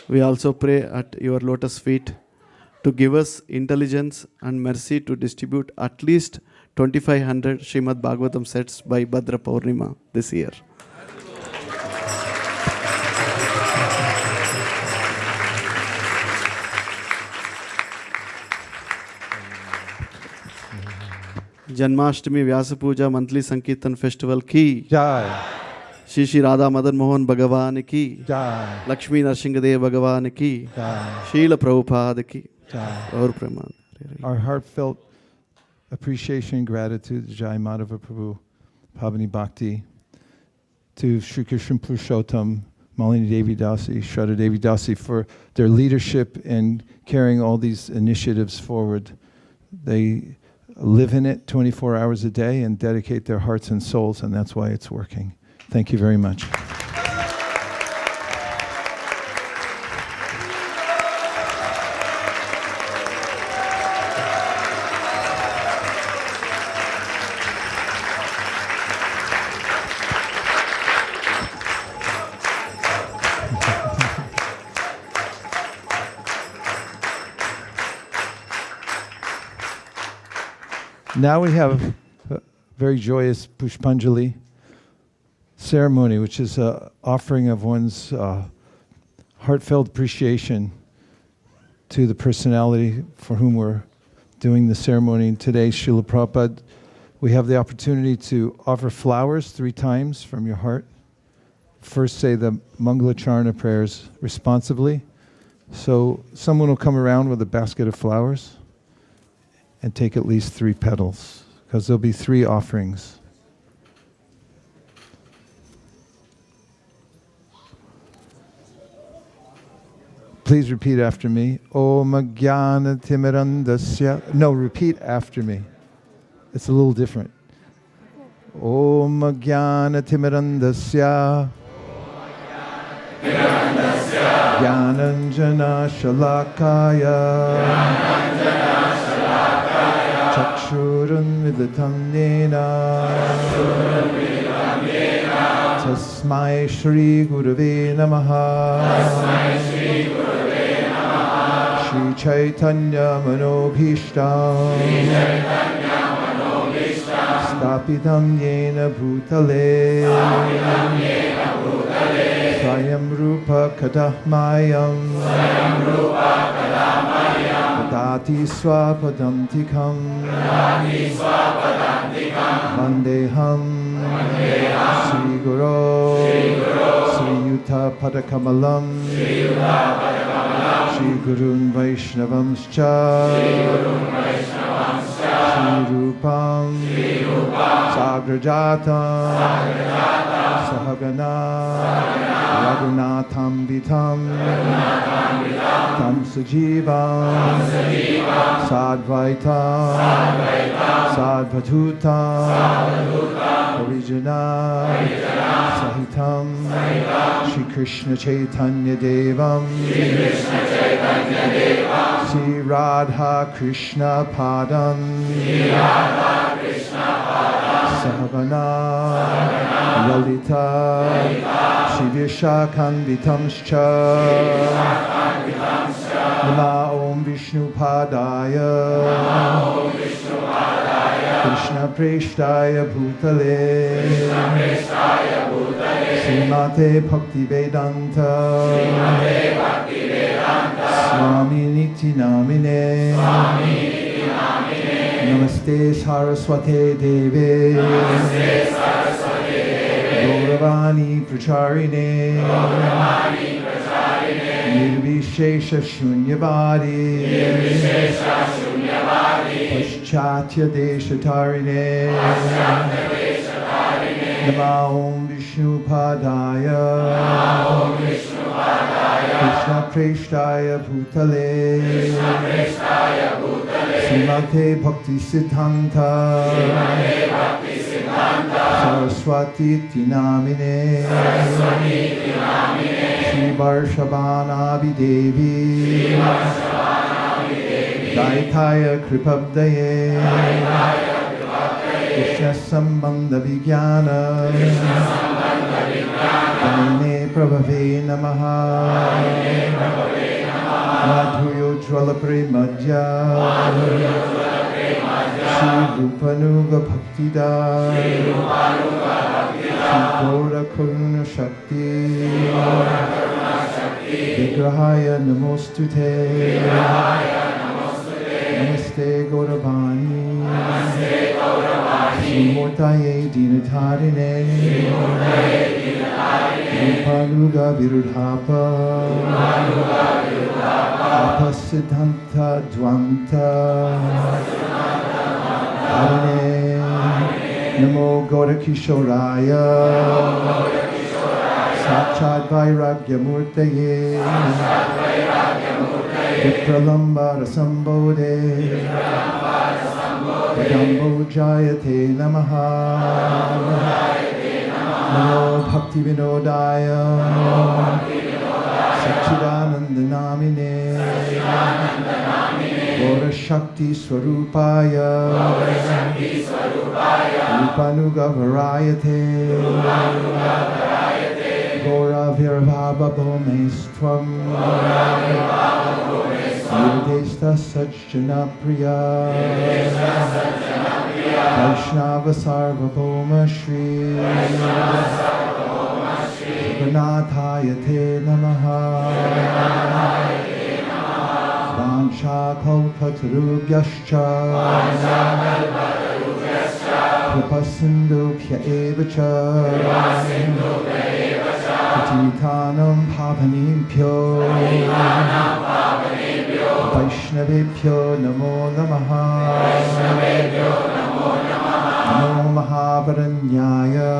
We also pray at your lotus feet to give us intelligence and mercy to distribute at least 2,500 Srimad Bhagavatam sets by Bhadra Purnima this year. Janmashtami Vyasa Puja Monthly Sankirtan Festival ki Jai. Shri Shri Radha Madan Mohan Bhagavan ki Jai. Lakshmi Narsingadev Bhagavan ki Jai. Srila Prabhupada ki Jai. Our heartfelt appreciation and gratitude to Jai Madhava Prabhu, Pavani Bhakti, to Sri Krishna Purushottam, Malini Devi Dasi, Shraddha Devi Dasi for their leadership in carrying all these initiatives forward. They live in it 24 hours a day and dedicate their hearts and souls, and that's why it's working. Thank you very much. Now we have a very joyous Pushpanjali ceremony, which is an offering of one's heartfelt appreciation to the personality for whom we're doing the ceremony today, Srila Prabhupada. We have the opportunity to offer flowers 3 times from your heart. First say the Mangala Charana prayers responsibly. So someone will come around with a basket of flowers and take at least 3 petals, because there'll be 3 offerings. Please repeat after me. Om Jnana Timirandasya. No, repeat after me. It's a little different. Om Jnana Timirandasya. Jnananjana Shalakaya. Chakshurun Vidatam Nena. Tasmai Shri Gurave Namaha. Shri Chaitanya Manobhishtam. Stapitam Yena Bhutale. Swayam Rupa Kadahmayam. Dati Swapadantikam. Vandeham. Sri Guru. Sri Yuta Padakamalam. Shri Gurun Vaishnavamscha. Shri Rupam. Sagrajatam. Sahagana. Raghunatham Vitam. Tam Sajivam. Sadvaitam. Sadvatutam. Harijana. Sahitam. Shri Krishna Chaitanya Devam. Sri Radha Krishna Padam. Sahavana Lalita Shivishakhanvitamscha Nama Om Vishnu Padaya Krishna Preshtaya Bhutale Srimate Bhakti Vedanta Swami Niti Namine Namaste Saraswate Deve Gauravani Pracharine Nirvishesha Shunyavadi Paschatya Deshatarine Nama Om Vishnu Padaya Krishna Preshtaya Bhutale Srimate Bhakti Siddhanta Saraswati Tinamine Shri Varshabhanavi Devi Daitaya Kripabdaye Krishna Sambandha Vijnana Daine Prabhave Namaha Madhuryo Jwala Premadya Shri Rupanuga Bhaktida Shri Gaura Karuna Shakti Vigrahaya Namostute Namaste Gauravani Shri Murtaye Dinatarine Rupanuga Virudhapa Apasiddhanta Dvanta Arine Namo Gaurakishoraya Sachat Vairagya Murtaye Vipralamba Rasambode Padambo Jayate Namaha Namo Bhakti Vinodaya Sachidananda Namine Gaura Shakti Swarupaya Rupanuga Varayate Gaura Virvaba Bhomestvam Yudhesta Sajjana Priya Vaishnava Sarvabhauma Shri Jagannatayate Namaha Vansha Kalpatarubhyascha Kripasindubhya evacha Patitanam Pavanebhyo Vaishnavebhyo Namo Namaha Namo Mahavaranyaya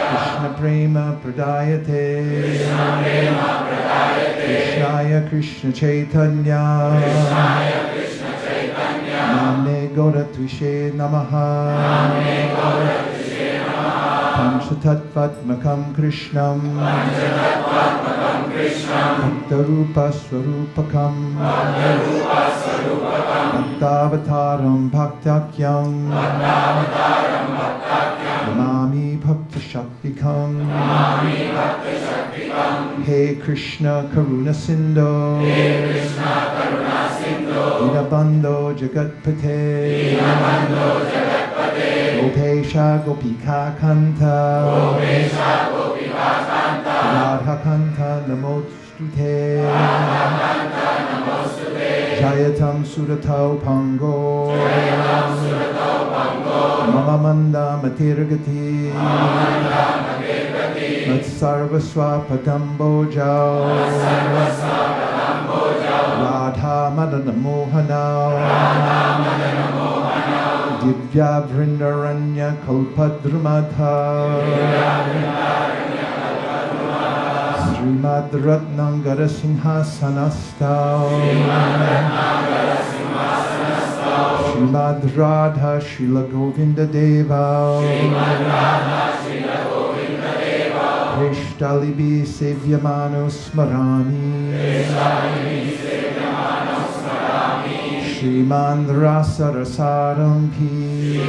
Krishna Prema Pradayate Krishnaya Krishna Chaitanya Namne Gauratvishe Namaha Panchatattvatmakam Krishnam Bhaktarupa Swarupakam Bhaktavataram Bhaktakyam Namami Bhakta Shaktikam He Krishna Karuna Sindho Dinabandho Jagatpate Gopesha Gopika Kanta Radha Kanta Namostute Jayatam Suratau Pango Mamamanda Matirgati Matsarvaswa Padambojao Radha Madana Mohanao Divya Vrindaranya Kalpadrumadha Srimad Ratnangara Sinhasanastao Srimad Radha Srila Govinda Deva Krishtalibi Sevyamano Smarani Srimandra Sarasarampi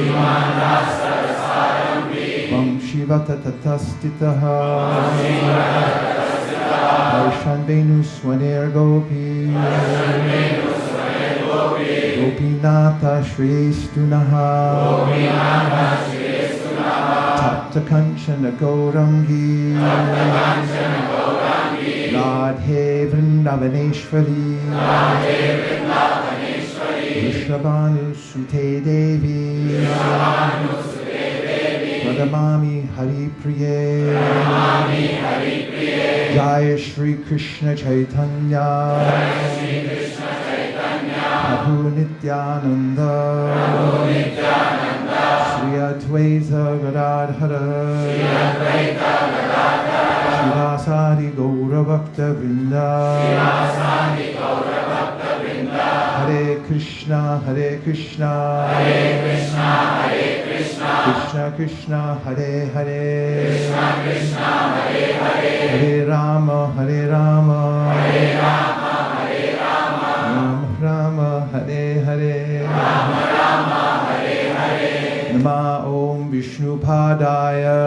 Vamshivata Tatastitaha Varshan Venu Swaner Gopi Gopinata Shrestunaha Tapta Kanchana Gaurangi Radhe Vrindavaneshwari Vrishabhanu Sute Devi Pradamami Hari Priye Jaya Shri Krishna Chaitanya Prabhu Nityananda Sri Advaita Gadadhara Shivasadi Gaura Bhakta Vrinda Hare Krishna Krishna Krishna Hare Hare Hare Rama Rama Rama Hare Hare Nama Om Vishnu Padaya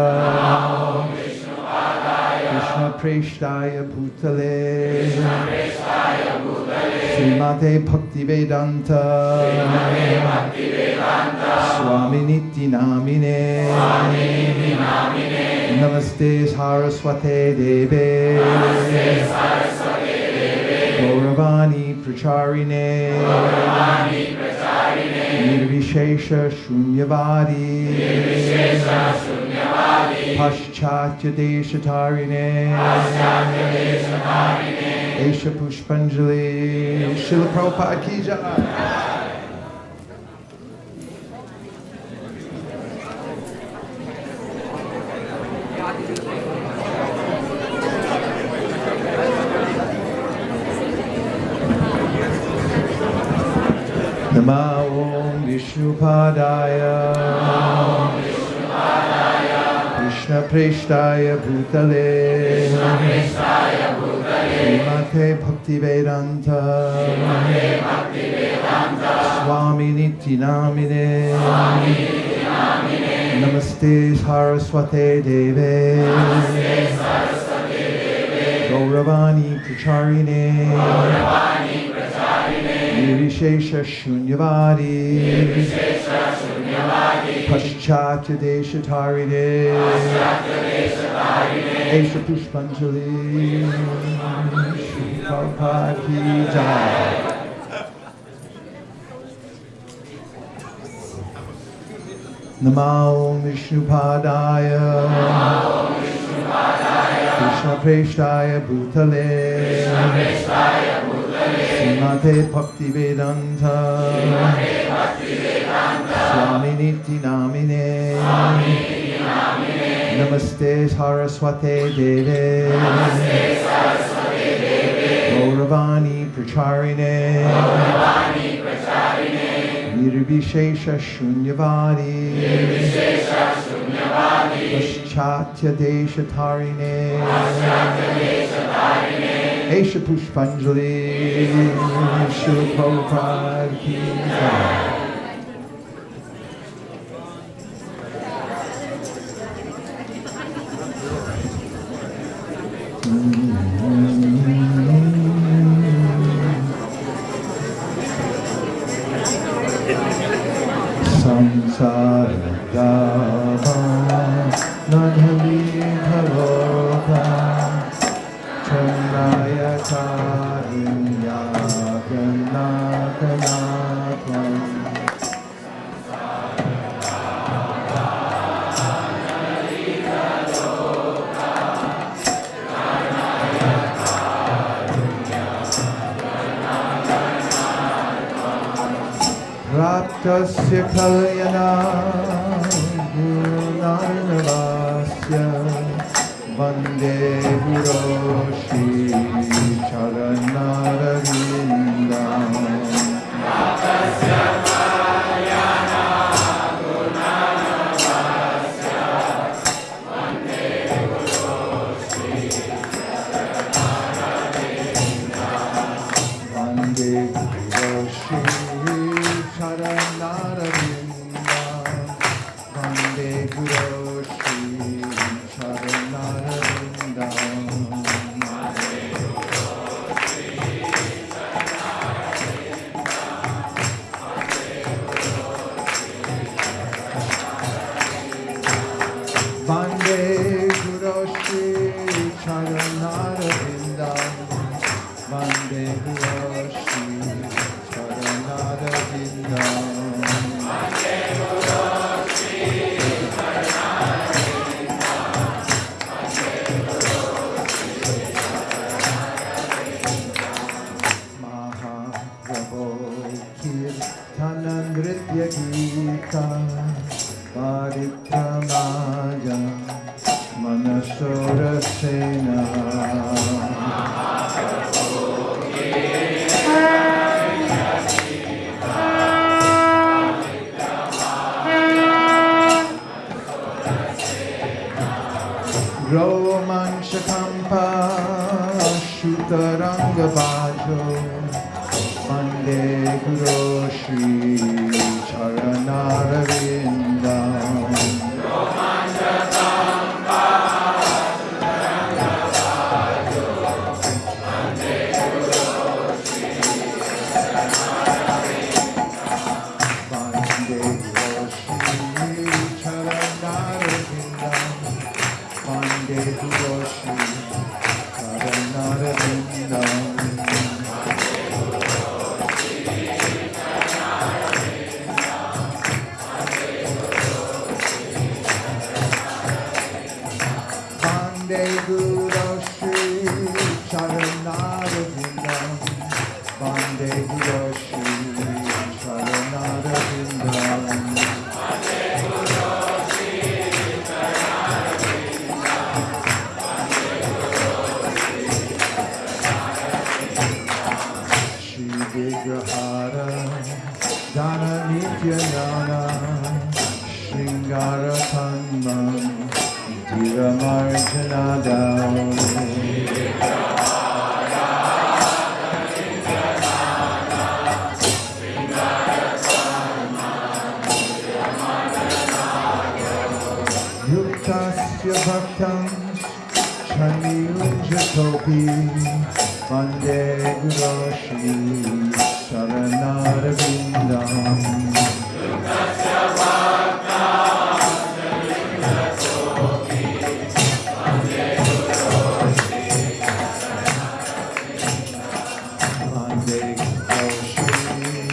Krishna Preshtaya Bhutale Srimate Bhaktivedanta Swami Niti Namine Namaste Saraswate Deve Gauravani Pracharine Nirvishesha Shunyavadi Paschatya Deshatarine Esha Pushpanjali Srila Prabhupada Ki Jai. Nama Om Vishnupadaya Krishna Preshtaya Bhutale Srimate Bhaktivedanta Swami Niti Namine Namaste Saraswate Deve Gauravani Pracharine Nirvishesha Shunyavadi Paschatya Deshatarine Esha Pushpanjali Shri Prabhupada Ki Jai. Nama Om Vishnupadaya Krishna Preshtaya Bhutale Srimate Bhaktivedanta Swami Niti Namine Namaste Saraswate Deve Gauravani Pracharine Nirvishesha Shunyavadi Paschatya Deshatarine Esha Pushpanjali Srila Prabhupada Ki Jai. Samsara Dava Nadhali Bhaloka Chandaya Karinya Pranakanatam Raptasya Kalyana Gurunarnavasya Vande Guroshi Charanaravinda Raptasya Kalyana Gurunarnavasya Vande Guroshi Charanaravinda Vande Guroshi Romanchakampa Shutarangabhajo Mande Guru Shri Charanarvindam Romanchakampa Shutarangabhajo Mande Guru Shri Charanarvindam Mande Guru Shri Charanarvindam Mande Guru Shri Charanarvindam Mande Guru Shri Charanarvindam Mande Guru Shri Charanarvindam Vigrahara Dana Nityanana Shringara Tanman Dhiramarjanada Yuktasya Bhaktam Chaniyunjatopi Vande Guru Shri Charanarvindam Yuktasya Bhaktam Chaniyunjatopi Vande Guru Shri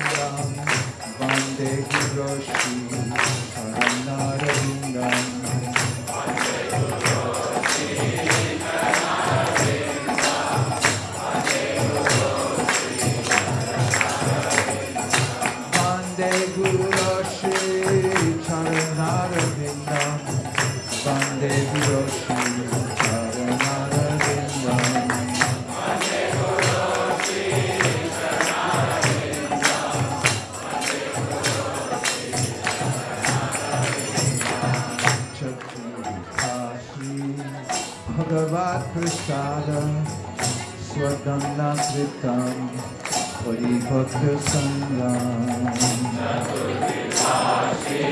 Charanarvindam Vande Guru Shri Charanarvindam Vande Guru Shri Charanarvindam Vande Guru Shri Charanarvindam Vande Guru Shri Charanarvindam Vande Guru Shri Charanarvindam Chaturikasi Bhagavat Prasada Swadhamna Kritam Paribhakta Sangam Chaturikasi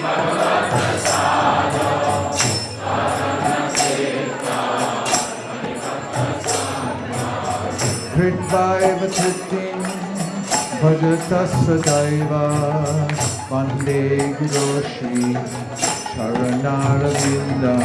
Bhagavat Prasada Swadhamna Kritam Paribhakta Sangam Kritbhaiva Tritim Bhajata Sadaiva Vande Guru Shri Charanarvindam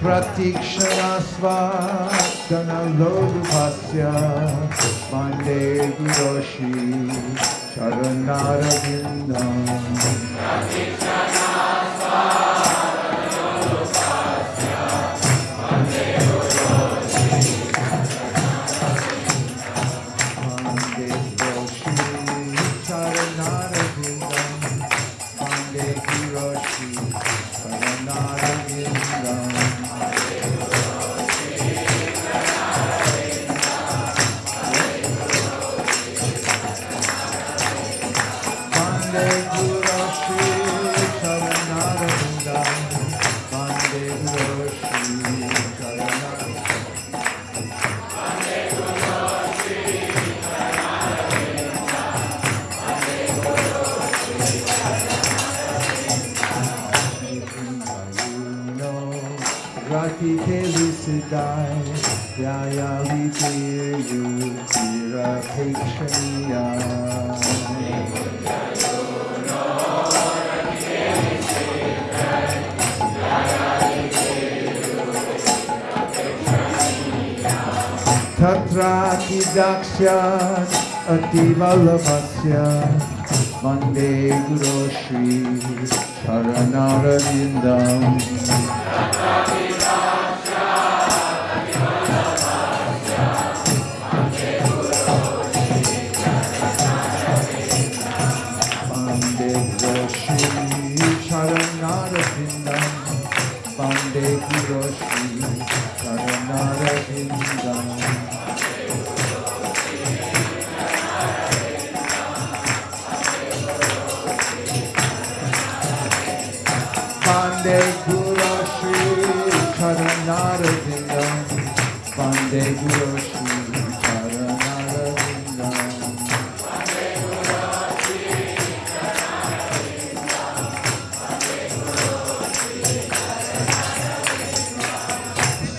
Pratikshana Lodupasya Vande Guru Shri Charanarvindam Vande Guru Shri Charanaravinda. Vande Guru Shri Charanaravinda. Rati Keli Siddhai, Yaya Vidiyu, Tira Pekshaniya. Tatra Daksha Ati Vallabhasya, Vande Guru Shri Charanarvindam. Vande Guru Shri Charanarvindam. Vande Guru Shri Charanarvindam. Vande Guru Shri Charanarvindam. Vande Guru Shri Charanarvindam.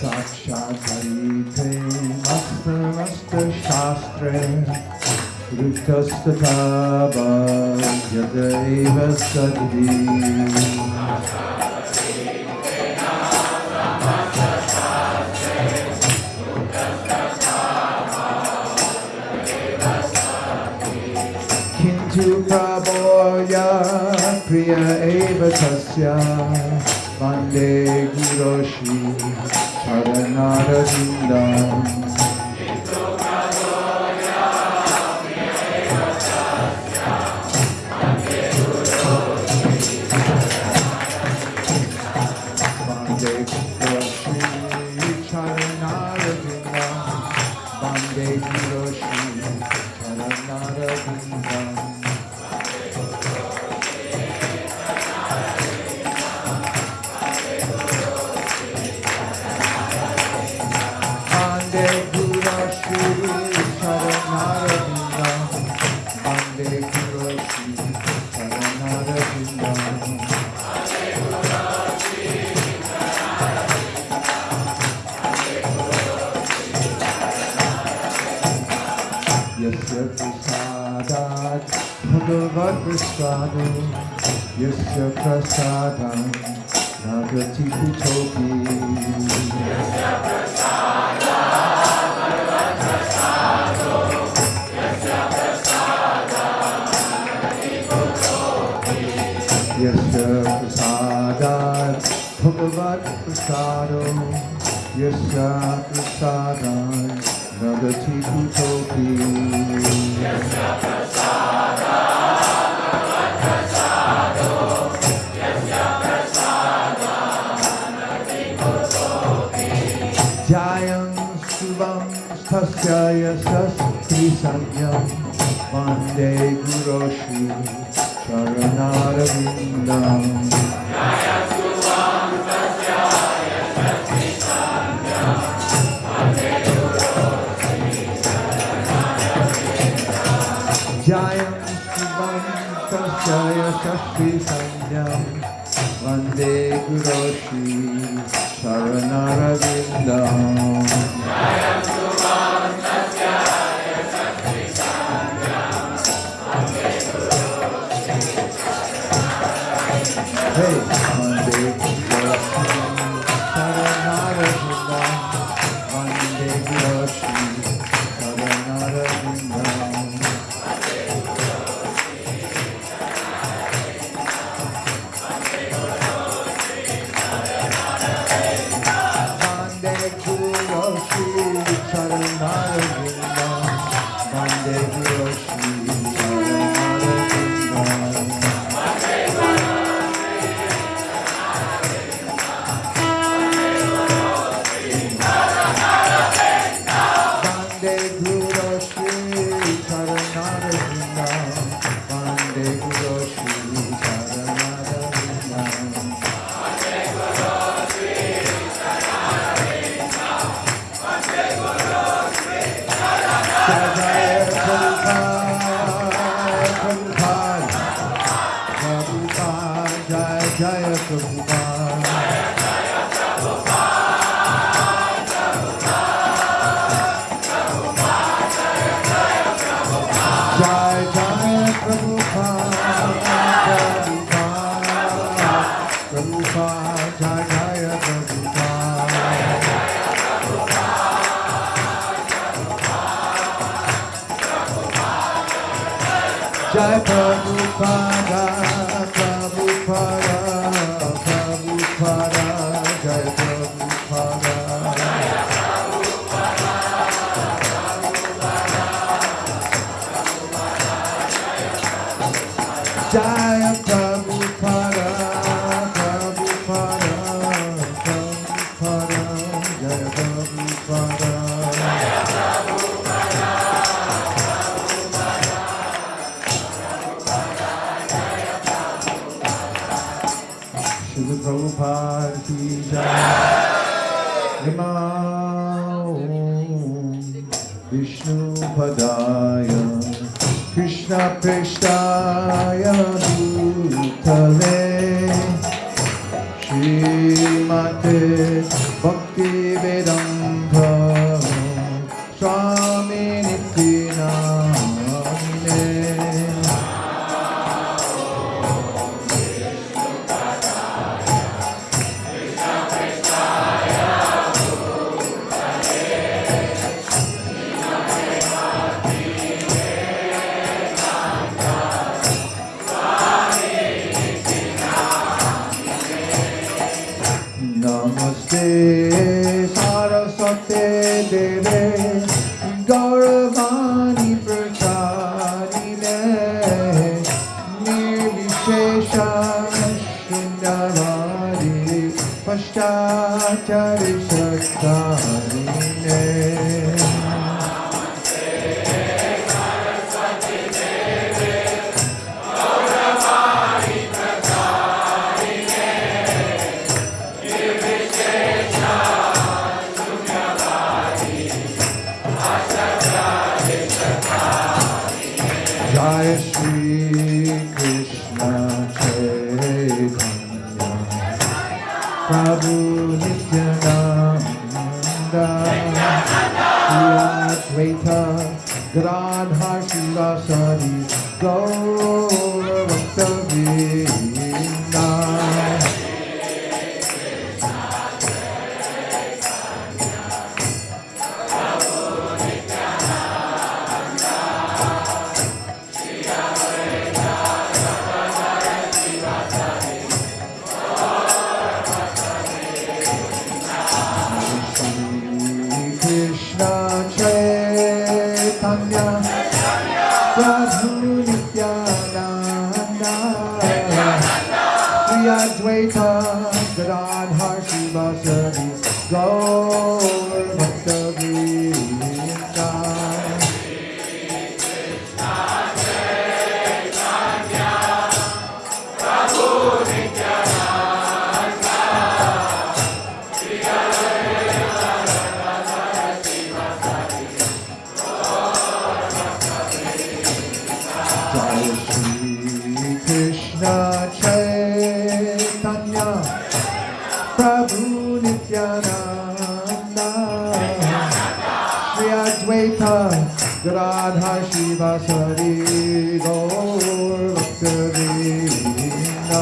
Sakshat Harite Masta Masta Shastre Ruktastatava Yadaiva Sadhi. Kintu Prabhoya Priya Eva Tasya. Vande Guru Shri Charanarvindam. Vande Guru Shri Charanarvindam. Vande Guru Shri Charanarvindam. Vande Guru Shri Charanarvindam. Vande Guru Shri Charanarvindam. Yasya prasadat bhagavat prasado. Yasya prasadam nagati kutopi. Yasya Yasya prasadat bhagavat prasado. Yasya prasadam nagati kutopi. Yasya Jayam Subham Tasya Yasas Krisanyam. Vande Guru Shri Charanarvindam. Jayam Subham Tasya Yasas Krisanyam. Vande Guru Shri Charanarvindam. Hey, Vande Guru Shri Charanarvindam. Vande Guru Shri Charanarvindam. Vande Guru Shri Charanarvindam. Vande Guru Shri Charanarvindam. Vande Guru Shri Charanarvindam. Vande Guru Jai Prabhupada, Prabhupada, Prabhupada, Jai Prabhupada. Jai Prabhupada, Prabhupada, Prabhupada, Jai Prabhupada. Srila Prabhupada ki jai. Namo Vishnu Padaya Krishna Prestaya Bhutale Srimate Bhakti Vedanta Swami Nityanamine. Namaste Saraswate Deve Gauravani Prachadine Nirvishesha Shindavari Pashtachari Sattarine. Jai Shri Krishna Chaitanya Prabhu Nityananda Shri Advaita Gadadhar Shivasari Gaur Bhakta-vrinda. Krishna Chaitanya Prabhu Nityananda Shri Advaita Gadadhar Shivasari Gaur Bhakta-vrinda. Krishna Chaitanya Prabhu Nityananda Shri Advaita Gadadhar Shivasari Gaur Bhakta-vrinda.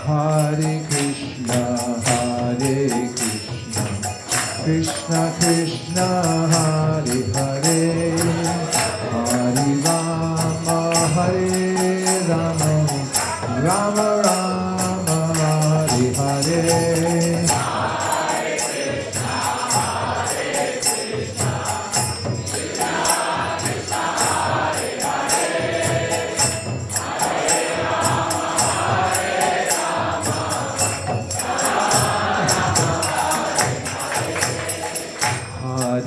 Hare Krishna, Krishna Krishna, Hare Hare, Hare Rama, Hare Rama, Rama Rama, Hare Hare.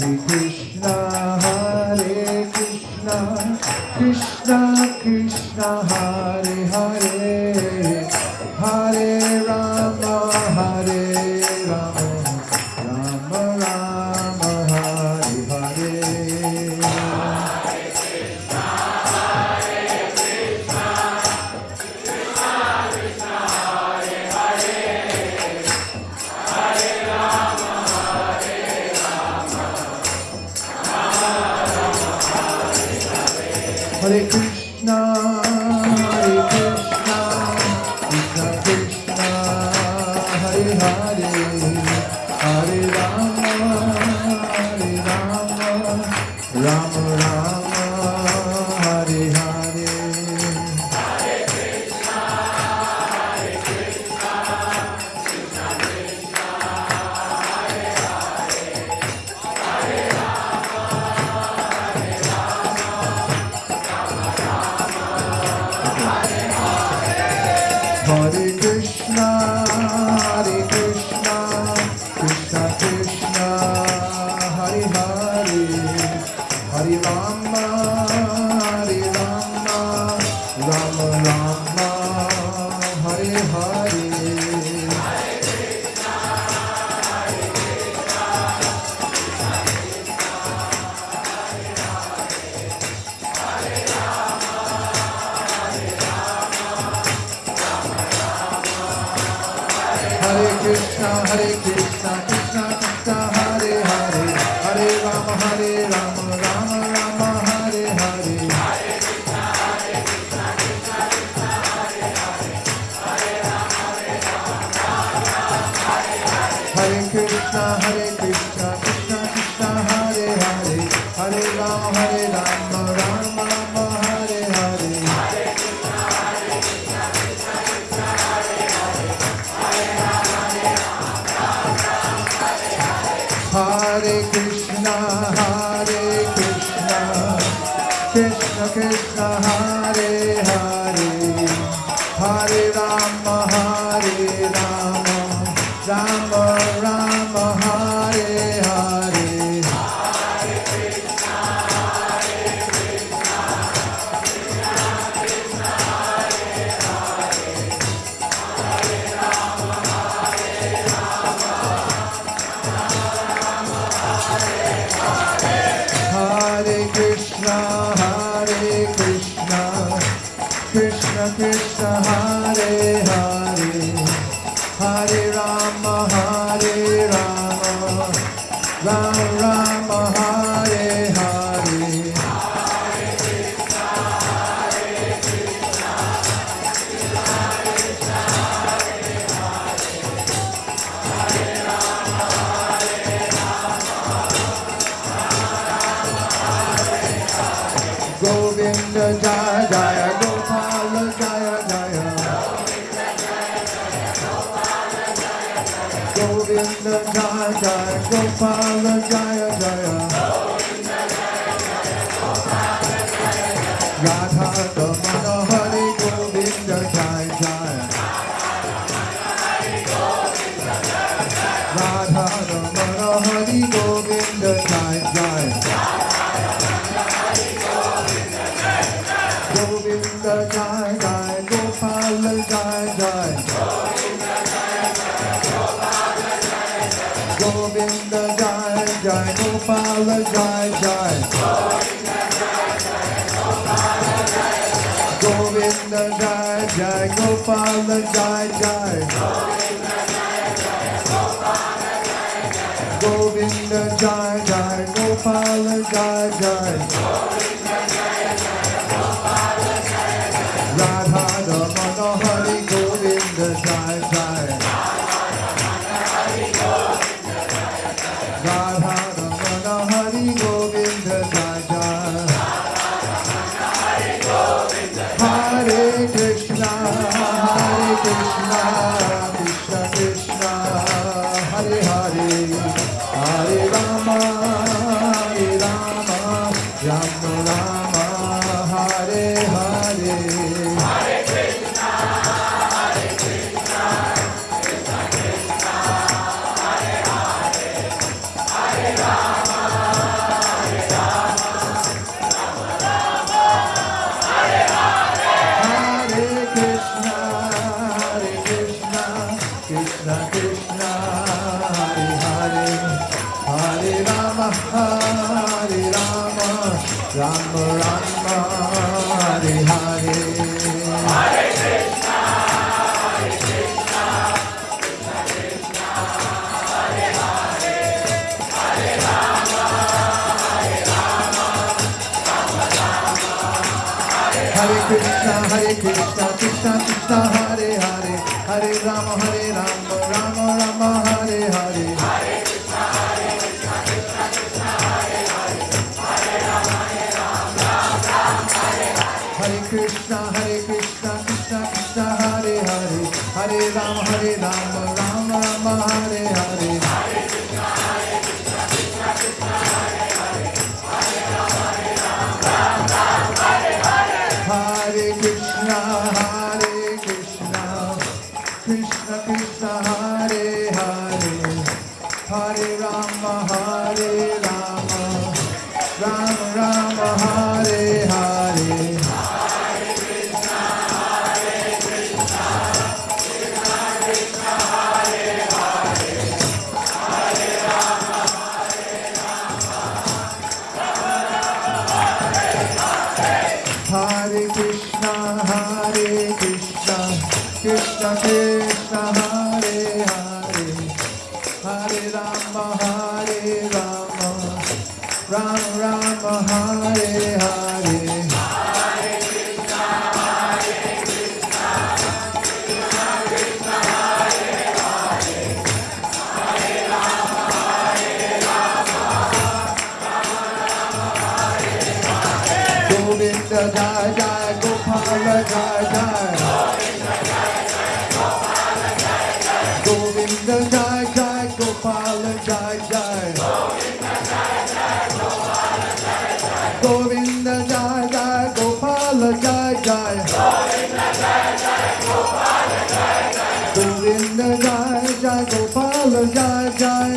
Hare Krishna, Krishna Krishna Hare Hare, Hare Rama Hare Rama, Rama Rama Hare Hare. Hare Krishna, Krishna Krishna, Hare Hare, Hare Rama, Rama Rama, Hare Hare. Hare Krishna, Krishna Krishna, Hare Hare, Hare Rama, Rama Rama, Hare Hare. Hare Krishna, Krishna Krishna, Hare Hare, Hare Rama, Rama Rama, Hare Hare. Hare Krishna, Krishna Krishna, Hare Hare, Hare Rama, Rama Rama, Hare Hare. Hare Krishna, Krishna Krishna, Hare Hare, Hare Rama, Rama Rama, Hare Hare. Hare Krishna, Krishna Krishna, Hare Hare, Hare Rama, Rama Rama, Hare Hare. Govinda Jaya Jaya, Gopala Jaya Jaya. Govinda Jaya Jaya, Gopala Jaya Jaya. Radha Damana Hari Govinda Jaya Jaya. Radha Damana Hari Govinda Jaya Jaya. Govinda Jai Jai, Gopala Jai Jai. Govinda Jai Jai, Gopala Jai Jai. Govinda Jai Jai, Gopala Jai Jai. Govinda Jai Jai, Gopala Jai Jai. Radha Damana Hari Govinda Jai Jai. Radha Damana Hari Govinda Jai Jai. Hare Krishna, Krishna Krishna, Hare Hare, Hare Rama, Rama Rama, Hare Hare. Hare Rama, Rama Rama, Hare Hare. Hare Krishna, Krishna Krishna, Hare Hare, Hare Rama, Rama Rama, Hare Krishna, Krishna Krishna, Hare Hare, Hare Rama, Rama Rama, Hare Hare. Hare Krishna, Krishna Krishna, Hare Hare, Hare Rama, Rama Rama, Hare Hare. Hare Krishna, Krishna Krishna, Hare Hare, Hare Rama, Rama Rama, Hare Hare. Hare Krishna, Krishna Krishna, Hare Hare, Hare Rama, Rama Rama, Hare Hare. Hare Krishna, Krishna Krishna, Hare Hare, Hare Rama, Rama Rama, Hare Hare. Hare Krishna, Krishna Krishna, Hare Hare, Hare Rama, Rama Rama, Hare Hare. Hare Krishna, Krishna Krishna, Hare Hare, Hare Rama, Govinda Jai Jai, Gopala Jai Jai. Govinda Jai Jai, Gopala Jai Jai. Govinda Jai Jai, Gopala Jai Jai. Govinda Jai Jai, Gopala Jai Jai.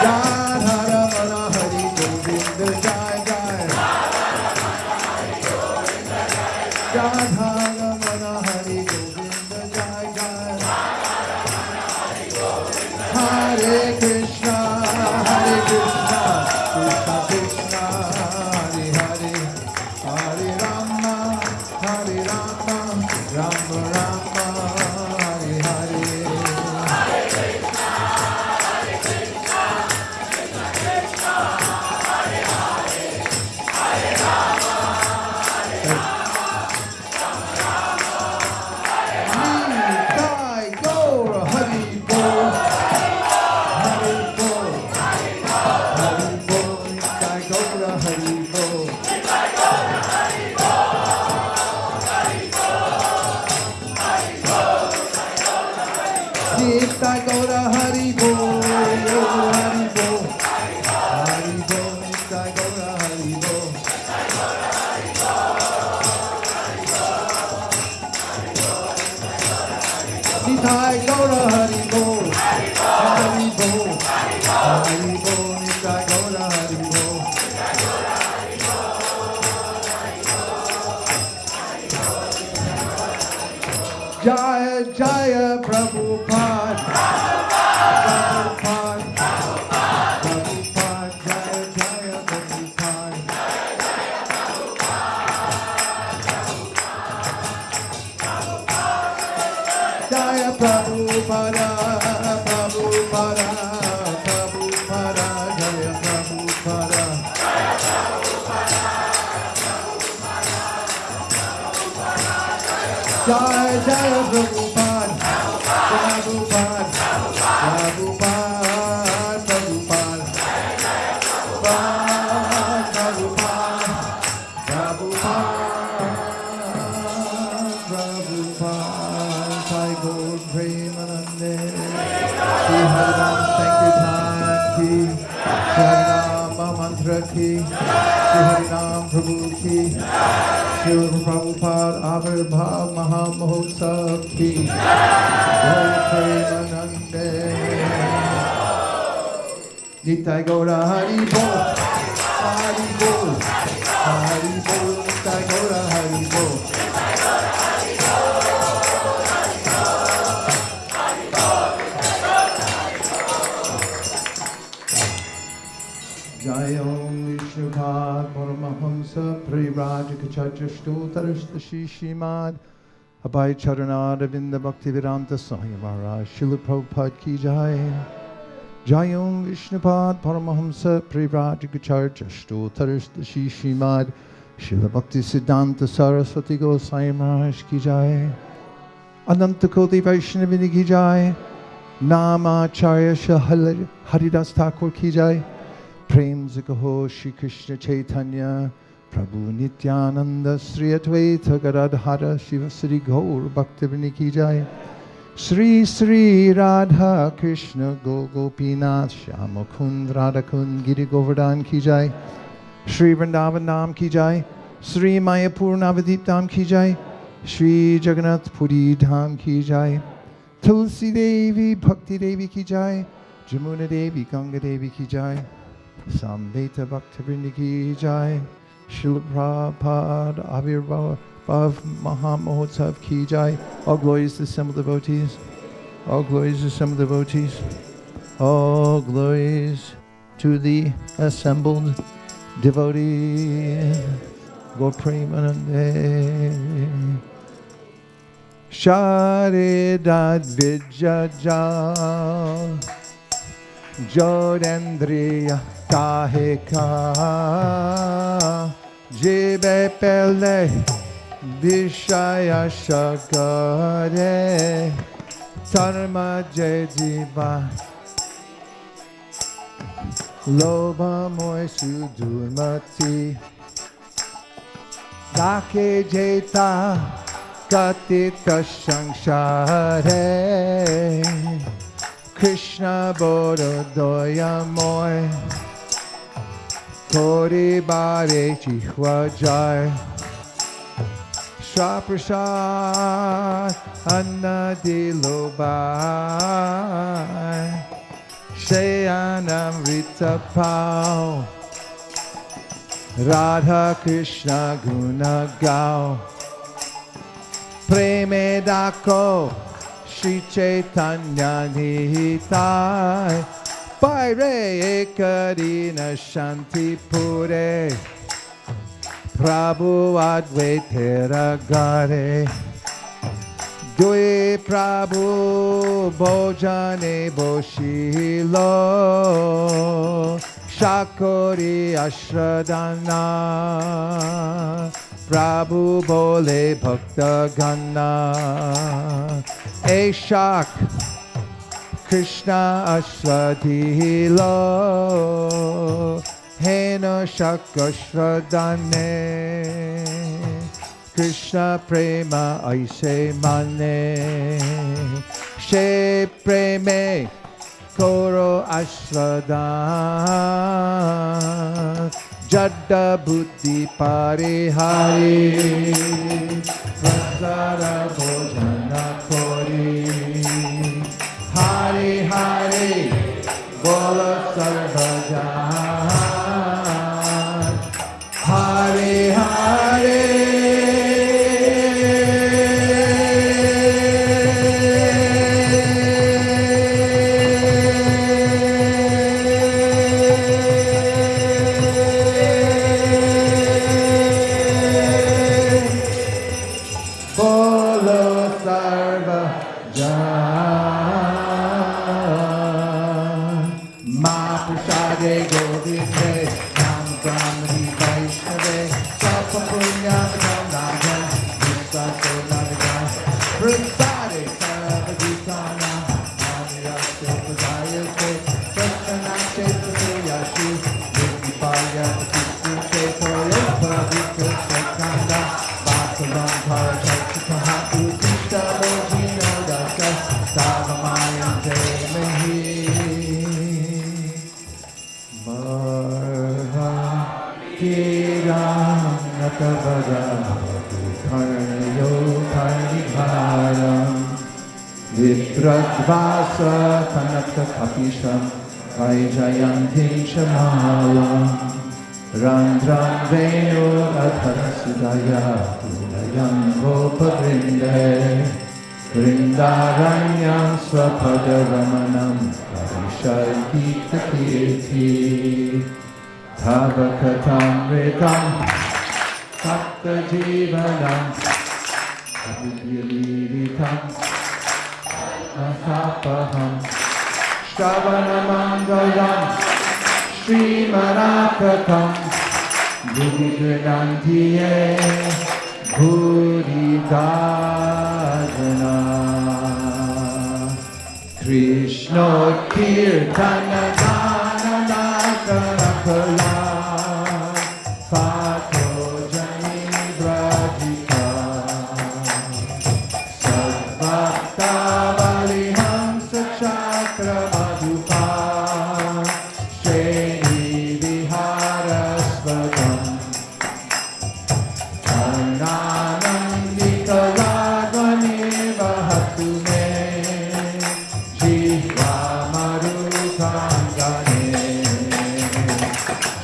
Radha Ramana Hari Govinda Jai Jai. Radha Ramana Hari Govinda Jai Jai. Hare Krishna, Krishna Krishna, Hare Hare, Hare Rama, Rama Rama, Hare Hare. Hare Krishna, Krishna Krishna, Hare Hare, Hare Rama, Jai Gaur Hari Bol, Hari Bol, Hari Bol, Jai Gaur Hari Bol. Jai Gaur Hari Bol, Hari Bol, Hari Bol, Jai Gaur Hari Bol. Nitai Gaura Hari Bol, Hari Bol, Hari Bol, Nitai Gaura Hari Bol. Jaya Jaya Prabhupada, Prabhupada, Prabhupada, Jaya Jaya Prabhupada. Jaya Prabhupada, Prabhupada, Prabhupada, Jaya Prabhupada. Jaya Jaya Prabhupada, Prabhupada, Prabhupada, Prabhupada. Prabhupada, Prabhupada, Prabhupada, Sai Gaur Premanande, Shri Harinam Sankirtan Ki, Shri Harinam Mantra Ki, Shri Harinam Prabhu Ki, Shri Prabhupada Avirbhav Maha Mahotsav Ki, Gaur Premanande. Nitai Gaura Hari Bol, Hari Bol, Hari Bol, Nitai Gaura Hari Bol. Jayom Vishnupad Paramahamsa Parivrajakachacha Stotarashta Shishimad Abhay Charanada Vinda Bhaktivedanta Swami Maharaj Srila Prabhupada Ki Jai. Jayom Vishnupad Paramahamsa Parivrajakachacha Stotarashta Shishimad Srila Bhaktisiddhanta Saraswati Goswami Maharaj Ki Jai. Ananta Koti Vaishnavini Ki Jai. Namacharya Shri Haridas Thakur Ki Jai. Prem Zikaho Shri Krishna Chaitanya Prabhu Nityananda Sri Advaita Gadadhara Shiva Sri Gaur Bhaktivinoda Ki Jai. Sri Sri Radha Krishna Gopinath Shyama Kund Radha Kund Giri Govardhan Ki Jai. Sri Vrindavan Dham Ki Jai. Sri Mayapur Navadip Dham Ki Jai. Sri Jagannath Puri Dham Ki Jai. Tulsi Devi Bhakti Devi Ki Jai. Jamuna Devi Ganga Devi Ki Jai. Samveta Bhaktivinoda Ki Jai. Srila Prabhupada Avirbhav Mahamahotsav Ki Jai. All glories to assembled devotees. All glories to assembled devotees. All glories to the assembled devotees. Go Premanande. Sharidad Vijajal Jodendriya Kaheka Jibe Pele Vishaya Shakare Tarma Jediva Loba Moy Sudurmati Dake Jeta Katita Shanshare Krishna Bodha Doya Moy Kori Bare Chihwa Jai Shraprasad Anna Dilobai Shayanam Rita Pao Radha Krishna Guna Gao Preme Dako Shri Chaitanya Nihitai Paire Ekarina Shanti Pure Prabhu Advaitera Gare Due Prabhu Bojane Boshilo Shakori Ashradana Prabhu Bole Bhakta Gana Eshak Krishna Ashwadhilo Hena Shakashradane Krishna Prema Aise Mane She Preme Koro Ashradan Jadda Buddhi Parihari Prasara Bhojana Kori Hari Hari Bola Sarvajan Hari Hari Vasa Kanaka Kapisham Vaijayantim Shamalam Randram Venu Adharasudaya Ulayam Gopavrinde Vrindaranyam Swapada Ramanam Parishad Gita Kirti Tavakatamritam Sakta Jivanam Abhidilitam Mahapaham Shravanamangalam Srimanakatam Bhudiganantiye Bhudidajana Krishna Kirtana Dana Nakanakala Pato Jani Brajika Sadbhakta Balihamsa Chakra Madhupa Shreni Viharasvatam Karnanandika Radvani Vahatu Me Jihva Marukangane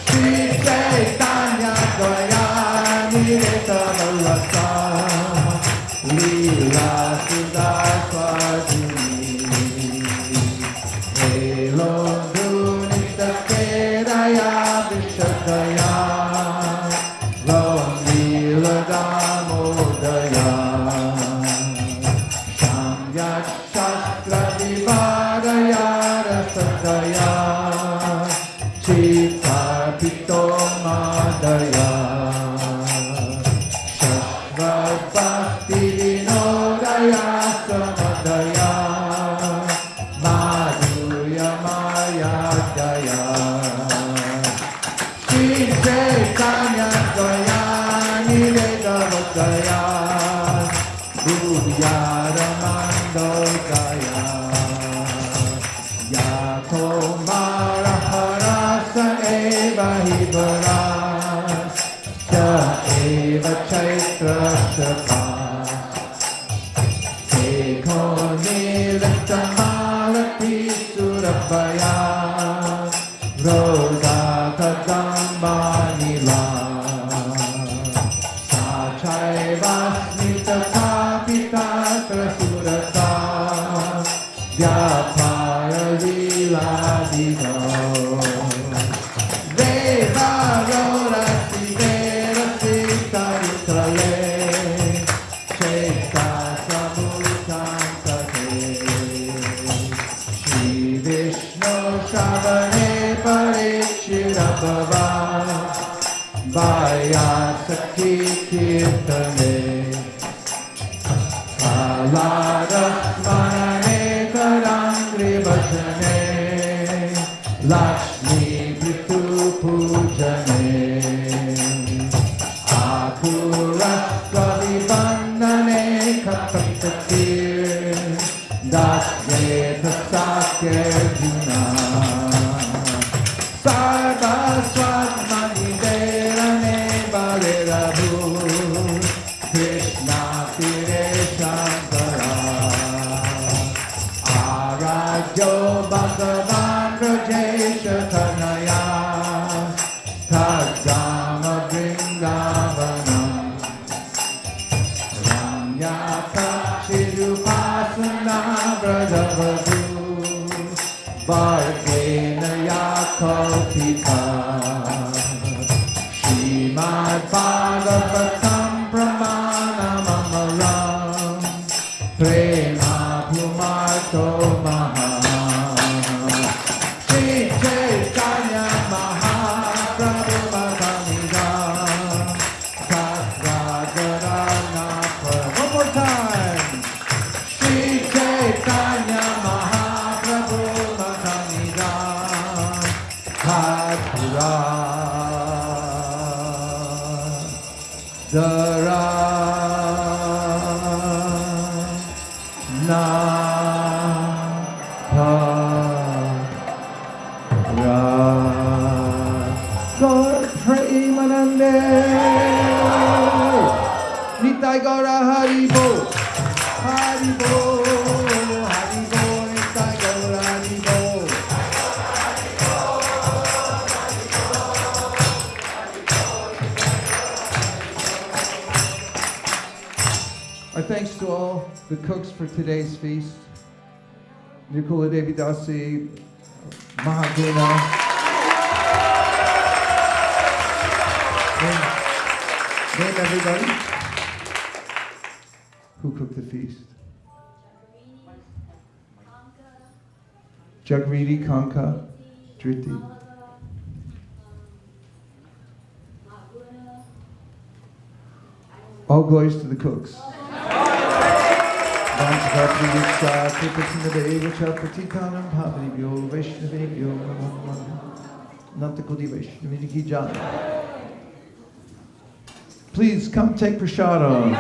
Shri Chaitanya Dayani Nitavalasa Leela Sudaswadini Helo Dunita Keraya Vishakaya Ram Leela Damodaya Samyak Shastra Vivaraya Rasakaya Chitta Pito Madaya Shashvat Bhakti Vinodaya Samadaya Madhurya Maya Daya Shri Chaitanya Dayani Vedavadaya Buddhyaramandodaya Yato Maraharasa Eva Hibaras Sa Eva Chaitra Shapa Eko Nilitamalati Surabhaya Roda Kadambanila Sachai Vasnita Kapita Trasurata Vyapara Lila Dido Deva Rorasi Verasi Tarutale Cheta Samutantate Shri Vishnu Shavane Parikshirabhava Vyasaki Kirtane Kalarasmanane Karangri Bhajane Lakshmi Pritu Pujane Akurasvavi Vandane Kapitatir Dasveta Sakyarjuna Sarvaswatmani Derane Balirabu Krishna Pire Shankara Arajo Bhagavan Rajesha Tanaya Tadama Vrindavanam Ramya Kachirupasana Brajavadu Vargena Yakotika Srimad Bhagavatam Pramanamamalam Prema Pumarto Maha Shri Chaitanya Mahaprabhu Bhagamidam Satragarana Prabhu. One more time. Shri Chaitanya Mahaprabhu Bhagamidam Satragarana Gaur Premanande Nitai Gaura Haribo Haribo Haribo Nitai Gaura Haribo Our thanks to all the cooks for today's feast. Nikula Devi Dasi, Mahaguna. Name everybody. Who cooked the feast? Jagriti, Kanka, Driti. All glories to the cooks. Please come take prasadam.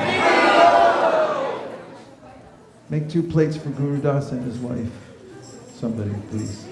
Make 2 plates for Gurudas and his wife. Somebody, please.